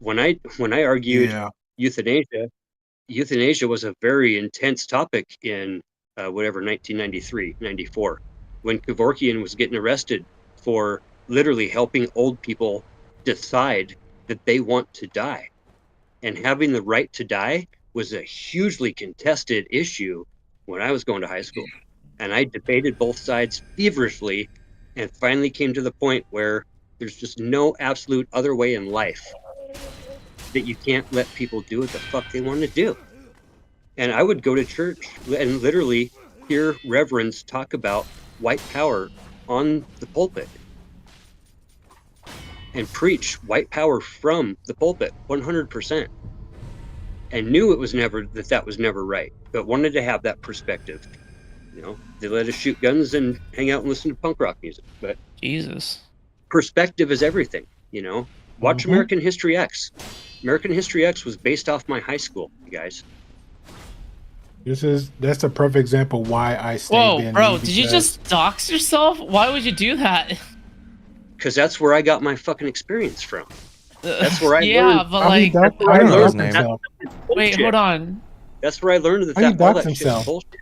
When I argued euthanasia was a very intense topic in 1993, 94, when Kevorkian was getting arrested for literally helping old people decide that they want to die. And having the right to die was a hugely contested issue when I was going to high school. And I debated both sides feverishly and finally came to the point where there's just no absolute other way in life that you can't let people do what the fuck they want to do. And I would go to church and literally hear reverends talk about white power on the pulpit and preach white power from the pulpit 100%, and knew that was never right. but wanted to have that perspective. You know, they let us shoot guns and hang out and listen to punk rock music. But Jesus, perspective is everything. You know, watch American History X. American History X was based off my high school, you guys. That's a perfect example why I stayed. Whoa, bro! Did you just dox yourself? Why would you do that? Because that's where I got my fucking experience from. That's where I yeah, learned. but like, I don't know his name. Wait, hold on. That's where I learned that all that shit's bullshit.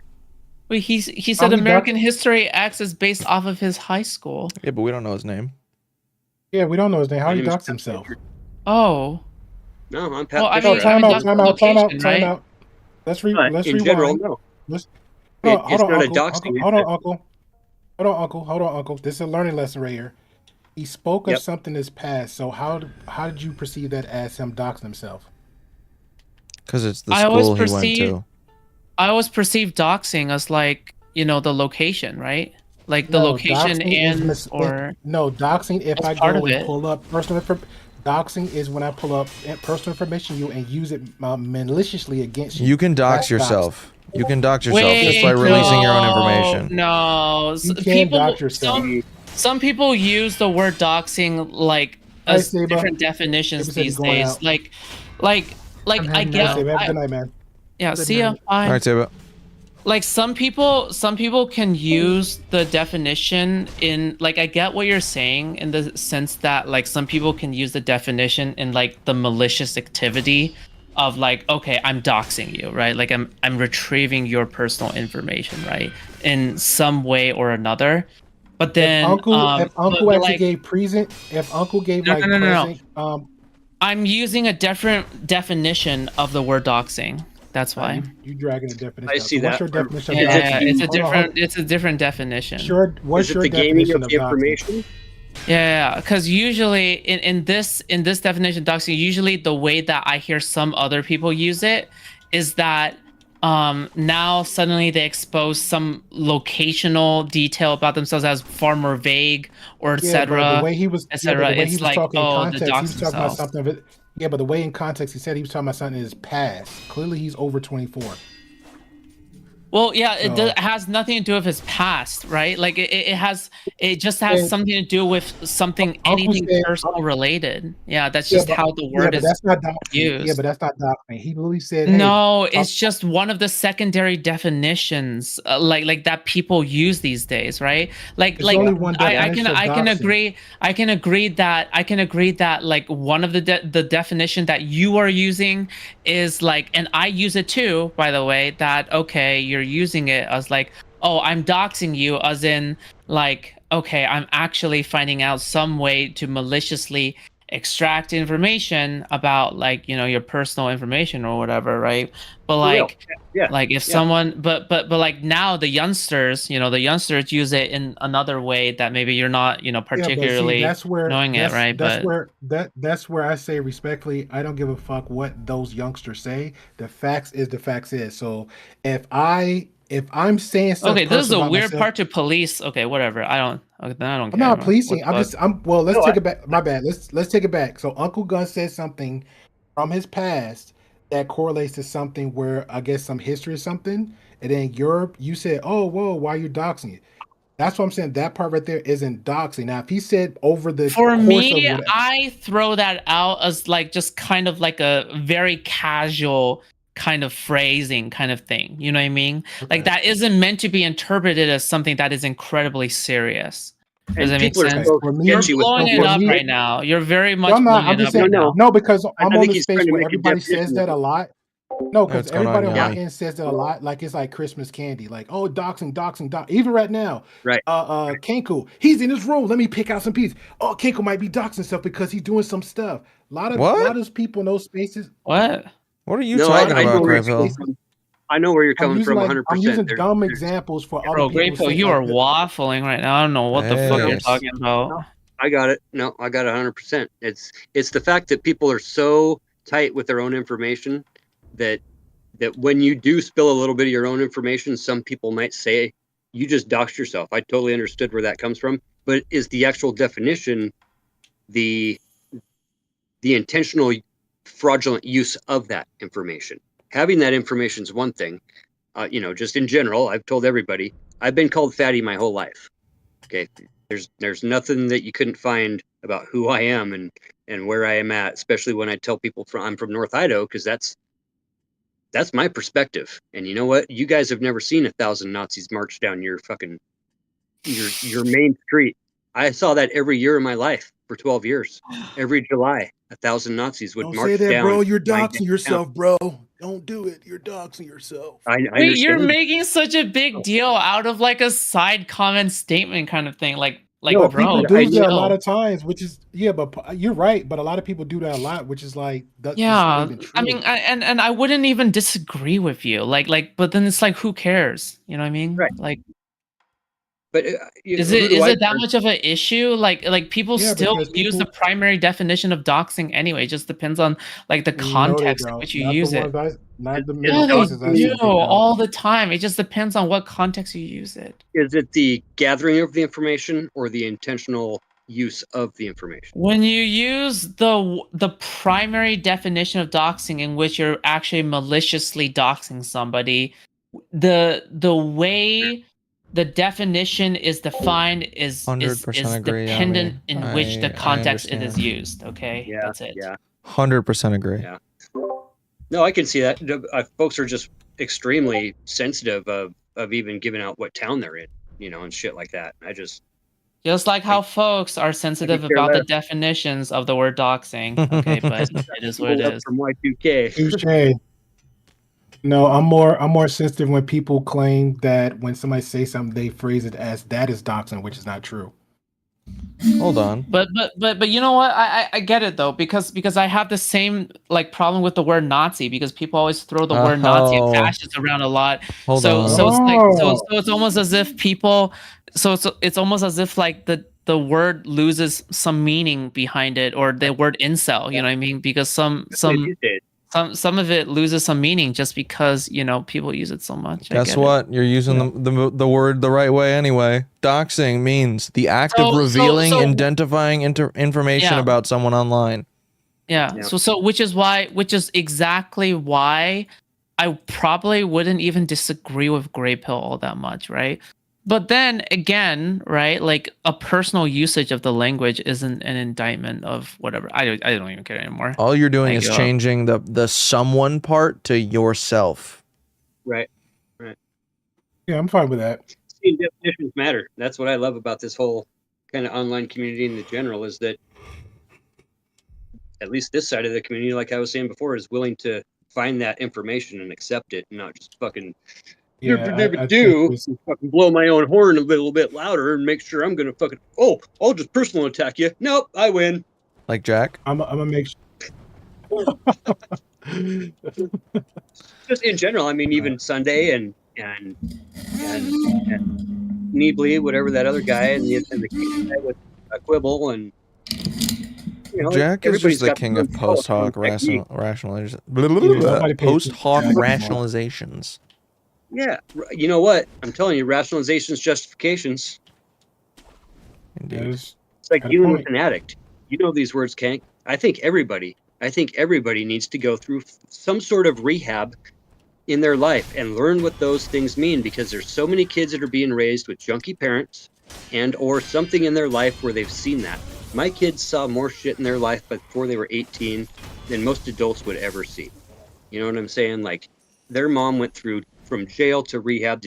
Wait, he said American History X is based off of his high school. Yeah, but we don't know his name. Yeah, we don't know his name. How he doxed himself? Oh. No, I'm Pat. Well, I mean, time out. Right? Let's in rewind. general, no. Hold It's on, not a Uncle. doxing. Hold on, Uncle. This is a learning lesson right here. He spoke of something that's past. So how did you perceive that as him doxing himself? Because it's the school he went to. I always perceive doxing as like, you know, the location, right? Like the location and doxing. If I go and pull up personal information, doxing is when I pull up personal information and use it maliciously against you. You can dox yourself. You can dox yourself just by releasing your own information. No, you can dox yourself. Some people use the word doxing like as different definitions these days. Like I get. Have a good night, man. Yeah, see ya. Bye. All right, Seba. Like some people can use the definition in like, I get what you're saying in the sense that like some people can use the definition in like the malicious activity of like, okay, I'm doxing you, right? Like I'm retrieving your personal information, right? In some way or another. But then if Uncle gave present, if Uncle gave present, I'm using a different definition of the word doxing. That's why you dragging the definition. I see that. What's your definition? It's a different definition. Sure. What's your definition of the information? Yeah, because usually in this definition doxing, usually the way that I hear some other people use it is that now suddenly they expose some locational detail about themselves as far more vague or etc. The way he was, it's like, talking oh, in context, the he was talking about themselves. something of it. Yeah, but the way in context he said he was talking about something in his past. Clearly, he's over 24. Well, yeah, it has nothing to do with his past, right? Like it just has something to do with anything personal related. Yeah, that's just how the word is used. Yeah, but that's not doxing. He literally said, no, it's just one of the secondary definitions, like that people use these days, right? Like I can agree that like one of the definition that you are using is like, and I use it too, by the way, that okay, you're using it as like, oh, I'm doxing you, as in like, okay, I'm actually finding out some way to maliciously extract information about like, you know, your personal information or whatever, right? But like like if someone but like now the youngsters use it in another way that maybe you're not, you know, particularly knowing it, right? That's where I say respectfully, I don't give a fuck what those youngsters say. The facts is the facts is. So if I'm saying something, okay, this is a weird part to police. Okay, whatever. I don't care. I'm not policing. Let's take it back. My bad. Let's take it back. So Uncle Gun said something from his past that correlates to something where I guess some history or something, and then you said, oh, whoa, why are you doxing it? That's what I'm saying. That part right there isn't doxing. Now, if he said over the for me, I throw that out as like just kind of like a very casual kind of phrasing kind of thing. You know what I mean? Okay. Like that isn't meant to be interpreted as something that is incredibly serious. Does that make sense? You're blowing it up right now. You're very much blowing it up right now. No, because I'm on the space where everybody says that a lot. No, because everybody on my end says that a lot. Like it's like Christmas candy. Like, oh, doxing. Even right now, right? Kenku, he's in his room. Let me pick out some pieces. Oh, Kenku might be doxing stuff because he's doing some stuff. A lot of those people in those spaces. What are you talking about, Grayville? I know where you're coming from 100%. I'm using dumb examples for other people. Grayville, you are waffling right now. I don't know what the fuck you're talking about. No, I got it. No, I got 100%. It's the fact that people are so tight with their own information that when you do spill a little bit of your own information, some people might say you just doxed yourself. I totally understood where that comes from, but is the actual definition the intentional fraudulent use of that information? Having that information is one thing. just in general, I've told everybody, I've been called fatty my whole life. Okay, there's nothing that you couldn't find about who I am and where I am at, especially when I tell people I'm from North Idaho, because that's my perspective. And you know what? You guys have never seen 1,000 Nazis march down your fucking your main street. I saw that every year of my life for 12 years. Every July, 1,000 Nazis would Don't march say that, down. bro. You're my doxing yourself, bro. Don't do it. You're doxing yourself. I Wait, you're understand. making such a big deal out of like a side comment statement kind of thing. Like, No, bro, people do that a chill. lot of times, which is but you're right. But a lot of people do that a lot, which is like that's not Yeah, even true. I mean, and I wouldn't even disagree with you. But then it's like, who cares? You know what I mean? Right. Like, but is it that much of an issue? Like people Yeah, still because use the people- primary definition of doxing anyway. It just depends on like the No, they context in don't. which you Not the use it. ones not the Yeah, many they cases I do see. They don't. all the time. It just depends on what context you use it. Is it the gathering of the information or the intentional use of the information? When you use the primary definition of doxing, in which you're actually maliciously doxing somebody, the way the definition is defined is 100% agree, dependent Yami. in which the I context it is understand. used. Okay, Yeah, that's it. Yeah. 100% agree. Yeah. No, I can see that. Folks are just extremely sensitive of even giving out what town they're in, and shit like that. Just like how folks are sensitive care about the less. definitions of the word doxing. Okay, but it is what it is. From Y2K. Touche. No, I'm more sensitive when people claim that when somebody says something, they phrase it as that is doxing, which is not true. Hold on. But you know what? I get it though, because I have the same like problem with the word Nazi, because people always throw the word Nazi and fascist around a lot. Hold so on. it's like so it's almost as if people it's almost as if like the word loses some meaning behind it, or the word incel, you know what I mean? Because some of it loses some meaning just because people use it so much. Guess what? You're using the word the right way anyway. Doxing means the act of revealing, identifying information about someone online. Yeah. So which is exactly why I probably wouldn't even disagree with Gray Pill all that much, right? But then again, right, like a personal usage of the language isn't an indictment of whatever. I don't even care anymore. All you're doing is changing the someone part to yourself. Right. Yeah, I'm fine with that. See, definitions matter. That's what I love about this whole kind of online community in the general, is that at least this side of the community, like I was saying before, is willing to find that information and accept it, and not just fucking fucking blow my own horn a little bit louder and make sure I'm gonna fucking I'll just personal attack you. Nope, I win. Like Jack? I'm gonna make sure. Just in general, I mean, even Sunday and Neebly, whatever that other guy, and the guy with a quibble, and Jack is just the king of post hoc rationalizations. Post hoc rationalizations. Yeah, you know what? I'm telling you, rationalizations, justifications. Indeed. It's like dealing with an addict. You know these words, Kank. I think everybody needs to go through some sort of rehab in their life and learn what those things mean, because there's so many kids that are being raised with junky parents and or something in their life where they've seen that. My kids saw more shit in their life before they were 18 than most adults would ever see. You know what I'm saying? Like, their mom went through from jail to rehab,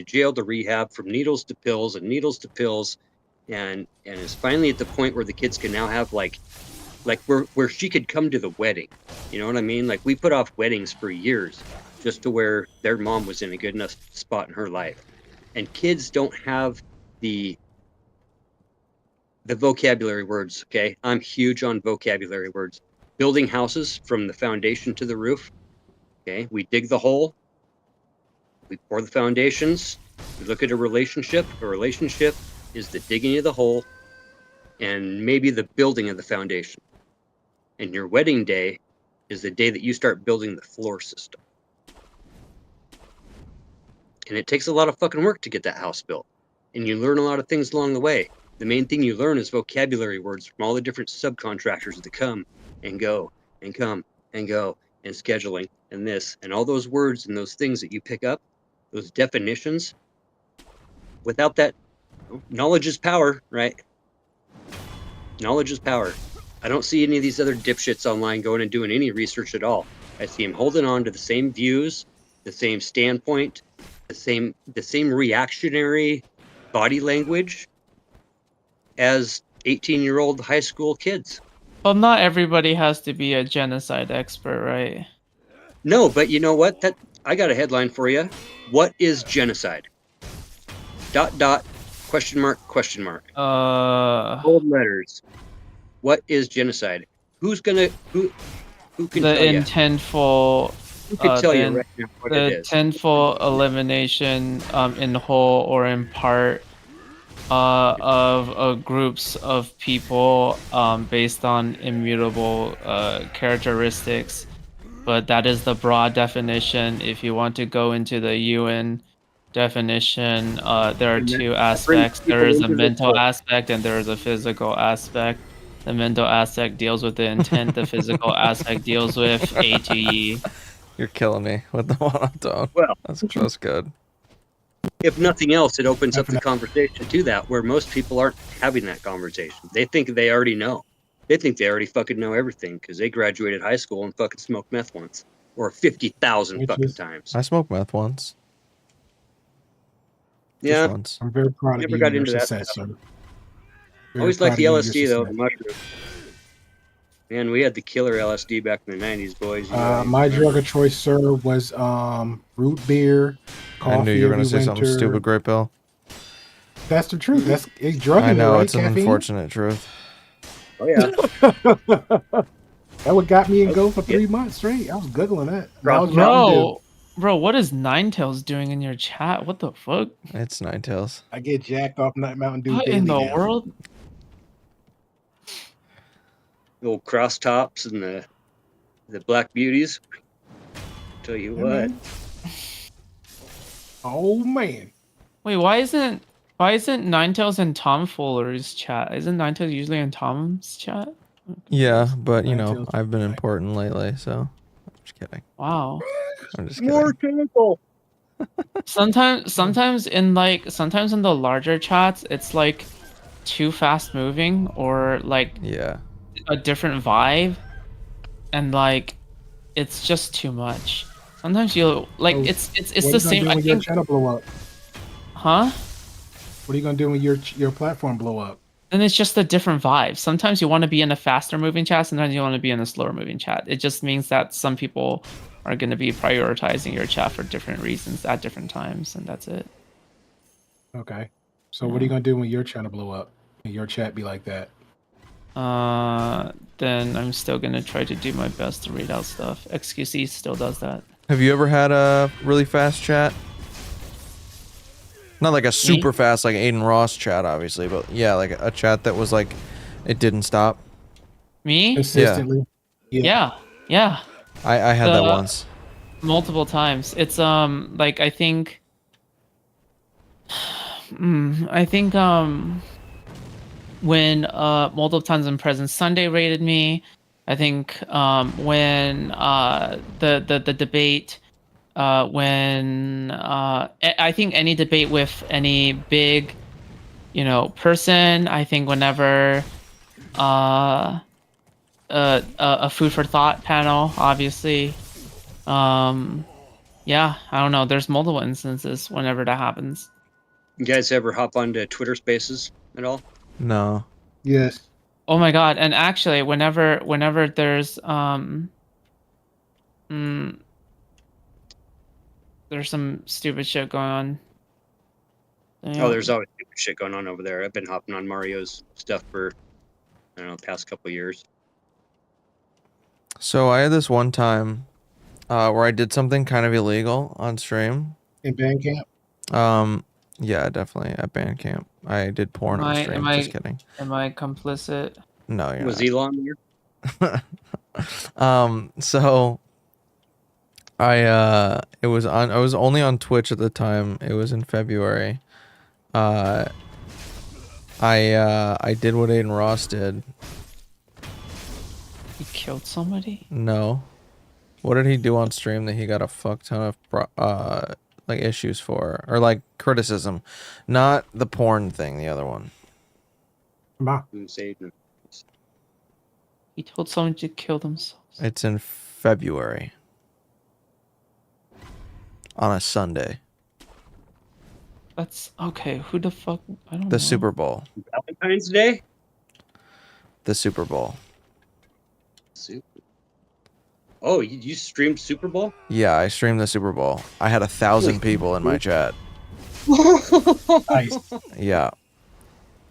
from needles to pills and needles to pills, and is finally at the point where the kids can now have like where she could come to the wedding. You know what I mean? Like, we put off weddings for years just to where their mom was in a good enough spot in her life. And kids don't have the vocabulary words, okay? I'm huge on vocabulary words. Building houses from the foundation to the roof, okay? We dig the hole, we pour the foundations, we look at a relationship. A relationship is the digging of the hole and maybe the building of the foundation. And your wedding day is the day that you start building the floor system. And it takes a lot of fucking work to get that house built. And you learn a lot of things along the way. The main thing you learn is vocabulary words from all the different subcontractors that come and go and scheduling and this, and all those words and those things that you pick up. those definitions. Without that, knowledge is power, right? Knowledge is power. I don't see any of these other dipshits online going and doing any research at all. I see them holding on to the same views, the same standpoint, the same reactionary body language as 18-year-old high school kids. Well, not everybody has to be a genocide expert, right? No, but you know what? I got a headline for you. What is genocide? ... question mark, question mark. Bold letters. What is genocide? Who can the tell you? intentful Who can tell you right now what it the is? intentful elimination in whole or in part of groups of people based on immutable characteristics, but that is the broad definition. If you want to go into the UN definition, there are two aspects. There is a mental aspect and there is a physical aspect. The mental aspect deals with the intent. The physical aspect deals with A to E. You're killing me with the monotone. Well, that's good. If nothing else, it opens up the conversation to that, where most people aren't having that conversation. They think they already know. They think they already fucking know everything because they graduated high school and fucking smoked meth once, or 50,000 fucking times. I smoked meth once. Yeah, once. I'm very proud of never you got and your into that success, stuff. sir. Always liked the LSD though, the mushroom. Man, we had the killer LSD back in the 90s, boys. You know, My drug of choice, sir, was root beer, coffee. I knew you were going to say something stupid, Great Bill. That's the truth. That's it's drug. I know, right? it's an unfortunate truth. Oh yeah. That what got me in go for 3 months straight. I was googling that. Bro, what is Ninetales doing in your chat? What the fuck? It's Ninetales. I get jacked off Mountain Dew. What in the world? The old cross tops and the black beauties. Tell you what. Oh man. Wait, why isn't Ninetales in Tomfooler's chat? Isn't Ninetales usually in Tom's chat? Yeah, but you know, I've been important lately, so I'm just kidding. Wow. I'm just More chemical. Sometimes in the larger chats, it's like too fast moving or like a different vibe, and like it's just too much. Sometimes you'll like it's the same. When your channel blow up? Huh? What are you gonna do when your platform blow up? And it's just a different vibe. Sometimes you want to be in a faster moving chat, sometimes you want to be in a slower moving chat. It just means that some people are going to be prioritizing your chat for different reasons at different times, and that's it. Okay. So what are you gonna do when your channel blow up? When your chat be like that? Then I'm still gonna try to do my best to read out stuff. XQC still does that. Have you ever had a really fast chat? Not like a super fast, like Aiden Ross chat, obviously, but yeah, like a chat that was like, it didn't stop. Me? Consistently? Yeah. I had that once. Multiple times. It's like I think when multiple times in Present Sunday rated me. I think when the debate when I think any debate with any big person, I think whenever a food for thought panel, obviously. Yeah, I don't know, there's multiple instances whenever that happens. You guys ever hop onto Twitter Spaces at all? No. Yes. Oh my god, and actually whenever there's there's some stupid shit going on. Oh, there's always stupid shit going on over there. I've been hopping on Mario's stuff for, I don't know, the past couple of years. So I had this one time where I did something kind of illegal on stream. In Bandcamp? Yeah, definitely at Bandcamp. I did porn on stream. Just kidding. Am I complicit? No, you're Was not. Elon there? So I was only on Twitch at the time. It was in February. I did what Aiden Ross did. He killed somebody? No. What did he do on stream that he got a fuck ton of like issues for, or like criticism, not the porn thing. The other one. He told someone to kill themselves. It's in February. On a Sunday. That's okay. Who the fuck? I don't know. The Super Bowl. Valentine's Day? The Super Bowl. Oh, you streamed Super Bowl? Yeah, I streamed the Super Bowl. I had 1,000 people in my chat. Nice. Yeah.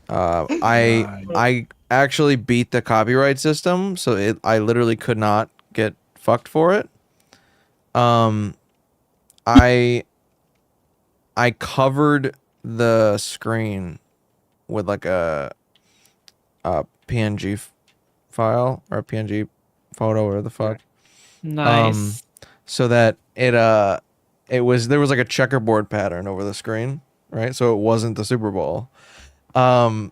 I actually beat the copyright system, so I literally could not get fucked for it. I covered the screen with like a PNG file or a PNG photo or the fuck. Nice. So that there was like a checkerboard pattern over the screen, right? So it wasn't the Super Bowl. But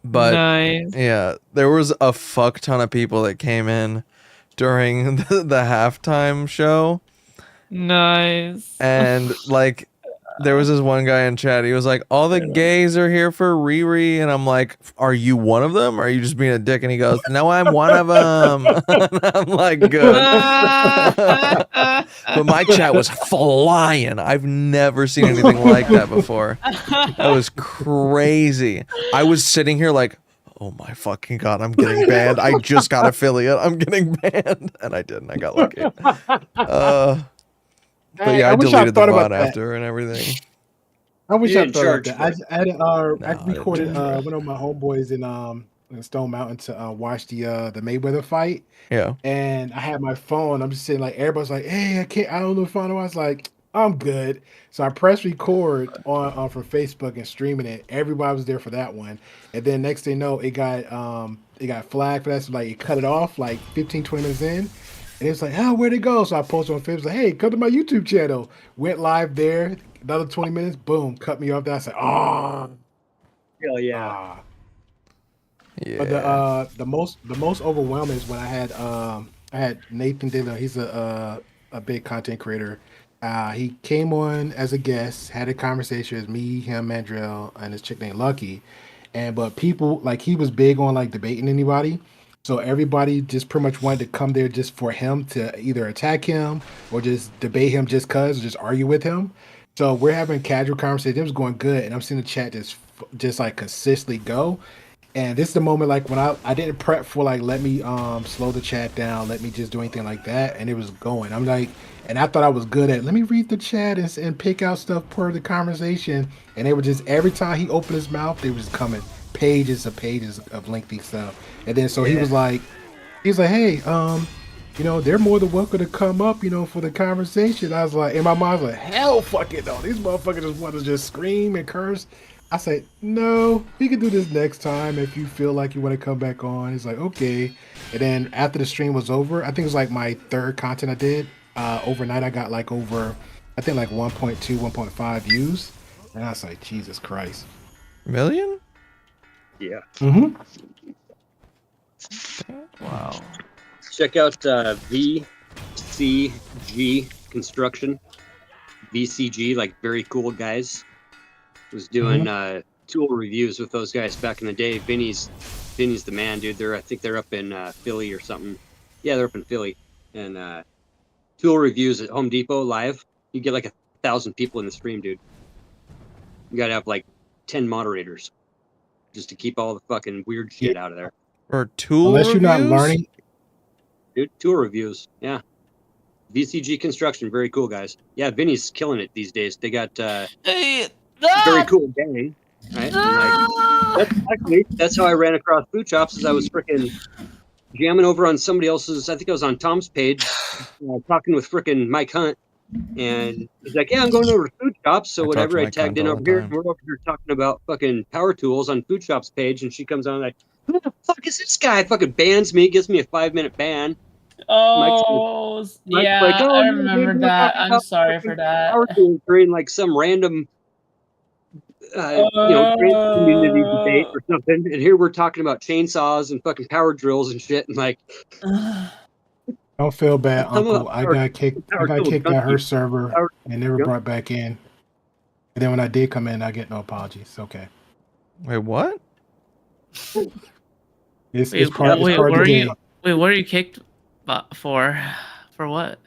nice. Yeah, there was a fuck ton of people that came in during the halftime show. Nice. And like there was this one guy in chat, he was like, all the gays are here for Riri, and I'm like, are you one of them? Or are you just being a dick? And he goes, no, I'm one of them. And I'm like, good. But my chat was flying. I've never seen anything like that before. That was crazy. I was sitting here like, oh my fucking god, I'm getting banned. I just got affiliate. I'm getting banned. And I didn't. I got lucky. But yeah, I deleted the bot after and everything. I wish I thought about that. I recorded one of my homeboys in Stone Mountain to watch the Mayweather fight. Yeah. And I had my phone. I'm just sitting like everybody's like, hey, I don't know if I know. I was like, I'm good. So I pressed record on from Facebook and streaming it. Everybody was there for that one. And then next thing you know, it got flagged for that. So like it cut it off like 15, 20 minutes in. And it's like, oh, where'd it go? So I posted on Facebook, like, hey, come to my YouTube channel. Went live there. Another 20 minutes, boom, cut me off there. I said, oh. Hell yeah. Yeah. But the most overwhelming is when I had Nathan Dillon. He's a big content creator. He came on as a guest, had a conversation with me, him, Mandrell, and this chick named Lucky. But people, like, he was big on like debating anybody. So everybody just pretty much wanted to come there just for him to either attack him or just debate him just cause, or just argue with him. So we're having casual conversation. It was going good, and I'm seeing the chat just like consistently go. And this is the moment like when I didn't prep for like let me slow the chat down, let me just do anything like that, and it was going. I'm like, and I thought I was good at let me read the chat and pick out stuff per the conversation, and they were just every time he opened his mouth, they was coming pages of lengthy stuff. And then so he was like, hey, they're more than welcome to come up, for the conversation. I was like, in my mind, I was like, hell fuck it though. These motherfuckers just want to just scream and curse. I said, no, we can do this next time if you feel like you want to come back on. He's like, okay. And then after the stream was over, I think it was like my third content I did. Overnight, I got like over, I think like 1.2, 1.5 views. And I was like, Jesus Christ. Million? Yeah. Mm-hmm. Wow. Check out VCG Construction. VCG, like very cool guys. Was doing tool reviews with those guys back in the day. Vinny's the man, dude. I think they're up in Philly or something. Yeah, they're up in Philly. And tool reviews at Home Depot live. You get like 1,000 people in the stream, dude. You gotta have like 10 moderators just to keep all the fucking weird shit out of there. Or tool Unless reviews? You're not learning. Dude, tool reviews. Yeah. VCG Construction, very cool guys. Yeah, Vinny's killing it these days. They got very cool gang, right? That's how I ran across Food Chops. As I was freaking jamming over on somebody else's. I think I was on Tom's page, talking with freaking Mike Hunt, and he's like, "Yeah, I'm going over to Food Chops." So whatever, I tagged in over here, and we're over here talking about fucking power tools on Food Chops page, and she comes on like, "Who the fuck is this guy?" Fucking bans me, gives me a 5-minute ban. Oh, yeah, like, oh, I remember that. I'm sorry for that. Power tools during like some random, trans community debate or something, and here we're talking about chainsaws and fucking power drills and shit, and like, Don't feel bad, Uncle. I got kicked out her server and never brought back in. And then when I did come in, I get no apologies. Okay. Wait, what? It's part of the game. Wait, what are you kicked for? For what?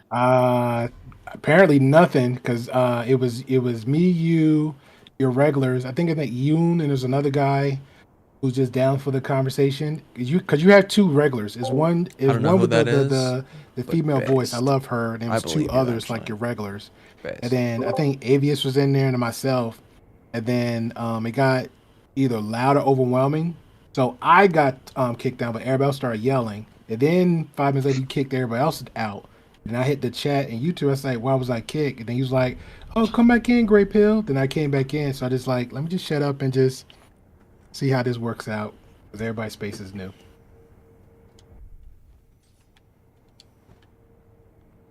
Apparently nothing, because it was me, you, your regulars. I think it's like Yoon, and there's another guy who's just down for the conversation. Because you have two regulars. Is one with the female voice. I love her. And there was two others like your regulars. And then I think Avius was in there and myself. And then it got either loud or overwhelming. So I got kicked out, but everybody else started yelling. And then 5 minutes later, you kicked everybody else out. And I hit the chat and YouTube. I was like, why was I kicked? And then he was like, oh, come back in, Gray Pill. Then I came back in. So I just like, let me just shut up and just see how this works out. Because everybody's space is new.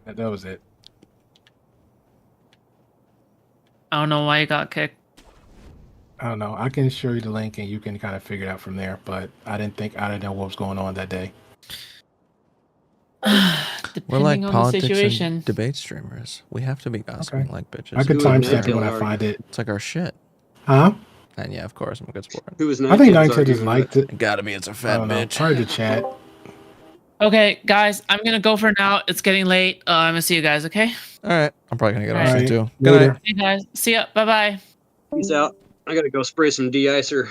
That was it. I don't know why you got kicked. I don't know. I can show you the link and you can kind of figure it out from there. But I didn't know what was going on that day. We're like on politics the situation. and debate streamers. We have to be gossiping like bitches. I could timestamp it when I find it. It's like our shit. Huh? And yeah, of course, I'm a good sport. I think 9 just liked it. Gotta be, it's a fat bitch. Try to chat. Okay, guys, I'm gonna go for now. It's getting late. I'm gonna see you guys. Okay. All right, I'm probably gonna get All off right. too. Good night. See you guys. See ya. Bye bye. Peace out. I gotta go spray some de-icer.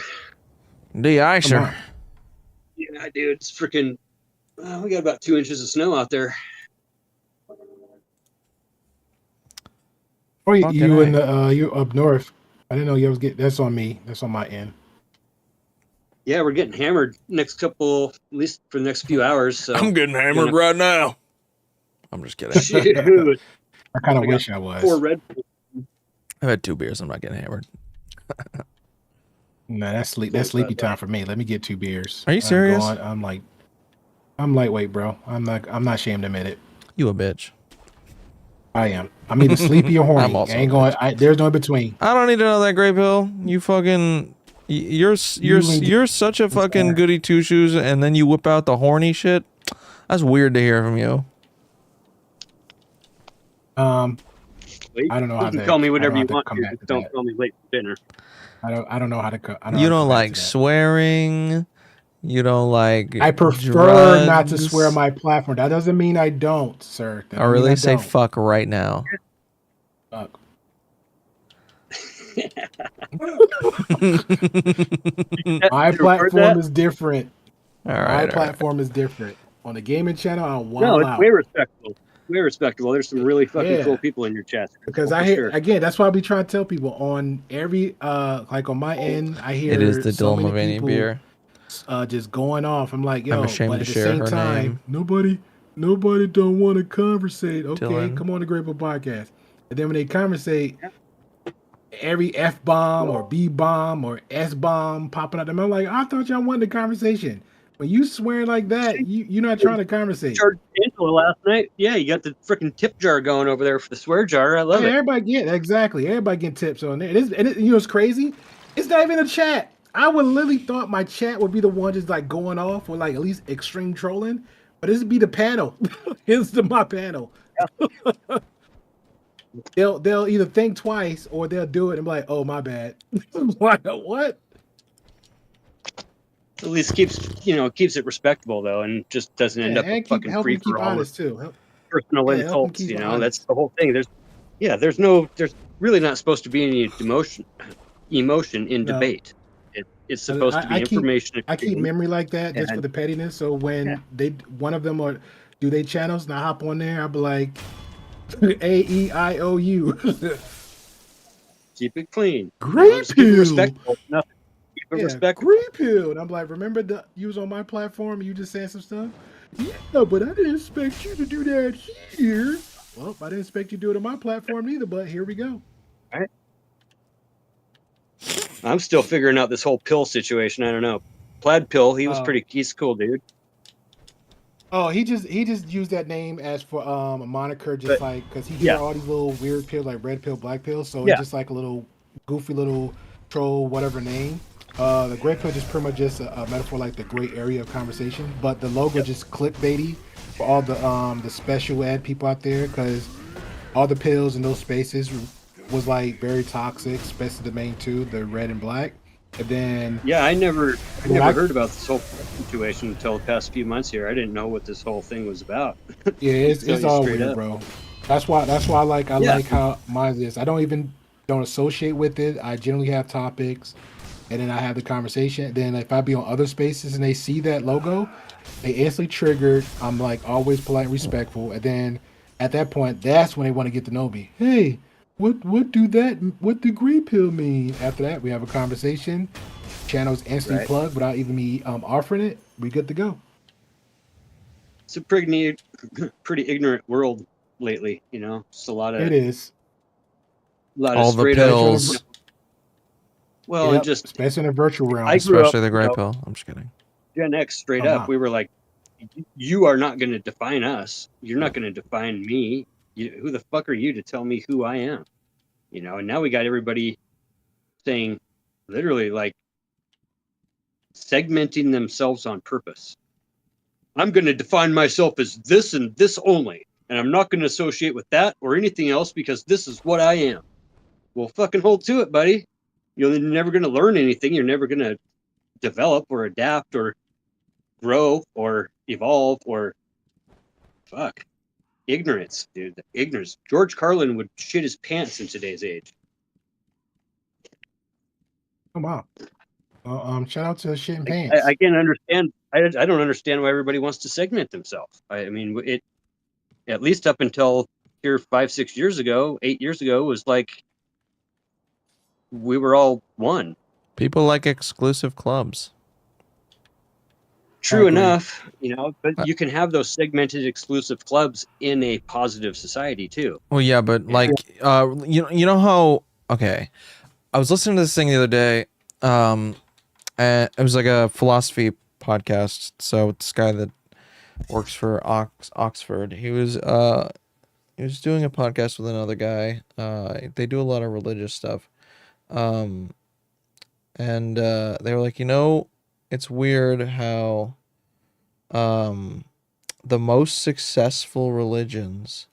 De-icer. Yeah, dude, it's freaking. We got about 2 inches of snow out there. Oh, you in the you up north? I didn't know you was getting. That's on me. That's on my end. Yeah, we're getting hammered next couple, at least for the next few hours. So I'm getting hammered right now. I'm just kidding. Dude. I kind of wish I was. 4 Red Bull. I've had 2 beers. I'm not getting hammered. No, that's sleepy time for me. Let me get 2 beers. Are you serious? I'm lightweight, bro. I'm not ashamed to admit it. You a bitch. I am. I'm either sleepy or horny. I'm also I ain't going. There's no in between. I don't need to know that, Gray Pill. You fucking. You're such a fucking goody two shoes, and then you whip out the horny shit. That's weird to hear from you. I don't know how to call me whatever you want. Just don't call me late for dinner. I don't know how to. You don't like swearing. You don't like. I prefer not to swear on my platform. That doesn't mean I don't, sir. I really say fuck right now. Fuck. My platform is different. My platform is different. On the gaming channel, I want No, it's way respectful. Way respectable. There's some really fucking cool people in your chat. Because I hear again, that's why I be trying to tell people on every like on my end, I hear it is the so Dome of many any people, beer. Just going off. I'm like, yo, I'm ashamed but to at the share same her time, name. nobody don't want to conversate. Okay, Dylan. come on the Grateful Podcast. And then when they conversate, every F bomb or B bomb or S bomb popping out. I'm like, I thought y'all wanted a conversation. When you swearing like that, you're not trying to conversate. Charged Angela last night. Yeah, you got the freaking tip jar going over there for the swear jar. I love it. Everybody get exactly. Everybody getting tips on there. You know what's crazy? It's not even a chat. I would literally thought my chat would be the one just like going off or like at least extreme trolling, but this would be the panel. It's my panel. Yeah. They'll either think twice or they'll do it and be like, "Oh, my bad." What? At least keeps it respectable though, and just doesn't end up a fucking free for all too. Personal insults. You know, that's the whole thing. There's really not supposed to be any emotion in debate. It's supposed to be information. I keep memory like that just for the pettiness. So when one of them or do they channels, and I hop on there, I'll be like, AEIOU. Keep it clean. Great pill. Respectful. Nothing. Keep it respectful. Great pill. And I'm like, remember you was on my platform and you just saying some stuff? Yeah, but I didn't expect you to do that here. Well, I didn't expect you to do it on my platform either, but here we go. All right. I'm still figuring out this whole pill situation. I don't know. Plaid Pill, he's a cool dude. Oh, he just used that name as for a moniker, just like because he got all these little weird pills like red pill, black pill. So it's just like a little goofy little troll, whatever name. The gray pill just pretty much just a metaphor like the gray area of conversation, but the logo just clickbaity for all the special ed people out there, because all the pills in those spaces was like very toxic, especially the main two, the red and black. And then I never heard about this whole situation until the past few months here. I didn't know what this whole thing was about. Yeah, it's all weird, bro. That's why I like how mine is. I don't associate with it. I generally have topics, and then I have the conversation. Then if I be on other spaces and they see that logo, they instantly triggered. I'm like always polite and respectful, and then at that point, that's when they want to get to know me. Hey, what do green pill mean? After that, we have a conversation. Channel's instantly plugged without even me offering it. We good to go. It's a pretty ignorant world lately, you know. Just a lot of all the pills. Well, and just especially in the virtual realm, especially the gray pill. I'm just kidding. Gen X, straight up, we were like, "You are not going to define us. You're not going to define me. Who the fuck are you to tell me who I am?" You know. And now we got everybody saying, literally, like, segmenting themselves on purpose. I'm going to define myself as this and this only, and I'm not going to associate with that or anything else because this is what I am. Well, fucking hold to it, buddy. You're never going to learn anything. You're never going to develop or adapt or grow or evolve or ignorance, dude. Ignorance. George Carlin would shit his pants in today's age. Come on. Shout out to shit and pants. I can't understand. I don't understand why everybody wants to segment themselves. I mean, it at least up until here 5-6 years ago, 8 years ago, was like we were all one. People like exclusive clubs. True enough, you know, but you can have those segmented exclusive clubs in a positive society too. Well, yeah, but like, you know how? Okay, I was listening to this thing the other day. And it was like a philosophy podcast. So this guy that works for Oxford, he was doing a podcast with another guy. They do a lot of religious stuff. And they were like, you know, it's weird how the most successful religions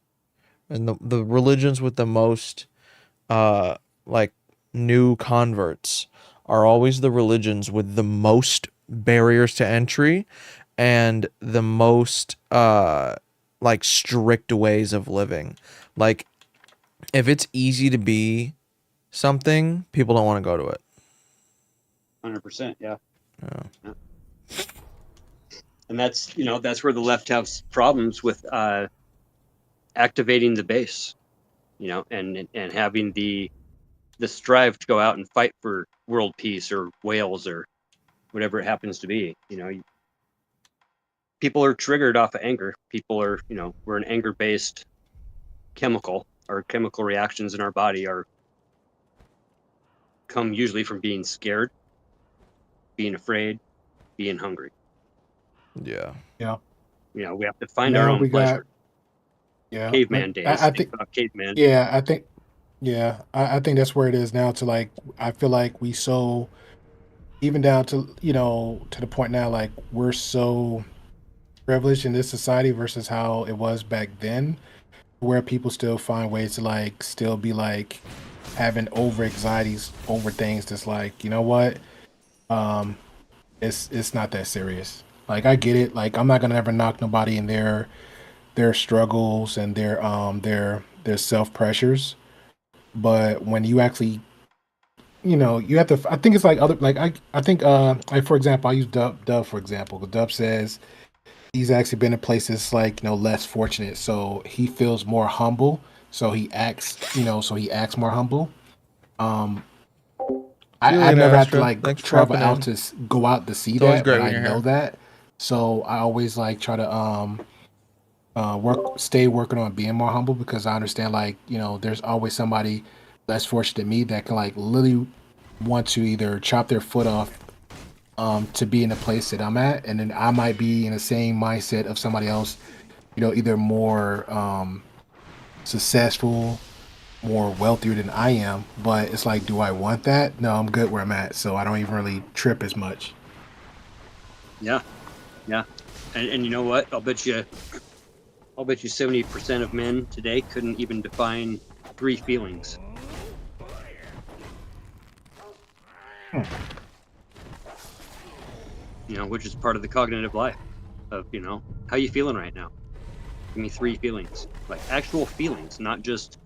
and the religions with the most like new converts are always the religions with the most barriers to entry and the most like strict ways of living. Like, if it's easy to be something, people don't want to go to it. 100%, yeah. And that's, you know, that's where the left has problems with activating the base, you know, and having the strive to go out and fight for world peace or whales or whatever it happens to be. You know, people are triggered off of anger. People are, you know, we're an anger-based chemical. Our chemical reactions in our body come usually from being scared, being afraid, being hungry. Yeah. You know, we have to find our own pleasure. Caveman days. I think caveman. Yeah, I think. Yeah, I think that's where it is now. To like, I feel like even down to, you know, to the point now, like we're so privileged in this society versus how it was back then, where people still find ways to like still be like having over anxieties over things that's like, you know what, it's not that serious. Like, I get it. Like, I'm not gonna ever knock nobody in their struggles and their self pressures. But when you actually, you know, you have to, I think it's like other, like, I think, like, for example, I use Dub, for example. Dub says he's actually been in places like, you know, less fortunate. So he feels more humble. So he acts, you know, more humble. I never have to like travel out to go out to see that, but I know that. So I always like try to, stay working on being more humble, because I understand, like, you know, there's always somebody less fortunate than me that can like literally want to either chop their foot off to be in the place that I'm at, and then I might be in the same mindset of somebody else, you know, either more successful, more wealthier than I am. But it's like, do I want that? No, I'm good where I'm at, so I don't even really trip as much. Yeah. And you know what? I'll bet you I'll bet you 70% of men today couldn't even define 3 feelings. You know, which is part of the cognitive life of, you know, how you feeling right now? Give me 3 feelings, like actual feelings, not just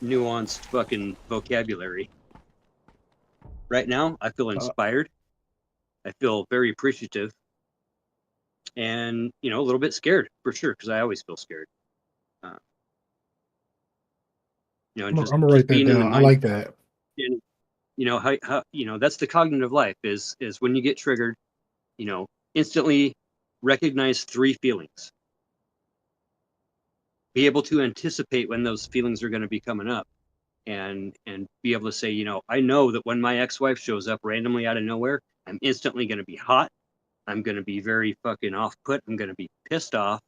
nuanced fucking vocabulary. Right now, I feel inspired. I feel very appreciative, and you know, a little bit scared for sure, because I always feel scared. You know, I'm just gonna write that being in the down. I mind. like that. And, you know how you know that's the cognitive life is when you get triggered, you know, instantly recognize 3 feelings. Be able to anticipate when those feelings are going to be coming up, and be able to say, you know, I know that when my ex-wife shows up randomly out of nowhere, I'm instantly going to be hot. I'm going to be very fucking off-put. I'm going to be pissed off.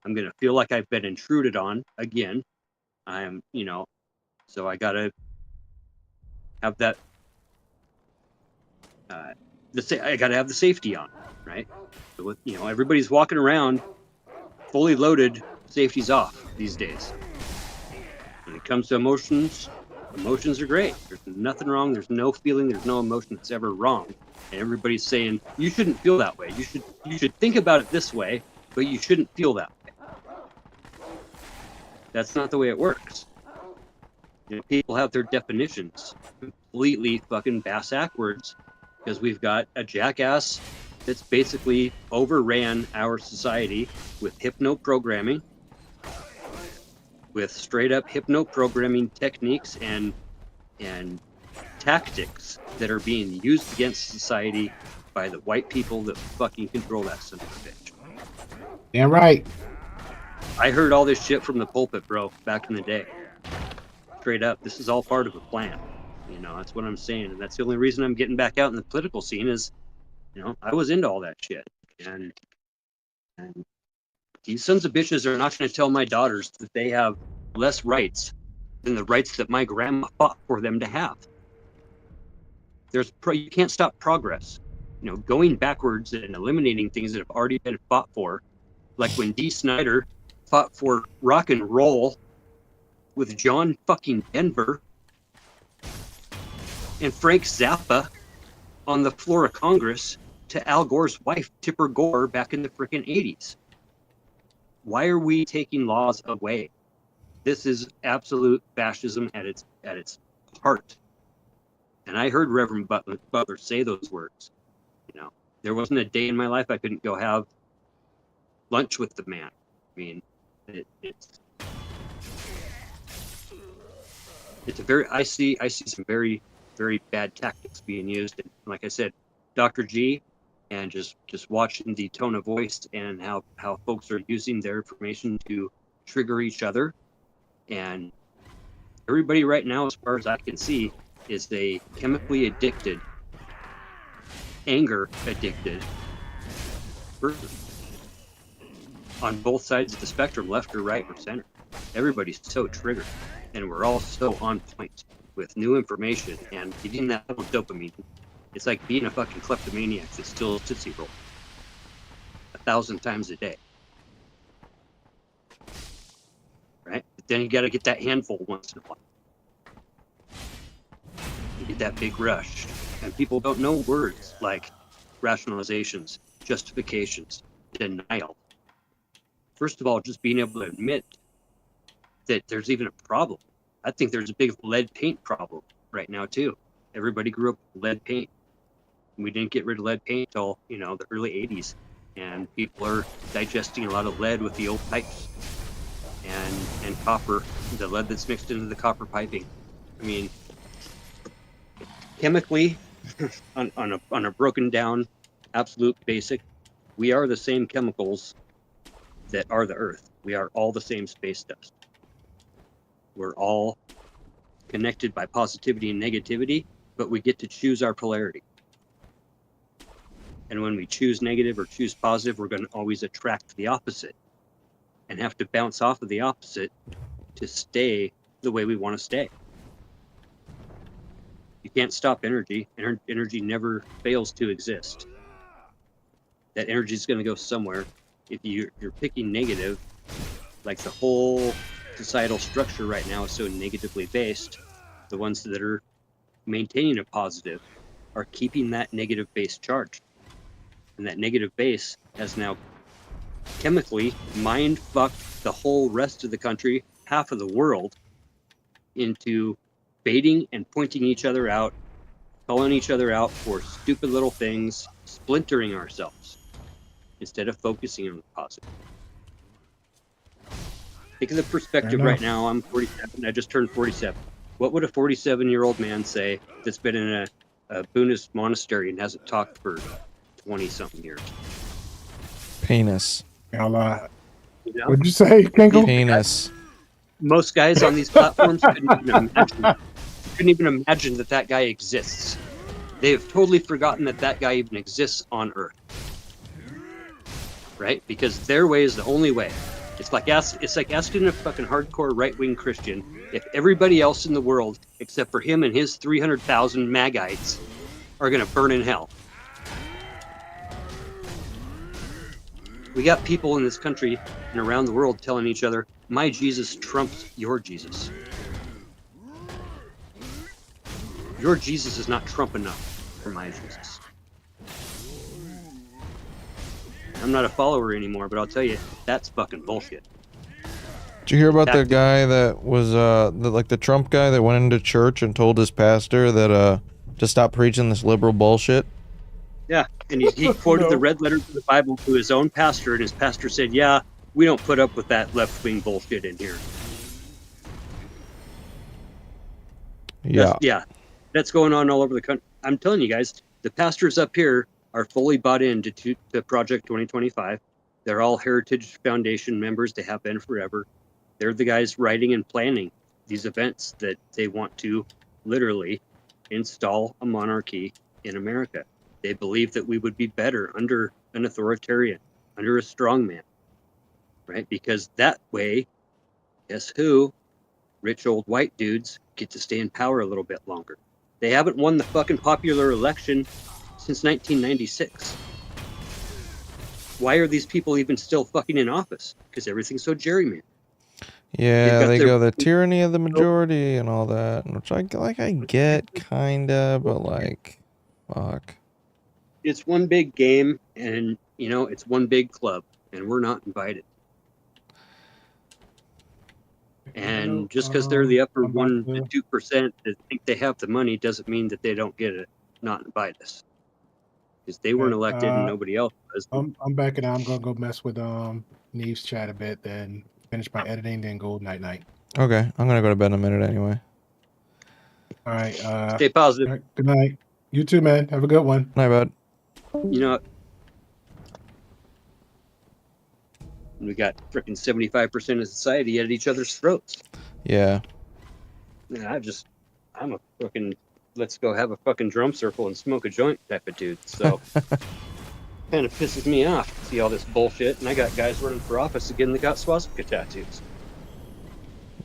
I'm going to feel like I've been intruded on again. I'm, you know, so I got to have that. I got to have the safety on, right? So with, you know, everybody's walking around fully loaded, safety's off these days. When it comes to emotions, emotions are great. There's nothing wrong. There's no feeling. There's no emotion that's ever wrong. And everybody's saying you shouldn't feel that way. You should think about it this way, but you shouldn't feel that way. That's not the way it works. You know, people have their definitions completely fucking backwards because we've got a jackass that's basically overran our society with hypno-programming, with straight up hypno-programming techniques and tactics that are being used against society by the white people that fucking control that son of a bitch. Damn right. I heard all this shit from the pulpit, bro, back in the day. Straight up, this is all part of a plan. You know, that's what I'm saying, and that's the only reason I'm getting back out in the political scene is, you know, I was into all that shit, and these sons of bitches are not going to tell my daughters that they have less rights than the rights that my grandma fought for them to have. You can't stop progress. You know, going backwards and eliminating things that have already been fought for, like when Dee Snider fought for rock and roll with John fucking Denver and Frank Zappa on the floor of Congress to Al Gore's wife, Tipper Gore, back in the frickin' 80s. Why are we taking laws away? This is absolute fascism at its heart. And I heard Reverend Butler say those words. You know, there wasn't a day in my life I couldn't go have lunch with the man. I mean, it's a very, I see some very, very bad tactics being used. And like I said, Dr. G, and just watching the tone of voice and how folks are using their information to trigger each other. And everybody right now, as far as I can see, is a chemically addicted, anger addicted person on both sides of the spectrum, left or right or center. Everybody's so triggered, and we're all so on point with new information and getting that little dopamine. It's like being a fucking kleptomaniac that steals Tootsie Roll 1,000 times a day, right? But then you got to get that handful once in a while. You get that big rush, and people don't know words like rationalizations, justifications, denial. First of all, just being able to admit that there's even a problem. I think there's a big lead paint problem right now too. Everybody grew up with lead paint. We didn't get rid of lead paint until, you know, the early 80s, and people are digesting a lot of lead with the old pipes and copper, the lead that's mixed into the copper piping. I mean, chemically, on a broken down, absolute basic, we are the same chemicals that are the Earth. We are all the same space dust. We're all connected by positivity and negativity, but we get to choose our polarity. And when we choose negative or choose positive, we're going to always attract the opposite and have to bounce off of the opposite to stay the way we want to stay. You can't stop energy. Energy never fails to exist. That energy is going to go somewhere, if you're picking negative, like the whole societal structure right now is so negatively based, the ones that are maintaining a positive are keeping that negative base charged. And that negative base has now chemically mind fucked the whole rest of the country, half of the world, into baiting and pointing each other out, calling each other out for stupid little things, splintering ourselves instead of focusing on the positive. Think of the perspective right now. I'm 47. I just turned 47. What would a 47-year-old man say that's been in a Buddhist monastery and hasn't talked for 20-something years? Penis. What'd you say, Kengo? Penis. Most guys on these platforms couldn't even imagine that guy exists. They have totally forgotten that guy even exists on Earth. Right? Because their way is the only way. It's like asking a fucking hardcore right-wing Christian if everybody else in the world, except for him and his 300,000 Magites, are going to burn in hell. We got people in this country and around the world telling each other, my Jesus trumps your Jesus. Your Jesus is not Trump enough for my Jesus. I'm not a follower anymore, but I'll tell you, that's fucking bullshit. Did you hear about the guy that was the Trump guy that went into church and told his pastor that to stop preaching this liberal bullshit? Yeah, and he quoted the red letters of the Bible to his own pastor, and his pastor said, yeah, we don't put up with that left-wing bullshit in here. Yeah. That's going on all over the country. I'm telling you guys, the pastors up here are fully bought into Project 2025. They're all Heritage Foundation members. They have been forever. They're the guys writing and planning these events that they want to literally install a monarchy in America. They believe that we would be better under an authoritarian, under a strongman, right? Because that way, guess who? Rich old white dudes get to stay in power a little bit longer. They haven't won the fucking popular election since 1996. Why are these people even still fucking in office? Because everything's so gerrymandered. Yeah, they go the tyranny of the majority and all that, which I get kinda, but like, fuck. It's one big game, and it's one big club, and we're not invited. And just because they're the upper 1 to 2% that think they have the money doesn't mean that they don't get to not invite us. Because they weren't elected and nobody else was. I'm backing out. I'm gonna go mess with Neve's chat a bit, then finish my editing, then go night. Okay, I'm gonna go to bed in a minute anyway. All right. Stay positive. Good night. You too, man. Have a good one. Night, bud. We got freaking 75% of society at each other's throats. Yeah. And I'm a fucking let's go have a fucking drum circle and smoke a joint type of dude. So kind of pisses me off to see all this bullshit. And I got guys running for office again that got swastika tattoos.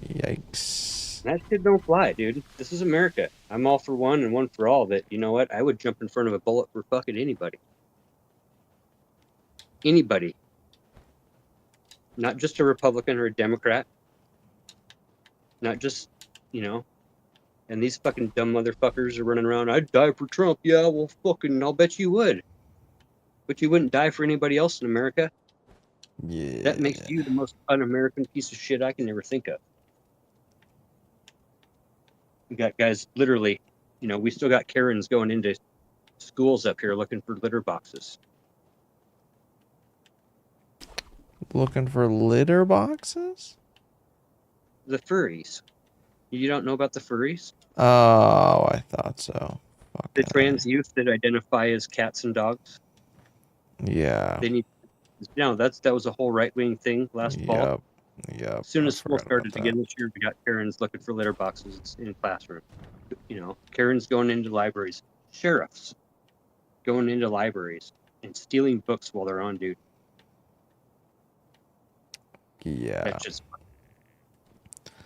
Yikes. That shit don't fly, dude. This is America. I'm all for one and one for all. That, you know what? I would jump in front of a bullet for fucking anybody. Anybody. Not just a Republican or a Democrat. Not just, and these fucking dumb motherfuckers are running around, I'd die for Trump. Yeah, well, fucking, I'll bet you would. But you wouldn't die for anybody else in America. Yeah. That makes you the most un-American piece of shit I can ever think of. We got guys literally, we still got Karens going into schools up here looking for litter boxes. Looking for litter boxes? The furries. You don't know about the furries? Oh, I thought so. The trans youth that identify as cats and dogs. Yeah. They need. That was a whole right-wing thing last fall. Yep. As soon as school started again this year, we got Karens looking for litter boxes in classroom. Karens going into libraries. Sheriffs going into libraries and stealing books while they're on duty. Yeah.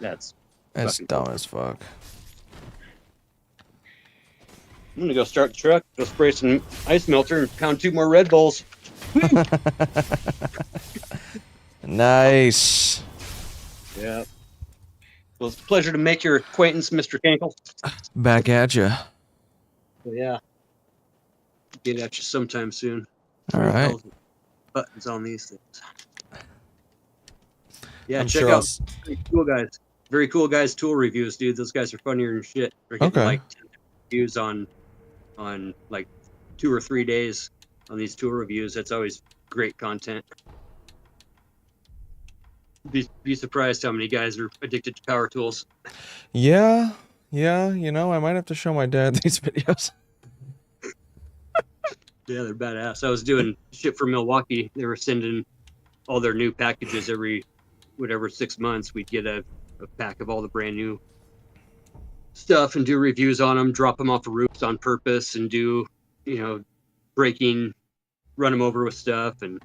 That's dumb as fuck. I'm gonna go start the truck, go spray some ice melter, and pound 2 more Red Bulls. Nice. Yeah. Well, it's a pleasure to make your acquaintance, Mr. Cankle. Back at you. Yeah. Get at you sometime soon. All right. Buttons on these things. Yeah, I'm check sure out very cool guys. Very cool guys tool reviews, dude. Those guys are funnier than shit. They're getting like 10 reviews on like 2 or 3 days on these tool reviews. That's always great content. Be surprised how many guys are addicted to power tools. Yeah, you know, I might have to show my dad these videos. Yeah, they're badass. I was doing shit for Milwaukee. They were sending all their new packages every 6 months. We'd get a pack of all the brand new stuff and do reviews on them, drop them off of roofs on purpose, and do, breaking, run them over with stuff, and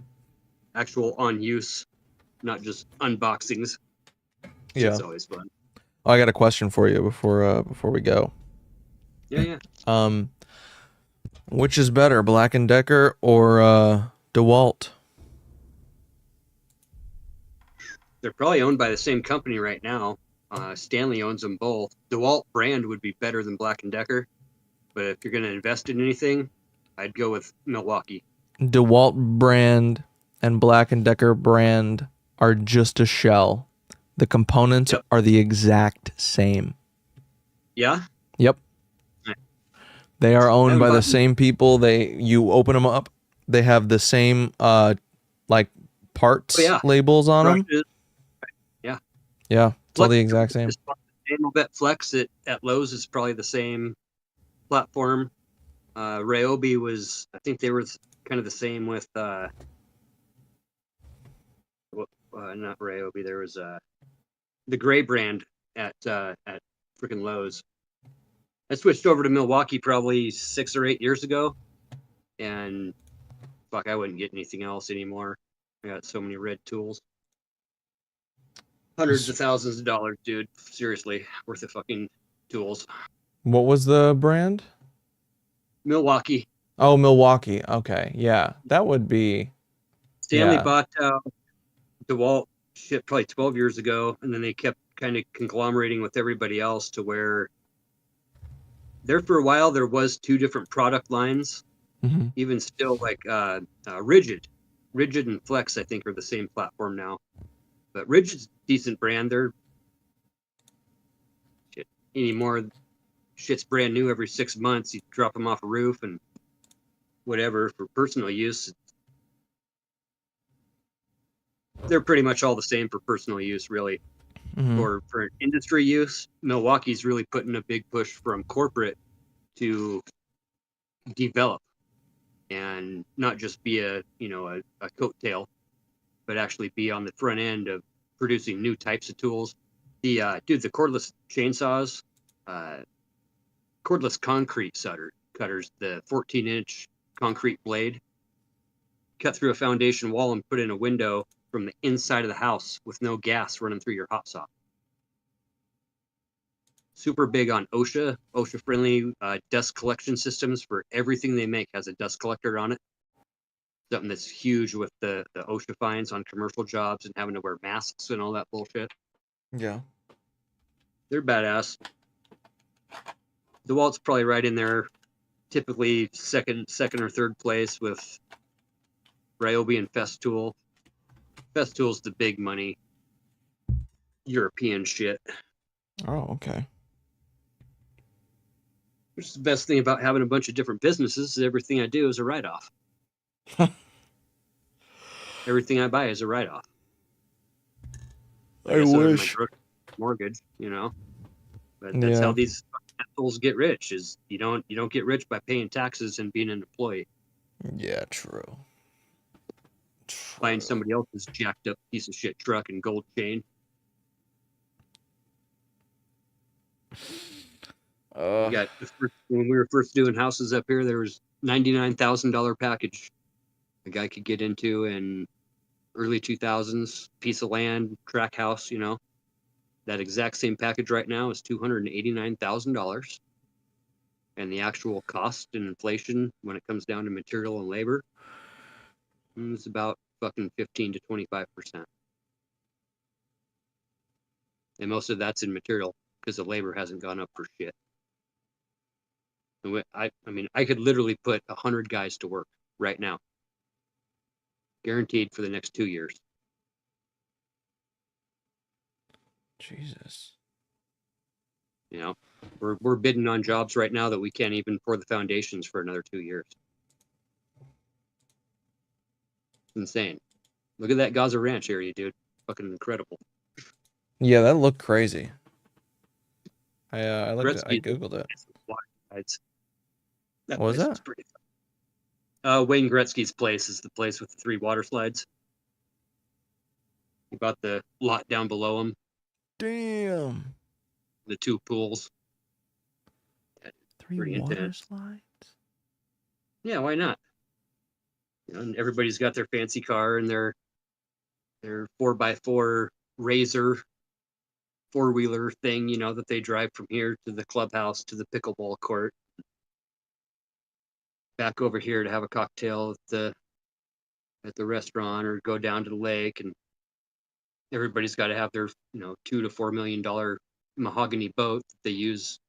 actual on use, not just unboxings. Yeah, it's always fun. Oh, I got a question for you before we go. Yeah. Which is better, Black & Decker or DeWalt? They're probably owned by the same company right now. Stanley owns them both. DeWalt brand would be better than Black & Decker, but if you're going to invest in anything, I'd go with Milwaukee. DeWalt brand and Black & Decker brand are just a shell. The components are the exact same. Yeah? Yep. They are owned by the same people. You open them up, they have the same like parts labels on them. Yeah. Yeah, it's all the exact same. Bet Flex at Lowe's is probably the same platform. Ryobi was, I think they were kind of the same with not Ryobi. There was the Gray brand at freaking Lowe's. I switched over to Milwaukee probably 6 or 8 years ago, and fuck, I wouldn't get anything else anymore. I got so many red tools. Hundreds of thousands of dollars, dude. Seriously, worth of fucking tools. What was the brand? Milwaukee. Oh, Milwaukee. Okay, yeah, that would be. Stanley bought DeWalt shit probably 12 years ago, and then they kept kind of conglomerating with everybody else to where there for a while there was 2 different product lines. Mm-hmm. Even still, like Rigid and Flex, I think, are the same platform now. But Rigid's a decent brand. They're anymore. Shit's brand new every 6 months. You drop them off a roof and whatever for personal use. They're pretty much all the same for personal use, really. Mm-hmm. For industry use, Milwaukee's really putting a big push from corporate to develop and not just be a coattail, but actually be on the front end of producing new types of tools. The cordless chainsaws, cordless concrete cutters, the 14-inch concrete blade, cut through a foundation wall and put in a window from the inside of the house with no gas running through your hot saw. Super big on OSHA friendly dust collection systems. For everything they make has a dust collector on it. Something that's huge with the OSHA fines on commercial jobs and having to wear masks and all that bullshit. Yeah. They're badass. DeWalt's probably right in there, typically second or third place with Ryobi and Festool. Festool's the big money European shit. Oh, okay. Which is the best thing about having a bunch of different businesses is everything I do is a write-off. Everything I buy is a write-off. I wish. Mortgage, but that's how these assholes get rich. Is you don't get rich by paying taxes and being an employee. Yeah, true. Buying somebody else's jacked up piece of shit truck and gold chain. When we were first doing houses up here, there was $99,000 package a guy could get into in early 2000s, piece of land, track house, That exact same package right now is $289,000. And the actual cost and inflation when it comes down to material and labor, It's about fucking 15 to 25%. And most of that's in material because the labor hasn't gone up for shit. I mean, I could literally put 100 guys to work right now, guaranteed for the next 2 years. Jesus. You know, we're bidding on jobs right now that we can't even pour the foundations for another 2 years. It's insane. Look at that Gaza Ranch area, dude. Fucking incredible. Yeah, that looked crazy. I looked. I Gretzky, googled it. That What was place that? was pretty fun. Wayne Gretzky's place is the place with the 3 water slides. He bought the lot down below him. Damn. The 2 pools. 3 Pretty water intense. slides? Yeah, why not? You know, and everybody's got their fancy car and their 4x4 Razor 4-wheeler thing, you know, that they drive from here to the clubhouse to the pickleball court. Back over here to have a cocktail at the restaurant or go down to the lake, and everybody's got to have their, you know, $2 to $4 million mahogany boat that they use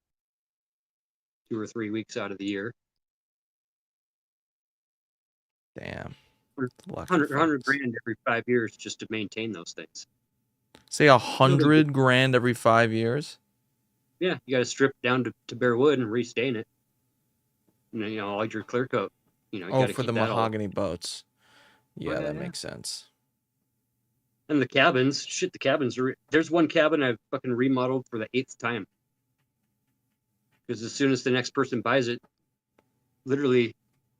2 or 3 weeks out of the year. Damn. 100 grand every 5 years just to maintain those things. Say 100 grand every 5 years? Yeah, you got to strip down to bare wood and restain it. And then, you know, all your clear coat. You know, you got to for keep the that mahogany boats. Yeah, yeah, that yeah. makes sense. And the cabins, shit, the cabins are. There's one cabin I've fucking remodeled for the 8th time. Because as soon as the next person buys it, literally,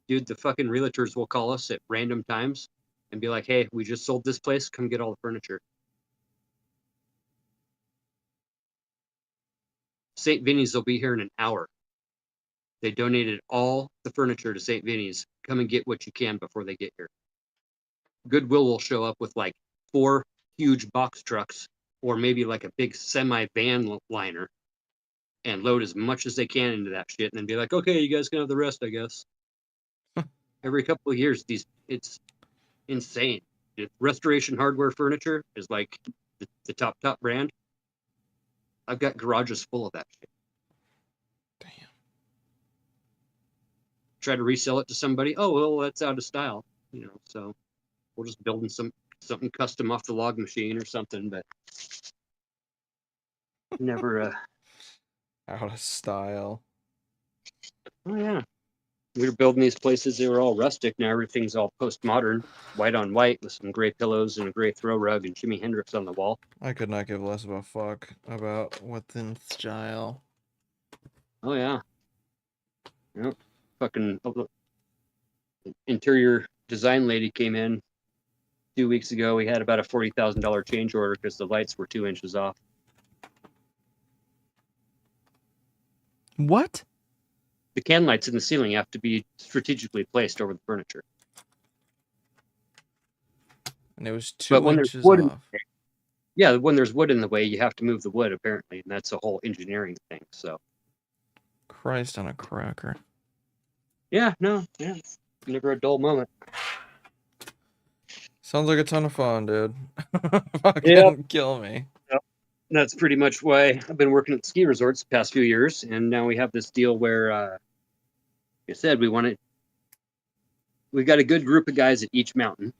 dude, the fucking realtors will call us at random times and be like, "Hey, we just sold this place. Come get all the furniture." St. Vinny's will be here in an hour. They donated all the furniture to St. Vinny's. Come and get what you can before they get here. Goodwill will show up with like 4 huge box trucks or maybe like a big semi-van liner and load as much as they can into that shit and then be like, okay, you guys can have the rest, I guess. Every couple of years, it's insane. If Restoration Hardware Furniture is like the top brand, I've got garages full of that shit. Damn. Try to resell it to somebody. Oh, well, that's out of style, you know, so we're just building something custom off the log machine or something, but never out of style. Oh yeah, we were building these places. They were all rustic. Now everything's all postmodern, white on white with some gray pillows and a gray throw rug and Jimi Hendrix on the wall. I could not give less of a fuck about what's in style. Oh yeah, yep. Fucking interior design lady came in 2 weeks ago. We had about a $40,000 change order because the lights were 2 inches off. What? The can lights in the ceiling have to be strategically placed over the furniture. And it was 2 inches off. Yeah, when there's wood in the way, you have to move the wood, apparently, and that's a whole engineering thing, so. Christ on a cracker. Yeah, never a dull moment. Sounds like a ton of fun, dude. Fucking kill me. Yep. That's pretty much why I've been working at ski resorts the past few years, and now we have this deal where, like I said, we got a good group of guys at each mountain,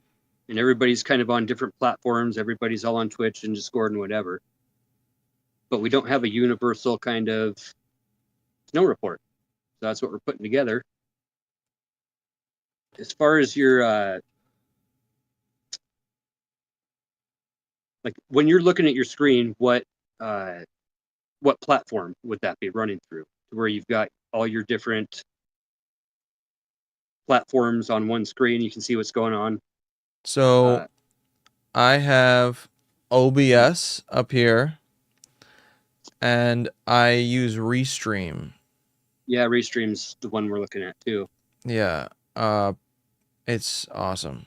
and everybody's kind of on different platforms. Everybody's all on Twitch and Discord and whatever. But we don't have a universal kind of snow report. So that's what we're putting together. As far as your, like when you're looking at your screen, what platform would that be running through? Where you've got all your different platforms on one screen, you can see what's going on. So I have OBS up here, and I use Restream. Yeah, Restream's the one we're looking at too. Yeah, it's awesome.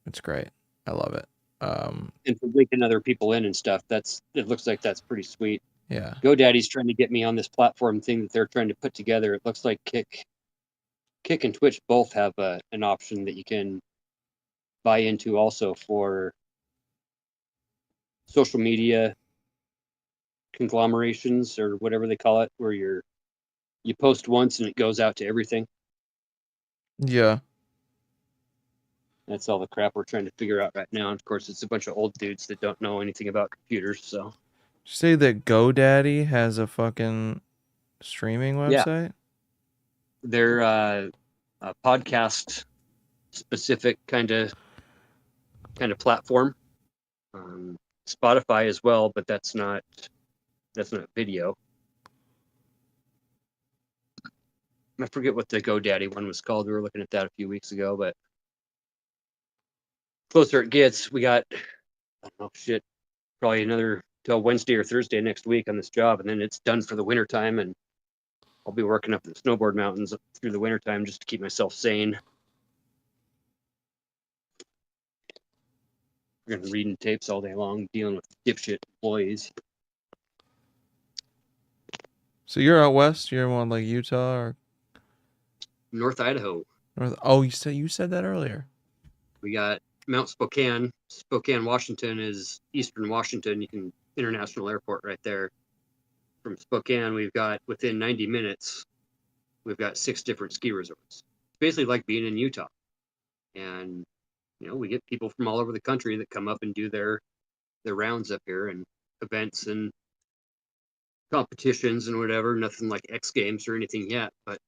It's great. I love it. And for linking other people in and stuff, it looks like that's pretty sweet. Yeah. GoDaddy's trying to get me on this platform thing that they're trying to put together. It looks like Kick and Twitch both have an option that you can buy into also for social media conglomerations or whatever they call it, where you post once and it goes out to everything. Yeah. That's all the crap we're trying to figure out right now. And of course, it's a bunch of old dudes that don't know anything about computers. So, say that GoDaddy has a fucking streaming website. They're a podcast specific kind of platform. Spotify as well, but that's not video. I forget what the GoDaddy one was called. We were looking at that a few weeks ago, but closer it gets, we got, I don't know, probably another till Wednesday or Thursday next week on this job, and then it's done for the winter time, and I'll be working up the snowboard mountains through the winter time just to keep myself sane. We're gonna reading tapes all day long, dealing with dipshit employees. So you're out west. You're in like Utah or North Idaho. Oh, you said that earlier. We got Mount Spokane. Spokane, Washington is eastern Washington. You can international airport right there. From Spokane, we've got within 90 minutes, we've got 6 different ski resorts. It's basically like being in Utah. And we get people from all over the country that come up and do their rounds up here and events and competitions and whatever. Nothing like X Games or anything yet, but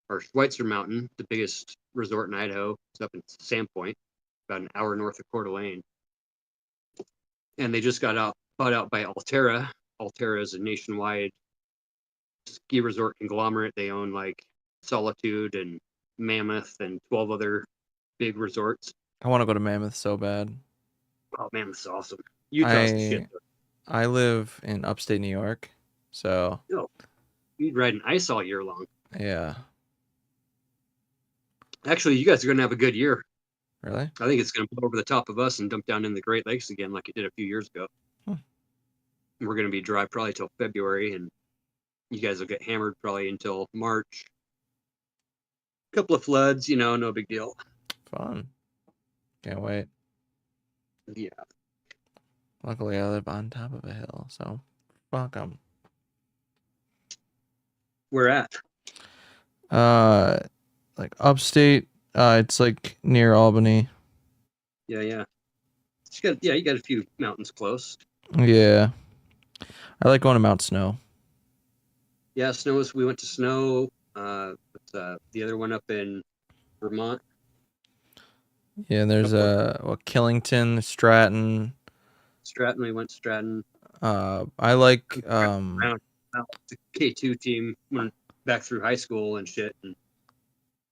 our Schweitzer Mountain, the biggest resort in Idaho, is up in Sandpoint, about an hour north of Coeur d'Alene. And they just got bought out by Alterra. Alterra is a nationwide ski resort conglomerate. They own like Solitude and Mammoth and 12 other big resorts. I want to go to Mammoth so bad. Oh, Mammoth's awesome. Utah's the shit. I live in upstate New York, so you'd ride an ice all year long. Yeah. Actually, you guys are going to have a good year. Really? I think it's going to blow over the top of us and dump down in the Great Lakes again like it did a few years ago. We're going to be dry probably till February, and you guys will get hammered probably until March. A couple of floods, no big deal. Fun. Can't wait. Yeah. Luckily, I live on top of a hill, so fuck 'em. Where at? Like upstate. It's like near Albany. Yeah. You got a few mountains close. Yeah. I like going to Mount Snow. Yeah, we went to Snow. The other one up in Vermont. Yeah, there's Killington, Stratton. We went to Stratton. I like the K2 team went back through high school and shit, and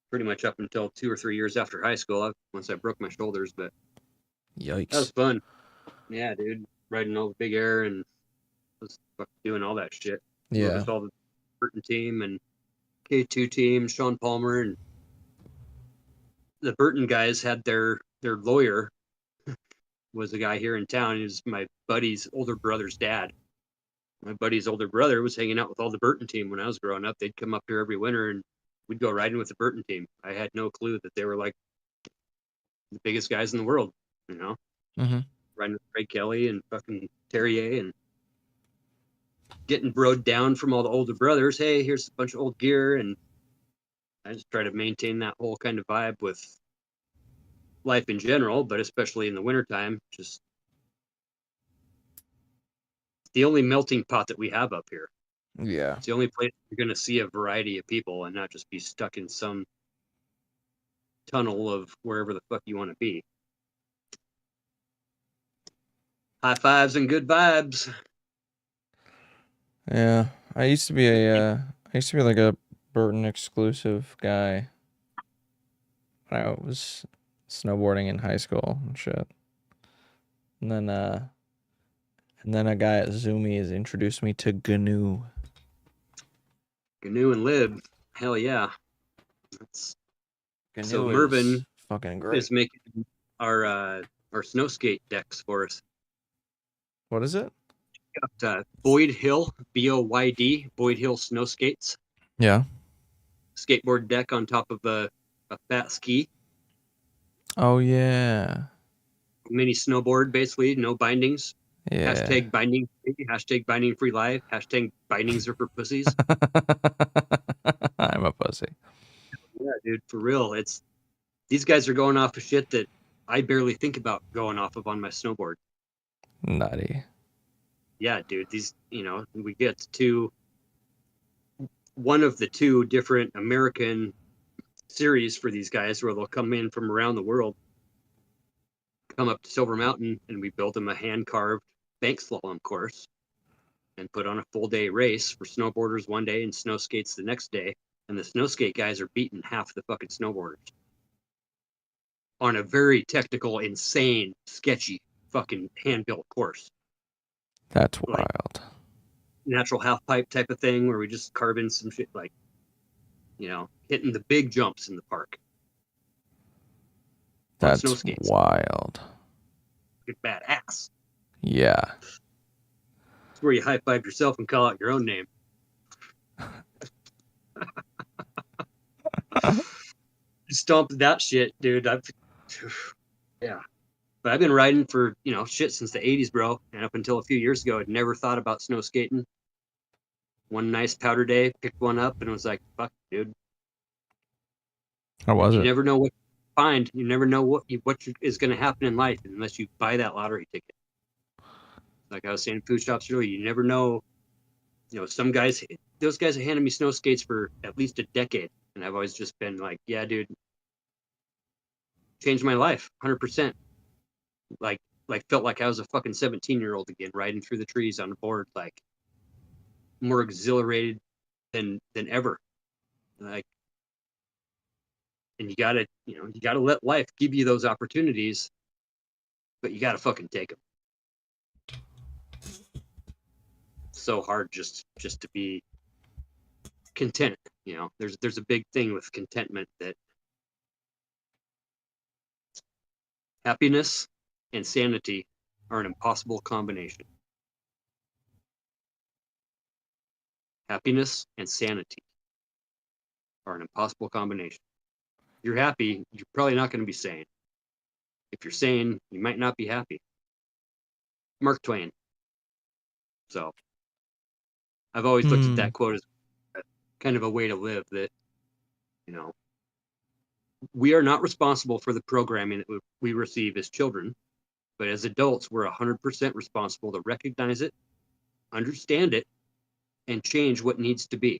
pretty much up until 2 or 3 years after high school, once I broke my shoulders. But yikes, that was fun. Yeah, dude, riding all the big air and was doing all that shit. Yeah, all the Burton team and K2 team, Sean Palmer, and the Burton guys had their lawyer was a guy here in town. He was my buddy's older brother's dad. My buddy's older brother was hanging out with all the Burton team when I was growing up. They'd come up here every winter and we'd go riding with the Burton team. I had no clue that they were like the biggest guys in the world, Mm-hmm. Riding with Craig Kelly and fucking Terrier and getting broed down from all the older brothers. Hey, here's a bunch of old gear. And I just try to maintain that whole kind of vibe with life in general, but especially in the wintertime, just the only melting pot that we have up here. Yeah. It's the only place you're going to see a variety of people and not just be stuck in some tunnel of wherever the fuck you want to be. High fives and good vibes. Yeah, I used to be like a Burton exclusive guy when I was snowboarding in high school and shit. And then a guy at Zoomy has introduced me to GNU. GNU and Lib, hell yeah. GNU so Mervin fucking great. Is making our snow skate decks for us. What is it? Got Boyd Hill, BOYD, Boyd Hill snow skates. Yeah. Skateboard deck on top of a fat ski. Oh yeah. Mini snowboard, basically, no bindings. Yeah. Hashtag binding free, hashtag binding free life, hashtag bindings are for pussies. I'm a pussy. Yeah, dude, for real. These guys are going off of shit that I barely think about going off of on my snowboard. Nutty. Yeah, dude, we get to one of the two different American series for these guys where they'll come in from around the world, come up to Silver Mountain, and we build them a hand-carved bank slalom course and put on a full day race for snowboarders one day and snow skates the next day. And the snow skate guys are beating half the fucking snowboarders on a very technical, insane, sketchy fucking hand-built course. That's like, wild. Natural half pipe type of thing where we just carve in some shit, like, hitting the big jumps in the park. That's snow skates. Wild. Good badass. Yeah. It's where you high five yourself and call out your own name. Stomped that shit, dude. Yeah. But I've been riding for, shit since the 80s, bro. And up until a few years ago, I'd never thought about snow skating. One nice powder day, picked one up and was like, fuck, dude. How was it? You never know what you find. You never know what is going to happen in life unless you buy that lottery ticket. Like I was saying in food shops earlier, you never know. Some guys, those guys have handed me snow skates for at least a decade. And I've always just been like, yeah, dude, changed my life 100%. Like felt like I was a fucking 17-year-old again, riding through the trees on a board, like more exhilarated than ever. Like, and you gotta let life give you those opportunities, but you gotta fucking take them. It's so hard just to be content. There's a big thing with contentment, that happiness and sanity are an impossible combination. Happiness and sanity are an impossible combination. If you're happy, you're probably not going to be sane. If you're sane, you might not be happy. Mark Twain. So I've always looked at that quote as kind of a way to live, that, we are not responsible for the programming that we receive as children, but as adults, we're 100% responsible to recognize it, understand it, and change what needs to be.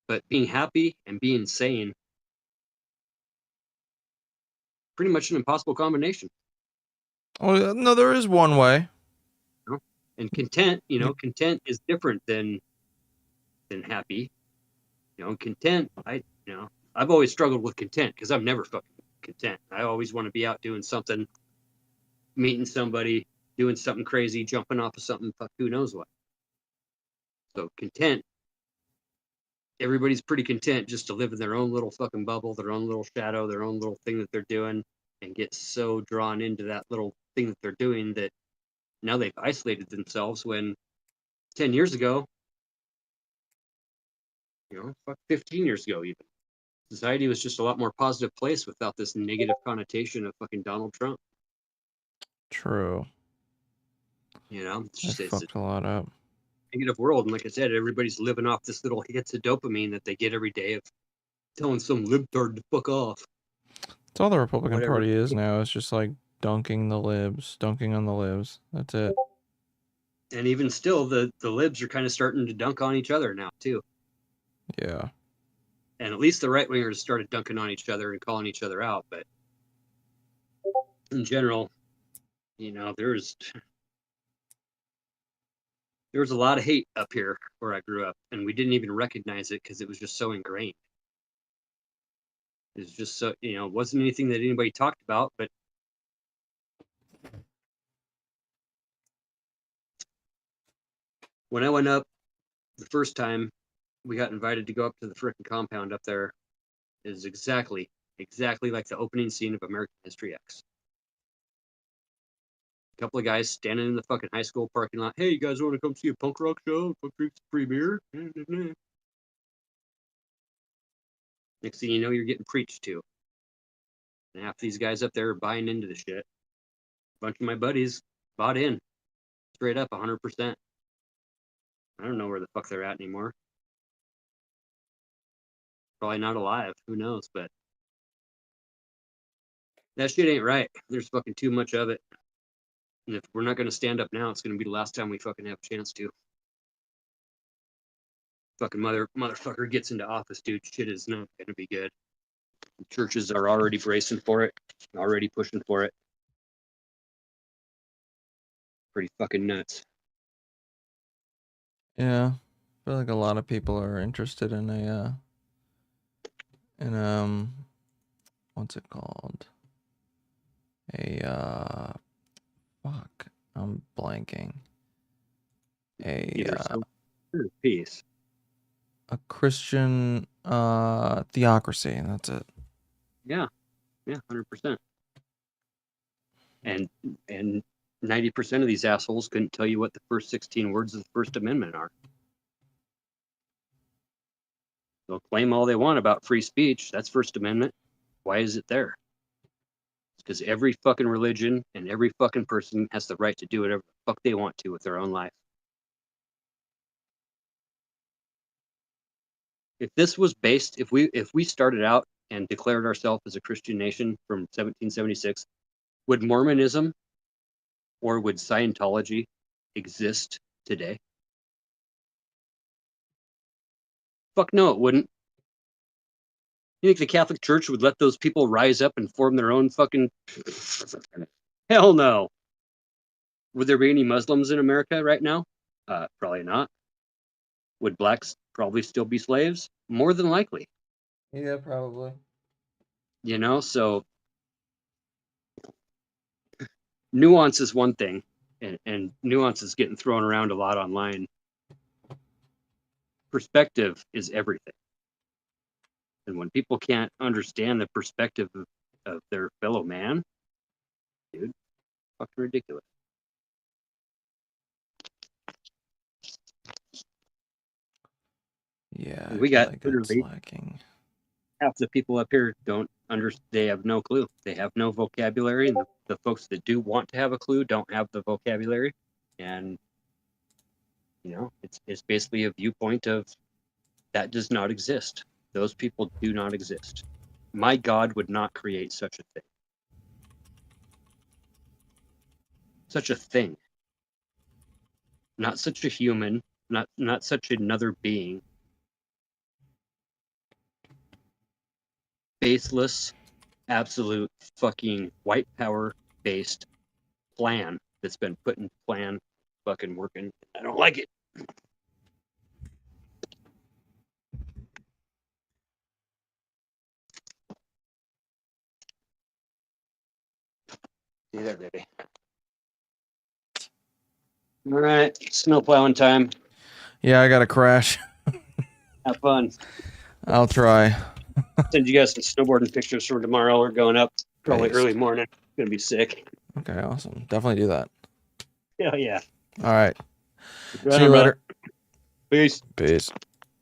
But being happy and being sane, pretty much an impossible combination. Oh no, there is one way. And content, content is different than happy. Content, I've always struggled with content because I'm never fucking content. I always want to be out doing something, meeting somebody, doing something crazy, jumping off of something, fuck who knows what. So content, everybody's pretty content just to live in their own little fucking bubble, their own little shadow, their own little thing that they're doing, and get so drawn into that little thing that they're doing that now they've isolated themselves, when 10 years ago, 15 years ago even, society was just a lot more positive place without this negative connotation of fucking Donald Trump. True. It's fucked a lot up. Negative world, and like I said, everybody's living off this little hits of dopamine that they get every day of telling some libtard to fuck off. It's all the Republican Party is now. It's just like dunking on the libs. That's it. And even still, the libs are kind of starting to dunk on each other now too. Yeah. And at least the right wingers started dunking on each other and calling each other out. But in general, there was a lot of hate up here where I grew up, and we didn't even recognize it because it was just so ingrained. It was just so, it wasn't anything that anybody talked about, but when I went up the first time, we got invited to go up to the frickin' compound up there. Is exactly like the opening scene of American History X. A couple of guys standing in the fucking high school parking lot. Hey, you guys want to come see a punk rock show? Drink some free beer? Next thing you know, you're getting preached to. And half these guys up there are buying into the shit. A bunch of my buddies bought in. Straight up 100%. I don't know where the fuck they're at anymore. Probably not alive. Who knows? But that shit ain't right. There's fucking too much of it. And if we're not going to stand up now, it's going to be the last time we fucking have a chance to. Fucking motherfucker gets into office, dude. Shit is not going to be good. The churches are already bracing for it. Already pushing for it. Pretty fucking nuts. Yeah, I feel like a lot of people are interested in what's it called? Fuck, I'm blanking. Peace. A Christian theocracy. That's it. Yeah, 100%. And 90% of these assholes couldn't tell you what the first 16 words of the First Amendment are. They'll claim all they want about free speech. That's First Amendment. Why is it there? It's because every fucking religion and every fucking person has the right to do whatever the fuck they want to with their own life. If this was based, if we started out and declared ourselves as a Christian nation from 1776, would Mormonism or would Scientology exist today? Fuck no, it wouldn't. You think the Catholic Church would let those people rise up and form their own fucking... Hell no. Would there be any Muslims in America right now? Probably not. Would blacks probably still be slaves? More than likely. Yeah, probably. You know, so nuance is one thing, and nuance is getting thrown around a lot online. Perspective is everything. And when people can't understand the perspective of their fellow man, dude, fucking ridiculous. Yeah, we got like literally lacking. Half the people up here they have no clue. They have no vocabulary, and the folks that do want to have a clue don't have the vocabulary. And you know, it's basically a viewpoint of that does not exist. Those people do not exist. My God would not create such a thing. Such a thing. Not such a human, not such another being. Baseless, absolute fucking white power based plan that's been put in plan fucking working. I don't like it. See there, baby. All right, snow plowing time. Yeah, I got to crash. Have fun. I'll try. Send you guys some snowboarding pictures from tomorrow. We're going up probably Based. early morning. It's gonna be sick. Okay, awesome. Definitely do that. Hell yeah. All right. Right See you on, later. Peace. Peace.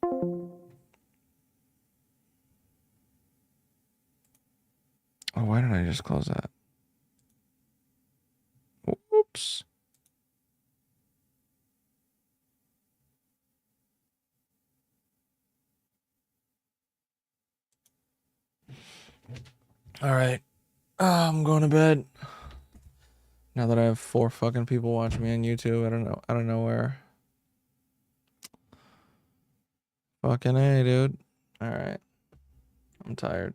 Oh, why did I just close that? Whoops. All right. I'm going to bed. Now that I have 4 fucking people watching me on YouTube, I don't know where. Fucking A, dude. All right. I'm tired.